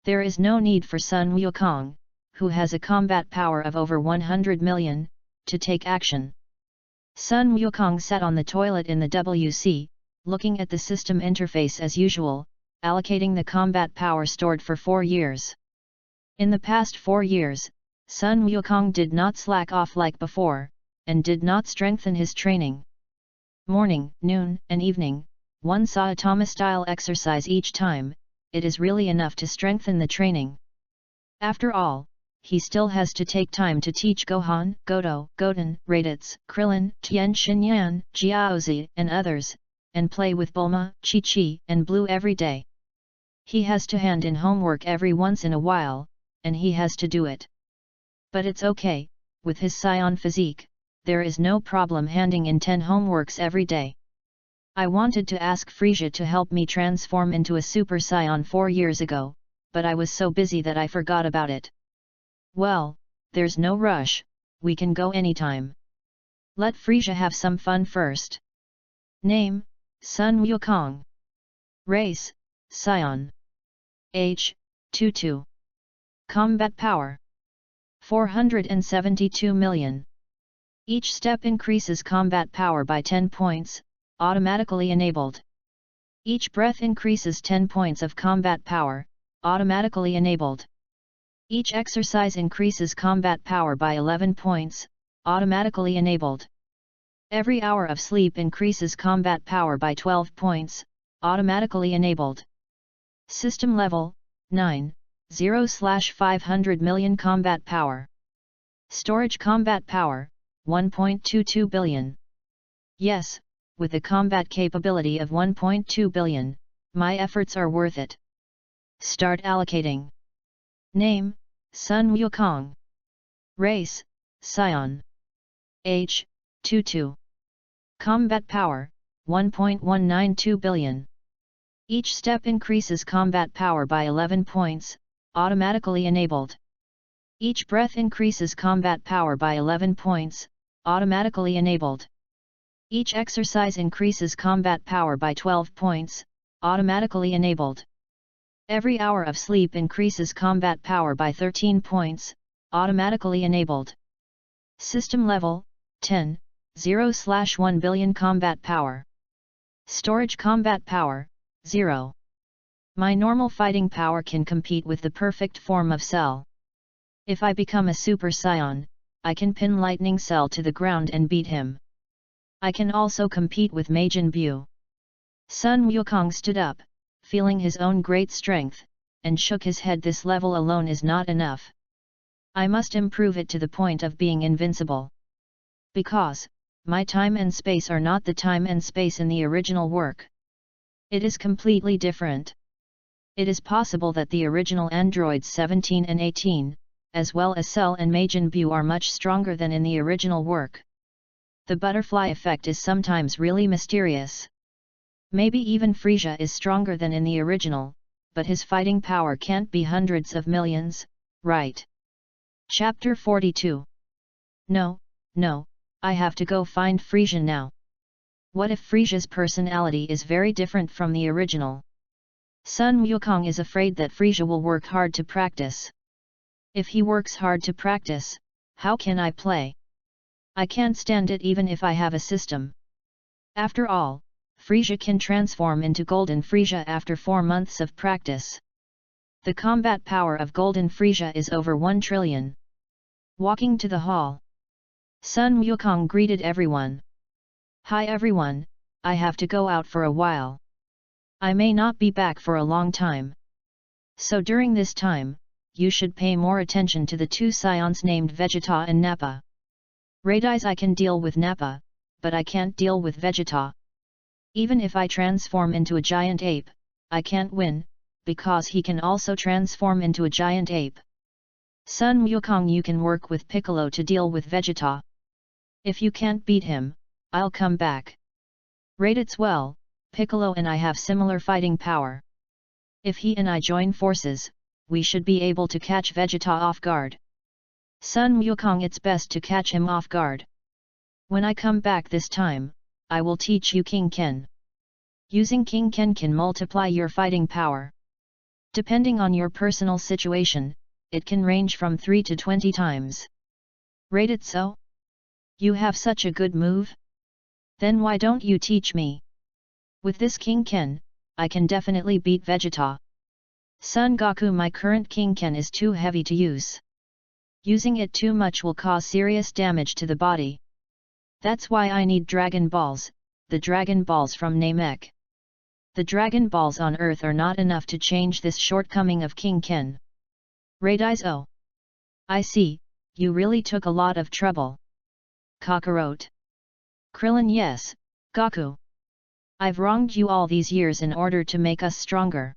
There is no need for Sun Wukong, who has a combat power of over 100 million, to take action. Sun Wukong sat on the toilet in the WC, looking at the system interface as usual, allocating the combat power stored for 4 years. In the past 4 years, Sun Wukong did not slack off like before, and did not strengthen his training. Morning, noon, and evening, one Saitama-style exercise each time, it is really enough to strengthen the training. After all, he still has to take time to teach Gohan, Godo, Goten, Raditz, Krillin, Tien Shinyan, Jiaozi, and others, and play with Bulma, Chi-Chi, and Blue every day. He has to hand in homework every once in a while, and he has to do it. But it's okay, with his Saiyan physique, there is no problem handing in 10 homeworks every day. I wanted to ask Frieza to help me transform into a Super Saiyan 4 years ago, but I was so busy that I forgot about it. Well, there's no rush, we can go anytime. Let Frieza have some fun first. Name, Sun Wukong. Race, Saiyan. Age, 22. Combat power, 472 million. Each step increases combat power by 10 points, automatically enabled. Each breath increases 10 points of combat power, automatically enabled. Each exercise increases combat power by 11 points, automatically enabled. Every hour of sleep increases combat power by 12 points, automatically enabled. System level, 9, 0/500 million combat power. Storage combat power, 1.22 billion. Yes, with a combat capability of 1.2 billion, my efforts are worth it. Start allocating. Name, Sun Wukong. Race, Saiyan. Age, 22. Combat power, 1.192 billion. Each step increases combat power by 11 points, automatically enabled. Each breath increases combat power by 11 points, automatically enabled. Each exercise increases combat power by 12 points, automatically enabled. Every hour of sleep increases combat power by 13 points, automatically enabled. System level, 10, 0/1 billion combat power. Storage combat power, 0. My normal fighting power can compete with the perfect form of Cell. If I become a Super Saiyan, I can pin Lightning Cell to the ground and beat him. I can also compete with Majin Buu. Sun Wukong stood up, feeling his own great strength, and shook his head. This level alone is not enough. I must improve it to the point of being invincible. Because, my time and space are not the time and space in the original work. It is completely different. It is possible that the original androids 17 and 18, as well as Cell and Majin Buu, are much stronger than in the original work. The butterfly effect is sometimes really mysterious. Maybe even Frieza is stronger than in the original, but his fighting power can't be hundreds of millions, right? Chapter 42. No, I have to go find Frieza now. What if Frieza's personality is very different from the original? Sun Wukong is afraid that Frieza will work hard to practice. If he works hard to practice, how can I play? I can't stand it even if I have a system. After all, Frieza can transform into Golden Frieza after 4 months of practice. The combat power of Golden Frieza is over 1 trillion. Walking to the hall, Sun Wukong greeted everyone. Hi everyone, I have to go out for a while. I may not be back for a long time. So during this time, you should pay more attention to the 2 scions named Vegeta and Nappa. Raditz, I can deal with Nappa, but I can't deal with Vegeta. Even if I transform into a giant ape, I can't win, because he can also transform into a giant ape. Sun Wukong, you can work with Piccolo to deal with Vegeta. If you can't beat him, I'll come back. Raditz, well, Piccolo and I have similar fighting power. If he and I join forces, we should be able to catch Vegeta off guard. Sun Wukong, it's best to catch him off guard. When I come back this time, I will teach you King Ken. Using King Ken can multiply your fighting power. Depending on your personal situation, it can range from 3 to 20 times. Raditz, so? You have such a good move? Then why don't you teach me? With this King Ken, I can definitely beat Vegeta. Son Goku, my current King Ken is too heavy to use. Using it too much will cause serious damage to the body. That's why I need Dragon Balls, the Dragon Balls from Namek. The Dragon Balls on Earth are not enough to change this shortcoming of King Ken. Raditz, oh. I see, you really took a lot of trouble. Kakarot. Krillin, yes, Goku. I've wronged you all these years in order to make us stronger.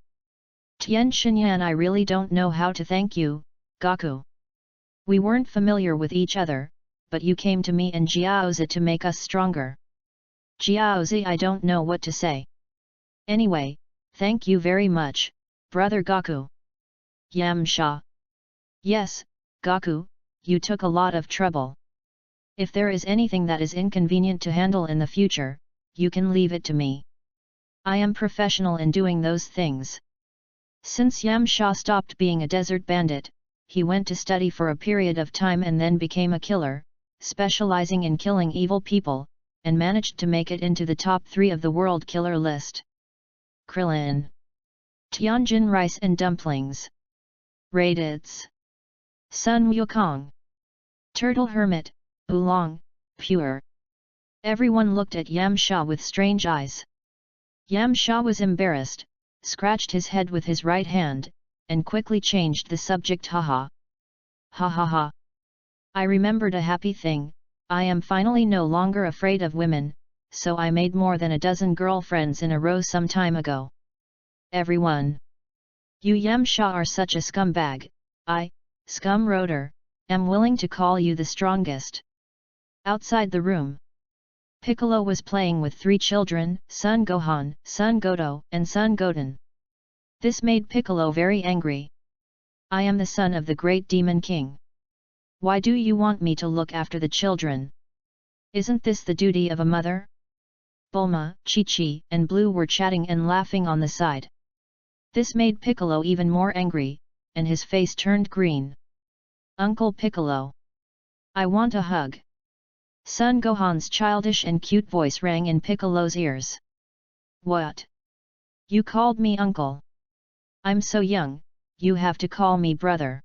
Tien Shinyan, I really don't know how to thank you, Goku. We weren't familiar with each other, but you came to me and Jiaozi to make us stronger. Jiaozi, I don't know what to say. Anyway, thank you very much, brother Goku. Yamcha. Yes, Goku, you took a lot of trouble. If there is anything that is inconvenient to handle in the future, you can leave it to me. I am professional in doing those things. Since Yamcha stopped being a desert bandit, he went to study for a period of time and then became a killer, specializing in killing evil people, and managed to make it into the top 3 of the world killer list. Krillin. Tianjin rice and dumplings. Raditz. Sun Wukong. Turtle Hermit, Oolong, Pure. Everyone looked at Yamcha with strange eyes. Yamcha was embarrassed, scratched his head with his right hand, and quickly changed the subject. Haha. Ha ha ha. I remembered a happy thing, I am finally no longer afraid of women, so I made more than a dozen girlfriends in a row some time ago. Everyone. You Yamcha are such a scumbag, I, Scum Rotor, am willing to call you the strongest. Outside the room, Piccolo was playing with 3 children, Son Gohan, Son Goto, and Son Goten. This made Piccolo very angry. I am the son of the great Demon King. Why do you want me to look after the children? Isn't this the duty of a mother? Bulma, Chi-Chi, and Blue were chatting and laughing on the side. This made Piccolo even more angry, and his face turned green. Uncle Piccolo. I want a hug. Son Gohan's childish and cute voice rang in Piccolo's ears. What? You called me uncle? I'm so young, you have to call me brother.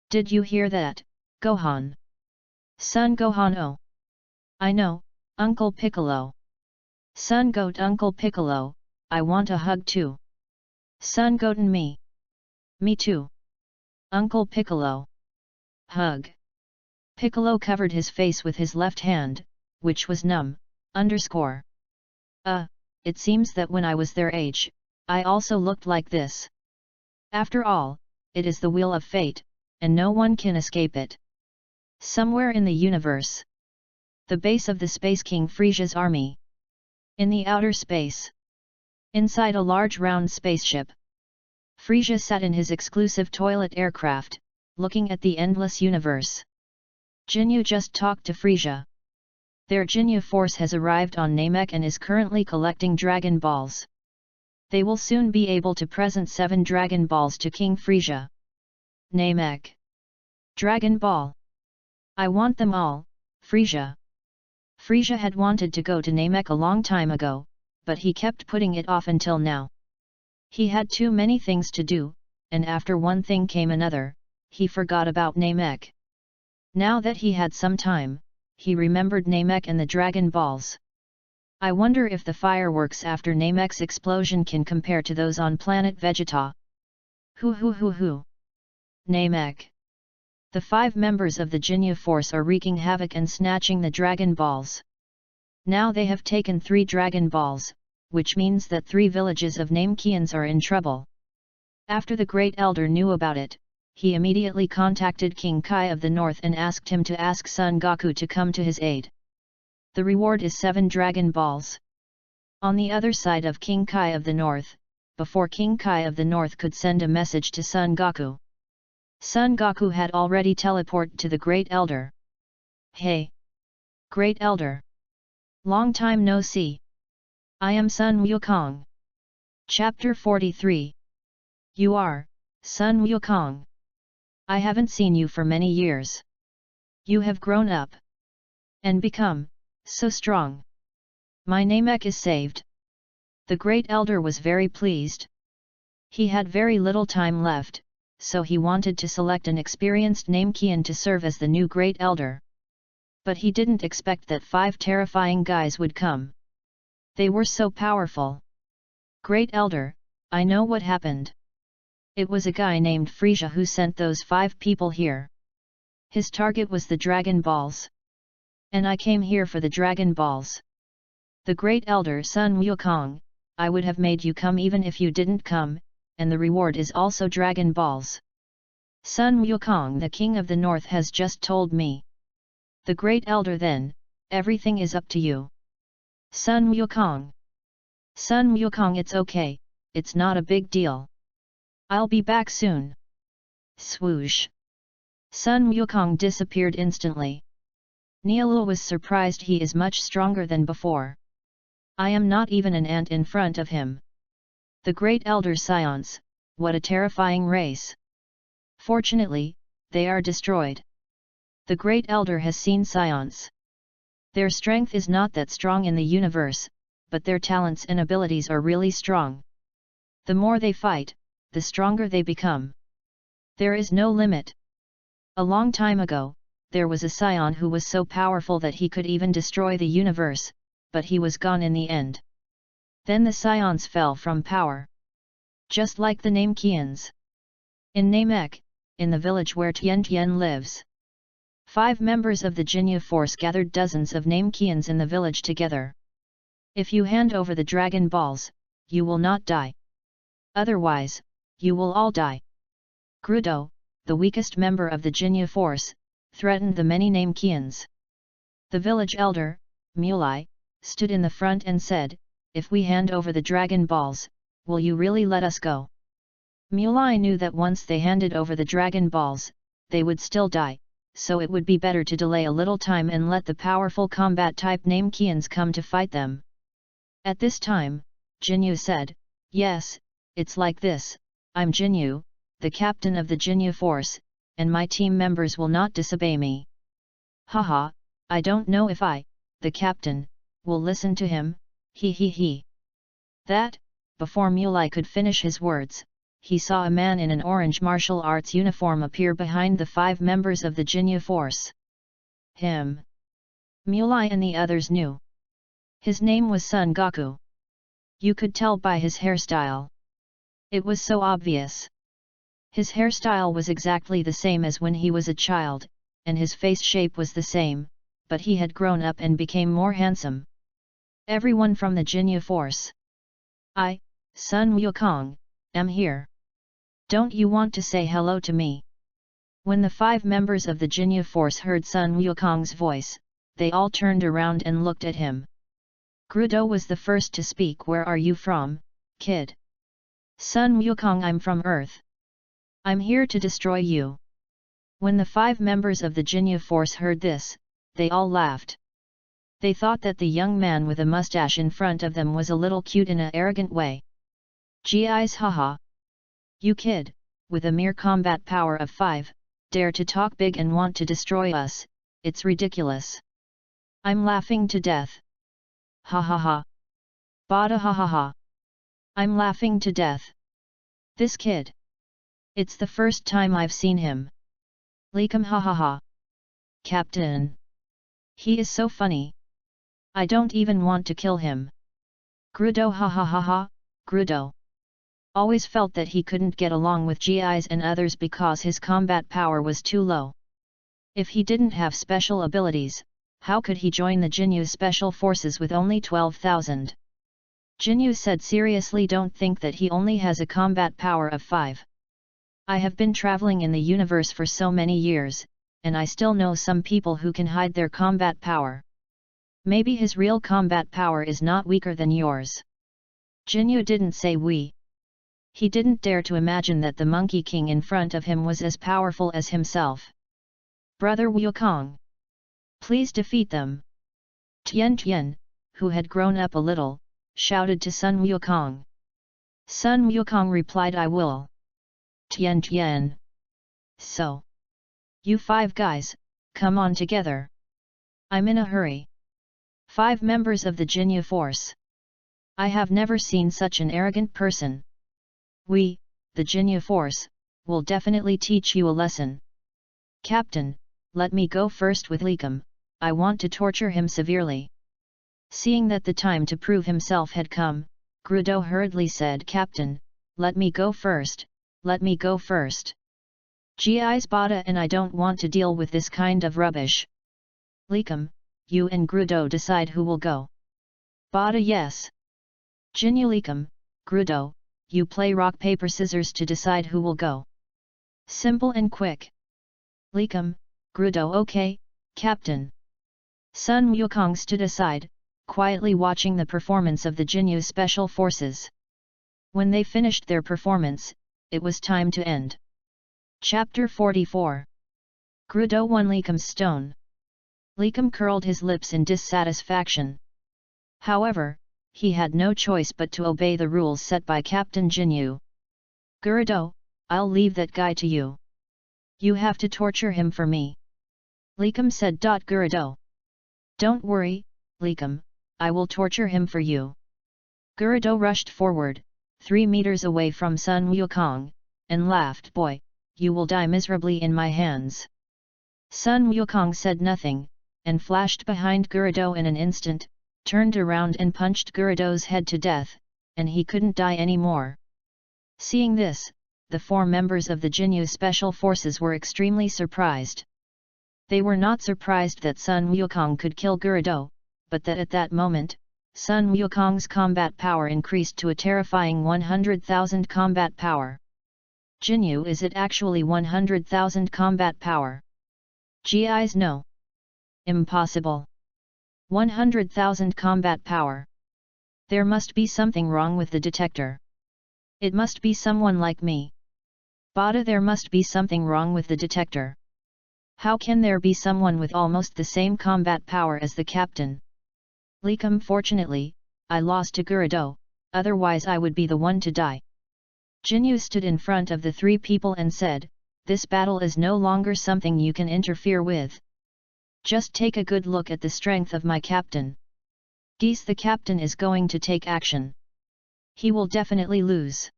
Did you hear that, Gohan? Son Gohan. Oh. I know, Uncle Piccolo. Son Goat Uncle Piccolo, I want a hug too. Son Goten me. Me too. Uncle Piccolo. Hug. Piccolo covered his face with his left hand, which was numb. It seems that when I was their age, I also looked like this. After all, it is the wheel of fate, and no one can escape it. Somewhere in the universe. The base of the Space King Frisia's army. In the outer space. Inside a large round spaceship. Frisia sat in his exclusive toilet aircraft, looking at the endless universe. Jinyu just talked to Frisia. Their Jinyu force has arrived on Namek and is currently collecting Dragon Balls. They will soon be able to present 7 Dragon Balls to King Frisia. Namek. Dragon Ball. I want them all, Frisia. Frisia had wanted to go to Namek a long time ago, but he kept putting it off until now. He had too many things to do, and after one thing came another, he forgot about Namek. Now that he had some time, he remembered Namek and the Dragon Balls. I wonder if the fireworks after Namek's explosion can compare to those on planet Vegeta. Hoo. Namek. The 5 members of the Jinyu force are wreaking havoc and snatching the Dragon Balls. Now they have taken 3 Dragon Balls, which means that 3 villages of Namekians are in trouble. After the Great Elder knew about it, he immediately contacted King Kai of the North and asked him to ask Son Goku to come to his aid. The reward is 7 Dragon Balls. On the other side of King Kai of the North, before King Kai of the North could send a message to Son Goku, Son Goku had already teleported to the Great Elder. Hey! Great Elder! Long time no see! I am Sun Wukong. Chapter 43. You are, Sun Wukong. I haven't seen you for many years. You have grown up. And become, so strong. My Namek is saved. The Great Elder was very pleased. He had very little time left, so he wanted to select an experienced Namekian to serve as the new Great Elder. But he didn't expect that 5 terrifying guys would come. They were so powerful. Great Elder, I know what happened. It was a guy named Frisia who sent those 5 people here. His target was the Dragon Balls. And I came here for the Dragon Balls. The Great Elder Sun Wukong, I would have made you come even if you didn't come, and the reward is also Dragon Balls. Sun Wukong, the King of the North, has just told me. The Great Elder: then, everything is up to you. Sun Wukong. Sun Wukong, it's okay, it's not a big deal. I'll be back soon. Swoosh. Sun Wukong disappeared instantly. Nielu was surprised. He is much stronger than before. I am not even an ant in front of him. The Great Elder Scions, what a terrifying race. Fortunately, they are destroyed. The Great Elder has seen Scions. Their strength is not that strong in the universe, but their talents and abilities are really strong. The more they fight, the stronger they become. There is no limit. A long time ago, there was a Scion who was so powerful that he could even destroy the universe, but he was gone in the end. Then the Scions fell from power. Just like the Namekians. In Namek, in the village where Tien Tien lives, 5 members of the Jinyu force gathered dozens of Namekians in the village together. If you hand over the Dragon Balls, you will not die. Otherwise, you will all die. Grudo, the weakest member of the Jinyu force, threatened the many Namekians. The village elder, Mulai, stood in the front and said, if we hand over the Dragon Balls, will you really let us go? Mulai knew that once they handed over the Dragon Balls, they would still die, so it would be better to delay a little time and let the powerful combat-type Namekians come to fight them. At this time, Jinyu said, yes, it's like this, I'm Jinyu, the captain of the Jinyu force, and my team members will not disobey me. Haha, I don't know if I, the captain, will listen to him, he. That, before Mulai could finish his words, he saw a man in an orange martial arts uniform appear behind the 5 members of the Jinyu force. Him Mulai and the others knew. His name was Son Goku. You could tell by his hairstyle. It was so obvious. His hairstyle was exactly the same as when he was a child, and his face shape was the same, but he had grown up and became more handsome. Everyone from the Jinyu force. I, Sun Wukong, am here. Don't you want to say hello to me? When the 5 members of the Jinyu force heard Sun Wukong's voice, they all turned around and looked at him. Grudo was the first to speak. Where are you from, kid? Sun Wukong, I'm from Earth. I'm here to destroy you. When the 5 members of the Jinyu force heard this, they all laughed. They thought that the young man with a mustache in front of them was a little cute in an arrogant way. Gi's haha. You kid, with a mere combat power of 5, dare to talk big and want to destroy us, it's ridiculous. I'm laughing to death. Ha ha ha. Bada ha ha ha. I'm laughing to death. This kid. It's the first time I've seen him. Likum ha ha ha. Captain. He is so funny. I don't even want to kill him. Grudo ha ha ha ha, Grudo. Always felt that he couldn't get along with GIs and others because his combat power was too low. If he didn't have special abilities, how could he join the Jinyu special forces with only 12,000? Jinyu said seriously, don't think that he only has a combat power of 5. I have been traveling in the universe for so many years, and I still know some people who can hide their combat power. Maybe his real combat power is not weaker than yours. Jinyu didn't say we. He didn't dare to imagine that the Monkey King in front of him was as powerful as himself. Brother Wukong. Please defeat them. Tian Tian, who had grown up a little, shouted to Sun Wukong. Sun Wukong replied, I will. Tian Tian. So. You 5 guys, come on together. I'm in a hurry. 5 members of the Jinyu force. I have never seen such an arrogant person. We, the Jinyu force, will definitely teach you a lesson. Captain, let me go first with Likum, I want to torture him severely. Seeing that the time to prove himself had come, Grudo hurriedly said, Captain, let me go first, let me go first. Gi's Bada and I don't want to deal with this kind of rubbish. Likum, you and Grudo decide who will go. Bada yes. Jinyu Likum, Grudo, you play rock paper scissors to decide who will go. Simple and quick. Likum, Grudo okay, Captain. Sun Wukong stood aside, quietly watching the performance of the Jinyu special forces. When they finished their performance, it was time to end. Chapter 44. Grudo won Likum's stone. Likum curled his lips in dissatisfaction. However, he had no choice but to obey the rules set by Captain Jinyu. Grudo, I'll leave that guy to you. You have to torture him for me. Likum said. Grudo. Don't worry, Likum, I will torture him for you. Grudo rushed forward, 3 meters away from Sun Wukong, and laughed. Boy, you will die miserably in my hands. Sun Wukong said nothing, and flashed behind Grudo in an instant, turned around and punched Grudo's head to death, and he couldn't die anymore. Seeing this, the 4 members of the Jinyu Special Forces were extremely surprised. They were not surprised that Sun Wukong could kill Grudo, but that at that moment, Sun Wukong's combat power increased to a terrifying 100,000 combat power. Jinyu, is it actually 100,000 combat power? GIs no. Impossible. 100,000 combat power. There must be something wrong with the detector. It must be someone like me. Bada, there must be something wrong with the detector. How can there be someone with almost the same combat power as the captain? Likum, fortunately, I lost to Grudo, otherwise I would be the one to die. Jinyu stood in front of the 3 people and said, this battle is no longer something you can interfere with. Just take a good look at the strength of my captain. The captain is going to take action. He will definitely lose.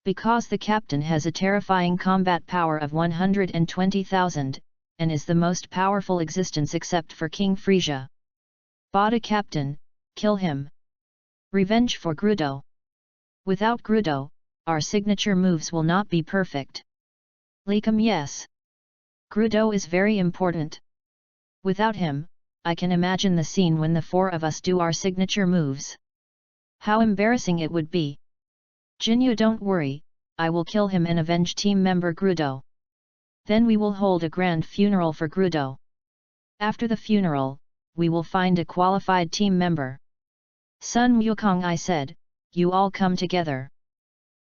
Because the captain has a terrifying combat power of 120,000, and is the most powerful existence except for King Frisia. Bada captain, kill him. Revenge for Grudo. Without Grudo, our signature moves will not be perfect. Likum yes. Grudo is very important. Without him, I can imagine the scene when the four of us do our signature moves. How embarrassing it would be. Jinyu, don't worry, I will kill him and avenge team member Grudo. Then we will hold a grand funeral for Grudo. After the funeral, we will find a qualified team member. Sun Wukong, I said, you all come together.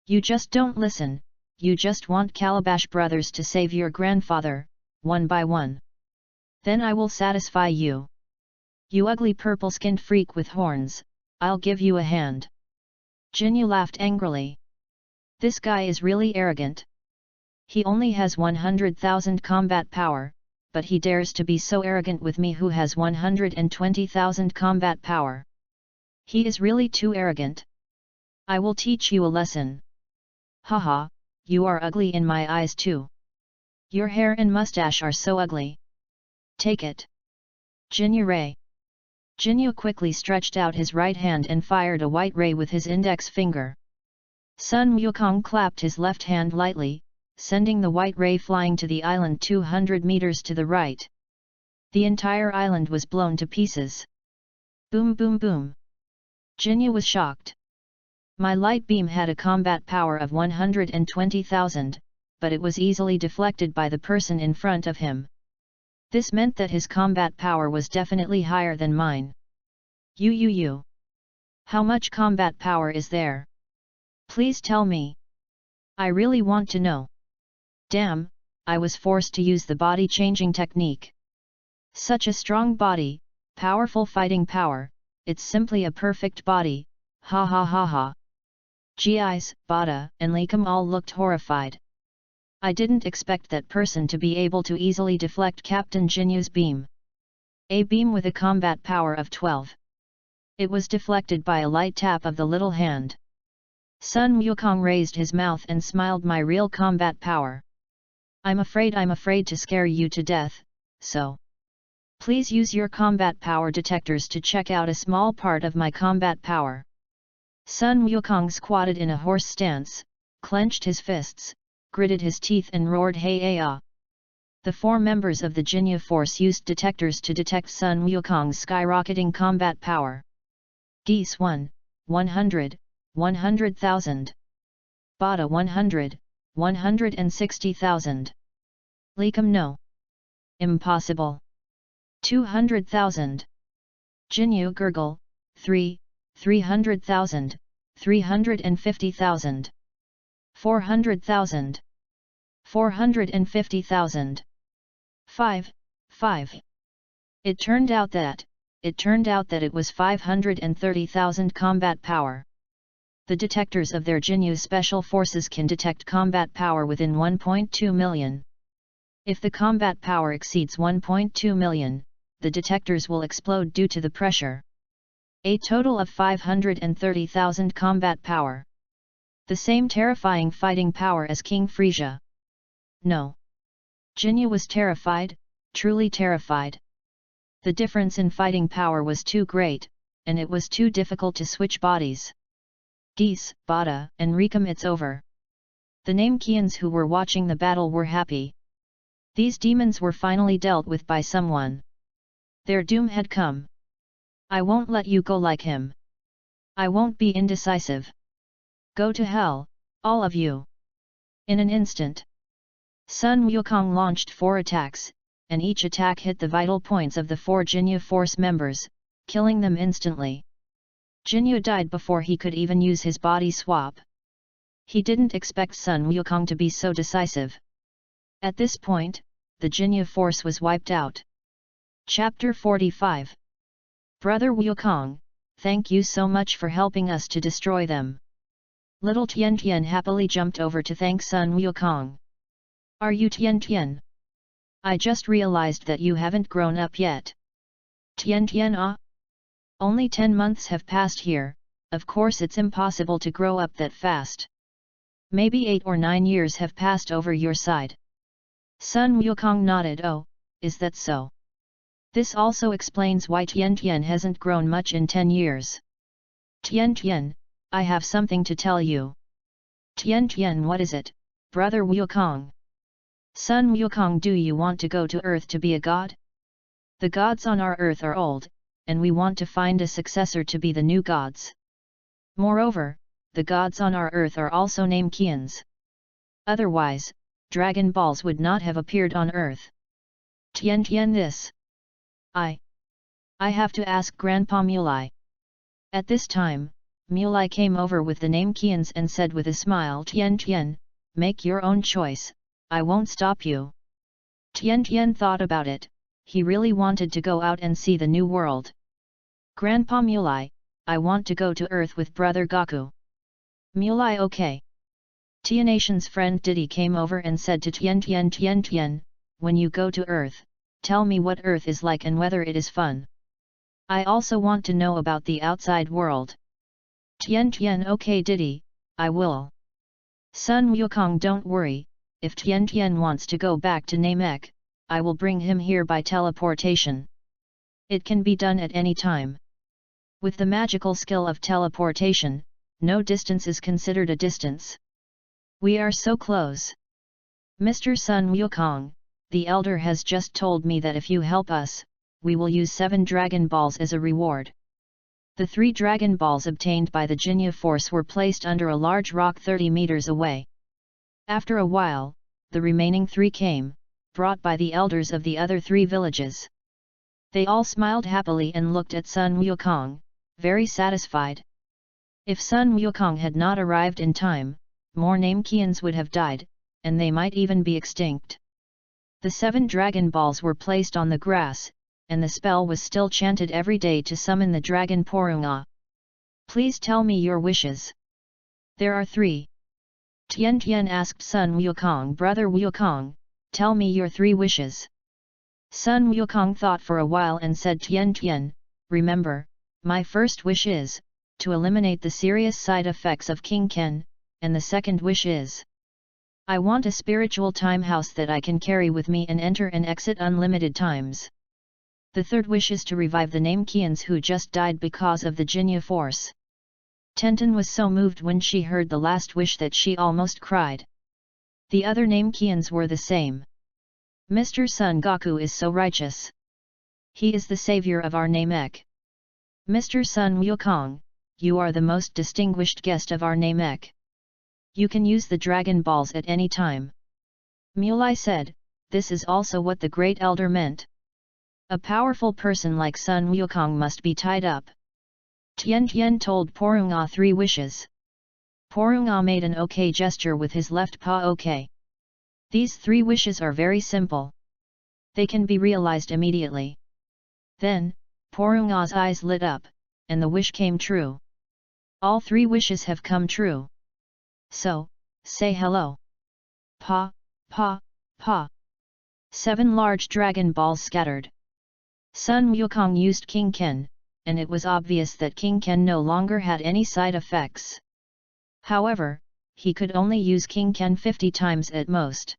You just don't listen, you just want Calabash brothers to save your grandfather, one by one. Then I will satisfy you. You ugly purple-skinned freak with horns, I'll give you a hand. Jinyu laughed angrily. This guy is really arrogant. He only has 100,000 combat power, but he dares to be so arrogant with me who has 120,000 combat power. He is really too arrogant. I will teach you a lesson. Haha, you are ugly in my eyes too. Your hair and mustache are so ugly. Take it. Jinyu Ray. Jinyu quickly stretched out his right hand and fired a white ray with his index finger. Sun Wukong clapped his left hand lightly, sending the white ray flying to the island 200 meters to the right. The entire island was blown to pieces. Boom boom boom. Jinyu was shocked. My light beam had a combat power of 120,000, but it was easily deflected by the person in front of him. This meant that his combat power was definitely higher than mine. You. How much combat power is there? Please tell me. I really want to know. Damn, I was forced to use the body changing technique. Such a strong body, powerful fighting power, it's simply a perfect body, ha ha ha ha. GIs, Bada, and Likum all looked horrified. I didn't expect that person to be able to easily deflect Captain Jinyu's beam. A beam with a combat power of 12. It was deflected by a light tap of the little hand. Sun Wukong raised his mouth and smiled. My real combat power. I'm afraid to scare you to death, so please use your combat power detectors to check out a small part of my combat power. Sun Wukong squatted in a horse stance, clenched his fists, gritted his teeth and roared hey ah. The four members of the Jinyu force used detectors to detect Sun Wukong's skyrocketing combat power. Geese 1, 100, 100,000. Bada 100, 160,000. Likum no. Impossible. 200,000. Jinyu gurgle, 300,000, 350,000. 400,000. 450,000. 5. It turned out that it was 530,000 combat power. The detectors of their Jinyu special forces can detect combat power within 1.2 million. If the combat power exceeds 1.2 million, the detectors will explode due to the pressure. A total of 530,000 combat power. The same terrifying fighting power as King Frisia. No. Jinyu was terrified, truly terrified. The difference in fighting power was too great, and it was too difficult to switch bodies. Geese, Bada, and Rikum, it's over. The Namekians who were watching the battle were happy. These demons were finally dealt with by someone. Their doom had come. I won't let you go like him. I won't be indecisive. Go to hell, all of you. In an instant, Sun Wukong launched 4 attacks, and each attack hit the vital points of the 4 Jinyu force members, killing them instantly. Jinyu died before he could even use his body swap. He didn't expect Sun Wukong to be so decisive. At this point, the Jinyu force was wiped out. Chapter 45. Brother Wukong, thank you so much for helping us to destroy them. Little Tian Tian happily jumped over to thank Sun Wukong. Are you Tian Tian? I just realized that you haven't grown up yet. Tian Tian ah? Only 10 months have passed here, of course it's impossible to grow up that fast. Maybe 8 or 9 years have passed over your side. Sun Wukong nodded. Oh, is that so? This also explains why Tian Tian hasn't grown much in 10 years. Tian Tian, I have something to tell you. Tian Tian, what is it, brother Wukong? Sun Wukong, do you want to go to Earth to be a god? The gods on our Earth are old, and we want to find a successor to be the new gods. Moreover, the gods on our Earth are also named Qians. Otherwise, Dragon Balls would not have appeared on Earth. Tian Tian, this. I have to ask Grandpa Mulai. At this time, Mulai came over with the name Qians and said with a smile, Tian Tian, make your own choice, I won't stop you. Tian Tian thought about it, he really wanted to go out and see the new world. Grandpa Mulai, I want to go to Earth with brother Gaku. Mulai, okay. Tianation's friend Didi came over and said to Tian Tian, Tian Tian, when you go to Earth, tell me what Earth is like and whether it is fun. I also want to know about the outside world. Tian Tian, okay Didi, I will. Sun Wukong, don't worry, if Tian Tian wants to go back to Namek, I will bring him here by teleportation. It can be done at any time. With the magical skill of teleportation, no distance is considered a distance. We are so close. Mr. Sun Wukong, the elder has just told me that if you help us, we will use 7 Dragon Balls as a reward. The 3 Dragon Balls obtained by the Jinya force were placed under a large rock 30 meters away. After a while, the remaining 3 came, brought by the elders of the other 3 villages. They all smiled happily and looked at Sun Wukong, very satisfied. If Sun Wukong had not arrived in time, more Namekians would have died, and they might even be extinct. The 7 Dragon Balls were placed on the grass, and the spell was still chanted every day to summon the dragon Porunga. Please tell me your wishes. There are 3. Tian Tian asked Sun Wukong, brother Wukong, tell me your 3 wishes. Sun Wukong thought for a while and said, Tian Tian, remember, my first wish is to eliminate the serious side effects of King Ken, and the second wish is I want a spiritual time house that I can carry with me and enter and exit unlimited times. The third wish is to revive the Namekians who just died because of the Jinya force. Tenten was so moved when she heard the last wish that she almost cried. The other Namekians were the same. Mr. Sun Gaku is so righteous. He is the savior of our Namek. Mr. Sun Wukong, you are the most distinguished guest of our Namek. You can use the Dragon Balls at any time. Mulai said, this is also what the Great Elder meant. A powerful person like Sun Wukong must be tied up. Tian Tian told Porunga 3 wishes. Porunga made an OK gesture with his left paw. OK. These 3 wishes are very simple. They can be realized immediately. Then, Porunga's eyes lit up, and the wish came true. All 3 wishes have come true. So, say hello. Pa, pa, pa. 7 large Dragon Balls scattered. Sun Wukong used King Ken, and it was obvious that King Ken no longer had any side effects. However, he could only use King Ken 50 times at most,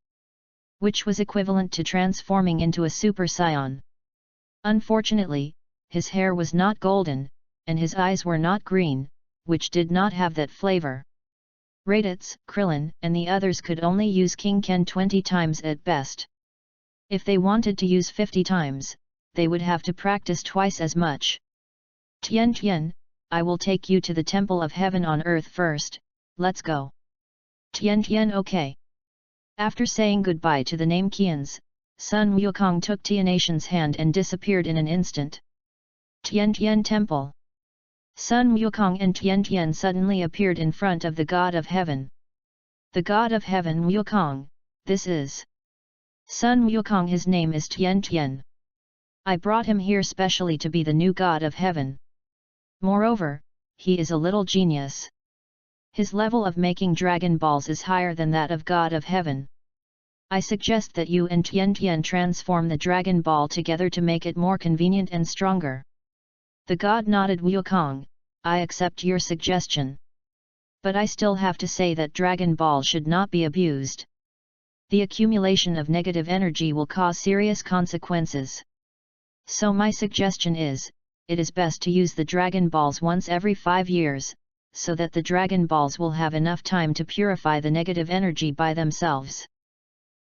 which was equivalent to transforming into a Super Saiyan. Unfortunately, his hair was not golden, and his eyes were not green, which did not have that flavor. Raditz, Krillin, and the others could only use King Ken 20 times at best. If they wanted to use 50 times, they would have to practice twice as much. Tian Tian, I will take you to the Temple of Heaven on Earth first, let's go. Tian Tian, okay. After saying goodbye to the Namekians, Sun Wukong took Tianation's hand and disappeared in an instant. Tian Tian Temple. Sun Wukong and Tian Tian suddenly appeared in front of the God of Heaven. The God of Heaven Wukong, this is Sun Wukong, his name is Tian Tian. I brought him here specially to be the new God of Heaven. Moreover, he is a little genius. His level of making Dragon Balls is higher than that of God of Heaven. I suggest that you and Tian Tian transform the Dragon Ball together to make it more convenient and stronger. The god nodded. Wukong, I accept your suggestion. But I still have to say that Dragon Ball should not be abused. The accumulation of negative energy will cause serious consequences. So my suggestion is, it is best to use the Dragon Balls once every 5 years, so that the Dragon Balls will have enough time to purify the negative energy by themselves.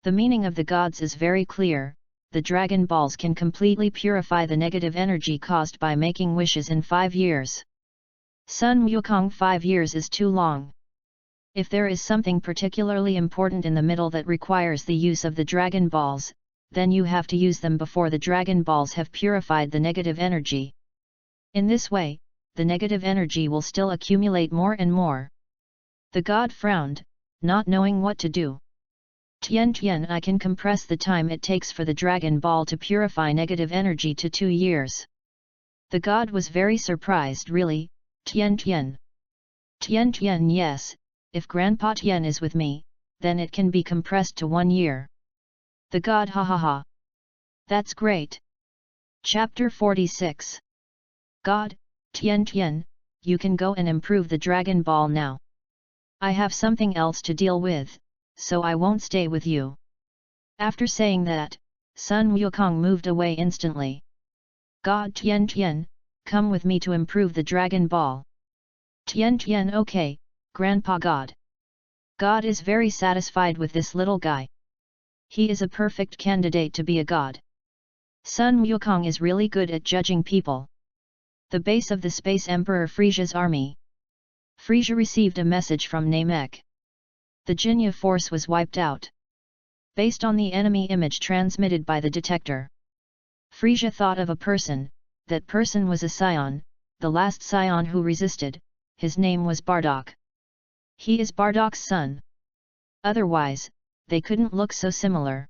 The meaning of the gods is very clear. The Dragon Balls can completely purify the negative energy caused by making wishes in 5 years. Sun Wukong 5 years is too long. If there is something particularly important in the middle that requires the use of the Dragon Balls, then you have to use them before the Dragon Balls have purified the negative energy. In this way, the negative energy will still accumulate more and more. The god frowned, not knowing what to do. Tian, I can compress the time it takes for the Dragon Ball to purify negative energy to 2 years. The god was very surprised. Really, Tian? Tian, yes, if Grandpa Tian is with me, then it can be compressed to 1 year. The god ha. That's great. Chapter 46. God, Tian, you can go and improve the Dragon Ball now. I have something else to deal with, so I won't stay with you. After saying that, Sun Wukong moved away instantly. God Tian, come with me to improve the Dragon Ball. Tian, okay, Grandpa God. God is very satisfied with this little guy. He is a perfect candidate to be a god. Sun Wukong is really good at judging people. The base of the Space Emperor Frisia's army. Frisia received a message from Namek. The Jinya force was wiped out. Based on the enemy image transmitted by the detector, Frisia thought of a person. That person was a scion, the last scion who resisted. His name was Bardock. He is Bardock's son. Otherwise, they couldn't look so similar.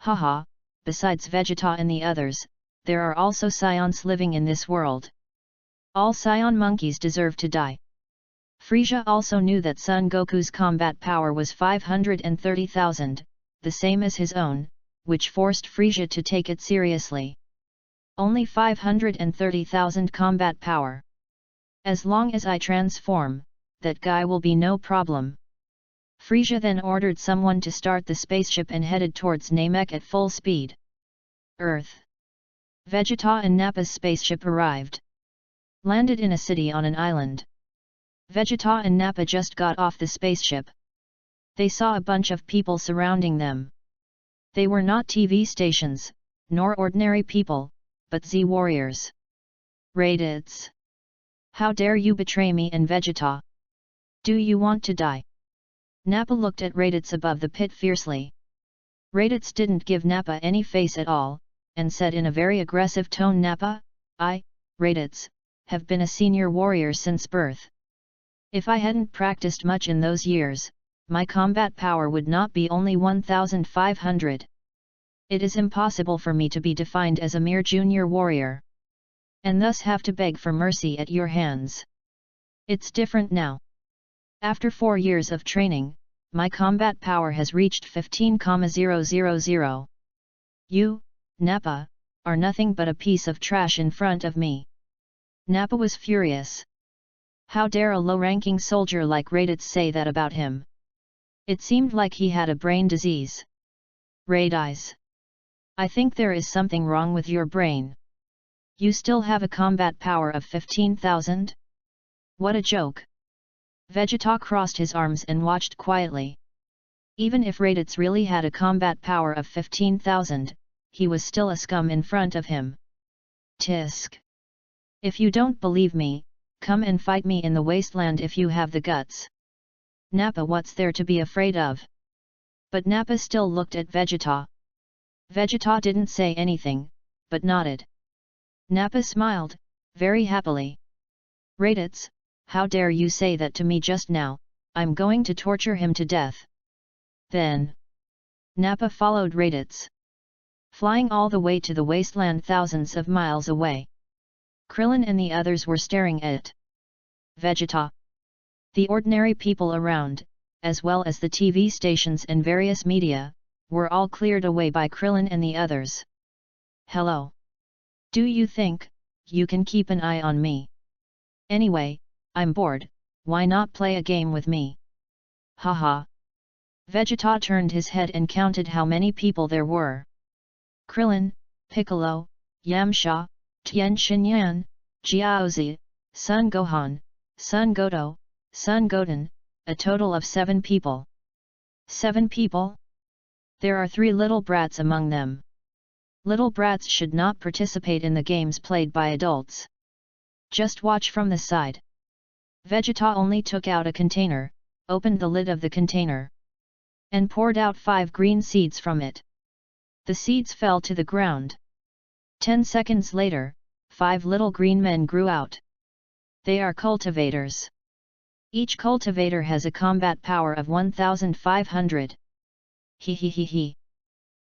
Haha, besides Vegeta and the others, there are also scions living in this world. All scion monkeys deserve to die. Frisia also knew that Son Goku's combat power was 530,000, the same as his own, which forced Frisia to take it seriously. Only 530,000 combat power. As long as I transform, that guy will be no problem. Frisia then ordered someone to start the spaceship and headed towards Namek at full speed. Earth. Vegeta and Nappa's spaceship arrived. Landed in a city on an island. Vegeta and Nappa just got off the spaceship. They saw a bunch of people surrounding them. They were not TV stations, nor ordinary people, but Z warriors. Raditz. How dare you betray me and Vegeta? Do you want to die? Nappa looked at Raditz above the pit fiercely. Raditz didn't give Nappa any face at all, and said in a very aggressive tone, Nappa, I, Raditz, have been a senior warrior since birth. If I hadn't practiced much in those years, my combat power would not be only 1,500. It is impossible for me to be defined as a mere junior warrior, and thus have to beg for mercy at your hands. It's different now. After 4 years of training, my combat power has reached 15,000. You, Nappa, are nothing but a piece of trash in front of me. Nappa was furious. How dare a low-ranking soldier like Raditz say that about him? It seemed like he had a brain disease. Raditz. I think there is something wrong with your brain. You still have a combat power of 15,000? What a joke. Vegeta crossed his arms and watched quietly. Even if Raditz really had a combat power of 15,000, he was still a scum in front of him. Tisk. If you don't believe me, come and fight me in the wasteland if you have the guts. Nappa, what's there to be afraid of? But Nappa still looked at Vegeta. Vegeta didn't say anything, but nodded. Nappa smiled, very happily. Raditz, how dare you say that to me just now? I'm going to torture him to death. Then Nappa followed Raditz, flying all the way to the wasteland thousands of miles away. Krillin and the others were staring at Vegeta. The ordinary people around, as well as the TV stations and various media, were all cleared away by Krillin and the others. Hello. Do you think you can keep an eye on me? Anyway, I'm bored, why not play a game with me? Haha. Vegeta turned his head and counted how many people there were. Krillin, Piccolo, Yamcha, Tien Shinyan, Jiaozi, Sun Gohan, Sun Goto, Sun Goten, a total of 7 people. 7 people? There are 3 little brats among them. Little brats should not participate in the games played by adults. Just watch from the side. Vegeta only took out a container, opened the lid of the container, and poured out 5 green seeds from it. The seeds fell to the ground. 10 seconds later, 5 little green men grew out. They are cultivators. Each cultivator has a combat power of 1500. He.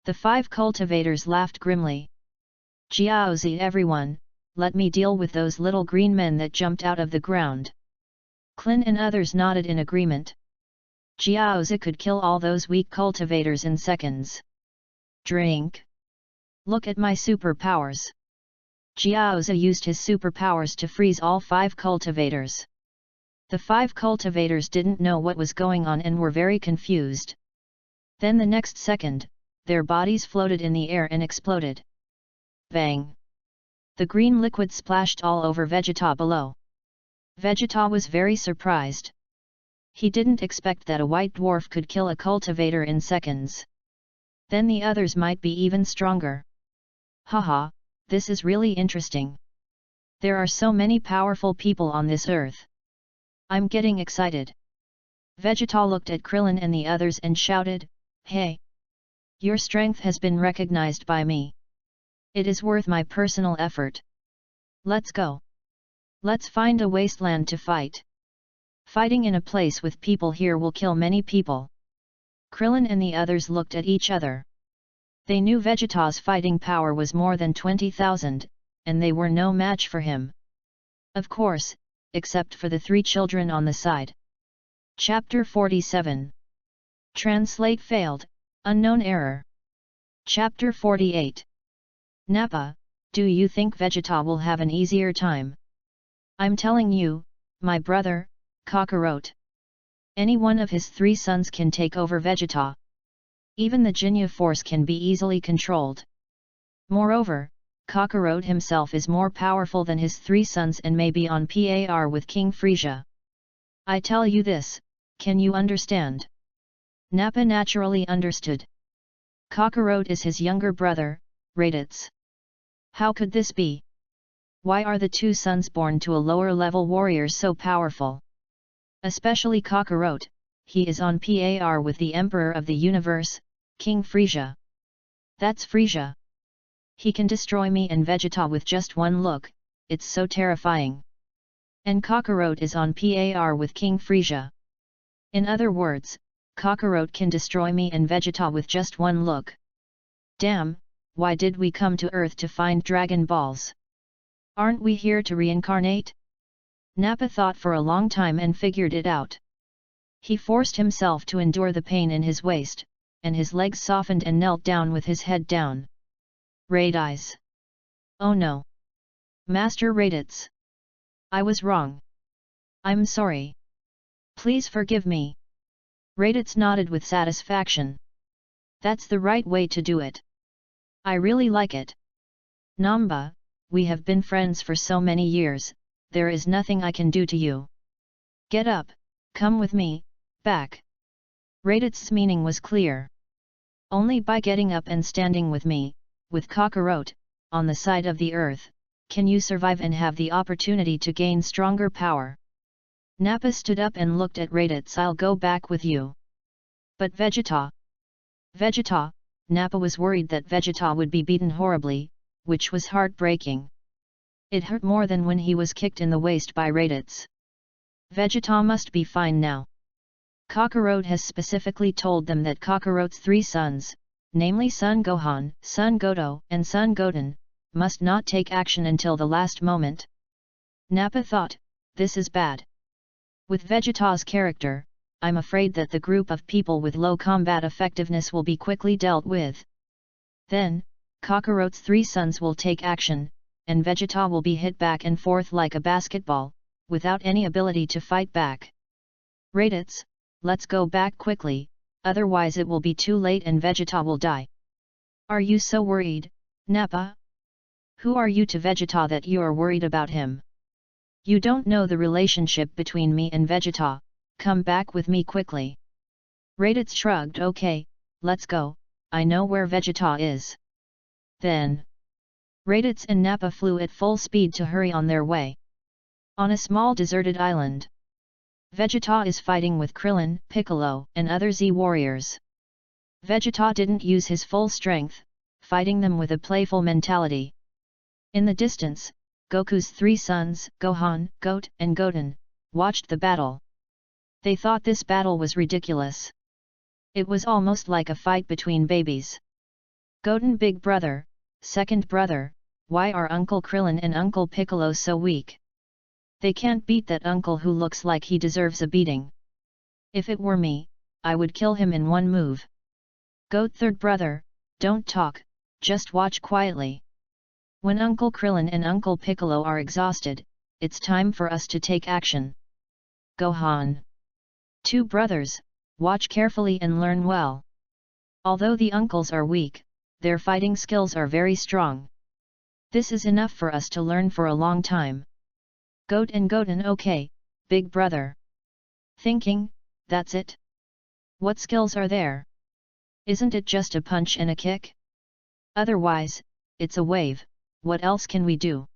The 5 cultivators laughed grimly. Jiaozi, everyone, let me deal with those little green men that jumped out of the ground. Klin and others nodded in agreement. Jiaozi could kill all those weak cultivators in seconds. Drink. Look at my superpowers. Jiaozi used his superpowers to freeze all 5 cultivators. The 5 cultivators didn't know what was going on and were very confused. Then the next second, their bodies floated in the air and exploded. Bang! The green liquid splashed all over Vegeta below. Vegeta was very surprised. He didn't expect that a white dwarf could kill a cultivator in seconds. Then the others might be even stronger. Haha, this is really interesting. There are so many powerful people on this earth. I'm getting excited. Vegeta looked at Krillin and the others and shouted, "Hey! Your strength has been recognized by me. It is worth my personal effort. Let's go. Let's find a wasteland to fight. Fighting in a place with people here will kill many people." Krillin and the others looked at each other. They knew Vegeta's fighting power was more than 20,000, and they were no match for him. Of course, except for the 3 children on the side. Chapter 47. Translate failed, unknown error. Chapter 48. Nappa, do you think Vegeta will have an easier time? I'm telling you, my brother, Kakarot. Any one of his 3 sons can take over Vegeta. Even the Jinya force can be easily controlled. Moreover, Kakarot himself is more powerful than his 3 sons and may be on par with King Frieza. I tell you this, can you understand? Nappa naturally understood. Kakarot is his younger brother, Raditz. How could this be? Why are the 2 sons born to a lower-level warrior so powerful? Especially Kakarot, he is on par with the Emperor of the Universe, King Frieza. That's Frieza. He can destroy me and Vegeta with just one look, it's so terrifying. And Kakarot is on par with King Frieza. In other words, Kakarot can destroy me and Vegeta with just one look. Damn, why did we come to Earth to find Dragon Balls? Aren't we here to reincarnate? Nappa thought for a long time and figured it out. He forced himself to endure the pain in his waist, and his legs softened and knelt down with his head down. Raditz. Oh no! Master Raditz. I was wrong. I'm sorry. Please forgive me. Raditz nodded with satisfaction. That's the right way to do it. I really like it. Namba, we have been friends for so many years, there is nothing I can do to you. Get up, come with me, back. Raditz's meaning was clear. Only by getting up and standing with me, with Kakarot, on the side of the earth, can you survive and have the opportunity to gain stronger power. Nappa stood up and looked at Raditz. I'll go back with you. But Vegeta. Nappa was worried that Vegeta would be beaten horribly, which was heartbreaking. It hurt more than when he was kicked in the waist by Raditz. Vegeta must be fine now. Kakarot has specifically told them that Kakarot's 3 sons, namely Son Gohan, Son Goto and Son Goten, must not take action until the last moment. Nappa thought, this is bad. With Vegeta's character, I'm afraid that the group of people with low combat effectiveness will be quickly dealt with. Then, Kakarot's 3 sons will take action, and Vegeta will be hit back and forth like a basketball, without any ability to fight back. Raditz, let's go back quickly, otherwise it will be too late and Vegeta will die. Are you so worried, Nappa? Who are you to Vegeta that you are worried about him? You don't know the relationship between me and Vegeta, come back with me quickly. Raditz shrugged. Okay, let's go, I know where Vegeta is. Then, Raditz and Nappa flew at full speed to hurry on their way. On a small deserted island, Vegeta is fighting with Krillin, Piccolo, and other Z warriors. Vegeta didn't use his full strength, fighting them with a playful mentality. In the distance, Goku's three sons, Gohan, Goat, and Goten, watched the battle. They thought this battle was ridiculous. It was almost like a fight between babies. Goten, big brother, second brother, why are Uncle Krillin and Uncle Piccolo so weak? They can't beat that uncle who looks like he deserves a beating. If it were me, I would kill him in one move. Goat, third brother, don't talk, just watch quietly. When Uncle Krillin and Uncle Piccolo are exhausted, it's time for us to take action. Gohan. Two brothers, watch carefully and learn well. Although the uncles are weak, their fighting skills are very strong. This is enough for us to learn for a long time. Goat and Goten. Okay, big brother. Thinking, that's it? What skills are there? Isn't it just a punch and a kick? Otherwise, it's a wave, what else can we do?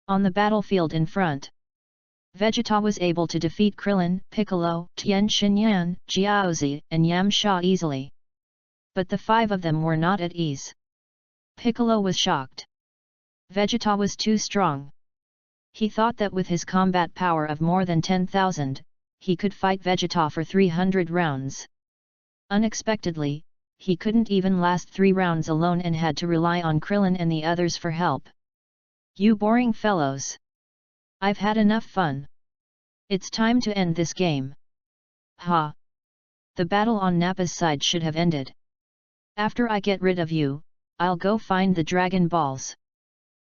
On the battlefield in front, Vegeta was able to defeat Krillin, Piccolo, Tien Shinyan, Jiaozi, and Yamcha easily. But the five of them were not at ease. Piccolo was shocked. Vegeta was too strong. He thought that with his combat power of more than 10,000, he could fight Vegeta for 300 rounds. Unexpectedly, he couldn't even last 3 rounds alone and had to rely on Krillin and the others for help. You boring fellows! I've had enough fun. It's time to end this game. Ha! The battle on Nappa's side should have ended. After I get rid of you, I'll go find the Dragon Balls.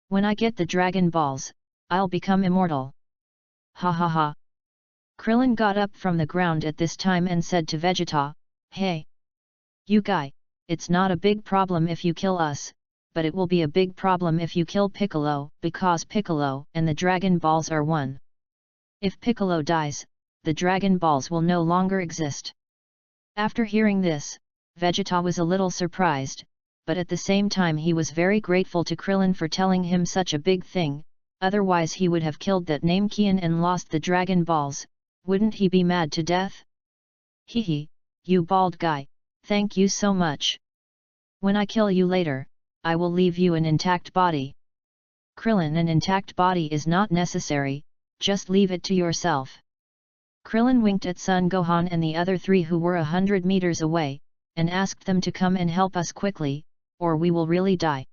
When I get the Dragon Balls, I'll become immortal. Ha ha ha! Krillin got up from the ground at this time and said to Vegeta, Hey! You guy, it's not a big problem if you kill us, but it will be a big problem if you kill Piccolo, because Piccolo and the Dragon Balls are one. If Piccolo dies, the Dragon Balls will no longer exist. After hearing this, Vegeta was a little surprised, but at the same time he was very grateful to Krillin for telling him such a big thing, otherwise he would have killed that Namekian and lost the Dragon Balls, wouldn't he be mad to death? Hehe, you bald guy, thank you so much. When I kill you later, I will leave you an intact body. Krillin, an intact body is not necessary, just leave it to yourself. Krillin winked at Son Gohan and the other 3 who were 100 meters away, and asked them to come and help us quickly, or we will really die.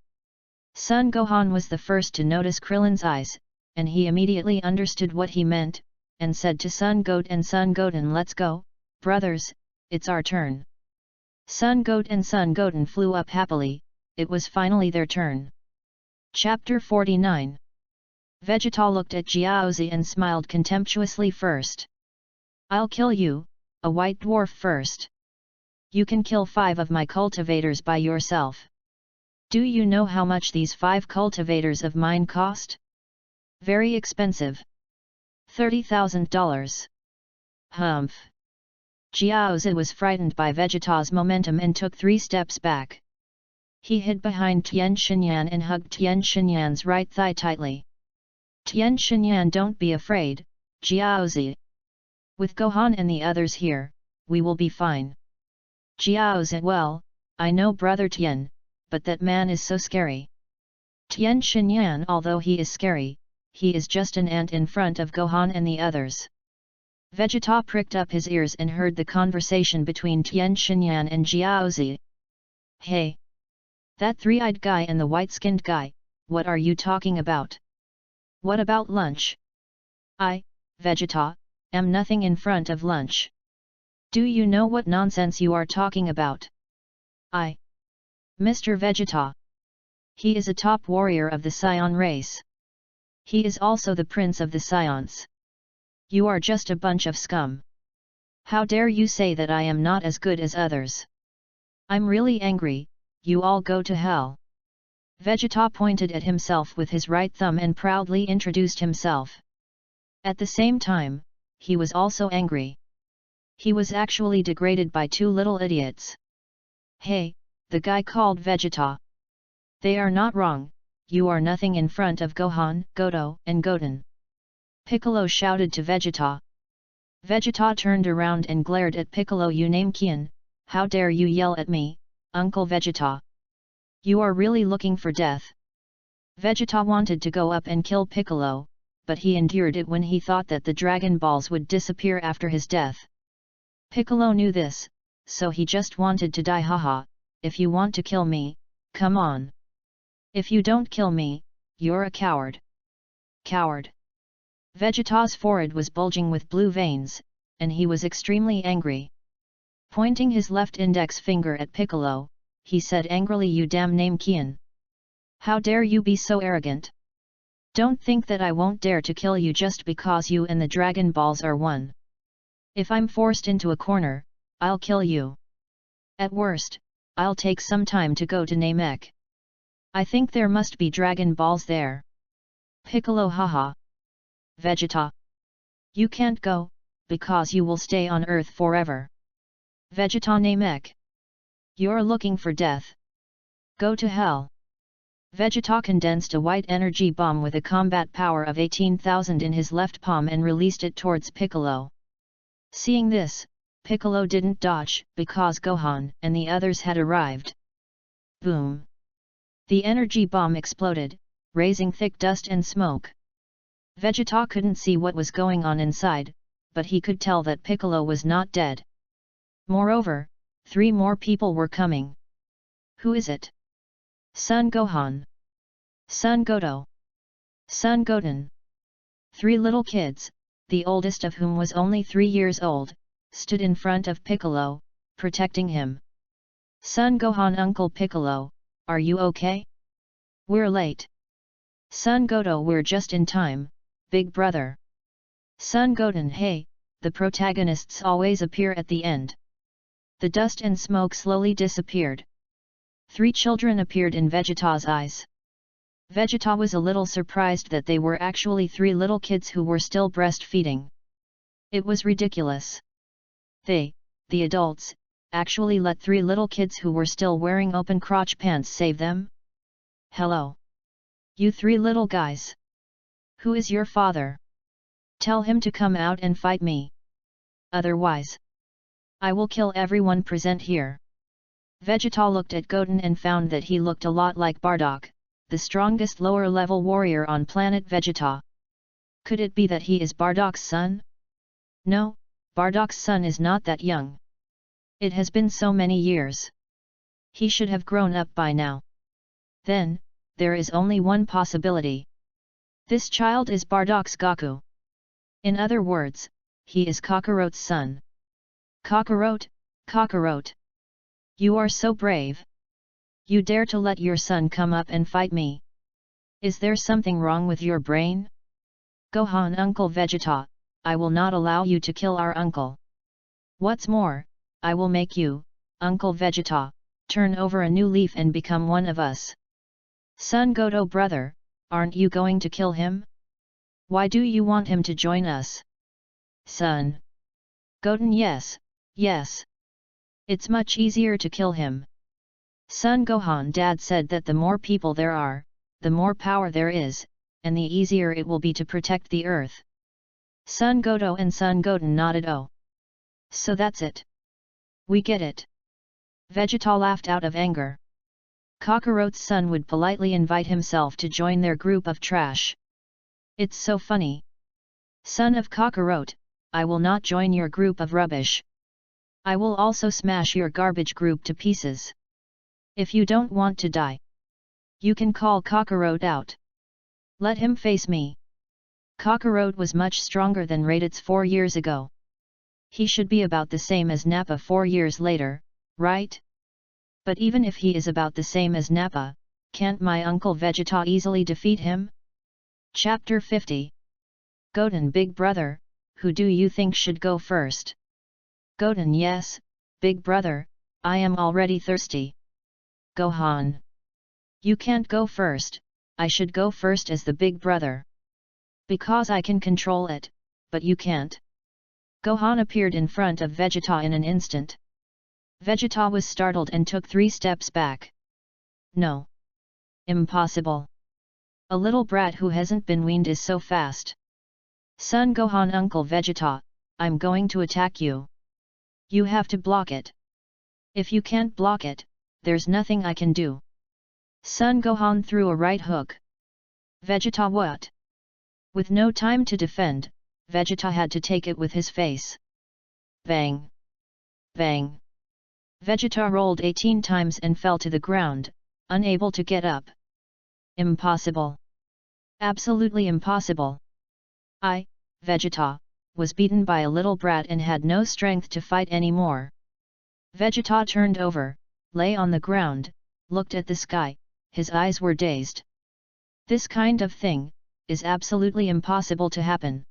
Son Gohan was the first to notice Krillin's eyes, and he immediately understood what he meant, and said to Son Goat and Son Goten, let's go, brothers, it's our turn. Son Goat and Son Goten flew up happily, it was finally their turn. Chapter 49. Vegeta looked at Jiaozi and smiled contemptuously. First, I'll kill you, a white dwarf first. You can kill 5 of my cultivators by yourself. Do you know how much these 5 cultivators of mine cost? Very expensive. $30,000. Humph. Jiaozi was frightened by Vegeta's momentum and took 3 steps back. He hid behind Tien Shinyan and hugged Tien Shinyan's right thigh tightly. Tien Shinyan, don't be afraid, Jiaozi. With Gohan and the others here, we will be fine. Jiaozi, well, I know brother Tien, but that man is so scary. Tien Shinyan, although he is scary, he is just an ant in front of Gohan and the others. Vegeta pricked up his ears and heard the conversation between Tien Shinyan and Jiaozi. Hey! That 3-eyed guy and the white-skinned guy, what are you talking about? What about lunch? I, Vegeta, am nothing in front of lunch. Do you know what nonsense you are talking about? Mr. Vegeta. He is a top warrior of the Saiyan race. He is also the prince of the Saiyans. You are just a bunch of scum. How dare you say that I am not as good as others? I'm really angry, you all go to hell. Vegeta pointed at himself with his right thumb and proudly introduced himself. At the same time, he was also angry. He was actually degraded by two little idiots. Hey, the guy called Vegeta. They are not wrong, you are nothing in front of Gohan, Goto, and Goten. Piccolo shouted to Vegeta. Vegeta turned around and glared at Piccolo. You name Kian, how dare you yell at me, Uncle Vegeta? You are really looking for death. Vegeta wanted to go up and kill Piccolo, but he endured it when he thought that the Dragon Balls would disappear after his death. Piccolo knew this, so he just wanted to die. Haha, if you want to kill me, come on. If you don't kill me, you're a coward. Coward. Vegeta's forehead was bulging with blue veins, and he was extremely angry. Pointing his left index finger at Piccolo, he said angrily, you damn name Kian. How dare you be so arrogant? Don't think that I won't dare to kill you just because you and the Dragon Balls are one. If I'm forced into a corner, I'll kill you. At worst, I'll take some time to go to Namek. I think there must be Dragon Balls there. Piccolo haha. Vegeta. You can't go, because you will stay on Earth forever. Vegeta Namek. You're looking for death. Go to hell. Vegeta condensed a white energy bomb with a combat power of 18,000 in his left palm and released it towards Piccolo. Seeing this, Piccolo didn't dodge, because Gohan and the others had arrived. Boom! The energy bomb exploded, raising thick dust and smoke. Vegeta couldn't see what was going on inside, but he could tell that Piccolo was not dead. Moreover, 3 more people were coming. Who is it? Son Gohan. Son Goto. Son Goten. 3 little kids, the oldest of whom was only 3 years old, stood in front of Piccolo, protecting him. Son Gohan, Uncle Piccolo, are you okay? We're late. Son Goto, we're just in time, big brother. Son Goten, hey, the protagonists always appear at the end. The dust and smoke slowly disappeared. 3 children appeared in Vegeta's eyes. Vegeta was a little surprised that they were actually 3 little kids who were still breastfeeding. It was ridiculous. They, the adults, actually let 3 little kids who were still wearing open crotch pants save them? Hello. You 3 little guys. Who is your father? Tell him to come out and fight me. Otherwise, I will kill everyone present here. Vegeta looked at Goten and found that he looked a lot like Bardock, the strongest lower-level warrior on planet Vegeta. Could it be that he is Bardock's son? No, Bardock's son is not that young. It has been so many years. He should have grown up by now. Then, there is only one possibility. This child is Bardock's Goku. In other words, he is Kakarot's son. Kakarot, Kakarot. You are so brave. You dare to let your son come up and fight me. Is there something wrong with your brain? Gohan, Uncle Vegeta, I will not allow you to kill our uncle. What's more, I will make you, Uncle Vegeta, turn over a new leaf and become one of us. Son Goto, brother, aren't you going to kill him? Why do you want him to join us? Son Goten, yes, yes. It's much easier to kill him. Son Gohan, Dad said that the more people there are, the more power there is, and the easier it will be to protect the earth. Son Goto and Son Goten nodded. Oh. So that's it. We get it. Vegeta laughed out of anger. Kakarot's son would politely invite himself to join their group of trash. It's so funny. Son of Kakarot, I will not join your group of rubbish. I will also smash your garbage group to pieces. If you don't want to die, you can call Kakarot out. Let him face me. Kakarot was much stronger than Raditz 4 years ago. He should be about the same as Nappa 4 years later, right? But even if he is about the same as Nappa, can't my Uncle Vegeta easily defeat him? Chapter 50. Goten, big brother, who do you think should go first? Goten: Yes, big brother, I am already thirsty. Gohan: You can't go first, I should go first as the big brother. Because I can control it, but you can't. Gohan appeared in front of Vegeta in an instant. Vegeta was startled and took 3 steps back. No. Impossible. A little brat who hasn't been weaned is so fast. Son Gohan: Uncle Vegeta, I'm going to attack you. You have to block it. If you can't block it, there's nothing I can do. Son Gohan threw a right hook. Vegeta: What? With no time to defend, Vegeta had to take it with his face. Bang! Bang! Vegeta rolled 18 times and fell to the ground, unable to get up. Impossible. Absolutely impossible. I, Vegeta, was beaten by a little brat and had no strength to fight anymore. Vegeta turned over, lay on the ground, looked at the sky, his eyes were dazed. This kind of thing is absolutely impossible to happen.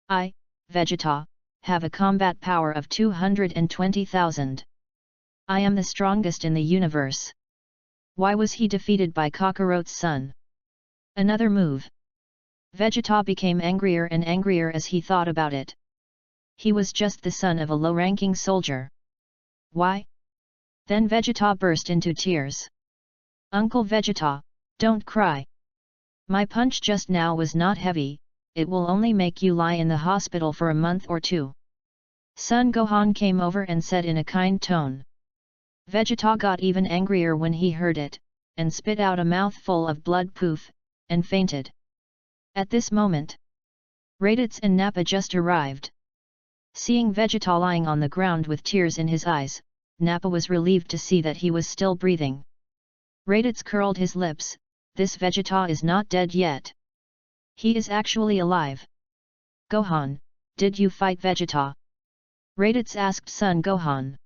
I, Vegeta, have a combat power of 220,000. I am the strongest in the universe. Why was he defeated by Kakarot's son? Another move. Vegeta became angrier and angrier as he thought about it. He was just the son of a low-ranking soldier. Why? Then Vegeta burst into tears. Uncle Vegeta, don't cry. My punch just now was not heavy, it will only make you lie in the hospital for a month or 2. Son Gohan came over and said in a kind tone. Vegeta got even angrier when he heard it, and spit out a mouthful of blood poof, and fainted. At this moment, Raditz and Nappa just arrived. Seeing Vegeta lying on the ground with tears in his eyes, Nappa was relieved to see that he was still breathing. Raditz curled his lips. This Vegeta is not dead yet. He is actually alive. Gohan, did you fight Vegeta? Raditz asked Son Gohan.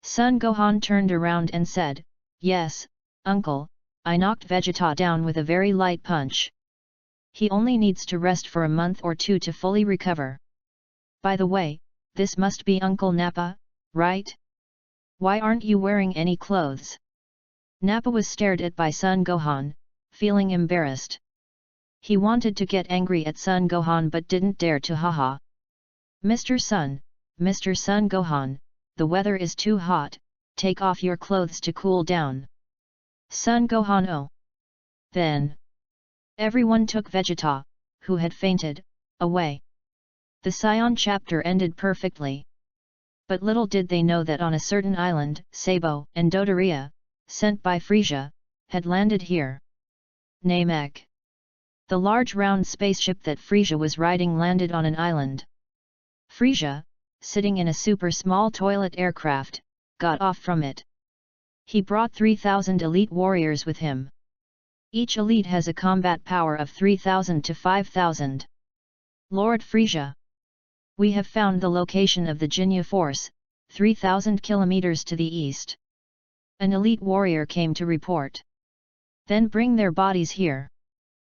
Son Gohan turned around and said, Yes, uncle, I knocked Vegeta down with a very light punch. He only needs to rest for a month or 2 to fully recover. By the way, this must be Uncle Nappa, right? Why aren't you wearing any clothes? Nappa was stared at by Son Gohan, feeling embarrassed. He wanted to get angry at Son Gohan but didn't dare to. Haha. Mr. Son Gohan, the weather is too hot, take off your clothes to cool down. Son Gohan: Oh. Then everyone took Vegeta, who had fainted, away. The Scion chapter ended perfectly. But little did they know that on a certain island, Sabo and Dodoria, sent by Frisia, had landed here. Namek. The large round spaceship that Frisia was riding landed on an island. Frisia, sitting in a super small toilet aircraft, got off from it. He brought 3,000 elite warriors with him. Each elite has a combat power of 3,000 to 5,000. Lord Frisia. We have found the location of the Jinya force, 3,000 kilometers to the east. An elite warrior came to report. Then bring their bodies here.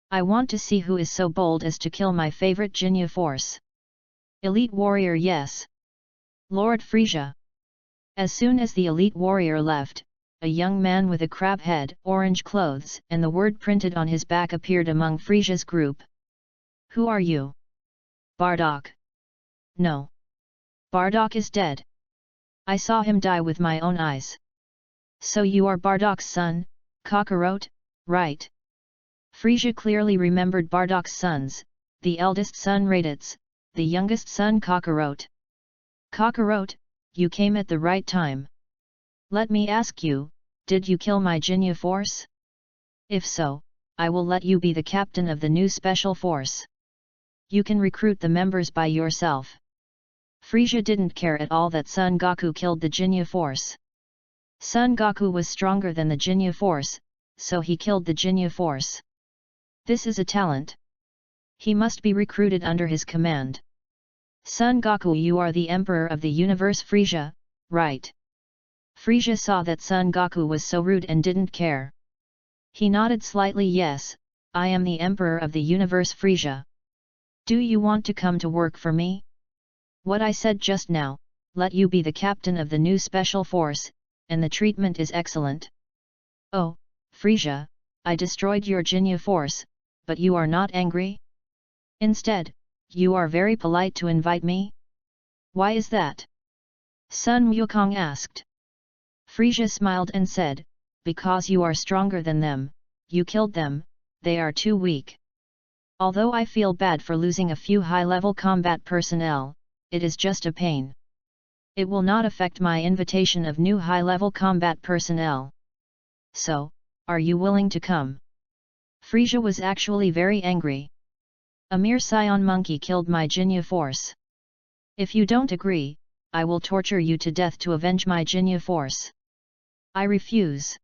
I want to see who is so bold as to kill my favorite Jinya force. Elite warrior: Yes. Lord Frisia. As soon as the elite warrior left, a young man with a crab head, orange clothes and the word printed on his back appeared among Frisia's group. Who are you? Bardock. No. Bardock is dead. I saw him die with my own eyes. So you are Bardock's son, Kakarot, right? Frisia clearly remembered Bardock's sons, the eldest son Raditz, the youngest son Kakarot. Kakarot, you came at the right time. Let me ask you, did you kill my Jinya force? If so, I will let you be the captain of the new special force. You can recruit the members by yourself. Frisia didn't care at all that Son Goku killed the Jinya force. Son Goku was stronger than the Jinya force, so he killed the Jinya force. This is a talent. He must be recruited under his command. Son Goku, you are the Emperor of the Universe, Frisia, right? Frisia saw that Son Goku was so rude and didn't care. He nodded slightly. Yes, I am the Emperor of the Universe, Frisia. Do you want to come to work for me? What I said just now, let you be the captain of the new special force, and the treatment is excellent. Oh, Frisia, I destroyed your Jinya force, but you are not angry? Instead, you are very polite to invite me? Why is that? Sun Wukong asked. Frisia smiled and said, because you are stronger than them, you killed them, they are too weak. Although I feel bad for losing a few high-level combat personnel, it is just a pain. It will not affect my invitation of new high-level combat personnel. So, are you willing to come? Frisia was actually very angry. A mere scion monkey killed my Jinya force. If you don't agree, I will torture you to death to avenge my Jinya force. I refuse.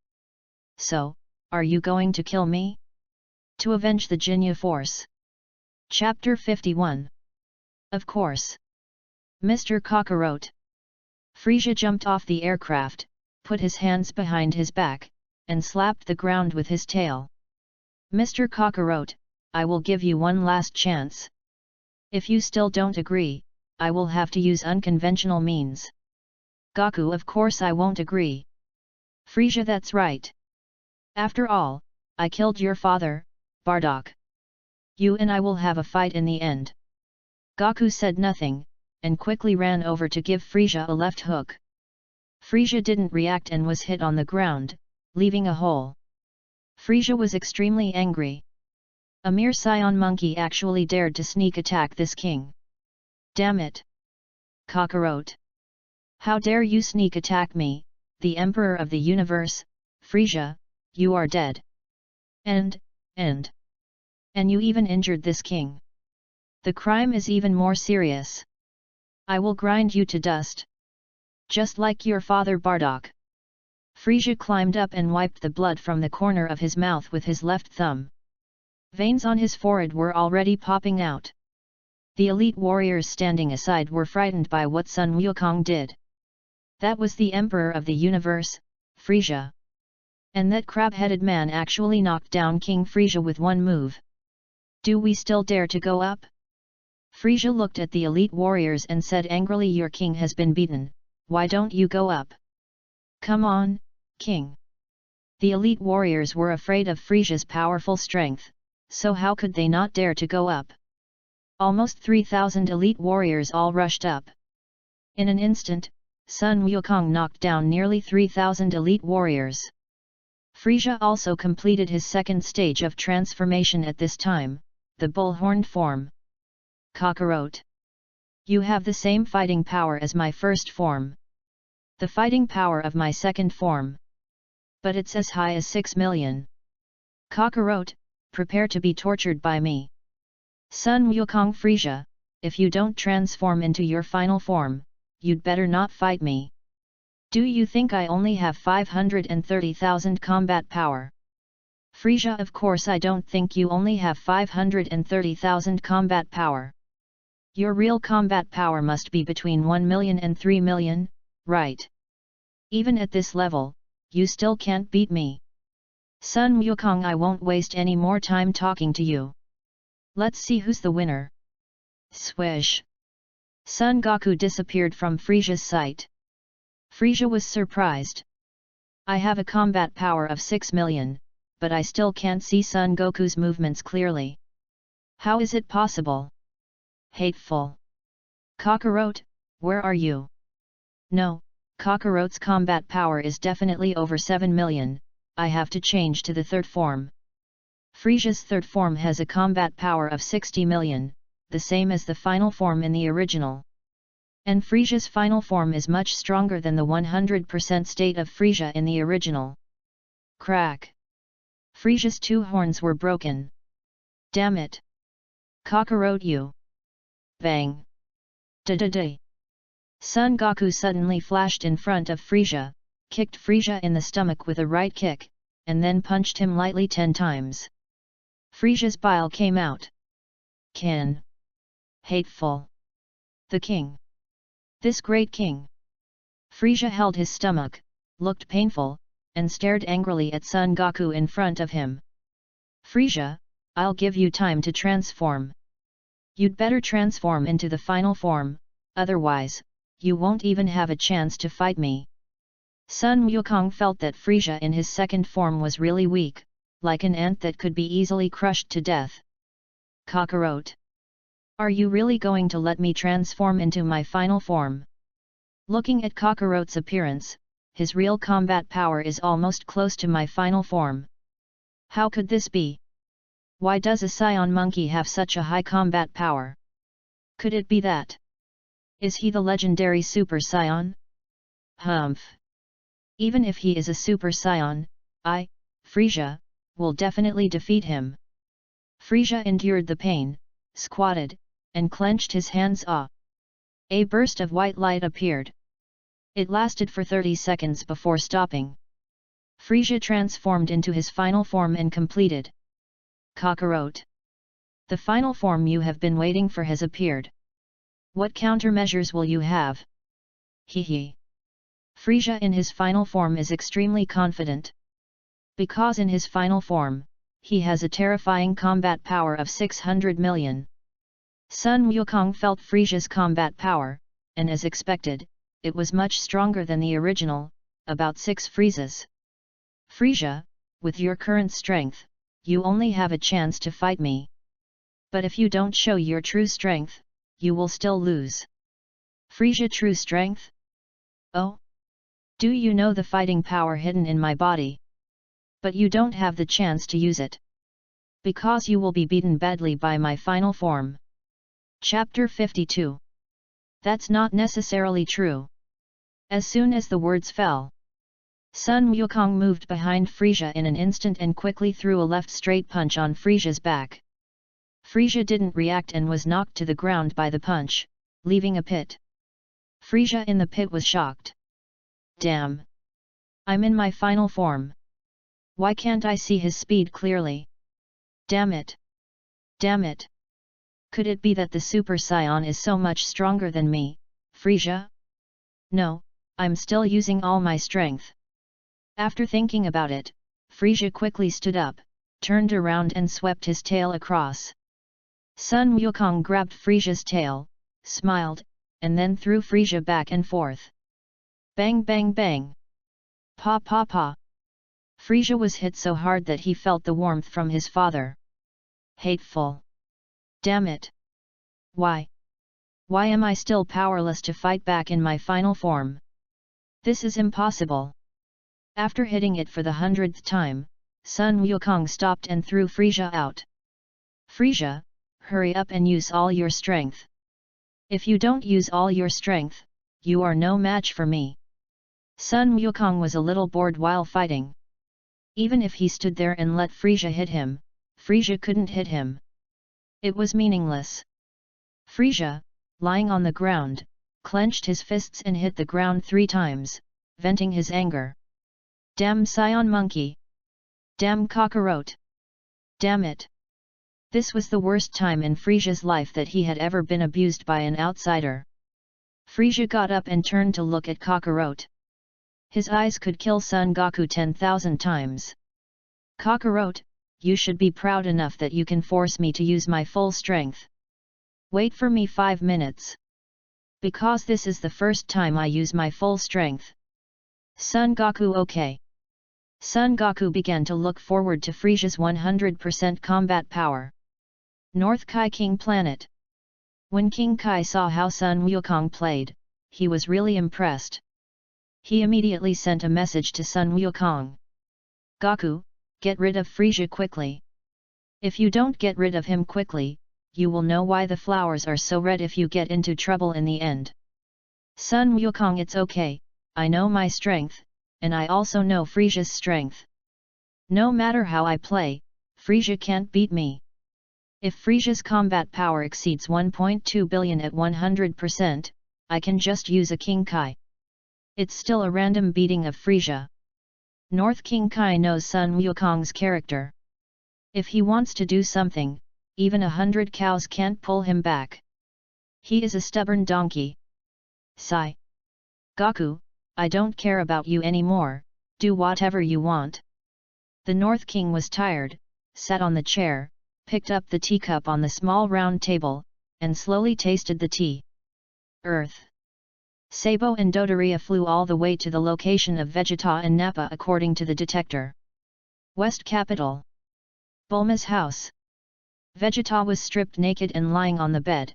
So, are you going to kill me? To avenge the Jinya force. Chapter 51. Of course. Mr. Cockroach. Frisia jumped off the aircraft, put his hands behind his back, and slapped the ground with his tail. Mr. Cockroach, I will give you one last chance. If you still don't agree, I will have to use unconventional means. Goku, of course I won't agree. Frisia, that's right. After all, I killed your father, Bardock. You and I will have a fight in the end. Goku said nothing, and quickly ran over to give Frisia a left hook. Frisia didn't react and was hit on the ground, leaving a hole. Frisia was extremely angry. A mere scion monkey actually dared to sneak attack this king. Damn it! Cockroach! How dare you sneak attack me, the Emperor of the Universe? Frisia, you are dead. And you even injured this king. The crime is even more serious. I will grind you to dust. Just like your father Bardock. Frisia climbed up and wiped the blood from the corner of his mouth with his left thumb. Veins on his forehead were already popping out. The elite warriors standing aside were frightened by what Sun Wukong did. That was the Emperor of the Universe, Frisia. And that crab-headed man actually knocked down King Frisia with one move. Do we still dare to go up? Frisia looked at the elite warriors and said angrily, your king has been beaten, why don't you go up? Come on, king. The elite warriors were afraid of Frisia's powerful strength, so how could they not dare to go up? Almost 3,000 elite warriors all rushed up. In an instant, Sun Wukong knocked down nearly 3,000 elite warriors. Frisia also completed his second stage of transformation at this time, the bull-horned form. Cockroach. You have the same fighting power as my first form. The fighting power of my second form. But it's as high as 6 million. Cockroach, prepare to be tortured by me. Sun Wukong. Frisia, if you don't transform into your final form, you'd better not fight me. Do you think I only have 530,000 combat power? Frisia, of course I don't think you only have 530,000 combat power. Your real combat power must be between 1 million and 3 million, right? Even at this level, you still can't beat me. Sun Wukong, I won't waste any more time talking to you. Let's see who's the winner. Swish! Son Goku disappeared from Frisia's sight. Frisia was surprised. I have a combat power of 6 million, but I still can't see Son Goku's movements clearly. How is it possible? Hateful! Cockroach, where are you? No, Cockroach's combat power is definitely over 7 million, I have to change to the third form. Frisia's third form has a combat power of 60 million, the same as the final form in the original. And Frisia's final form is much stronger than the 100% state of Frisia in the original. Crack! Frisia's two horns were broken. Damn it! Cockroach you! Bang! Da-da-da! Son Goku suddenly flashed in front of Frisia, kicked Frisia in the stomach with a right kick, and then punched him lightly 10 times. Frisia's bile came out. Kin! Hateful! The king! This great king! Frisia held his stomach, looked painful, and stared angrily at Son Goku in front of him. Frisia, I'll give you time to transform. You'd better transform into the final form, otherwise, you won't even have a chance to fight me. Sun Wukong felt that Frisia in his second form was really weak, like an ant that could be easily crushed to death. Kakarot. Are you really going to let me transform into my final form? Looking at Kakarot's appearance, his real combat power is almost close to my final form. How could this be? Why does a scion monkey have such a high combat power? Could it be that? Is he the legendary Super Scion? Humph. Even if he is a Super Scion, I, Frisia, will definitely defeat him. Frisia endured the pain, squatted, and clenched his hands. A burst of white light appeared. It lasted for 30 seconds before stopping. Frisia transformed into his final form and completed. Kakarot. The final form you have been waiting for has appeared. What countermeasures will you have? Hee. Frisia in his final form is extremely confident. Because in his final form, he has a terrifying combat power of 600 million. Sun Wukong felt Frisia's combat power, and as expected, it was much stronger than the original, about 6 Friesas. Frisia, with your current strength, you only have a chance to fight me. But if you don't show your true strength, you will still lose. Frisia true strength? Oh? Do you know the fighting power hidden in my body? But you don't have the chance to use it. Because you will be beaten badly by my final form. Chapter 52. That's not necessarily true. As soon as the words fell, Sun Wukong moved behind Frisia in an instant and quickly threw a left straight punch on Frisia's back. Frisia didn't react and was knocked to the ground by the punch, leaving a pit. Frisia in the pit was shocked. Damn! I'm in my final form. Why can't I see his speed clearly? Damn it! Damn it! Could it be that the Super Scion is so much stronger than me, Frisia? No, I'm still using all my strength. After thinking about it, Frisia quickly stood up, turned around and swept his tail across. Sun Wukong grabbed Frisia's tail, smiled, and then threw Frisia back and forth. Bang bang bang! Pa pa pa! Frisia was hit so hard that he felt the warmth from his father. Hateful! Damn it! Why? Why am I still powerless to fight back in my final form? This is impossible! After hitting it for the 100th time, Sun Wukong stopped and threw Frisia out. Frisia, hurry up and use all your strength. If you don't use all your strength, you are no match for me. Sun Wukong was a little bored while fighting. Even if he stood there and let Frisia hit him, Frisia couldn't hit him. It was meaningless. Frisia, lying on the ground, clenched his fists and hit the ground 3 times, venting his anger. Damn Scion monkey! Damn Kakarot! Damn it! This was the worst time in Frisia's life that he had ever been abused by an outsider. Frisia got up and turned to look at Kakarot. His eyes could kill Son Goku 10,000 times. Kakarot, you should be proud enough that you can force me to use my full strength. Wait for me 5 minutes. Because this is the first time I use my full strength. Son Goku okay. Son Goku began to look forward to Frisia's 100% combat power. North Kai King Planet. When King Kai saw how Sun Wukong played, he was really impressed. He immediately sent a message to Sun Wukong. Goku, get rid of Frisia quickly. If you don't get rid of him quickly, you will know why the flowers are so red if you get into trouble in the end. Sun Wukong, it's okay, I know my strength, and I also know Frisia's strength. No matter how I play, Frisia can't beat me. If Frisia's combat power exceeds 1.2 billion at 100%, I can just use a King Kai. It's still a random beating of Frisia. North King Kai knows Sun Wukong's character. If he wants to do something, even 100 cows can't pull him back. He is a stubborn donkey. Sigh. Goku, I don't care about you anymore, do whatever you want. The North King was tired, sat on the chair, picked up the teacup on the small round table, and slowly tasted the tea. Earth. Sabo and Dodoria flew all the way to the location of Vegeta and Nappa according to the detector. West Capital. Bulma's house. Vegeta was stripped naked and lying on the bed.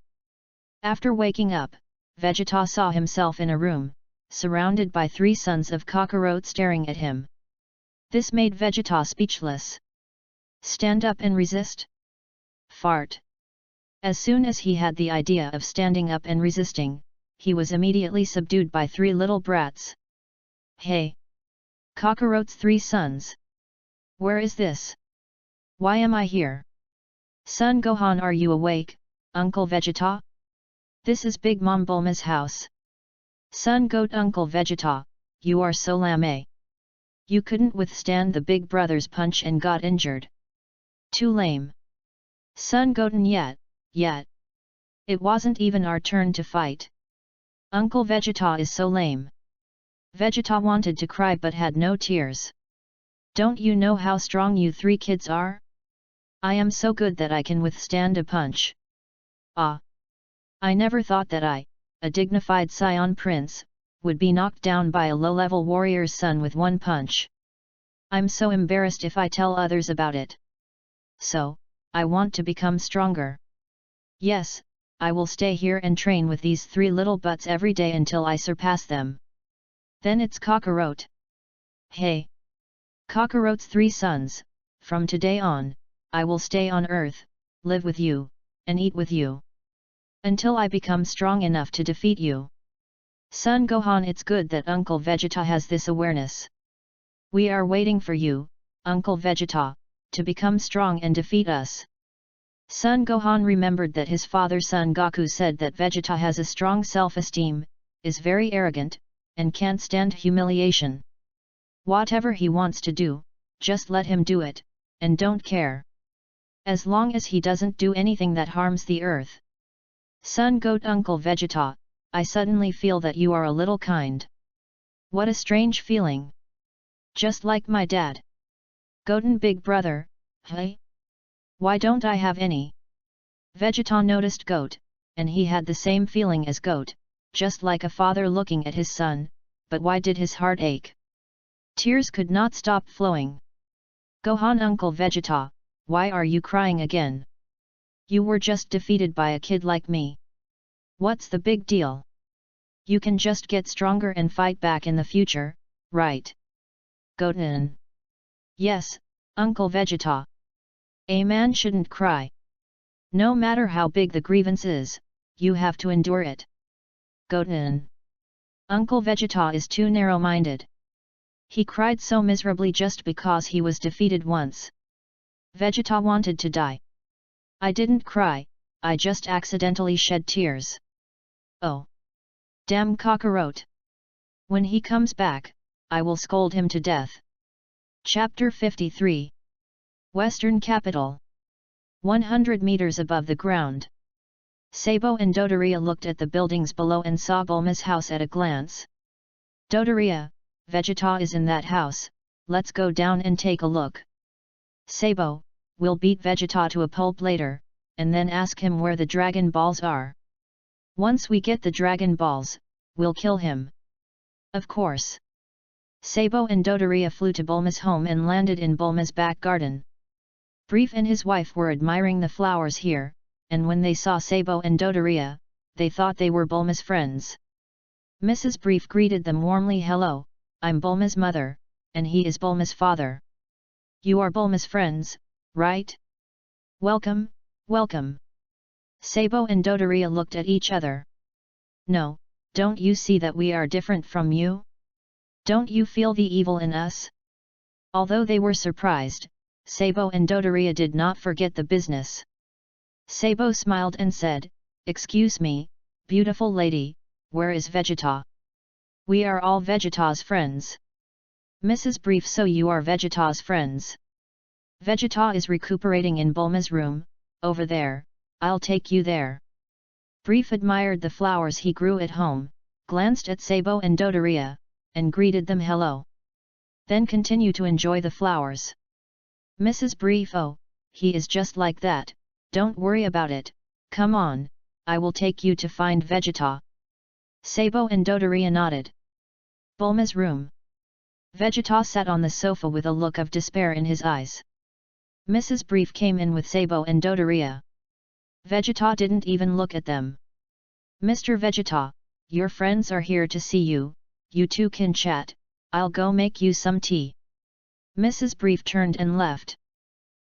After waking up, Vegeta saw himself in a room, surrounded by 3 sons of Kakarot staring at him. This made Vegeta speechless. Stand up and resist? Fart. As soon as he had the idea of standing up and resisting, he was immediately subdued by 3 little brats. Hey! Kakarot's 3 sons! Where is this? Why am I here? Son Gohan, are you awake, Uncle Vegeta? This is Big Mom Bulma's house. Son Goat, Uncle Vegeta, you are so lame. You couldn't withstand the big brother's punch and got injured. Too lame. Son Goten, yet. It wasn't even our turn to fight. Uncle Vegeta is so lame. Vegeta wanted to cry but had no tears. Don't you know how strong you 3 kids are? I am so good that I can withstand a punch. Ah! I never thought that I, a dignified Scion Prince, would be knocked down by a low-level warrior's son with 1 punch. I'm so embarrassed if I tell others about it. So, I want to become stronger. Yes, I will stay here and train with these 3 little butts every day until I surpass them. Then it's Kakarot. Hey! Kakarot's 3 sons, from today on, I will stay on Earth, live with you, and eat with you. Until I become strong enough to defeat you. Son Gohan, it's good that Uncle Vegeta has this awareness. We are waiting for you, Uncle Vegeta, to become strong and defeat us. Son Gohan remembered that his father Son Goku said that Vegeta has a strong self-esteem, is very arrogant, and can't stand humiliation. Whatever he wants to do, just let him do it, and don't care. As long as he doesn't do anything that harms the earth. Son Goat, Uncle Vegeta, I suddenly feel that you are a little kind. What a strange feeling. Just like my dad. Goten, big brother, hey? Why don't I have any? Vegeta noticed Goat, and he had the same feeling as Goat, just like a father looking at his son, but why did his heart ache? Tears could not stop flowing. Gohan, Uncle Vegeta, why are you crying again? You were just defeated by a kid like me. What's the big deal? You can just get stronger and fight back in the future, right? Goten. Yes, Uncle Vegeta. A man shouldn't cry. No matter how big the grievance is, you have to endure it. Goten. Uncle Vegeta is too narrow-minded. He cried so miserably just because he was defeated once. Vegeta wanted to die. I didn't cry, I just accidentally shed tears. Oh! Damn Kakarot! When he comes back, I will scold him to death. Chapter 53. Western Capital. 100 meters above the ground. Sabo and Dodoria looked at the buildings below and saw Bulma's house at a glance. Dodoria, Vegeta is in that house, let's go down and take a look. Sabo, we'll beat Vegeta to a pulp later, and then ask him where the Dragon Balls are. Once we get the Dragon Balls, we'll kill him. Of course. Sabo and Dodoria flew to Bulma's home and landed in Bulma's back garden. Brief and his wife were admiring the flowers here, and when they saw Sabo and Dodoria, they thought they were Bulma's friends. Mrs. Brief greeted them warmly. Hello, I'm Bulma's mother, and he is Bulma's father. You are Bulma's friends, right? Welcome, welcome. Sabo and Dodoria looked at each other. No, don't you see that we are different from you? Don't you feel the evil in us? Although they were surprised, Sabo and Dodoria did not forget the business. Sabo smiled and said, "Excuse me, beautiful lady, where is Vegeta? We are all Vegeta's friends." Mrs. Brief, so you are Vegeta's friends. Vegeta is recuperating in Bulma's room, over there, I'll take you there. Brief admired the flowers he grew at home, glanced at Sabo and Dodoria, and greeted them hello. Then continue to enjoy the flowers. Mrs. Brief, oh, he is just like that, don't worry about it, come on, I will take you to find Vegeta. Sabo and Dodoria nodded. Bulma's room. Vegeta sat on the sofa with a look of despair in his eyes. Mrs. Brief came in with Sabo and Dodoria. Vegeta didn't even look at them. Mr. Vegeta, your friends are here to see you, you two can chat, I'll go make you some tea. Mrs. Brief turned and left.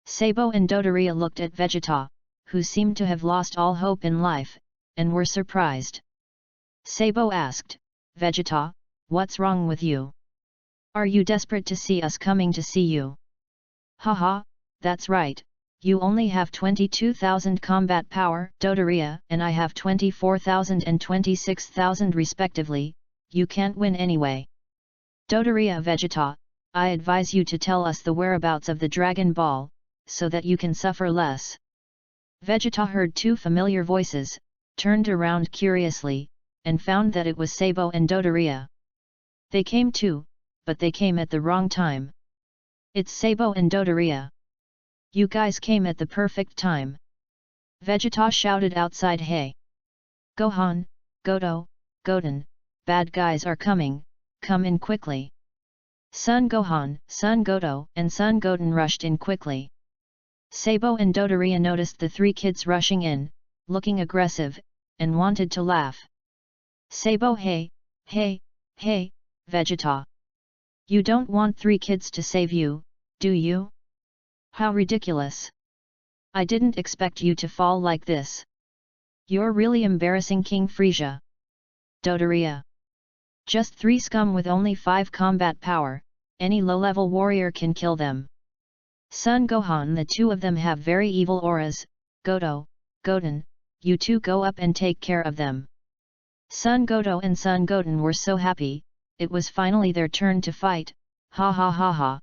Sabo and Dodoria looked at Vegeta, who seemed to have lost all hope in life, and were surprised. Sabo asked, Vegeta, what's wrong with you? Are you desperate to see us coming to see you? Haha, that's right, you only have 22,000 combat power, Dodoria, and I have 24,000 and 26,000 respectively, you can't win anyway. Dodoria Vegeta, I advise you to tell us the whereabouts of the Dragon Ball, so that you can suffer less. Vegeta heard two familiar voices, turned around curiously, and found that it was Sabo and Dodoria. They came too, but they came at the wrong time. It's Sabo and Dodoria. You guys came at the perfect time. Vegeta shouted outside, hey! Gohan, Goto, Goten, bad guys are coming, come in quickly. Son Gohan, Son Goto, and Son Goten rushed in quickly. Sabo and Dodoria noticed the three kids rushing in, looking aggressive, and wanted to laugh. Sabo, hey, Vegeta. You don't want three kids to save you, do you? How ridiculous. I didn't expect you to fall like this. You're really embarrassing, King Frieza. Dodoria. Just three scum with only 5 combat power, any low-level warrior can kill them. Son Gohan, the two of them have very evil auras, Goto, Goten, you two go up and take care of them. Son Goto and Son Goten were so happy, it was finally their turn to fight, ha ha ha ha.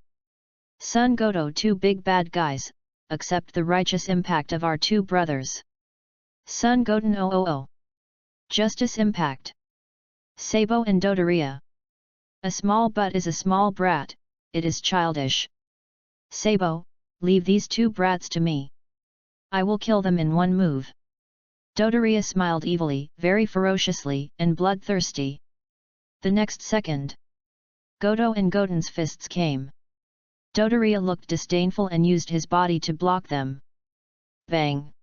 Son Goto, two big bad guys, accept the righteous impact of our two brothers. Son Goten, oh. Justice impact. Sabo and Dodoria. A small butt is a small brat, it is childish. Sabo, leave these two brats to me. I will kill them in one move. Dodoria smiled evilly, very ferociously, and bloodthirsty. The next second, Goto and Goten's fists came. Dodoria looked disdainful and used his body to block them. Bang!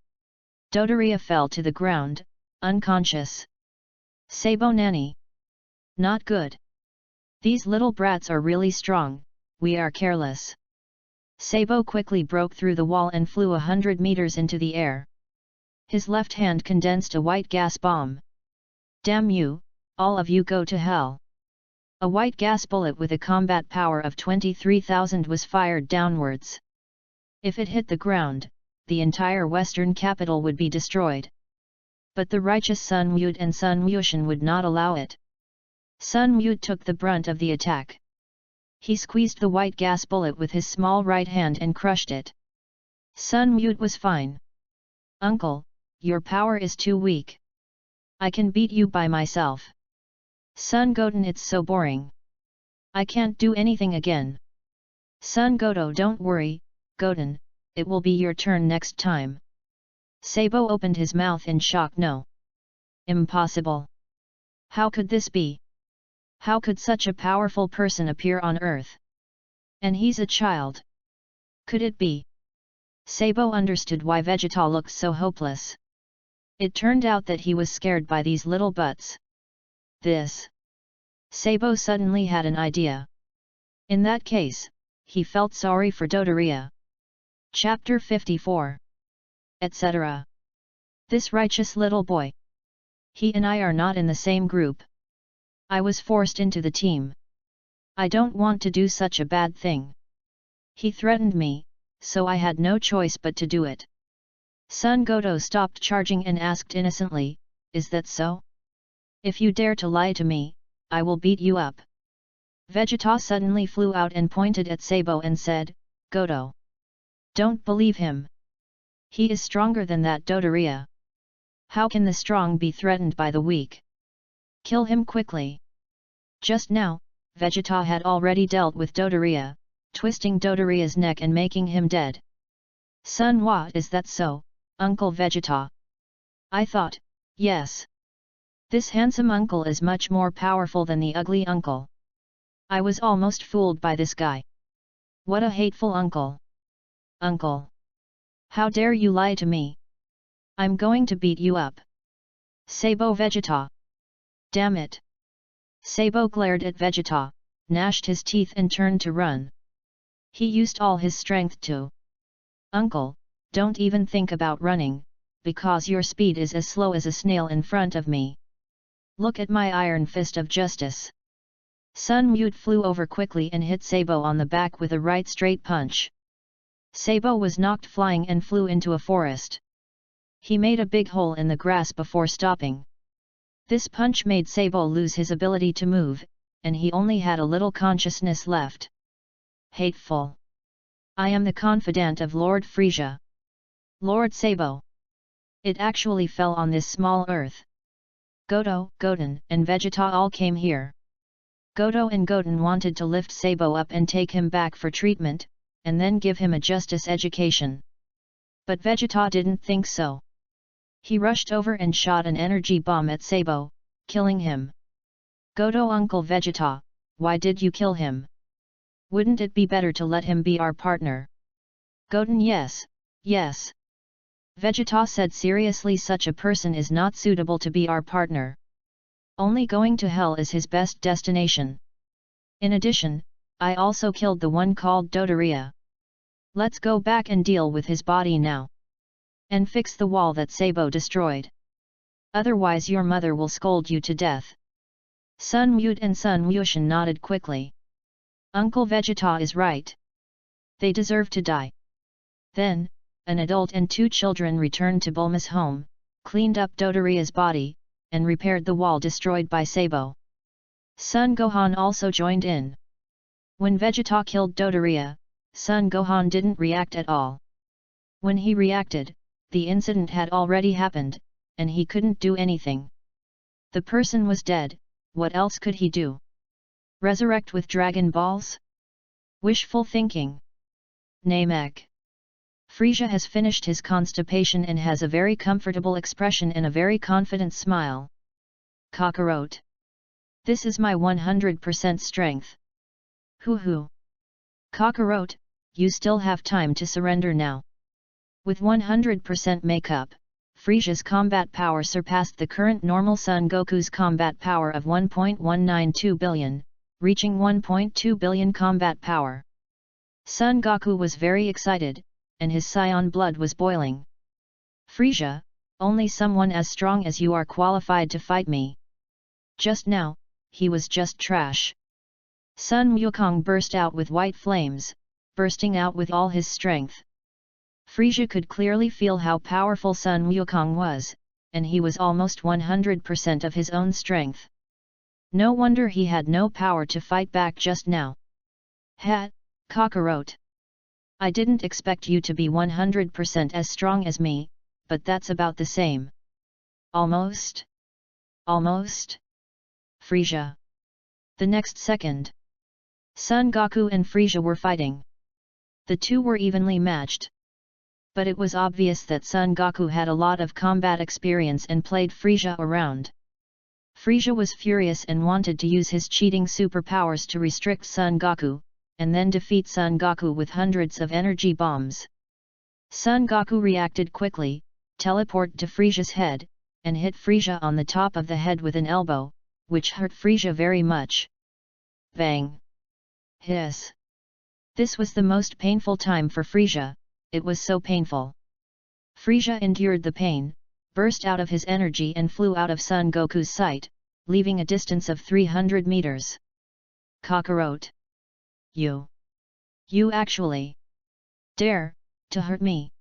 Dodoria fell to the ground, unconscious. Sabo nanny. Not good. These little brats are really strong, we are careless. Sabo quickly broke through the wall and flew 100 meters into the air. His left hand condensed a white gas bomb. Damn you, all of you go to hell. A white gas bullet with a combat power of 23,000 was fired downwards. If it hit the ground, the entire western capital would be destroyed. But the righteous Sun Wukong and Sun Wushan would not allow it. Sun Wukong took the brunt of the attack. He squeezed the white gas bullet with his small right hand and crushed it. Sun Wukong was fine. Uncle, your power is too weak. I can beat you by myself. Son Goten, it's so boring. I can't do anything again. Son Goto, don't worry, Goten, it will be your turn next time. Sabo opened his mouth in shock. No. Impossible. How could this be? How could such a powerful person appear on Earth? And he's a child. Could it be? Sabo understood why Vegeta looked so hopeless. It turned out that he was scared by these little butts. This. Sabo suddenly had an idea. In that case, he felt sorry for Dodoria. Chapter 54. Etc. This righteous little boy. He and I are not in the same group. I was forced into the team. I don't want to do such a bad thing. He threatened me, so I had no choice but to do it. Son Goto stopped charging and asked innocently, is that so? If you dare to lie to me, I will beat you up. Vegeta suddenly flew out and pointed at Sabo and said, Goto. Don't believe him. He is stronger than that Dodoria. How can the strong be threatened by the weak? Kill him quickly. Just now, Vegeta had already dealt with Dodoria, twisting Dodoria's neck and making him dead. Son, what is that so, Uncle Vegeta? I thought, Yes. This handsome uncle is much more powerful than the ugly uncle. I was almost fooled by this guy. What a hateful uncle. Uncle. How dare you lie to me? I'm going to beat you up. Sabo Vegeta. Damn it. Sabo glared at Vegeta, gnashed his teeth and turned to run. He used all his strength to. Uncle, don't even think about running, because your speed is as slow as a snail in front of me. Look at my iron fist of justice. Sun Mute flew over quickly and hit Sabo on the back with a right straight punch. Sabo was knocked flying and flew into a forest. He made a big hole in the grass before stopping. This punch made Sabo lose his ability to move, and he only had a little consciousness left. Hateful. I am the confidant of Lord Frisia. Lord Sabo. It actually fell on this small earth. Goto, Goten, and Vegeta all came here. Goto and Goten wanted to lift Sabo up and take him back for treatment, and then give him a justice education. But Vegeta didn't think so. He rushed over and shot an energy bomb at Sabo, killing him. Goto Uncle Vegeta, why did you kill him? Wouldn't it be better to let him be our partner? Goten yes, yes. Vegeta said seriously, such a person is not suitable to be our partner. Only going to hell is his best destination. In addition, I also killed the one called Dodoria. Let's go back and deal with his body now. And fix the wall that Sabo destroyed. Otherwise your mother will scold you to death. Sun Mute and Sun Wushan nodded quickly. Uncle Vegeta is right. They deserve to die. Then, an adult and two children returned to Bulma's home, cleaned up Dodoria's body, and repaired the wall destroyed by Sabo. Son Gohan also joined in. When Vegeta killed Dodoria, Son Gohan didn't react at all. When he reacted, the incident had already happened, and he couldn't do anything. The person was dead, what else could he do? Resurrect with Dragon Balls? Wishful thinking. Namek. Frisia has finished his constipation and has a very comfortable expression and a very confident smile. Kakarot. This is my 100% strength. Hoo. Kakarot, you still have time to surrender now. With 100% makeup, Frisia's combat power surpassed the current normal Son Goku's combat power of 1.192 billion, reaching 1.2 billion combat power. Son Goku was very excited, and his Saiyan blood was boiling. Frisia, only someone as strong as you are qualified to fight me. Just now, he was just trash. Sun Wukong burst out with white flames, bursting out with all his strength. Frisia could clearly feel how powerful Sun Wukong was, and he was almost 100% of his own strength. No wonder he had no power to fight back just now. Ha, Kakarot. I didn't expect you to be 100% as strong as me, but that's about the same. Almost? Almost? Frisia. The next second, Son Goku and Frisia were fighting. The two were evenly matched. But it was obvious that Son Goku had a lot of combat experience and played Frisia around. Frisia was furious and wanted to use his cheating superpowers to restrict Son Goku, and then defeat Son Goku with hundreds of energy bombs. Son Goku reacted quickly, teleported to Frisia's head, and hit Frisia on the top of the head with an elbow, which hurt Frisia very much. Bang! Hiss! This was the most painful time for Frisia, it was so painful. Frisia endured the pain, burst out of his energy and flew out of Son Goku's sight, leaving a distance of 300 meters. Kakarot! You actually dare to hurt me?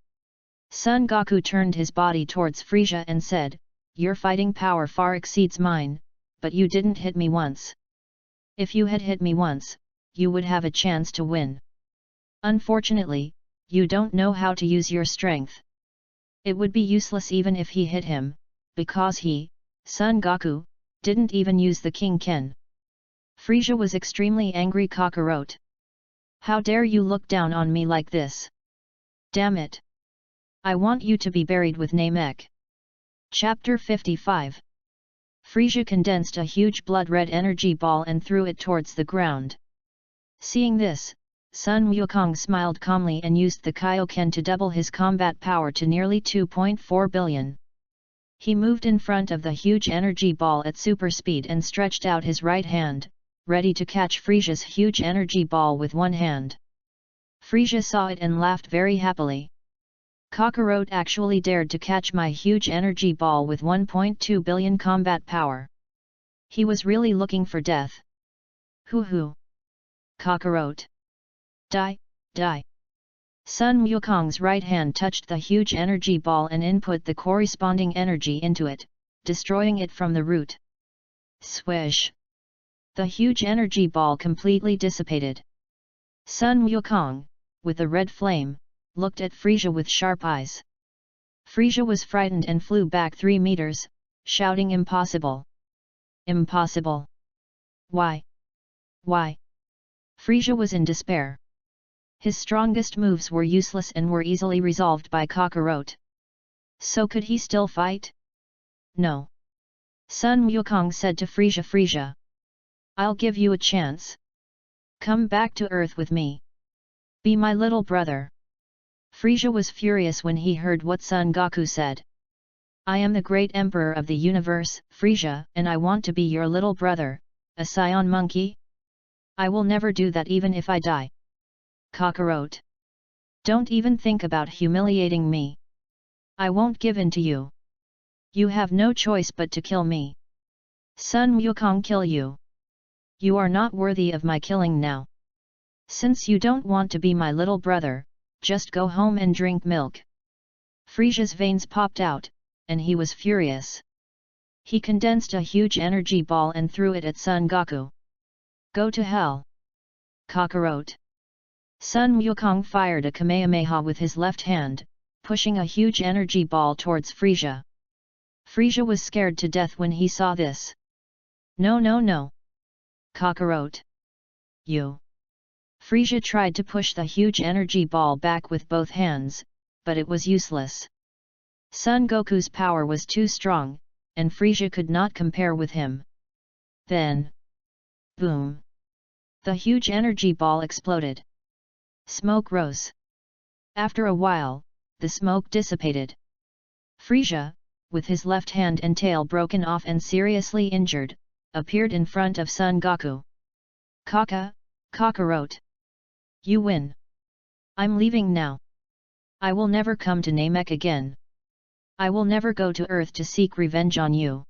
Son Goku turned his body towards Frisia and said, your fighting power far exceeds mine, but you didn't hit me once. If you had hit me once, you would have a chance to win. Unfortunately, you don't know how to use your strength. It would be useless even if he hit him, because he, Son Goku, didn't even use the King Ken. Frisia was extremely angry. Kakarot. How dare you look down on me like this? Damn it! I want you to be buried with Namek. Chapter 55. Frisia condensed a huge blood-red energy ball and threw it towards the ground. Seeing this, Sun Wukong smiled calmly and used the Kaioken to double his combat power to nearly 2.4 billion. He moved in front of the huge energy ball at super speed and stretched out his right hand, ready to catch Frisia's huge energy ball with one hand. Frisia saw it and laughed very happily. Kakarot actually dared to catch my huge energy ball with 1.2 billion combat power. He was really looking for death. Hoo! Kakarot! Die, die! Sun Wukong's right hand touched the huge energy ball and input the corresponding energy into it, destroying it from the root. Swish! The huge energy ball completely dissipated. Sun Wukong, with a red flame, looked at Frisia with sharp eyes. Frisia was frightened and flew back 3 meters, shouting impossible! Impossible! Why? Why? Frisia was in despair. His strongest moves were useless and were easily resolved by Kakarot. So could he still fight? No. Sun Wukong said to Frisia, Frisia, I'll give you a chance. Come back to Earth with me. Be my little brother. Frisia was furious when he heard what Son Goku said. I am the great emperor of the universe, Frisia, and I want to be your little brother, a scion monkey? I will never do that even if I die. Kakarot. Don't even think about humiliating me. I won't give in to you. You have no choice but to kill me. Sun Wukong kill you. You are not worthy of my killing now. Since you don't want to be my little brother, just go home and drink milk. Frisia's veins popped out, and he was furious. He condensed a huge energy ball and threw it at Son Goku. Go to hell! Kakarot. Sun Wukong fired a Kamehameha with his left hand, pushing a huge energy ball towards Frisia. Frisia was scared to death when he saw this. No, no, no! Kakarot. You! Frisia tried to push the huge energy ball back with both hands, but it was useless. Son Goku's power was too strong, and Frisia could not compare with him. Then, boom! The huge energy ball exploded. Smoke rose. After a while, the smoke dissipated. Frisia, with his left hand and tail broken off and seriously injured, appeared in front of Son Goku. Kakarot. You win. I'm leaving now. I will never come to Namek again. I will never go to Earth to seek revenge on you.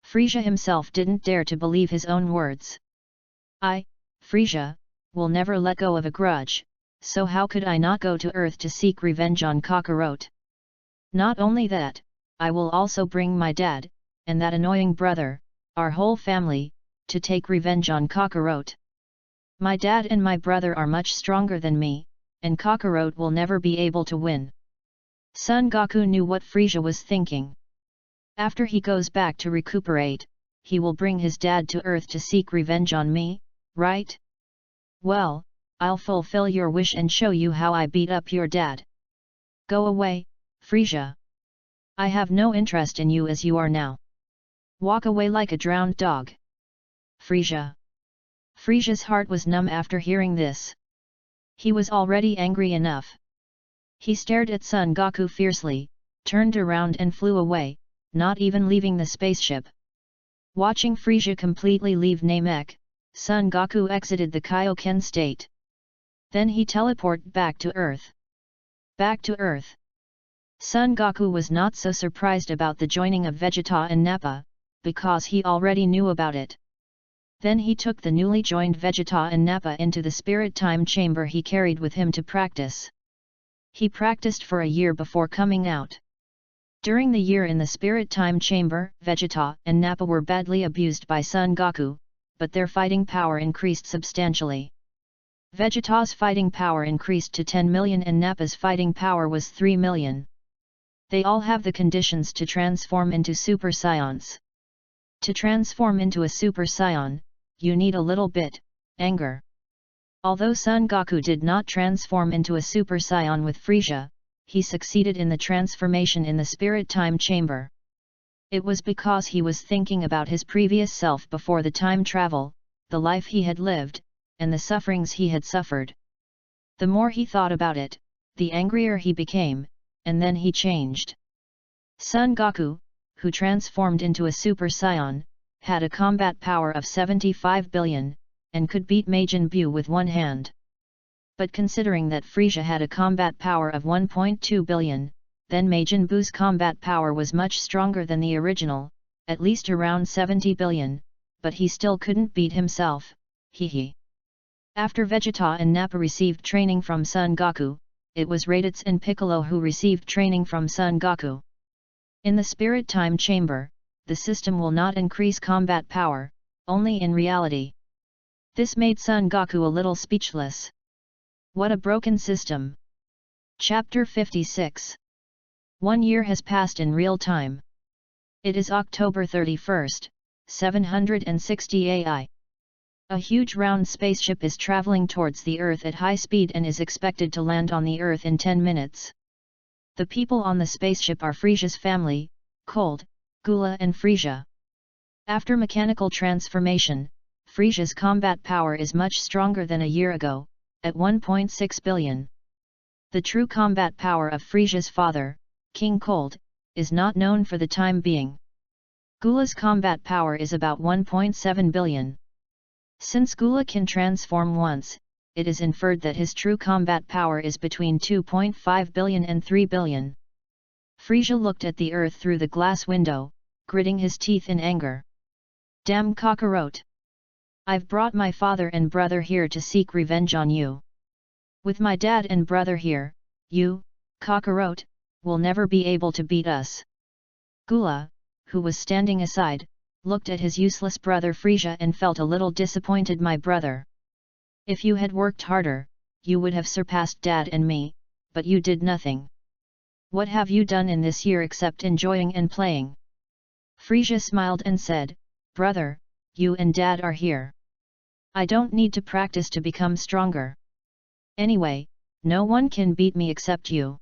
Frisia himself didn't dare to believe his own words. I, Frisia, will never let go of a grudge, so how could I not go to Earth to seek revenge on Kakarot? Not only that, I will also bring my dad, and that annoying brother, our whole family, to take revenge on Kakarot. My dad and my brother are much stronger than me, and Kakarot will never be able to win. Son Goku knew what Frisia was thinking. After he goes back to recuperate, he will bring his dad to Earth to seek revenge on me, right? Well, I'll fulfill your wish and show you how I beat up your dad. Go away, Frisia. I have no interest in you as you are now. Walk away like a drowned dog. Frisia. Frisia's heart was numb after hearing this. He was already angry enough. He stared at Son Goku fiercely, turned around and flew away, not even leaving the spaceship. Watching Frisia completely leave Namek, Son Goku exited the Kaioken state. Then he teleported back to Earth. Back to Earth. Son Goku was not so surprised about the joining of Vegeta and Nappa, because he already knew about it. Then he took the newly joined Vegeta and Nappa into the spirit time chamber he carried with him to practice. He practiced for a year before coming out. During the year in the spirit time chamber, Vegeta and Nappa were badly abused by Son Goku, but their fighting power increased substantially. Vegeta's fighting power increased to 10 million and Nappa's fighting power was 3 million. They all have the conditions to transform into Super Saiyans. To transform into a Super Saiyan, you need a little bit, anger. Although Son Goku did not transform into a Super Saiyan with Frisia, he succeeded in the transformation in the Spirit Time Chamber. It was because he was thinking about his previous self before the time travel, the life he had lived, and the sufferings he had suffered. The more he thought about it, the angrier he became, and then he changed. Son Goku, who transformed into a Super Saiyan, had a combat power of 75 billion, and could beat Majin Buu with one hand. But considering that Frieza had a combat power of 1.2 billion, then Majin Buu's combat power was much stronger than the original, at least around 70 billion, but he still couldn't beat himself, hehe. After Vegeta and Nappa received training from Son Goku, it was Raditz and Piccolo who received training from Son Goku. In the Spirit Time Chamber, the system will not increase combat power, only in reality. This made Son Goku a little speechless. What a broken system! Chapter 56. 1 year has passed in real time. It is October 31st, 760 AI. A huge round spaceship is traveling towards the Earth at high speed and is expected to land on the Earth in 10 minutes. The people on the spaceship are Frieza's family, Cold, Gula and Frieza. After mechanical transformation, Frieza's combat power is much stronger than a year ago, at 1.6 billion. The true combat power of Frieza's father, King Cold, is not known for the time being. Gula's combat power is about 1.7 billion. Since Gula can transform once, it is inferred that his true combat power is between 2.5 billion and 3 billion. Frieza looked at the Earth through the glass window, gritting his teeth in anger. Damn Kakarot! I've brought my father and brother here to seek revenge on you. With my dad and brother here, you, Kakarot, will never be able to beat us. Gula, who was standing aside, looked at his useless brother Frieza and felt a little disappointed. My brother. If you had worked harder, you would have surpassed Dad and me, but you did nothing. What have you done in this year except enjoying and playing? Frieza smiled and said, Brother, you and Dad are here. I don't need to practice to become stronger. Anyway, no one can beat me except you.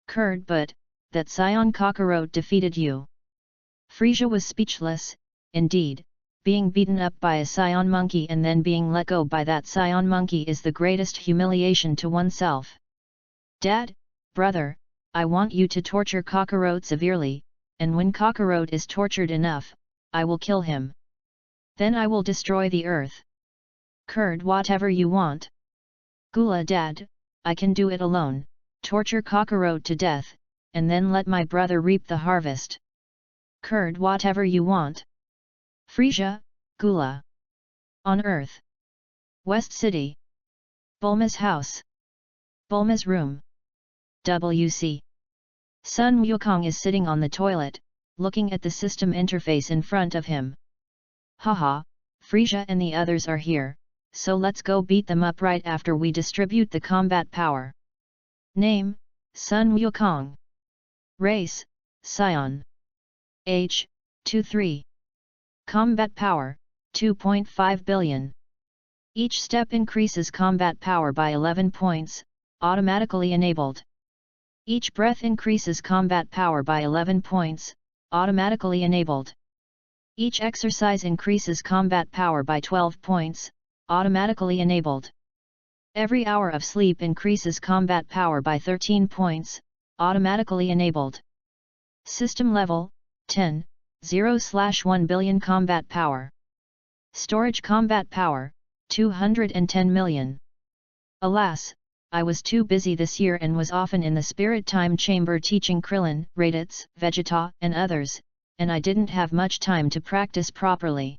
Kurd, but that Saiyan Kakarot defeated you. Frieza was speechless. Indeed, being beaten up by a Saiyan monkey and then being let go by that Saiyan monkey is the greatest humiliation to oneself. Dad, brother, I want you to torture Kakarot severely, and when Kakarot is tortured enough, I will kill him. Then I will destroy the earth. Kurd, whatever you want. Gula, Dad, I can do it alone, torture Kakarot to death, and then let my brother reap the harvest. Kurd, whatever you want. Frieza, Gula. On Earth. West City. Bulma's house. Bulma's room. WC. Sun Wukong is sitting on the toilet, looking at the system interface in front of him. Haha, Frieza and the others are here, so let's go beat them up right after we distribute the combat power. Name, Sun Wukong. Race, Saiyan. Age, 23. Combat power, 2.5 billion. Each step increases combat power by 11 points, automatically enabled. Each breath increases combat power by 11 points, automatically enabled. Each exercise increases combat power by 12 points, automatically enabled. Every hour of sleep increases combat power by 13 points, automatically enabled. System level, 10, 0/1 billion combat power. Storage combat power, 210 million. Alas, I was too busy this year and was often in the Spirit Time Chamber teaching Krillin, Raditz, Vegeta and others, and I didn't have much time to practice properly.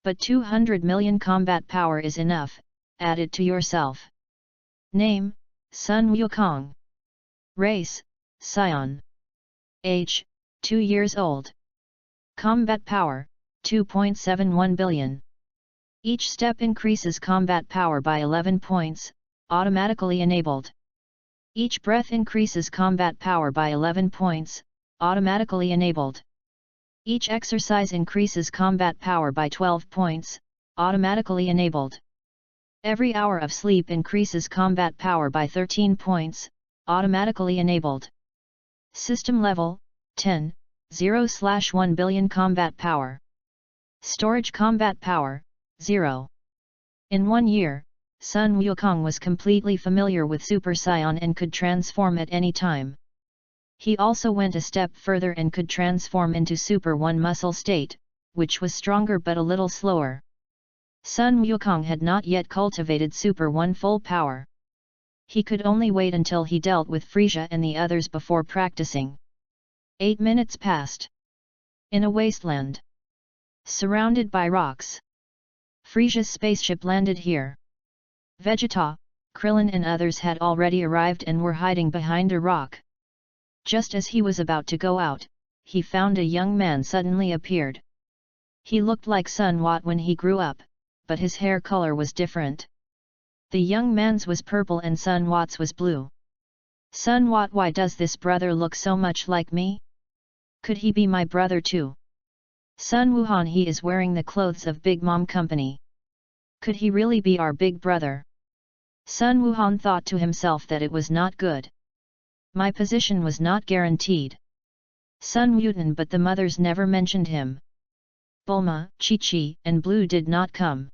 But 200 million combat power is enough, add it to yourself. Name, Sun Wukong. Race, Saiyan. Age, 2 years old. Combat power, 2.71 billion. Each step increases combat power by 11 points, automatically enabled. Each breath increases combat power by 11 points, automatically enabled. Each exercise increases combat power by 12 points, automatically enabled. Every hour of sleep increases combat power by 13 points, automatically enabled. System level, 10, 0/1 billion combat power. Storage combat power, 0. In 1 year, Sun Wukong was completely familiar with Super Saiyan and could transform at any time. He also went a step further and could transform into Super 1 muscle state, which was stronger but a little slower. Sun Wukong had not yet cultivated Super 1 full power. He could only wait until he dealt with Frisia and the others before practicing. 8 minutes passed. In a wasteland, surrounded by rocks, Frisia's spaceship landed here. Vegeta, Krillin and others had already arrived and were hiding behind a rock. Just as he was about to go out, he found a young man suddenly appeared. He looked like Sun Wat when he grew up, but his hair color was different. The young man's was purple and Sun Wat's was blue. Sun Wat, why does this brother look so much like me? Could he be my brother too? Sun Wuhan, he is wearing the clothes of Big Mom Company. Could he really be our big brother? Sun Wuhan thought to himself that it was not good. My position was not guaranteed. Sun Wutan, but the mothers never mentioned him. Bulma, Chi-Chi, and Blue did not come.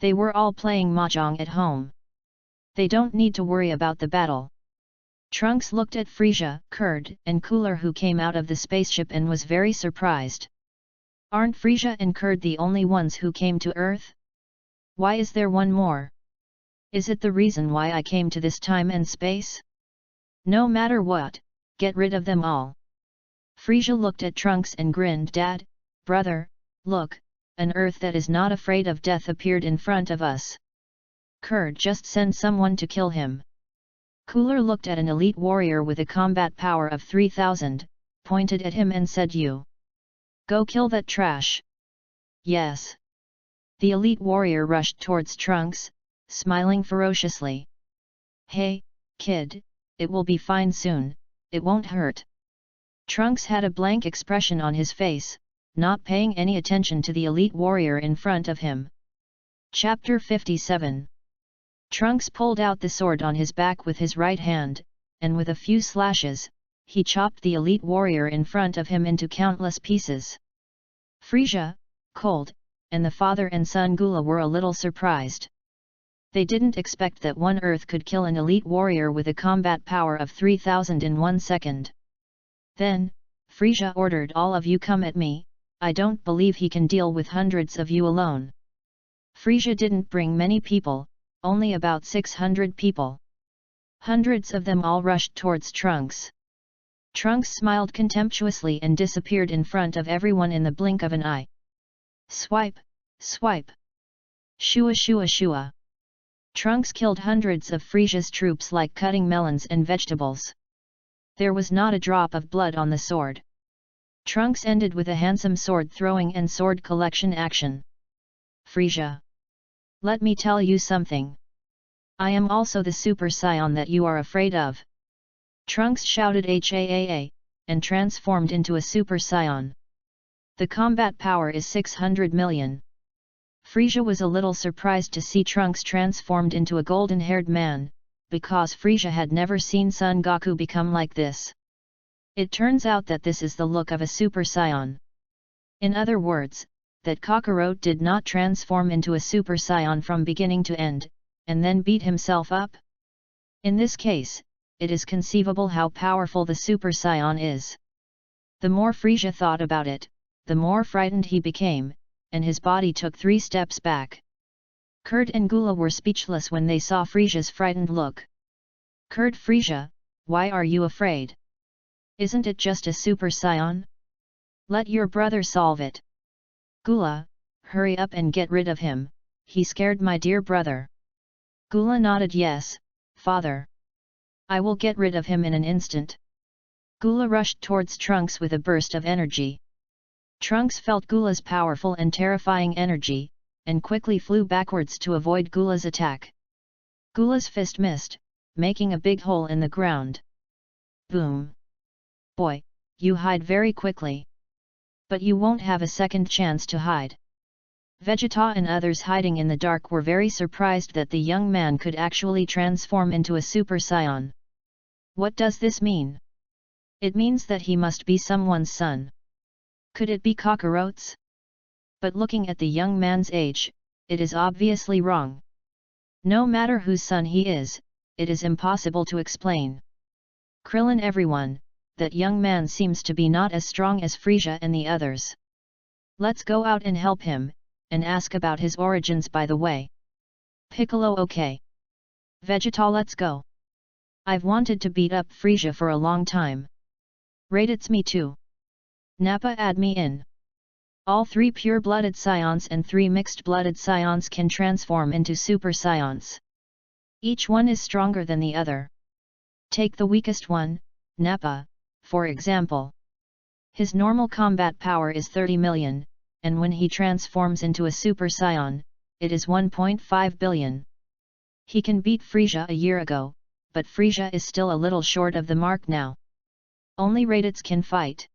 They were all playing mahjong at home. They don't need to worry about the battle. Trunks looked at Frisia, Kurd, and Cooler who came out of the spaceship and was very surprised. Aren't Frisia and Kurd the only ones who came to Earth? Why is there one more? Is it the reason why I came to this time and space? No matter what, get rid of them all. Frisia looked at Trunks and grinned. Dad, brother, look, an Earth that is not afraid of death appeared in front of us. Kurd, just send someone to kill him. Cooler looked at an elite warrior with a combat power of 3000, pointed at him and said, you. Go kill that trash. Yes. The elite warrior rushed towards Trunks, smiling ferociously. Hey, kid, it will be fine soon, it won't hurt. Trunks had a blank expression on his face, not paying any attention to the elite warrior in front of him. Chapter 57. Trunks pulled out the sword on his back with his right hand, and with a few slashes, he chopped the elite warrior in front of him into countless pieces. Frisia, Cold, and the father and son Gula were a little surprised. They didn't expect that one Earth could kill an elite warrior with a combat power of 3000 in 1 second. Then, Frisia ordered, all of you come at me, I don't believe he can deal with hundreds of you alone. Frisia didn't bring many people, only about 600 people. Hundreds of them all rushed towards Trunks. Trunks smiled contemptuously and disappeared in front of everyone in the blink of an eye. Swipe, swipe. Shua shua shua. Trunks killed hundreds of Frisia's troops like cutting melons and vegetables. There was not a drop of blood on the sword. Trunks ended with a handsome sword throwing and sword collection action. Frisia. Let me tell you something. I am also the Super Saiyan that you are afraid of. Trunks shouted HAAA, and transformed into a Super Saiyan. The combat power is 600 million. Frisia was a little surprised to see Trunks transformed into a golden-haired man, because Frisia had never seen Son Goku become like this. It turns out that this is the look of a Super Saiyan. In other words, that Kakarot did not transform into a Super Saiyan from beginning to end, and then beat himself up. In this case, it is conceivable how powerful the Super Saiyan is. The more Frisia thought about it, the more frightened he became, and his body took 3 steps back. Kurd and Gula were speechless when they saw Frisia's frightened look. Kurd, Frisia, why are you afraid? Isn't it just a Super Saiyan? Let your brother solve it. Gula, hurry up and get rid of him, he scared my dear brother. Gula nodded, yes, father. I will get rid of him in an instant. Gula rushed towards Trunks with a burst of energy. Trunks felt Gula's powerful and terrifying energy, and quickly flew backwards to avoid Gula's attack. Gula's fist missed, making a big hole in the ground. Boom! Boy, you hide very quickly. But you won't have a second chance to hide. Vegeta and others hiding in the dark were very surprised that the young man could actually transform into a Super Saiyan. What does this mean? It means that he must be someone's son. Could it be cockroach? But looking at the young man's age, it is obviously wrong. No matter whose son he is, it is impossible to explain. Krillin everyone, that young man seems to be not as strong as Frisia and the others. Let's go out and help him, and ask about his origins by the way. Piccolo okay. Vegeta let's go. I've wanted to beat up Frisia for a long time. Right it's me too. Nappa add me in. All 3 pure-blooded Scions and 3 mixed-blooded Scions can transform into Super Scions. Each one is stronger than the other. Take the weakest one, Nappa, for example. His normal combat power is 30 million, and when he transforms into a Super Scion, it is 1.5 billion. He can beat Frisia a year ago, but Frisia is still a little short of the mark now. Only Raditz can fight.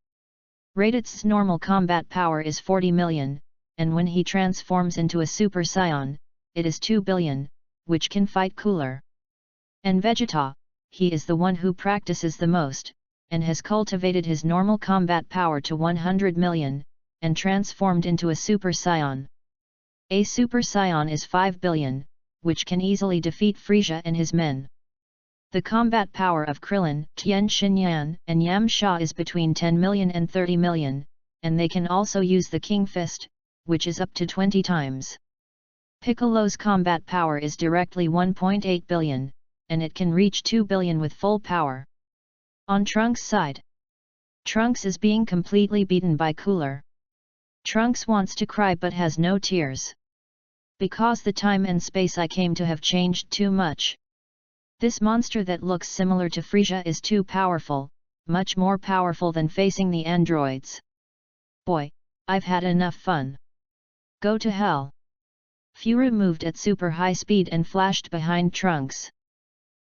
Raditz's normal combat power is 40 million, and when he transforms into a Super Scion, it is 2 billion, which can fight Cooler. And Vegeta, he is the one who practices the most, and has cultivated his normal combat power to 100 million, and transformed into a Super Scion. A Super Scion is 5 billion, which can easily defeat Frisia and his men. The combat power of Krillin, Tien Shinyan, and Yamcha is between 10 million and 30 million, and they can also use the King Fist, which is up to 20 times. Piccolo's combat power is directly 1.8 billion, and it can reach 2 billion with full power. On Trunks' side, Trunks is being completely beaten by Cooler. Trunks wants to cry but has no tears. Because the time and space I came to have changed too much. This monster that looks similar to Frisia is too powerful, much more powerful than facing the androids. Boy, I've had enough fun. Go to hell. Furu moved at super high speed and flashed behind Trunks.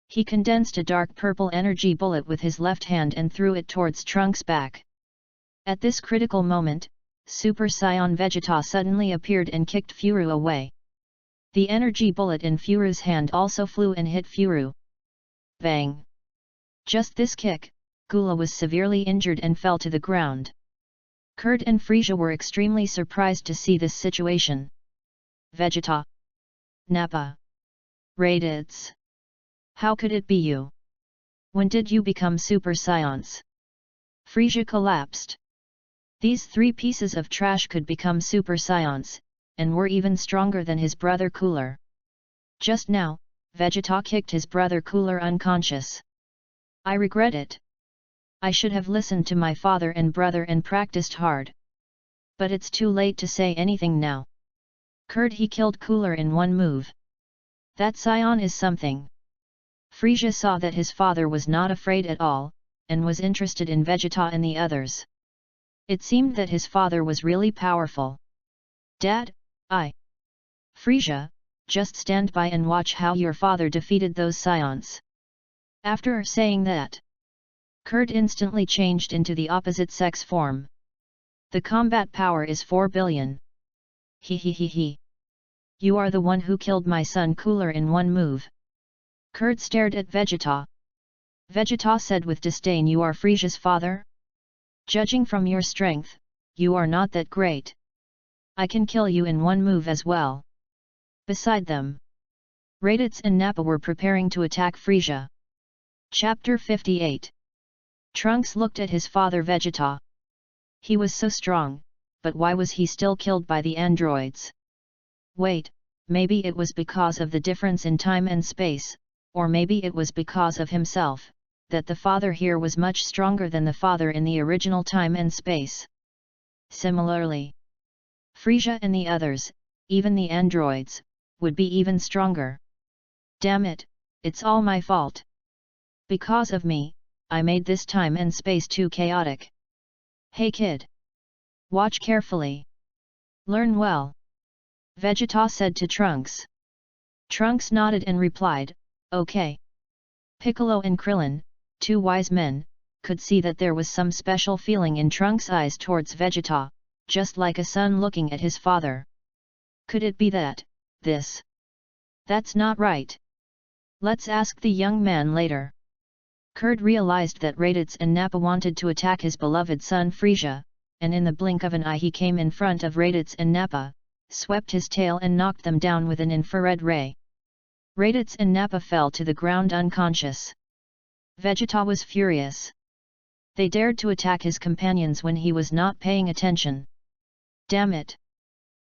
He condensed a dark purple energy bullet with his left hand and threw it towards Trunks' back. At this critical moment, Super Saiyan Vegeta suddenly appeared and kicked Furu away. The energy bullet in Furu's hand also flew and hit Furu. Bang! Just this kick, Gula was severely injured and fell to the ground. Kurt and Frisia were extremely surprised to see this situation. Vegeta! Nappa! Raditz! How could it be you? When did you become Super Saiyan? Frisia collapsed. These 3 pieces of trash could become Super Saiyans, and were even stronger than his brother Cooler. Just now, Vegeta kicked his brother Cooler unconscious. I regret it. I should have listened to my father and brother and practiced hard. But it's too late to say anything now. Kurt he killed Cooler in one move. That Saiyan is something. Frisia saw that his father was not afraid at all, and was interested in Vegeta and the others. It seemed that his father was really powerful. Dad, Frisia, just stand by and watch how your father defeated those Saiyans. After saying that, Kurt instantly changed into the opposite sex form. The combat power is 4 billion. He. You are the one who killed my son Cooler in one move. Kurt stared at Vegeta. Vegeta said with disdain, you are Frisia's father? Judging from your strength, you are not that great. I can kill you in one move as well. Beside them, Raditz and Nappa were preparing to attack Frisia. Chapter 58. Trunks looked at his father Vegeta. He was so strong, but why was he still killed by the androids? Wait, maybe it was because of the difference in time and space, or maybe it was because of himself, that the father here was much stronger than the father in the original time and space. Similarly, Frisia and the others, even the androids, would be even stronger. Damn it, it's all my fault. Because of me, I made this time and space too chaotic. Hey kid! Watch carefully. Learn well. Vegeta said to Trunks. Trunks nodded and replied, okay. Piccolo and Krillin, 2 wise men, could see that there was some special feeling in Trunks' eyes towards Vegeta, just like a son looking at his father. Could it be that, That's not right. Let's ask the young man later. Kurd realized that Raditz and Nappa wanted to attack his beloved son Frisia, and in the blink of an eye he came in front of Raditz and Nappa, swept his tail and knocked them down with an infrared ray. Raditz and Nappa fell to the ground unconscious. Vegeta was furious. They dared to attack his companions when he was not paying attention. Damn it!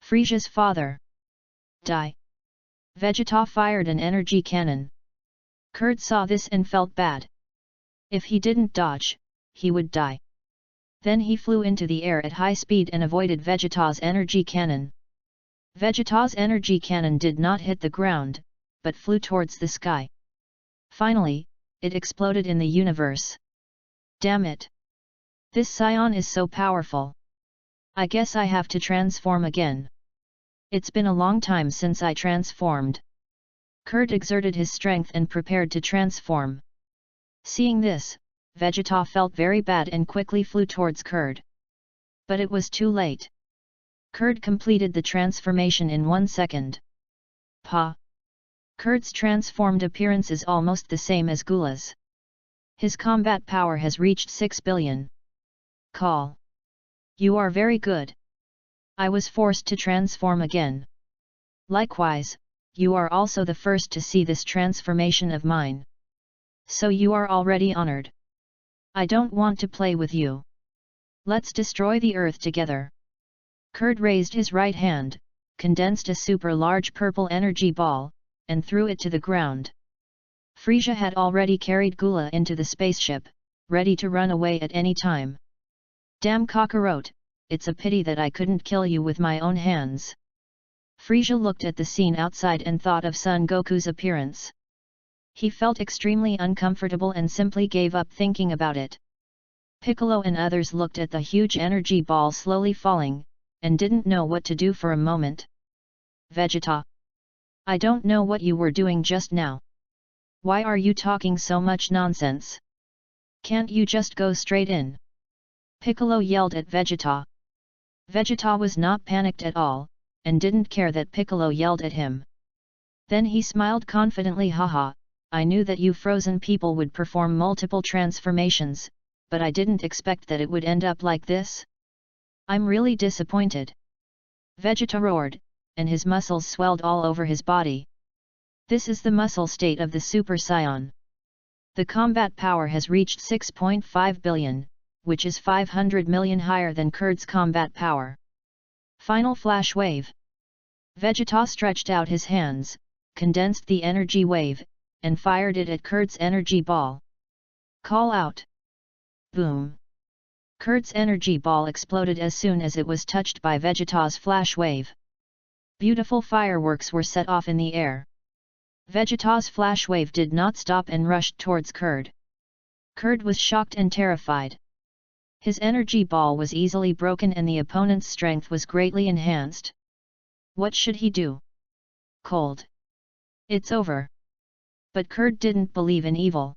Frisia's father! Die! Vegeta fired an energy cannon. Kurd saw this and felt bad. If he didn't dodge, he would die. Then he flew into the air at high speed and avoided Vegeta's energy cannon. Vegeta's energy cannon did not hit the ground, but flew towards the sky. Finally, it exploded in the universe. Damn it! This Scion is so powerful. I guess I have to transform again. It's been a long time since I transformed. Kurd exerted his strength and prepared to transform. Seeing this, Vegeta felt very bad and quickly flew towards Kurd. But it was too late. Kurd completed the transformation in 1 second. Pa! Kurd's transformed appearance is almost the same as Gula's. His combat power has reached 6 billion. Call. You are very good. I was forced to transform again. Likewise, you are also the first to see this transformation of mine. So you are already honored. I don't want to play with you. Let's destroy the earth together. Kurd raised his right hand, condensed a super large purple energy ball, and threw it to the ground. Frisia had already carried Gula into the spaceship, ready to run away at any time. Damn Kakarot, it's a pity that I couldn't kill you with my own hands. Frisia looked at the scene outside and thought of Son Goku's appearance. He felt extremely uncomfortable and simply gave up thinking about it. Piccolo and others looked at the huge energy ball slowly falling, and didn't know what to do for a moment. Vegeta! I don't know what you were doing just now. Why are you talking so much nonsense? Can't you just go straight in? Piccolo yelled at Vegeta. Vegeta was not panicked at all, and didn't care that Piccolo yelled at him. Then he smiled confidently. Haha, I knew that you frozen people would perform multiple transformations, but I didn't expect that it would end up like this. I'm really disappointed. Vegeta roared, and his muscles swelled all over his body. This is the muscle state of the Super Saiyan. The combat power has reached 6.5 billion, which is 500 million higher than Kurd's combat power. Final flash wave. Vegeta stretched out his hands, condensed the energy wave, and fired it at Kurd's energy ball. Call out. Boom. Kurd's energy ball exploded as soon as it was touched by Vegeta's flash wave. Beautiful fireworks were set off in the air. Vegeta's flash wave did not stop and rushed towards Kurd. Kurd was shocked and terrified. His energy ball was easily broken and the opponent's strength was greatly enhanced. What should he do? Cold. It's over. But Kurd didn't believe in evil.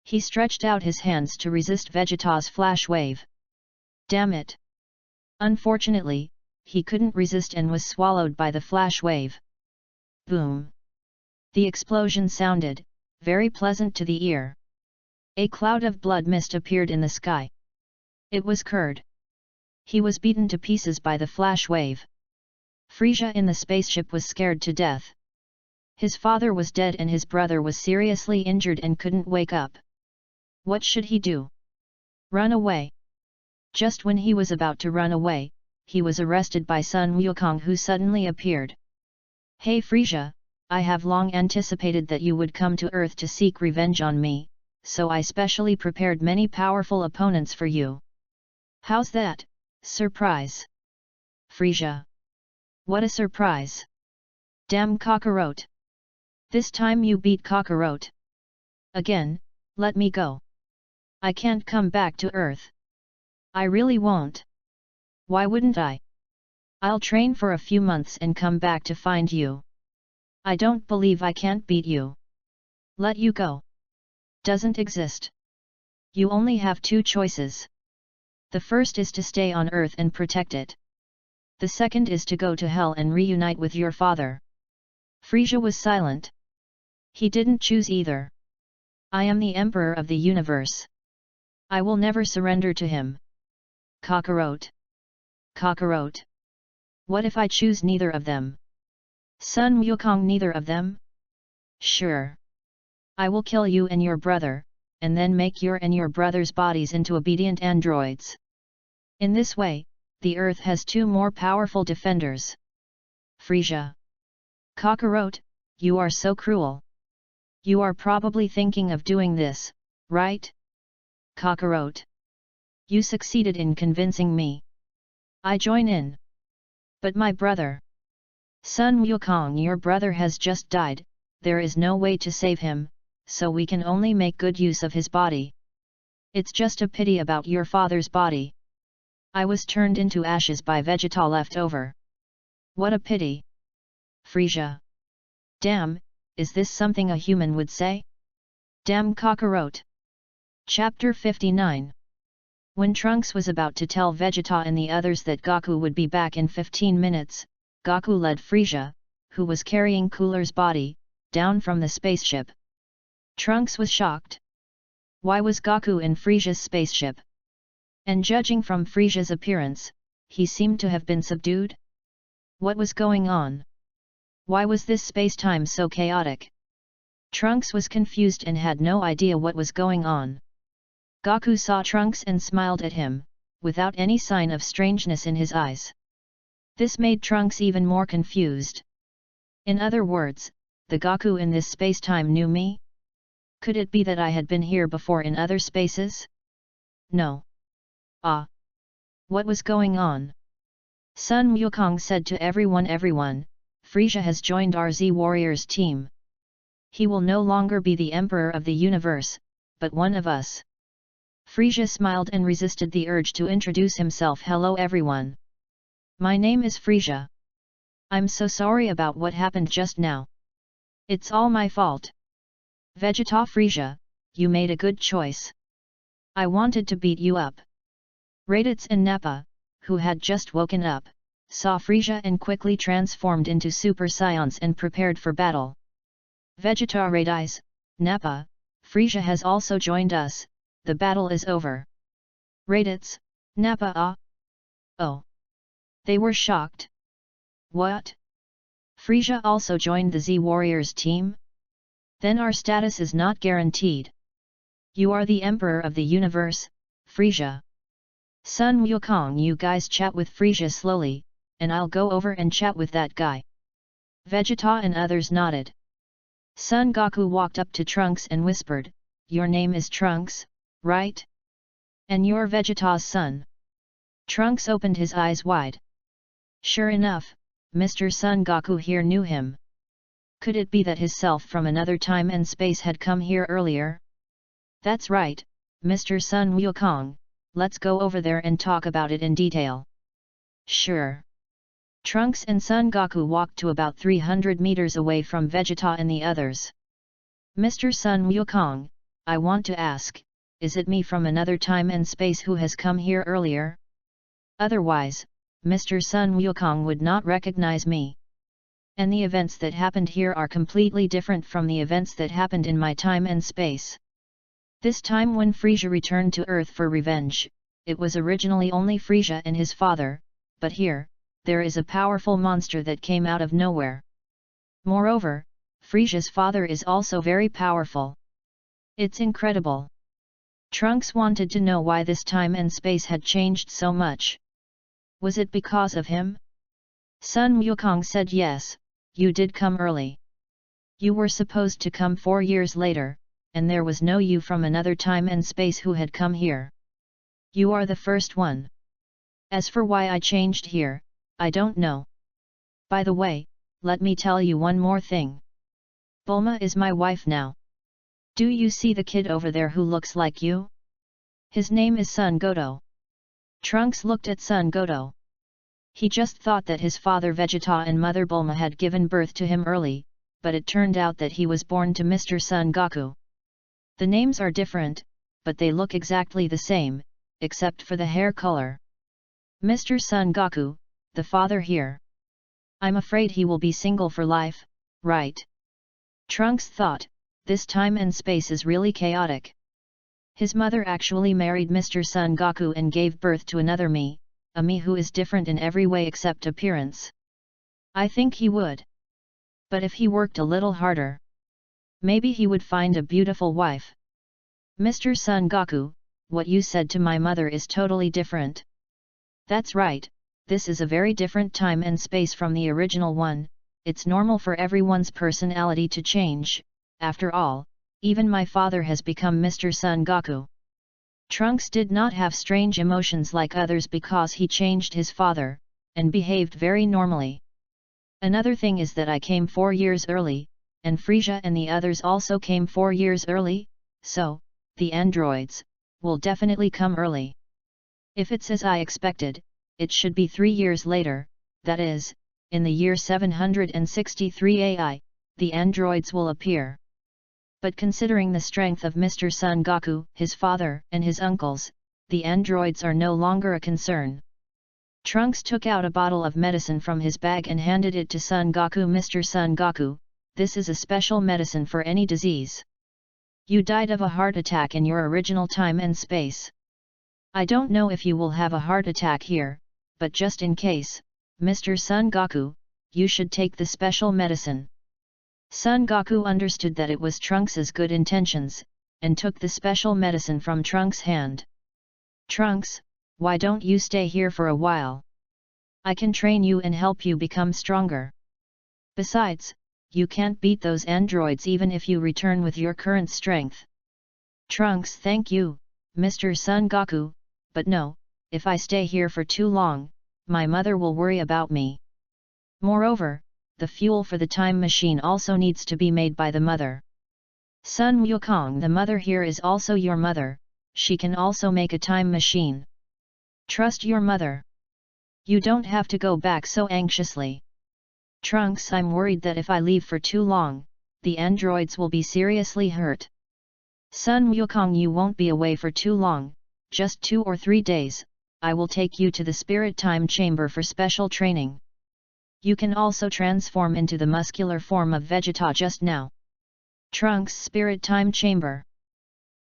He stretched out his hands to resist Vegeta's flash wave. Damn it! Unfortunately, he couldn't resist and was swallowed by the flash wave. Boom! The explosion sounded, very pleasant to the ear. A cloud of blood mist appeared in the sky. It was Kurd. He was beaten to pieces by the flash wave. Frisia in the spaceship was scared to death. His father was dead and his brother was seriously injured and couldn't wake up. What should he do? Run away. Just when he was about to run away, he was arrested by Sun Wukong, who suddenly appeared. Hey Frisia, I have long anticipated that you would come to Earth to seek revenge on me, so I specially prepared many powerful opponents for you. How's that, surprise? Frisia. What a surprise! Damn Kakarot! This time you beat Kakarot. Again, let me go. I can't come back to Earth. I really won't. Why wouldn't I? I'll train for a few months and come back to find you. I don't believe I can't beat you. Let you go. Doesn't exist. You only have two choices. The first is to stay on Earth and protect it. The second is to go to Hell and reunite with your father. Frisia was silent. He didn't choose either. I am the Emperor of the universe. I will never surrender to him. Kakarot. Kakarot. What if I choose neither of them? Sun Wukong, neither of them? Sure. I will kill you and your brother, and then make your and your brother's bodies into obedient androids. In this way, the earth has two more powerful defenders. Frisia. Kakarot, you are so cruel. You are probably thinking of doing this, right? Kakarot. You succeeded in convincing me. I join in. But my brother. Sun Wukong, your brother has just died, there is no way to save him, so we can only make good use of his body. It's just a pity about your father's body. I was turned into ashes by Vegeta left over. What a pity. Frisia. Damn, is this something a human would say? Damn Kakarot. Chapter 59. When Trunks was about to tell Vegeta and the others that Goku would be back in 15 minutes, Goku led Frisia, who was carrying Cooler's body, down from the spaceship. Trunks was shocked. Why was Goku in Frisia's spaceship? And judging from Frisia's appearance, he seemed to have been subdued. What was going on? Why was this space-time so chaotic? Trunks was confused and had no idea what was going on. Goku saw Trunks and smiled at him, without any sign of strangeness in his eyes. This made Trunks even more confused. In other words, the Goku in this space-time knew me? Could it be that I had been here before in other spaces? No. Ah! What was going on? Sun Wukong said to everyone, Frisia has joined our Z Warriors team. He will no longer be the Emperor of the universe, but one of us. Frisia smiled and resisted the urge to introduce himself. Hello everyone. My name is Frisia. I'm so sorry about what happened just now. It's all my fault. Vegeta. Frisia, you made a good choice. I wanted to beat you up. Raditz and Nappa, who had just woken up, saw Frisia and quickly transformed into Super Saiyans and prepared for battle. Vegeta. Raditz, Nappa, Frisia has also joined us, the battle is over. Raditz, Nappa. Ah! Oh! They were shocked. What? Frisia also joined the Z Warriors team? Then our status is not guaranteed. You are the Emperor of the universe, Frisia. Sun Wukong, you guys chat with Frisia slowly, and I'll go over and chat with that guy. Vegeta and others nodded. Son Goku walked up to Trunks and whispered, your name is Trunks, right? And you're Vegeta's son. Trunks opened his eyes wide. Sure enough, Mr. Son Goku here knew him. Could it be that his self from another time and space had come here earlier? That's right, Mr. Sun Wukong, let's go over there and talk about it in detail. Sure. Trunks and Son Goku walked to about 300 meters away from Vegeta and the others. Mr. Sun Wukong, I want to ask, is it me from another time and space who has come here earlier? Otherwise, Mr. Sun Wukong would not recognize me. And the events that happened here are completely different from the events that happened in my time and space. This time when Frisia returned to Earth for revenge, it was originally only Frisia and his father, but here, there is a powerful monster that came out of nowhere. Moreover, Frisia's father is also very powerful. It's incredible. Trunks wanted to know why this time and space had changed so much. Was it because of him? Sun Wukong said yes, you did come early. You were supposed to come 4 years later, and there was no you from another time and space who had come here. You are the first one. As for why I changed here, I don't know. By the way, let me tell you one more thing. Bulma is my wife now. Do you see the kid over there who looks like you? His name is Son Goto. Trunks looked at Son Goto. He just thought that his father Vegeta and mother Bulma had given birth to him early, but it turned out that he was born to Mr. Son Goku. The names are different, but they look exactly the same, except for the hair color. Mr. Son Goku, the father here. I'm afraid he will be single for life, right? Trunks thought, this time and space is really chaotic. His mother actually married Mr. Son Goku and gave birth to another me, a me who is different in every way except appearance. I think he would. But if he worked a little harder, maybe he would find a beautiful wife. Mr. Son Goku, what you said to my mother is totally different. That's right, this is a very different time and space from the original one. It's normal for everyone's personality to change. After all, even my father has become Mr. Son Goku. Trunks did not have strange emotions like others because he changed his father, and behaved very normally. Another thing is that I came 4 years early, and Frieza and the others also came 4 years early, so, the androids, will definitely come early. If it's as I expected, it should be 3 years later, that is, in the year 763 AI, the androids will appear. But considering the strength of Mr. Son Goku, his father, and his uncles, the androids are no longer a concern. Trunks took out a bottle of medicine from his bag and handed it to Son Goku. Mr. Son Goku, this is a special medicine for any disease. You died of a heart attack in your original time and space. I don't know if you will have a heart attack here, but just in case, Mr. Son Goku, you should take the special medicine. Son Goku understood that it was Trunks' good intentions, and took the special medicine from Trunks' hand. Trunks, why don't you stay here for a while? I can train you and help you become stronger. Besides, you can't beat those androids even if you return with your current strength. Trunks, thank you, Mr. Son Goku, but no, if I stay here for too long, my mother will worry about me. Moreover, the fuel for the time machine also needs to be made by the mother. Sun Wukong, the mother here is also your mother, she can also make a time machine. Trust your mother. You don't have to go back so anxiously. Trunks, I'm worried that if I leave for too long, the androids will be seriously hurt. Sun Wukong, you won't be away for too long, just 2 or 3 days, I will take you to the spirit time chamber for special training. You can also transform into the muscular form of Vegeta just now. Trunks' spirit time chamber.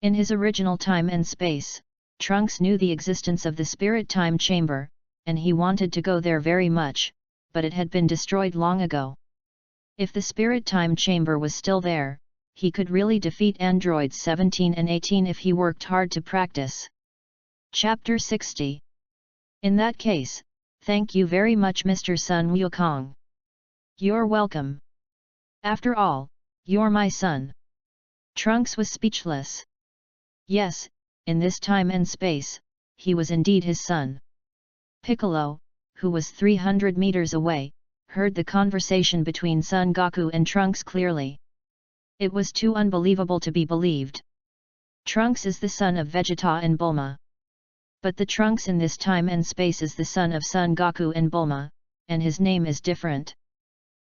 In his original time and space, Trunks knew the existence of the spirit time chamber, and he wanted to go there very much, but it had been destroyed long ago. If the spirit time chamber was still there, he could really defeat androids 17 and 18 if he worked hard to practice. Chapter 60. In that case, thank you very much, Mr. Sun Wukong. You're welcome. After all, you're my son. Trunks was speechless. Yes, in this time and space, he was indeed his son. Piccolo, who was 300 meters away, heard the conversation between Son Goku and Trunks clearly. It was too unbelievable to be believed. Trunks is the son of Vegeta and Bulma. But the Trunks in this time and space is the son of Son Goku and Bulma, and his name is different.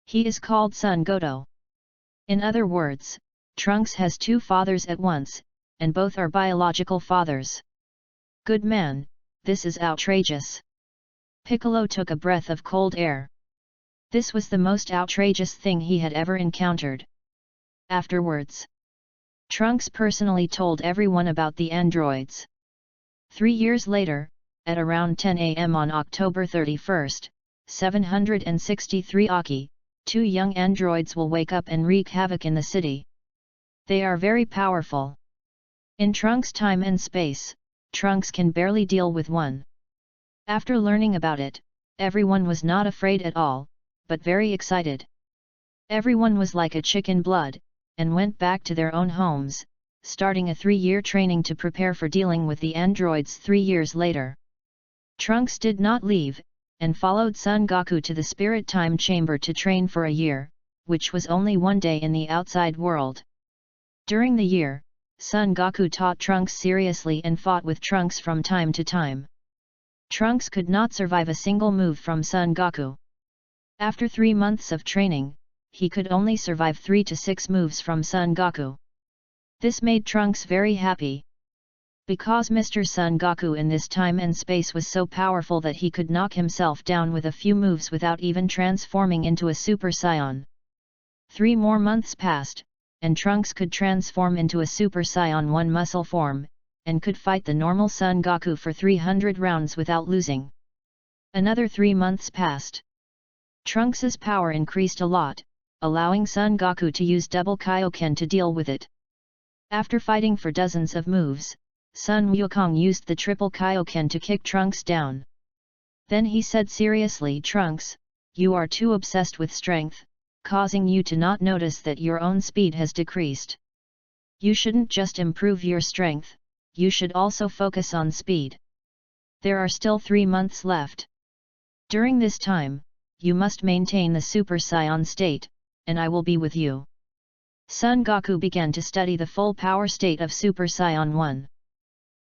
He is called Son Goto. In other words, Trunks has 2 fathers at once, and both are biological fathers. Good man, this is outrageous. Piccolo took a breath of cold air. This was the most outrageous thing he had ever encountered. Afterwards, Trunks personally told everyone about the androids. 3 years later, at around 10 a.m. on October 31st, 763 Aki, 2 young androids will wake up and wreak havoc in the city. They are very powerful. In Trunks' time and space, Trunks can barely deal with one. After learning about it, everyone was not afraid at all, but very excited. Everyone was like a chicken blood, and went back to their own homes, starting a 3-year training to prepare for dealing with the androids 3 years later. Trunks did not leave, and followed Son Goku to the spirit time chamber to train for a year, which was only 1 day in the outside world. During the year, Son Goku taught Trunks seriously and fought with Trunks from time to time. Trunks could not survive a single move from Son Goku. After 3 months of training, he could only survive 3 to 6 moves from Son Goku. This made Trunks very happy. Because Mr. Son Goku in this time and space was so powerful that he could knock himself down with a few moves without even transforming into a Super Saiyan. 3 more months passed, and Trunks could transform into a Super Saiyan 1 muscle form, and could fight the normal Son Goku for 300 rounds without losing. Another 3 months passed. Trunks's power increased a lot, allowing Son Goku to use double Kaioken to deal with it. After fighting for dozens of moves, Sun Wukong used the triple Kaioken to kick Trunks down. Then he said seriously, "Trunks, you are too obsessed with strength, causing you to not notice that your own speed has decreased. You shouldn't just improve your strength, you should also focus on speed. There are still 3 months left. During this time, you must maintain the Super Saiyan state, and I will be with you." Son Goku began to study the full power state of Super Saiyan 1.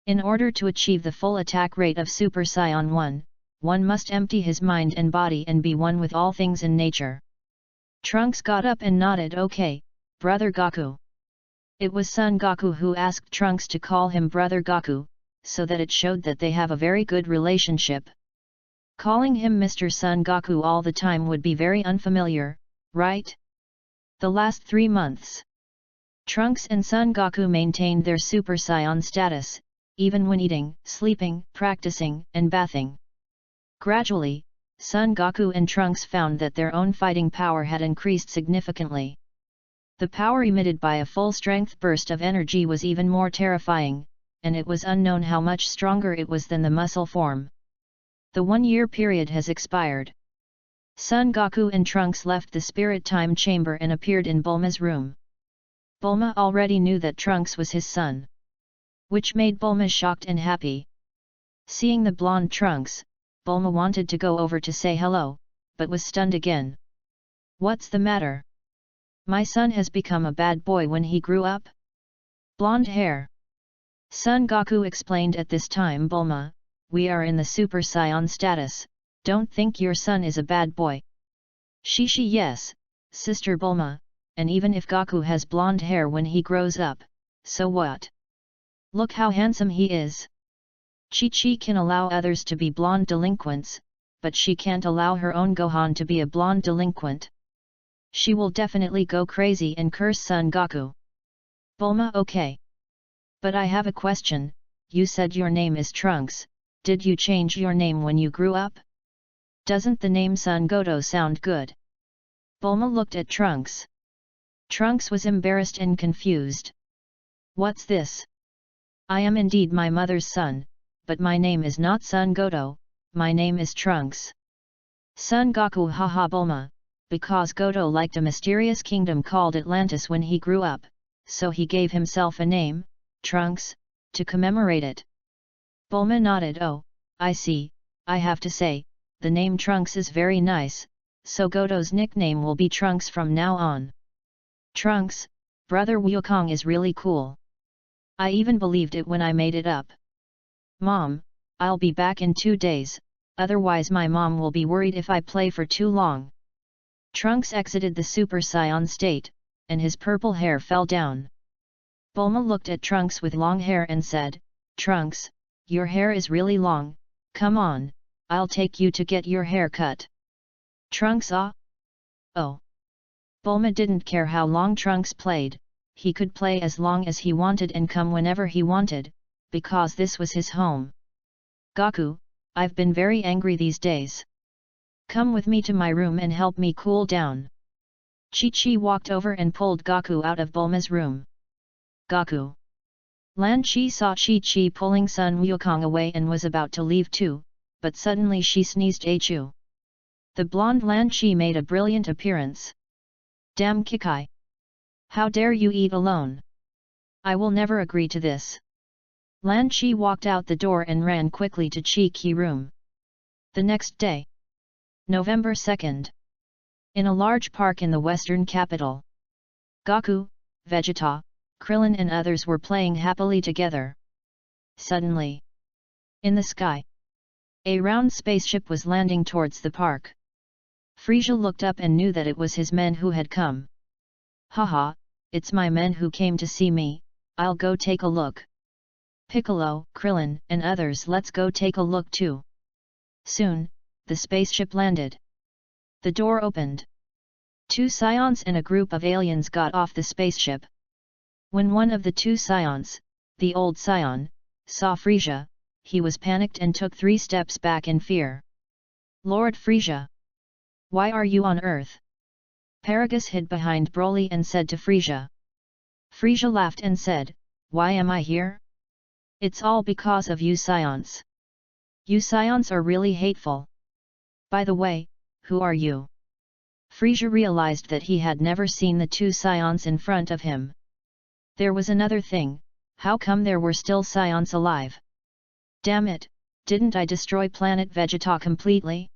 In order to achieve the full attack rate of Super Saiyan 1, one must empty his mind and body and be one with all things in nature. Trunks got up and nodded, "Okay, Brother Goku." It was Son Goku who asked Trunks to call him Brother Goku, so that it showed that they have a very good relationship. Calling him Mr. Son Goku all the time would be very unfamiliar, right? The last 3 months, Trunks and Son Goku maintained their Super Saiyan status, even when eating, sleeping, practicing, and bathing. Gradually, Son Goku and Trunks found that their own fighting power had increased significantly. The power emitted by a full-strength burst of energy was even more terrifying, and it was unknown how much stronger it was than the muscle form. The 1-year period has expired. Son Goku and Trunks left the Spirit Time Chamber and appeared in Bulma's room. Bulma already knew that Trunks was his son, which made Bulma shocked and happy. Seeing the blonde Trunks, Bulma wanted to go over to say hello, but was stunned again. "What's the matter? My son has become a bad boy when he grew up? Blonde hair." Son Goku explained. "At this time, Bulma, we are in the Super Saiyan status, don't think your son is a bad boy." "Shishi, yes, Sister Bulma, and even if Goku has blonde hair when he grows up, so what? Look how handsome he is. Chi-Chi can allow others to be blonde delinquents, but she can't allow her own Gohan to be a blonde delinquent. She will definitely go crazy and curse Son Goku." "Bulma, okay. But I have a question, you said your name is Trunks, did you change your name when you grew up? Doesn't the name Son Goto sound good?" Bulma looked at Trunks. Trunks was embarrassed and confused. "What's this? I am indeed my mother's son, but my name is not Son Goto, my name is Trunks." Son Goku, haha Bulma, because Goto liked a mysterious kingdom called Atlantis when he grew up, so he gave himself a name, Trunks, to commemorate it. Bulma nodded. "Oh, I see, I have to say, the name Trunks is very nice, so Goto's nickname will be Trunks from now on. Trunks, Brother Wukong is really cool. I even believed it when I made it up. Mom, I'll be back in 2 days, otherwise my mom will be worried if I play for too long." Trunks exited the Super Saiyan state, and his purple hair fell down. Bulma looked at Trunks with long hair and said, "Trunks, your hair is really long, come on, I'll take you to get your hair cut." Trunks, "Ah? Oh." Bulma didn't care how long Trunks played, he could play as long as he wanted and come whenever he wanted, because this was his home. "Goku, I've been very angry these days. Come with me to my room and help me cool down." Chi-Chi walked over and pulled Goku out of Bulma's room. "Goku." Lan Chi saw Chi-Chi pulling Sun Wukong away and was about to leave too, but suddenly she sneezed. "Achoo!" The blonde Lan Chi made a brilliant appearance. "Damn Kikai! How dare you eat alone? I will never agree to this." Lan Chi walked out the door and ran quickly to Chi-Chi's room. The next day, November 2nd. In a large park in the western capital, Goku, Vegeta, Krillin and others were playing happily together. Suddenly, in the sky, a round spaceship was landing towards the park. Frieza looked up and knew that it was his men who had come. "Haha, it's my men who came to see me, I'll go take a look. Piccolo, Krillin, and others, let's go take a look too." Soon, the spaceship landed. The door opened. Two scions and a group of aliens got off the spaceship. When one of the two scions, the old scion, saw Frisia, he was panicked and took 3 steps back in fear. "Lord Frisia! Why are you on Earth?" Paragus hid behind Broly and said to Frisia. Frisia laughed and said, "Why am I here? It's all because of you scions. You scions are really hateful. By the way, who are you?" Frisia realized that he had never seen the two scions in front of him. There was another thing, how come there were still scions alive? Damn it, didn't I destroy planet Vegeta completely?